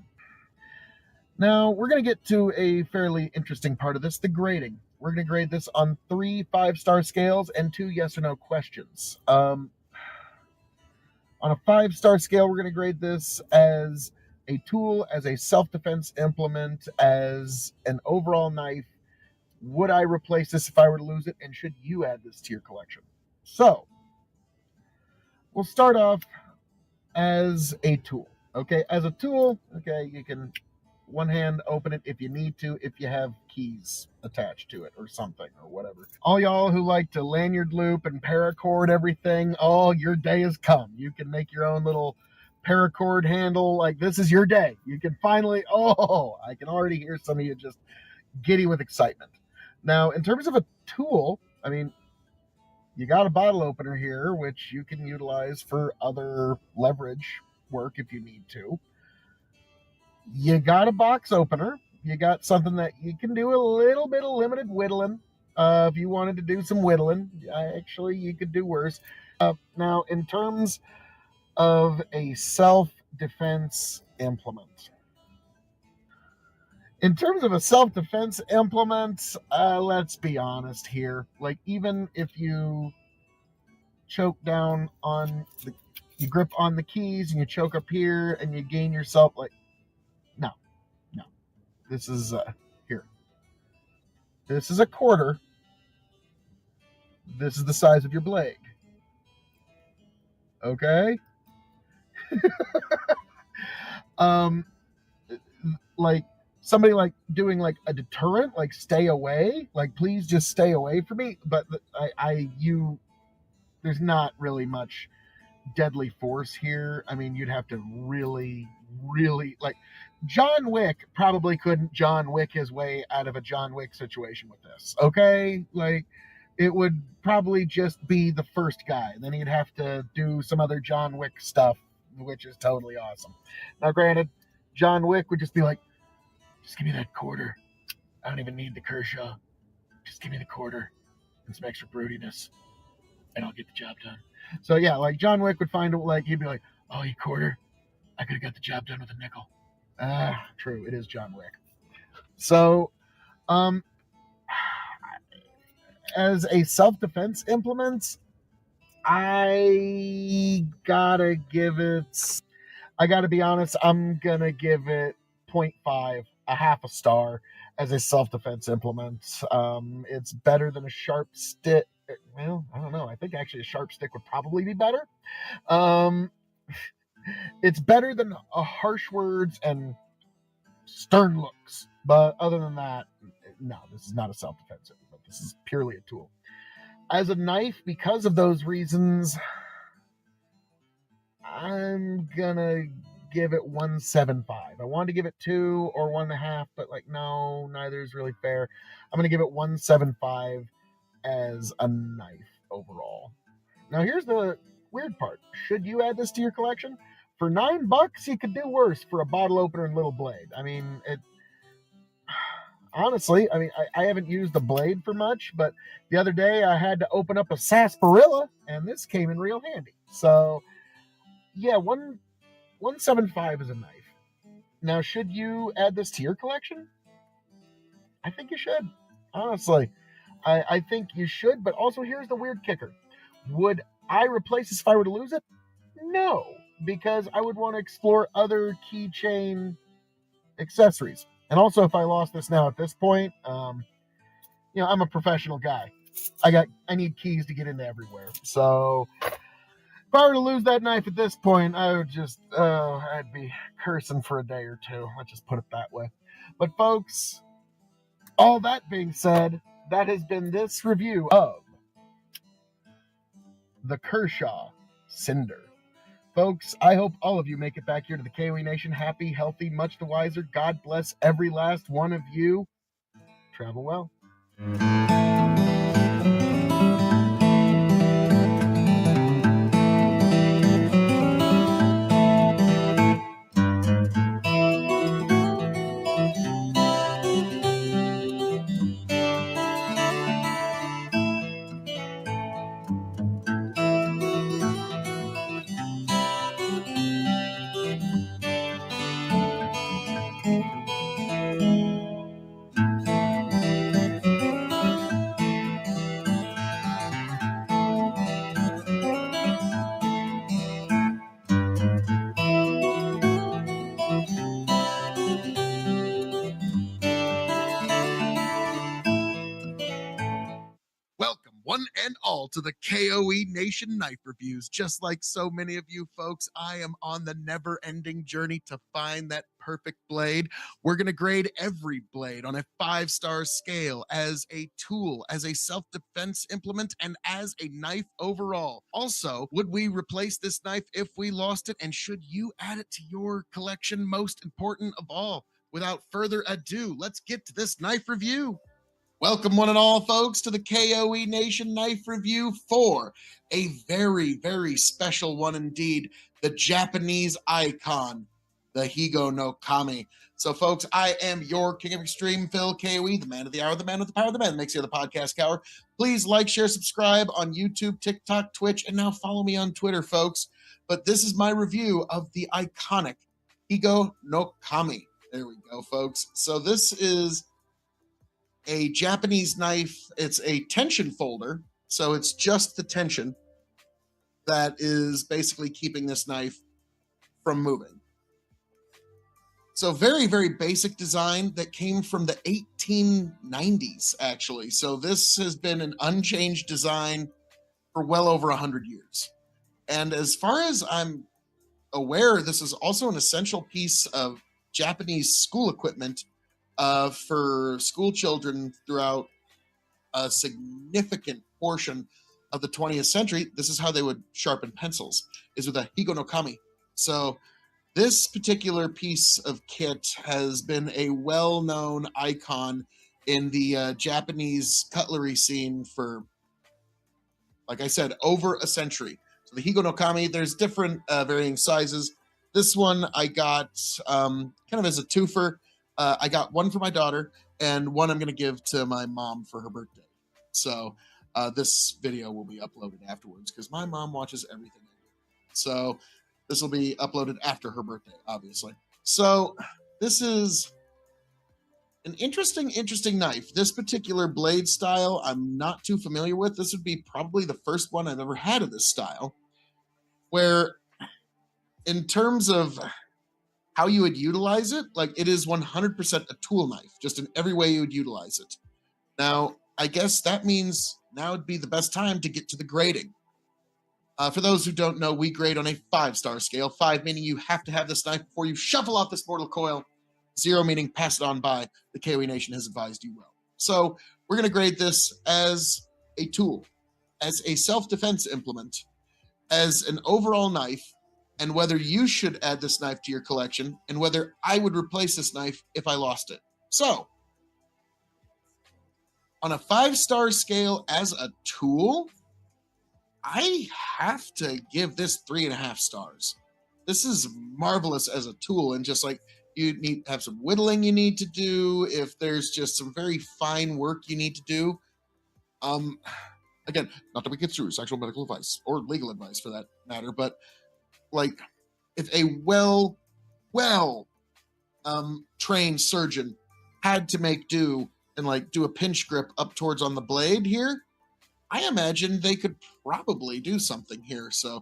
Now we're going to get to a fairly interesting part of this, the grading. We're going to grade this on 3 5-star scales and 2 yes or no questions. On a 5-star scale, we're going to grade this as a tool, as a self-defense implement, as an overall knife. Would I replace this if I were to lose it? And should you add this to your collection? So, we'll start off as a tool. Okay, as a tool, okay, you can one hand open it if you need to, if you have keys attached to it or something or whatever. All y'all who like to lanyard loop and paracord everything, oh, your day has come. You can make your own little paracord handle. Like, this is your day. You can finally, oh, I can already hear some of you just giddy with excitement. Now, in terms of a tool, I mean, you got a bottle opener here, which you can utilize for other leverage work if you need to. You got a box opener. You got something that you can do a little bit of limited whittling. If you wanted to do some whittling, actually, you could do worse. Now, in terms of a self-defense implement, let's be honest here. Like, even if you choke down on you grip on the keys and you choke up here and you gain yourself, like, no. This is here. This is a quarter. This is the size of your blade. Okay? Like, somebody like doing like a deterrent, like, stay away, like, please just stay away from me. But there's not really much deadly force here. I mean, you'd have to really, like, John Wick probably couldn't John Wick his way out of a John Wick situation with this. Okay? Like, it would probably just be the first guy. Then he'd have to do some other John Wick stuff, which is totally awesome. Now, granted, John Wick would just be like, just give me that quarter. I don't even need the Kershaw. Just give me the quarter and some extra broodiness, and I'll get the job done. So yeah, like, John Wick would find it, like, he'd be like, oh, you quarter? I could have got the job done with a nickel. True, it is John Wick. So, as a self-defense implement, I gotta be honest, I'm gonna give it 0.5, a half a star as a self-defense implement. It's better than a sharp stick. Well, I don't know. I think actually a sharp stick would probably be better. It's better than harsh words and stern looks. But other than that, no, this is not a self-defense implement. This is purely a tool. As a knife, because of those reasons, I'm gonna give it 1.75. I wanted to give it 2 or 1.5, but like, no, neither is really fair. I'm gonna give it 1.75 as a knife overall. Now, here's the weird part. Should you add this to your collection? For $9, you could do worse for a bottle opener and little blade. I mean, honestly, I mean, I haven't used the blade for much, but the other day I had to open up a sarsaparilla, and this came in real handy. So, yeah, 1.75 is a knife. Now, should you add this to your collection? I think you should. Honestly, I think you should, but also here's the weird kicker. Would I replace this if I were to lose it? No, because I would want to explore other keychain accessories. And also, if I lost this now at this point, I'm a professional guy. I need keys to get into everywhere. So if I were to lose that knife at this point, I would just, I'd be cursing for a day or two. Let's just put it that way. But folks, all that being said, that has been this review of the Kershaw Cinder. Folks, I hope all of you make it back here to the K.O.E Nation happy, healthy, much the wiser. God bless every last one of you. Travel well. Welcome, one and all, to the KOE Nation Knife Reviews. Just like so many of you folks, I am on the never-ending journey to find that perfect blade. We're going to grade every blade on a 5-star scale as a tool, as a self-defense implement, and as a knife overall. Also, would we replace this knife if we lost it, and should you add it to your collection? Most important of all, without further ado, let's get to this knife review. Welcome, one and all, folks, to the KOE Nation Knife Review for a very, very special one indeed, the Japanese icon, the Higo no Kami. So, folks, I am your King of Extreme, Phil KOE, the man of the hour, the man with the power, the man that makes you the podcast cower. Please like, share, subscribe on YouTube, TikTok, Twitch, and now follow me on Twitter, folks. But this is my review of the iconic Higo no Kami. There we go, folks. So this is a Japanese knife. It's a tension folder, so it's just the tension that is basically keeping this knife from moving. So very, very basic design that came from the 1890s, actually. So this has been an unchanged design for well over 100 years. And as far as I'm aware, this is also an essential piece of Japanese school equipment for school children throughout a significant portion of the 20th century. This is how they would sharpen pencils, is with a Higo no Kami. So this particular piece of kit has been a well-known icon in the Japanese cutlery scene for, like I said, over a century. So the Higo no Kami, there's different varying sizes. This one I got kind of as a twofer. I got one for my daughter and one I'm going to give to my mom for her birthday. So this video will be uploaded afterwards because my mom watches everything I do. So this will be uploaded after her birthday, obviously. So this is an interesting knife. This particular blade style I'm not too familiar with. This would be probably the first one I've ever had of this style, where in terms of how you would utilize it, like, it is 100% a tool knife, just in every way you would utilize it. Now, I guess that means now would be the best time to get to the grading. For those who don't know, we grade on a 5-star scale. 5 meaning you have to have this knife before you shuffle off this mortal coil. 0 meaning pass it on by. The KOE Nation has advised you well. So we're going to grade this as a tool, as a self-defense implement, as an overall knife, and whether you should add this knife to your collection, and whether I would replace this knife if I lost it. So, on a 5-star scale as a tool, I have to give this 3.5 stars. This is marvelous as a tool, and just like you need to have some whittling you need to do, if there's just some very fine work you need to do. Again, not to be construed as actual medical advice or legal advice for that matter, but like, if a well trained surgeon had to make do and like do a pinch grip up towards on the blade here, I imagine they could probably do something here. So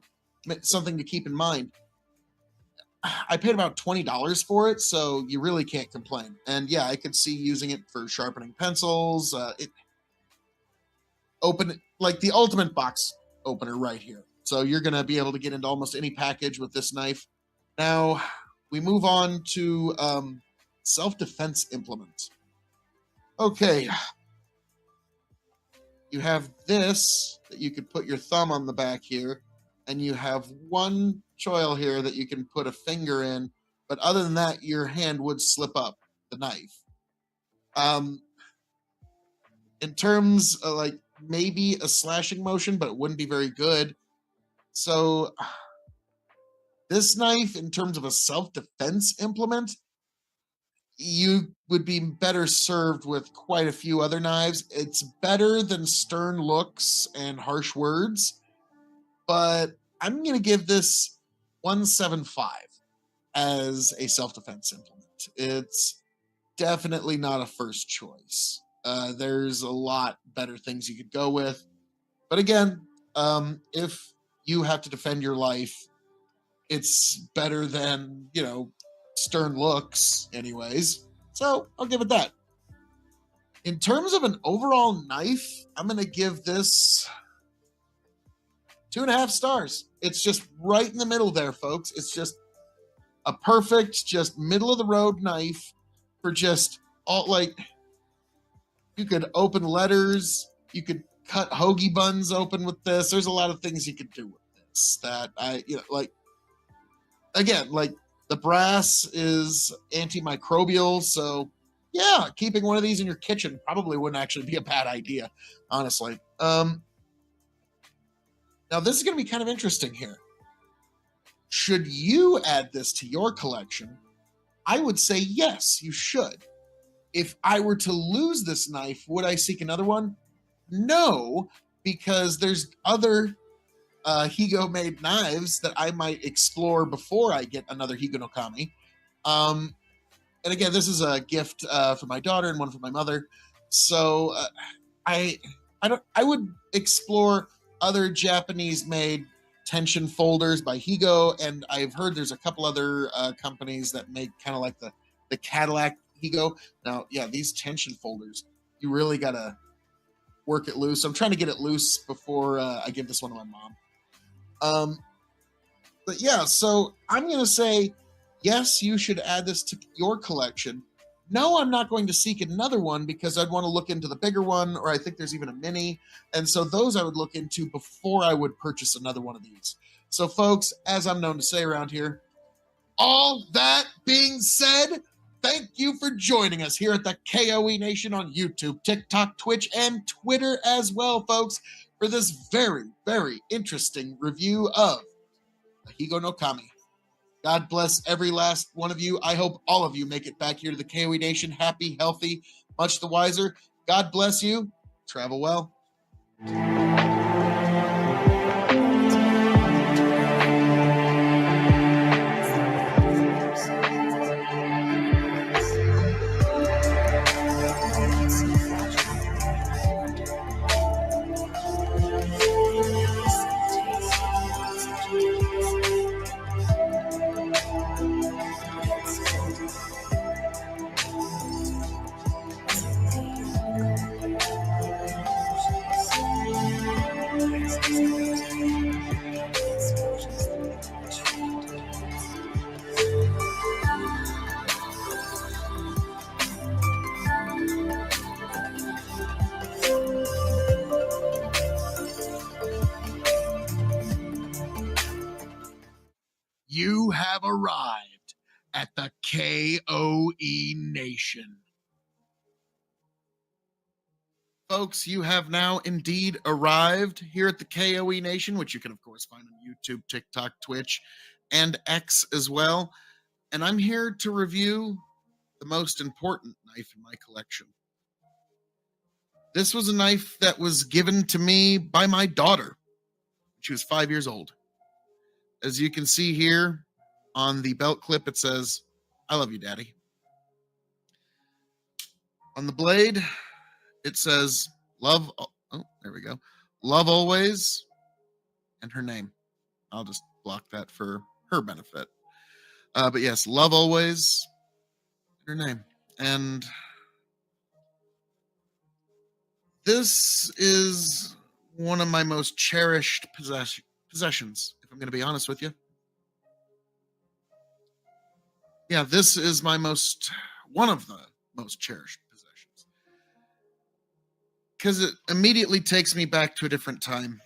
something to keep in mind. I paid about $20 for it, so you really can't complain. And yeah, I could see using it for sharpening pencils. It open like the ultimate box opener right here. So you're gonna be able to get into almost any package with this knife. Now we move on to self-defense implement. Okay, you have this that you could put your thumb on the back here, and you have one choil here that you can put a finger in. But other than that, your hand would slip up the knife. In terms of like maybe a slashing motion, but it wouldn't be very good. So this knife, in terms of a self-defense implement, you would be better served with quite a few other knives. It's better than stern looks and harsh words, but I'm going to give this 175 as a self-defense implement. It's definitely not a first choice. There's a lot better things you could go with. But again, if you have to defend your life, it's better than, stern looks, anyways. So I'll give it that. In terms of an overall knife, I'm going to give this 2.5 stars. It's just right in the middle there, folks. It's just a perfect, just middle of the road knife for just all like you could open letters, you could cut hoagie buns open with this. There's a lot of things you could do with this that again, like the brass is antimicrobial, so yeah, keeping one of these in your kitchen probably wouldn't actually be a bad idea, honestly. Now this is going to be kind of interesting here. Should you add this to your collection? I would say yes, you should. If I were to lose this knife, would I seek another one? No, because there's other Higo made knives that I might explore before I get another Higo no Kami. And again, this is a gift for my daughter and one for my mother. So I would explore other Japanese made tension folders by Higo, and I've heard there's a couple other companies that make kind of like the Cadillac Higo. Now, yeah, these tension folders, you really gotta work it loose. I'm trying to get it loose before I give this one to my mom. But yeah, so I'm gonna say yes, you should add this to your collection. No, I'm not going to seek another one because I'd want to look into the bigger one, or I think there's even a mini. And so those I would look into before I would purchase another one of these. So, folks, as I'm known to say around here, all that being said, thank you for joining us here at the K.O.E. Nation on YouTube, TikTok, Twitch, and Twitter as well, folks, for this very, very interesting review of the Higo no Kami. God bless every last one of you. I hope all of you make it back here to the K.O.E. Nation happy, healthy, much the wiser. God bless you. Travel well. You have arrived at the K.O.E. Nation. Folks, you have now indeed arrived here at the K.O.E. Nation, which you can, of course, find on YouTube, TikTok, Twitch, and X as well. And I'm here to review the most important knife in my collection. This was a knife that was given to me by my daughter. She was 5 years old. As you can see here on the belt clip, it says, "I love you, Daddy." On the blade, it says, "Love," oh, there we go. "Love always," and her name. I'll just block that for her benefit. But yes, love always. Her name. And this is one of my most cherished possessions, if I'm going to be honest with you. Yeah, this is one of the most cherished possessions. Because it immediately takes me back to a different time.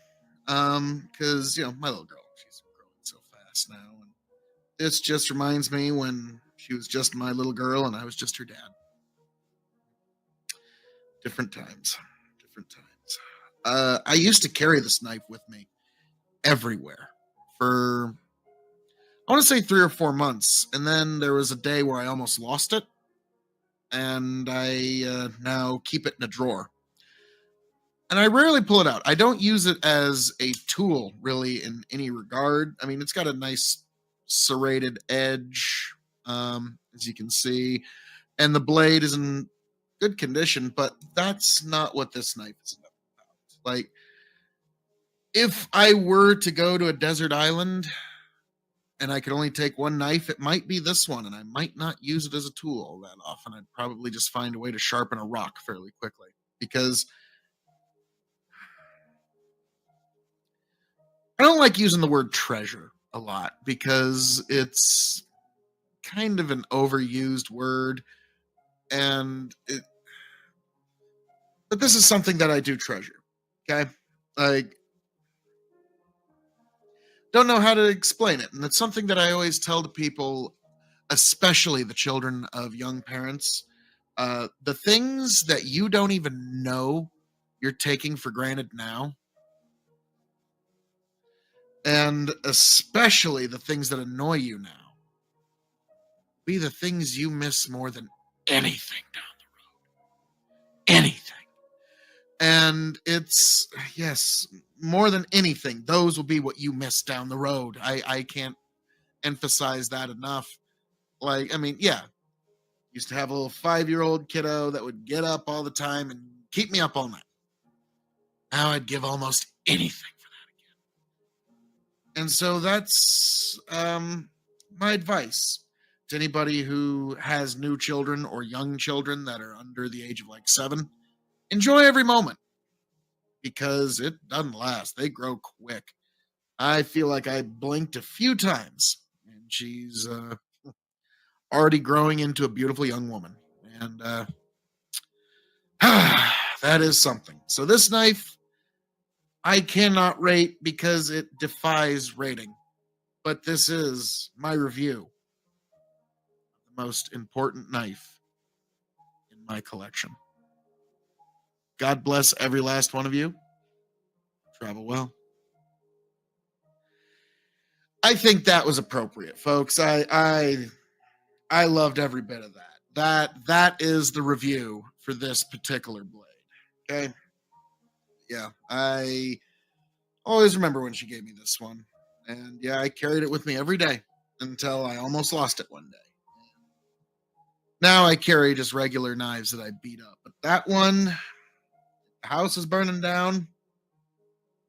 Because, my little girl, she's growing so fast now. And this just reminds me when she was just my little girl and I was just her dad. Different times. Different times. I used to carry this knife with me everywhere for, I want to say 3 or 4 months. And then there was a day where I almost lost it. And I now keep it in a drawer. And I rarely pull it out. I don't use it as a tool, really, in any regard. I mean, it's got a nice serrated edge, as you can see, and the blade is in good condition, but that's not what this knife is about. Like, if I were to go to a desert island and I could only take one knife, it might be this one, and I might not use it as a tool all that often. I'd probably just find a way to sharpen a rock fairly quickly, because I don't like using the word treasure a lot, because it's kind of an overused word, but this is something that I do treasure. Okay, like, don't know how to explain it, and it's something that I always tell to people, especially the children of young parents. The things that you don't even know you're taking for granted now, and especially the things that annoy you now, be the things you miss more than anything down the road. Anything. And it's, yes, more than anything, those will be what you miss down the road. I can't emphasize that enough. Like, I mean, yeah, used to have a little 5-year-old kiddo that would get up all the time and keep me up all night. Now I'd give almost anything for that again. And so that's my advice to anybody who has new children or young children that are under the age of like 7. Enjoy every moment, because it doesn't last. They grow quick. I feel like I blinked a few times and she's already growing into a beautiful young woman. And that is something. So this knife, I cannot rate because it defies rating. But this is my review of the most important knife in my collection. God bless every last one of you. Travel well. I think that was appropriate, folks. I loved every bit of that. That is the review for this particular blade. Okay. Yeah. I always remember when she gave me this one. And yeah, I carried it with me every day until I almost lost it one day. Now I carry just regular knives that I beat up. But that one, the house is burning down,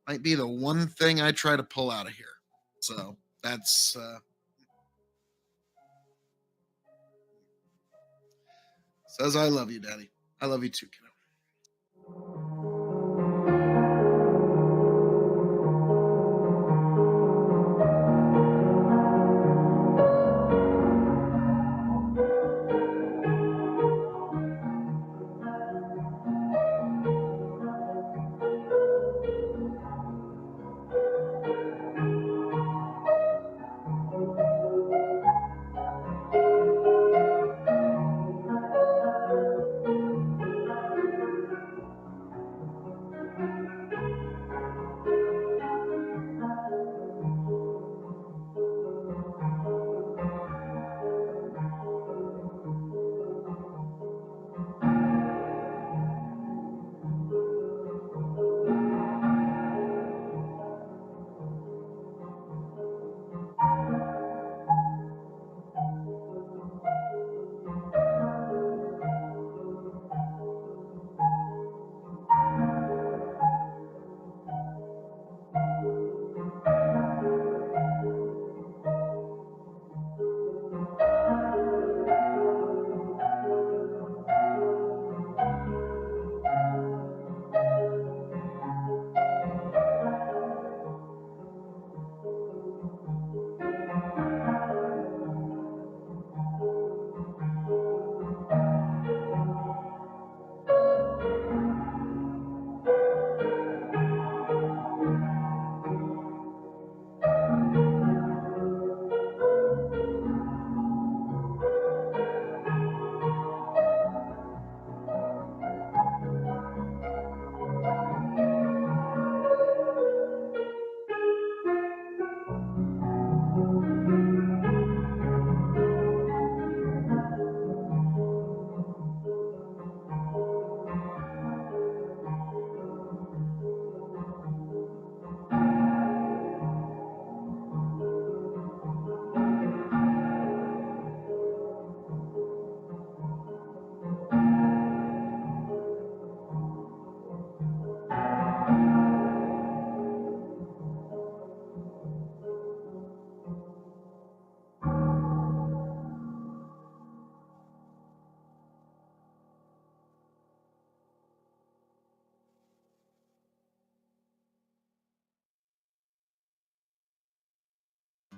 might be the one thing I try to pull out of here. So that's says I love you, Daddy. I love you too, kiddo.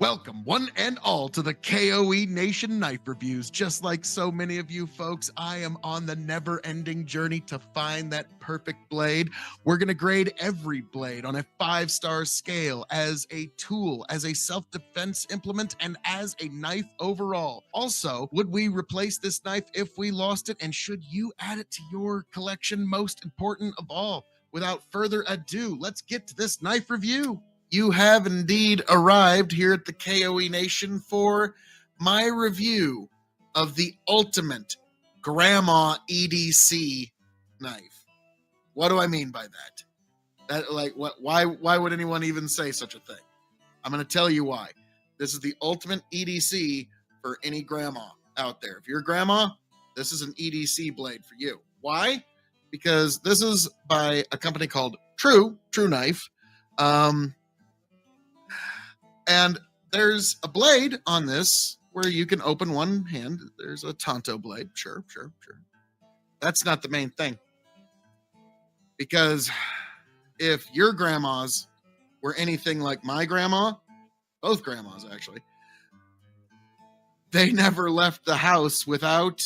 Welcome, one and all, to the K.O.E. Nation Knife Reviews. Just like so many of you folks, I am on the never-ending journey to find that perfect blade. We're going to grade every blade on a 5-star scale as a tool, as a self-defense implement, and as a knife overall. Also, would we replace this knife if we lost it, and should you add it to your collection? Most important of all, without further ado, let's get to this knife review. You have indeed arrived here at the K.O.E. Nation for my review of the ultimate grandma EDC knife. What do I mean by that? Why would anyone even say such a thing? I'm going to tell you why. This is the ultimate EDC for any grandma out there. If you're a grandma, this is an EDC blade for you. Why? Because this is by a company called True Knife. And there's a blade on this where you can open one hand. There's a Tonto blade. Sure. That's not the main thing. Because if your grandmas were anything like my grandma, both grandmas actually, they never left the house without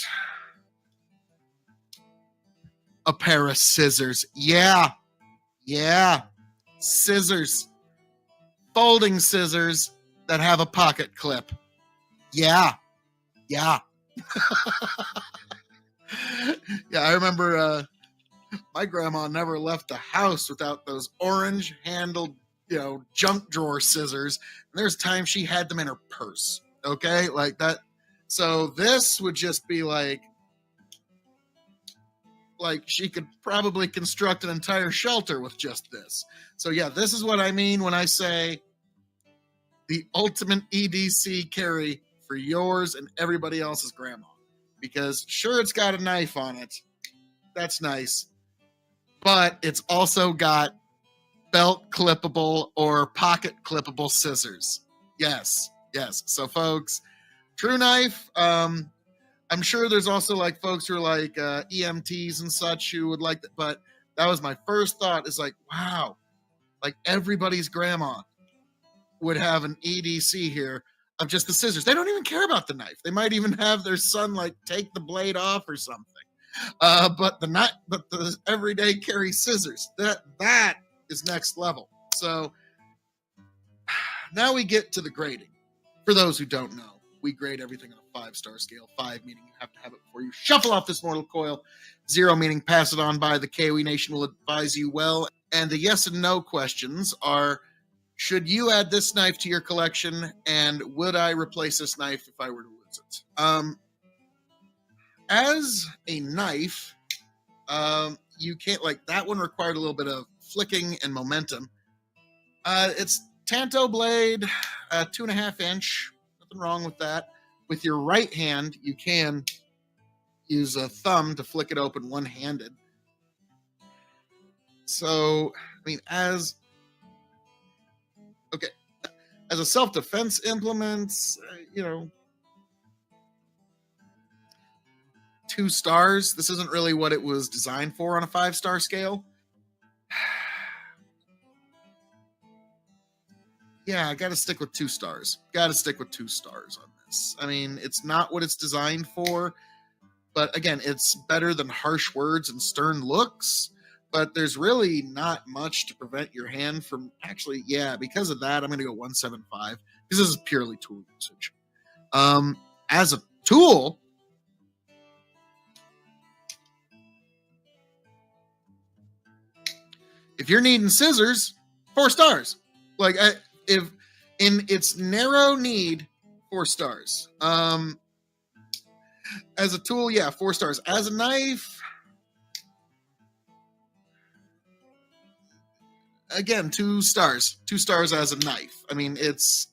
a pair of scissors. Yeah. Scissors. Folding scissors that have a pocket clip. Yeah. Yeah, I remember my grandma never left the house without those orange handled, junk drawer scissors. And there's times she had them in her purse. Okay, like that. So this would just be like she could probably construct an entire shelter with just this. So yeah, this is what I mean when I say the ultimate EDC carry for yours and everybody else's grandma. Because sure, it's got a knife on it. That's nice. But it's also got belt clippable or pocket clippable scissors. Yes. So folks, True Knife, I'm sure there's also like folks who are like EMTs and such who would like that, but that was my first thought is like, wow, like everybody's grandma would have an EDC here of just the scissors. They don't even care about the knife. They might even have their son like take the blade off or something. But the everyday carry scissors. That is next level. So now we get to the grading. For those who don't know, we grade everything on a 5-star scale. 5 meaning you have to have it before you shuffle off this mortal coil. 0 meaning pass it on by. The K.O.E. Nation will advise you well. And the yes and no questions are, should you add this knife to your collection? And would I replace this knife if I were to lose it? As a knife, you can't, like, that one required a little bit of flicking and momentum. It's Tanto blade, 2.5 inch. Nothing wrong with that. With your right hand, you can use a thumb to flick it open one-handed. So, I mean, as a self-defense implement, 2 stars. This isn't really what it was designed for on a 5-star scale. Yeah, I got to stick with 2 stars. Got to stick with 2 stars on this. I mean, it's not what it's designed for, but again, it's better than harsh words and stern looks. But there's really not much to prevent your hand from actually, because of that, I'm going to go 175 because this is purely tool usage. As a tool, if you're needing scissors, 4 stars. Like, if in its narrow need, 4 stars. As a tool, 4 stars. As a knife, again, 2 stars. 2 stars as a knife. I mean, it's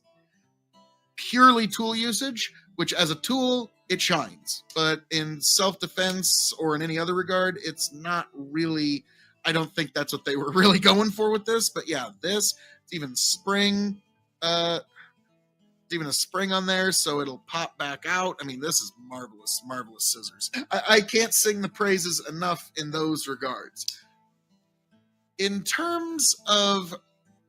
purely tool usage, which as a tool, it shines. But in self-defense or in any other regard, it's not really, I don't think that's what they were really going for with this. But yeah, this, it's even spring, even a spring on there, so it'll pop back out. I mean, this is marvelous scissors. I can't sing the praises enough in those regards. In terms of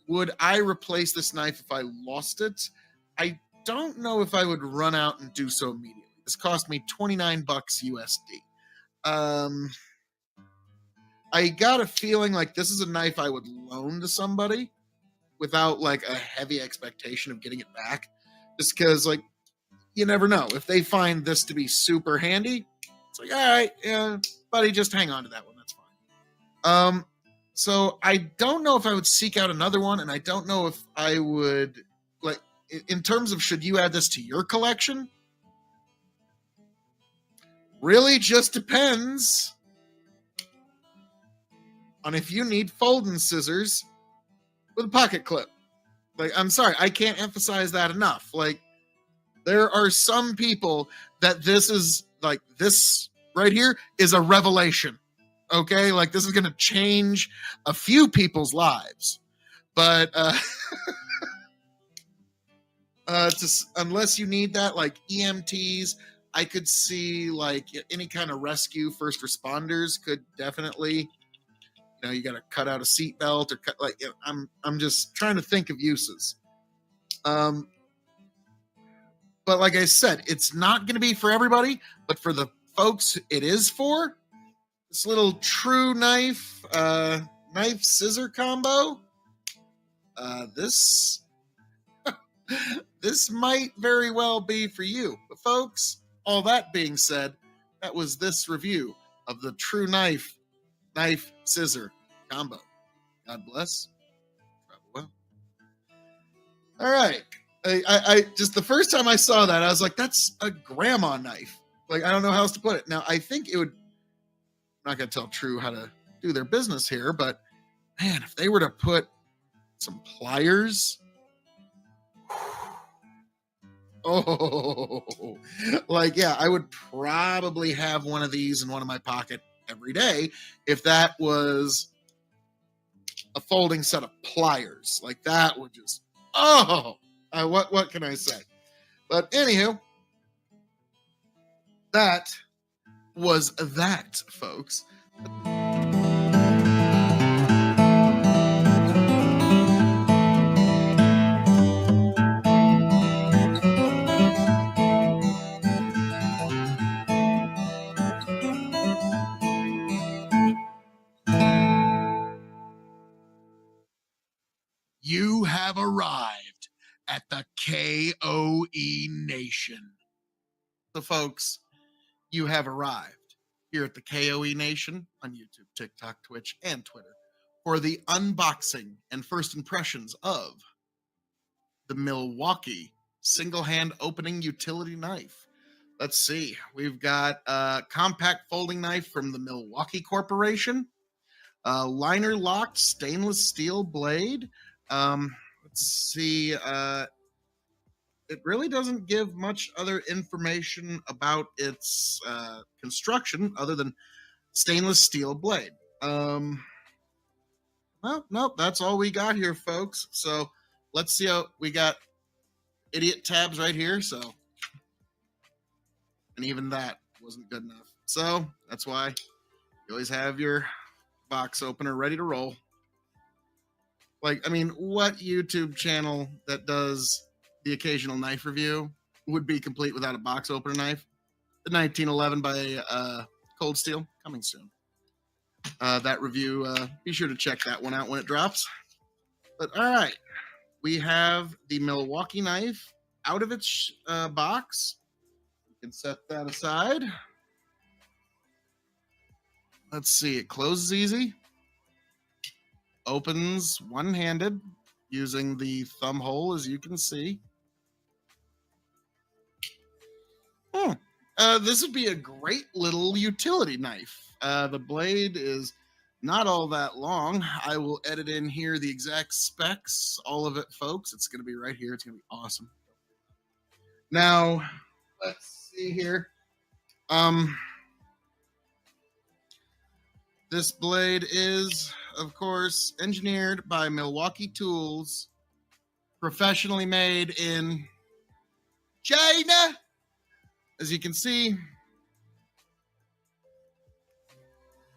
would I replace this knife if I lost it, I don't know if I would run out and do so immediately. This cost me $29 USD. I got a feeling like this is a knife I would loan to somebody without like a heavy expectation of getting it back. Just because, like, you never know. If they find this to be super handy, it's like, all right, yeah, buddy, just hang on to that one. That's fine. So I don't know if I would seek out another one, and I don't know if I would, like, in terms of should you add this to your collection? Really just depends on if you need folding scissors with a pocket clip. Like, I'm sorry, I can't emphasize that enough. Like, there are some people that this is, like, this right here is a revelation. Okay? Like, this is going to change a few people's lives. But, unless you need that, like EMTs, I could see, like, any kind of rescue first responders could definitely, you got to cut out a seatbelt or cut, like, I'm just trying to think of uses. But like I said, it's not going to be for everybody, but for the folks it is for, this little true knife scissor combo, this might very well be for you. But folks, all that being said, that was this review of the true knife scissor combo. God bless. Travel well. All right. I just, the first time I saw that, I was like, that's a grandma knife. Like, I don't know how else to put it. Now, I think it would, I'm not going to tell True how to do their business here, but man, if they were to put some pliers, oh, like, yeah, I would probably have one of these in one of my pocket every day if that was a folding set of pliers. Like, that would just, what can I say? But anywho, that was that, folks. You have arrived at the K.O.E. Nation. So, folks, you have arrived here at the K.O.E. Nation on YouTube, TikTok, Twitch, and Twitter for the unboxing and first impressions of the Milwaukee single-hand opening utility knife. Let's see. We've got a compact folding knife from the Milwaukee Corporation, a liner-locked stainless steel blade. Let's see. It really doesn't give much other information about its construction other than stainless steel blade. Well, nope, that's all we got here, folks. So let's see how we got idiot tabs right here. So, and even that wasn't good enough. So that's why you always have your box opener ready to roll. Like, I mean, what YouTube channel that does the occasional knife review would be complete without a box opener knife? The 1911 by Cold Steel, coming soon. That review, be sure to check that one out when it drops. But all right, we have the Milwaukee knife out of its box. You can set that aside. Let's see, it closes easy. Opens one-handed using the thumb hole, as you can see. This would be a great little utility knife. The blade is not all that long. I will edit in here the exact specs, all of it, folks. It's going to be right here. It's going to be awesome. Now, let's see here. This blade is, of course, engineered by Milwaukee Tools, professionally made in China. As you can see,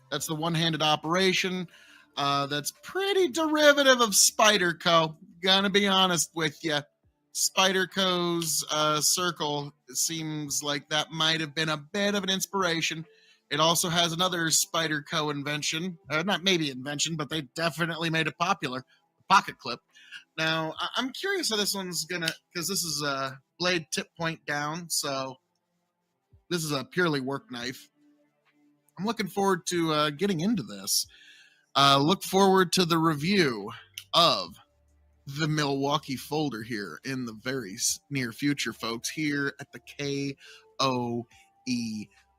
that's the one-handed operation. That's pretty derivative of Spyderco. Gonna be honest with you. Spyderco's circle seems like that might have been a bit of an inspiration. It also has another Spyderco invention, not maybe invention, but they definitely made it popular, pocket clip. Now, I'm curious how this one's gonna, because this is a blade tip point down, so this is a purely work knife. I'm looking forward to getting into this. Look forward to the review of the Milwaukee folder here in the very near future, folks, here at the K.O.E.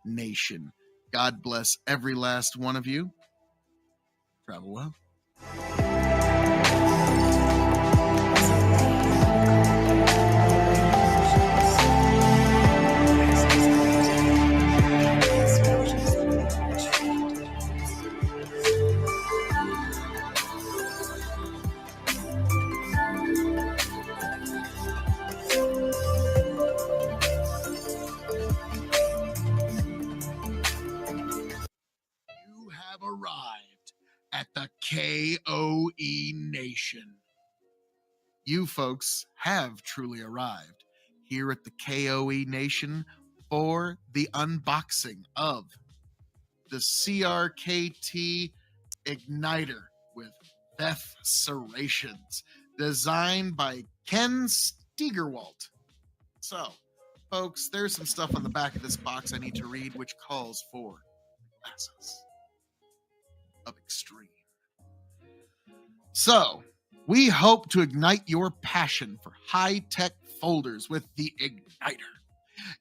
Nation. God bless every last one of you. Travel well. You have arrived at the K.O.E. Nation. You folks have truly arrived here at the K.O.E. Nation for the unboxing of the CRKT Igniter with Beth Serrations, designed by Ken Stegerwalt. So, folks, there's some stuff on the back of this box I need to read, which calls for glasses of extreme. So, we hope to ignite your passion for high-tech folders with the Igniter.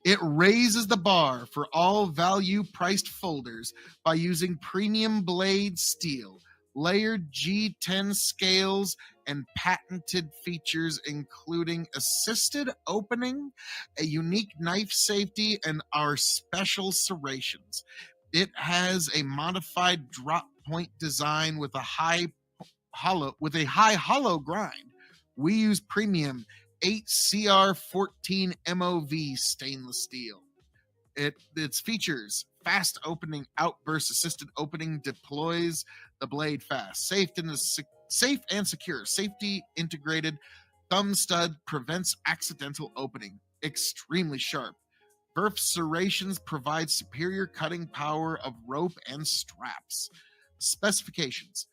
It raises the bar for all value-priced folders by using premium blade steel, layered G10 scales, and patented features including assisted opening, a unique knife safety, and our special serrations. It has a modified drop point design with a high hollow grind. We use premium 8CR14 MOV stainless steel. Its features: fast opening, outburst assisted opening, deploys the blade fast, safe and secure, safety integrated, thumb stud prevents accidental opening, extremely sharp. Verf serrations provide superior cutting power of rope and straps. Specifications: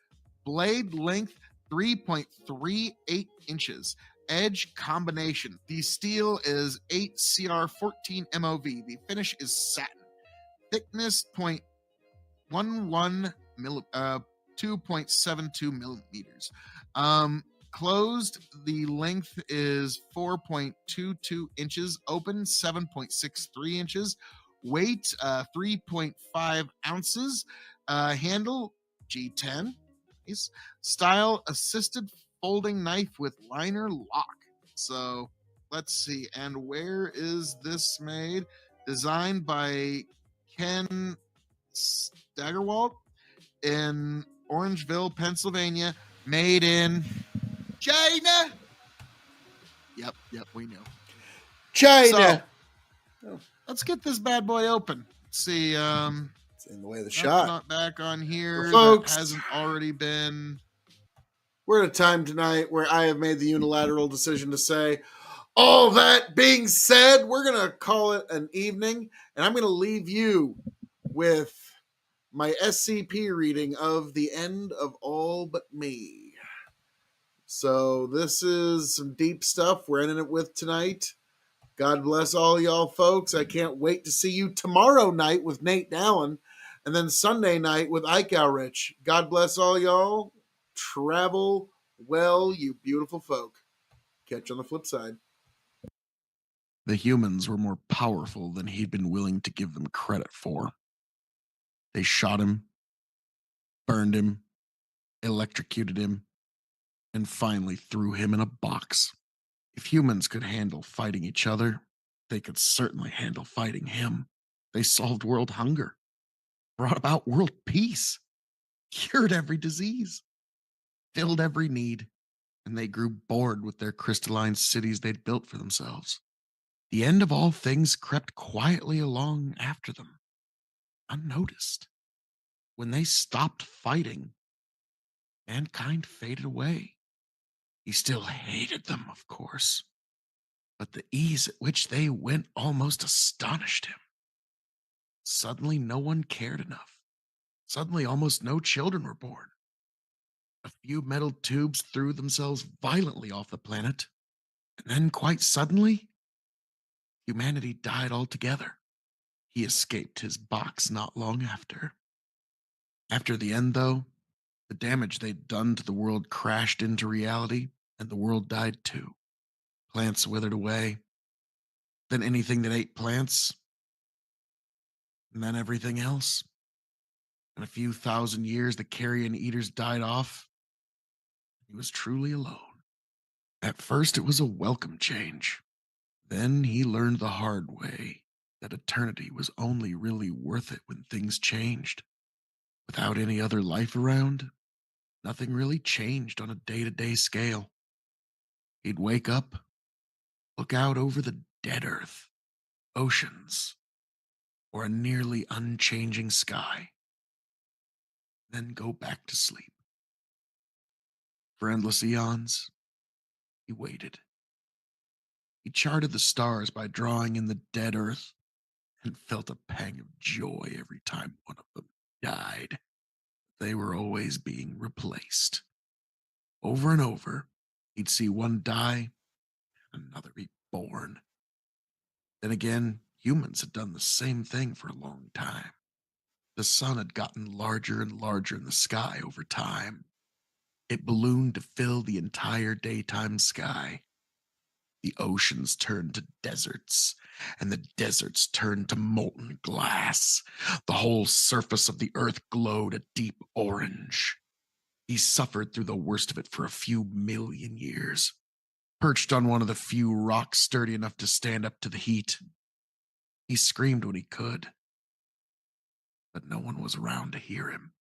blade length 3.38 inches. Edge combination. The steel is 8CR14 MOV. The finish is satin. Thickness 0.11 2.72 millimeters. Closed, the length is 4.22 inches. Open, 7.63 inches. Weight, 3.5 ounces. Handle, G10. Nice. Style, assisted folding knife with liner lock. So let's see. And where is this made? Designed by Ken Staggerwalt in Orangeville, Pennsylvania. Made in China. Yep, we know. China. So, let's get this bad boy open. Let's see. It's in the way of the nothing shot. Not back on here. Well, folks, that hasn't already been. We're at a time tonight where I have made the unilateral decision to say, all that being said, we're going to call it an evening, and I'm going to leave you with my SCP reading of The End of All But Me. So this is some deep stuff we're ending it with tonight. God bless all y'all folks. I can't wait to see you tomorrow night with Nate Dallin, and then Sunday night with Ike Alrich. God bless all y'all. Travel well, you beautiful folk. Catch you on the flip side. The humans were more powerful than he'd been willing to give them credit for. They shot him, burned him, electrocuted him, and finally threw him in a box. If humans could handle fighting each other, they could certainly handle fighting him. They solved world hunger, brought about world peace, cured every disease, filled every need, and they grew bored with their crystalline cities they'd built for themselves. The end of all things crept quietly along after them, unnoticed. When they stopped fighting, mankind faded away. He still hated them, of course, but the ease at which they went almost astonished him. Suddenly, no one cared enough. Suddenly, almost no children were born. A few metal tubes threw themselves violently off the planet, and then, quite suddenly, humanity died altogether. He escaped his box not long after. After the end, though, the damage they'd done to the world crashed into reality, and the world died too. Plants withered away, then anything that ate plants, and then everything else. In a few thousand years, the carrion eaters died off. He was truly alone. At first, it was a welcome change. Then he learned the hard way that eternity was only really worth it when things changed. Without any other life around, nothing really changed on a day-to-day scale. He'd wake up, look out over the dead earth, oceans, or a nearly unchanging sky, then go back to sleep. For endless eons, he waited. He charted the stars by drawing in the dead earth and felt a pang of joy every time one of them died. They were always being replaced. Over and over, he'd see one die, another be born. Then again, humans had done the same thing for a long time. The sun had gotten larger and larger in the sky over time. It ballooned to fill the entire daytime sky. The oceans turned to deserts, and the deserts turned to molten glass. The whole surface of the earth glowed a deep orange. He suffered through the worst of it for a few million years, perched on one of the few rocks sturdy enough to stand up to the heat. He screamed when he could, but no one was around to hear him.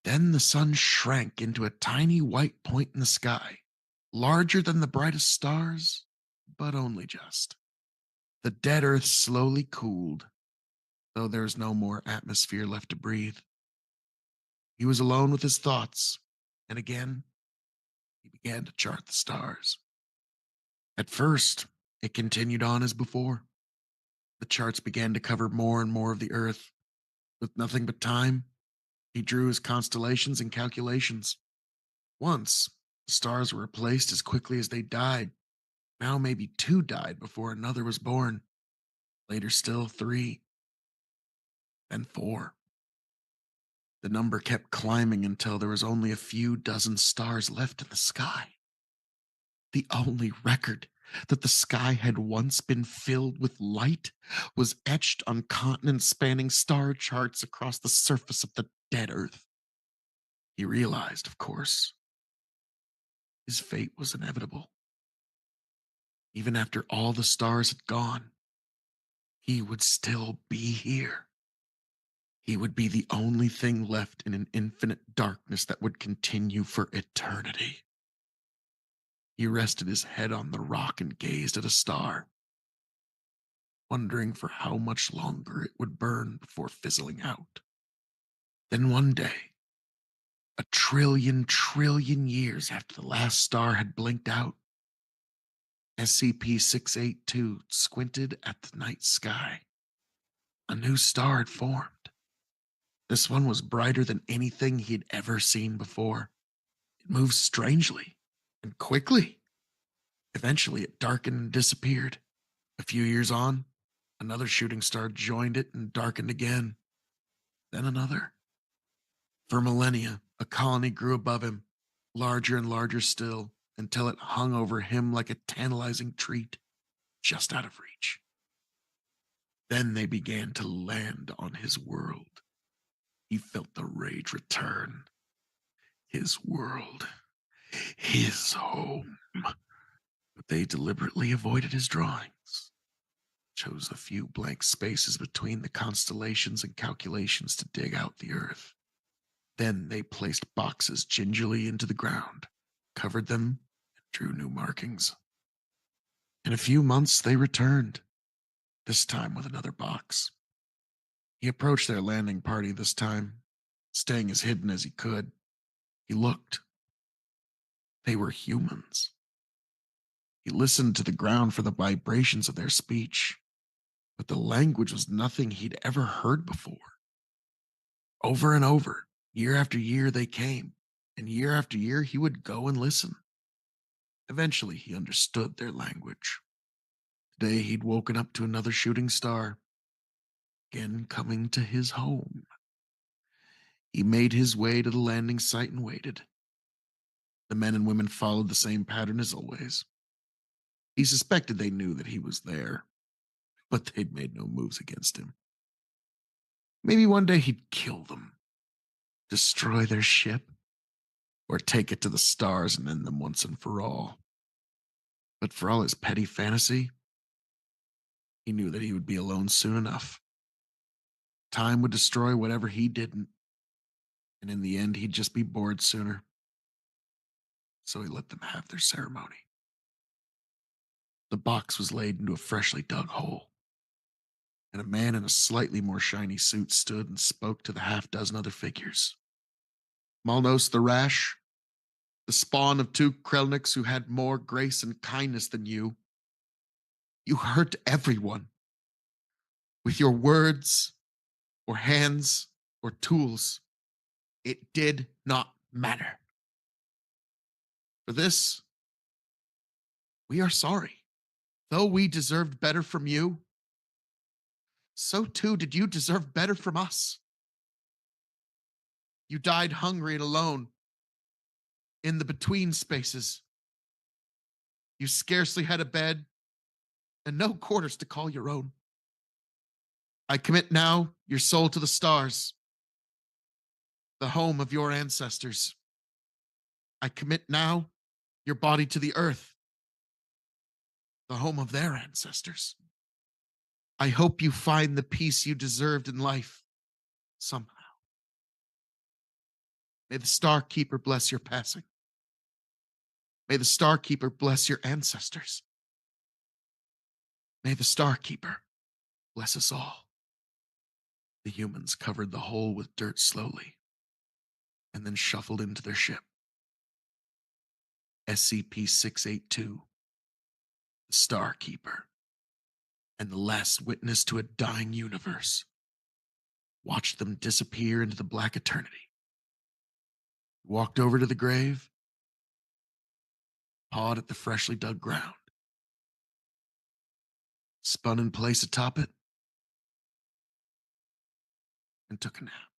Then the sun shrank into a tiny white point in the sky, larger than the brightest stars, but only just. The dead earth slowly cooled, though there was no more atmosphere left to breathe. He was alone with his thoughts, and again, he began to chart the stars. At first, it continued on as before. The charts began to cover more and more of the earth. With nothing but time, he drew his constellations and calculations. Once, the stars were replaced as quickly as they died. Now maybe two died before another was born. Later still, three, then four. The number kept climbing until there was only a few dozen stars left in the sky. The only record that the sky had once been filled with light was etched on continent spanning star charts across the surface of the dead earth. He realized, of course, his fate was inevitable. Even after all the stars had gone, he would still be here. He would be the only thing left in an infinite darkness that would continue for eternity. He rested his head on the rock and gazed at a star, wondering for how much longer it would burn before fizzling out. Then one day, a trillion years after the last star had blinked out, SCP-682 squinted at the night sky. A new star had formed. This one was brighter than anything he had ever seen before. It moved strangely and quickly. Eventually, it darkened and disappeared. A few years on, another shooting star joined it and darkened again. Then another. For millennia, a colony grew above him, larger and larger still, until it hung over him like a tantalizing treat, just out of reach. Then they began to land on his world. He felt the rage return. His world, his home. But they deliberately avoided his drawings, chose a few blank spaces between the constellations and calculations to dig out the earth. Then they placed boxes gingerly into the ground, covered them, and drew new markings. In a few months, they returned, this time with another box. He approached their landing party this time, staying as hidden as he could. He looked. They were humans. He listened to the ground for the vibrations of their speech, but the language was nothing he'd ever heard before. Over and over, year after year, they came, and year after year, he would go and listen. Eventually, he understood their language. Today, he'd woken up to another shooting star, again coming to his home. He made his way to the landing site and waited. The men and women followed the same pattern as always. He suspected they knew that he was there, but they'd made no moves against him. Maybe one day he'd kill them, destroy their ship, or take it to the stars and end them once and for all. But for all his petty fantasy, he knew that he would be alone soon enough. Time would destroy whatever he didn't, and in the end, he'd just be bored sooner. So he let them have their ceremony. The box was laid into a freshly dug hole, and a man in a slightly more shiny suit stood and spoke to the half-dozen other figures. Malnos the Rash, the spawn of two Krelniks who had more grace and kindness than you. You hurt everyone. With your words, or hands, or tools. It did not matter. For this, we are sorry. Though we deserved better from you, so too did you deserve better from us. You died hungry and alone in the between spaces. You scarcely had a bed and no quarters to call your own. I commit now your soul to the stars, the home of your ancestors. I commit now your body to the earth, the home of their ancestors. I hope you find the peace you deserved in life somehow. May the Star Keeper bless your passing. May the Star Keeper bless your ancestors. May the Star Keeper bless us all. The humans covered the hole with dirt slowly and then shuffled into their ship. SCP-682, the Star Keeper, and the last witness to a dying universe, watched them disappear into the black eternity. Walked over to the grave, pawed at the freshly dug ground, spun in place atop it, and took a nap.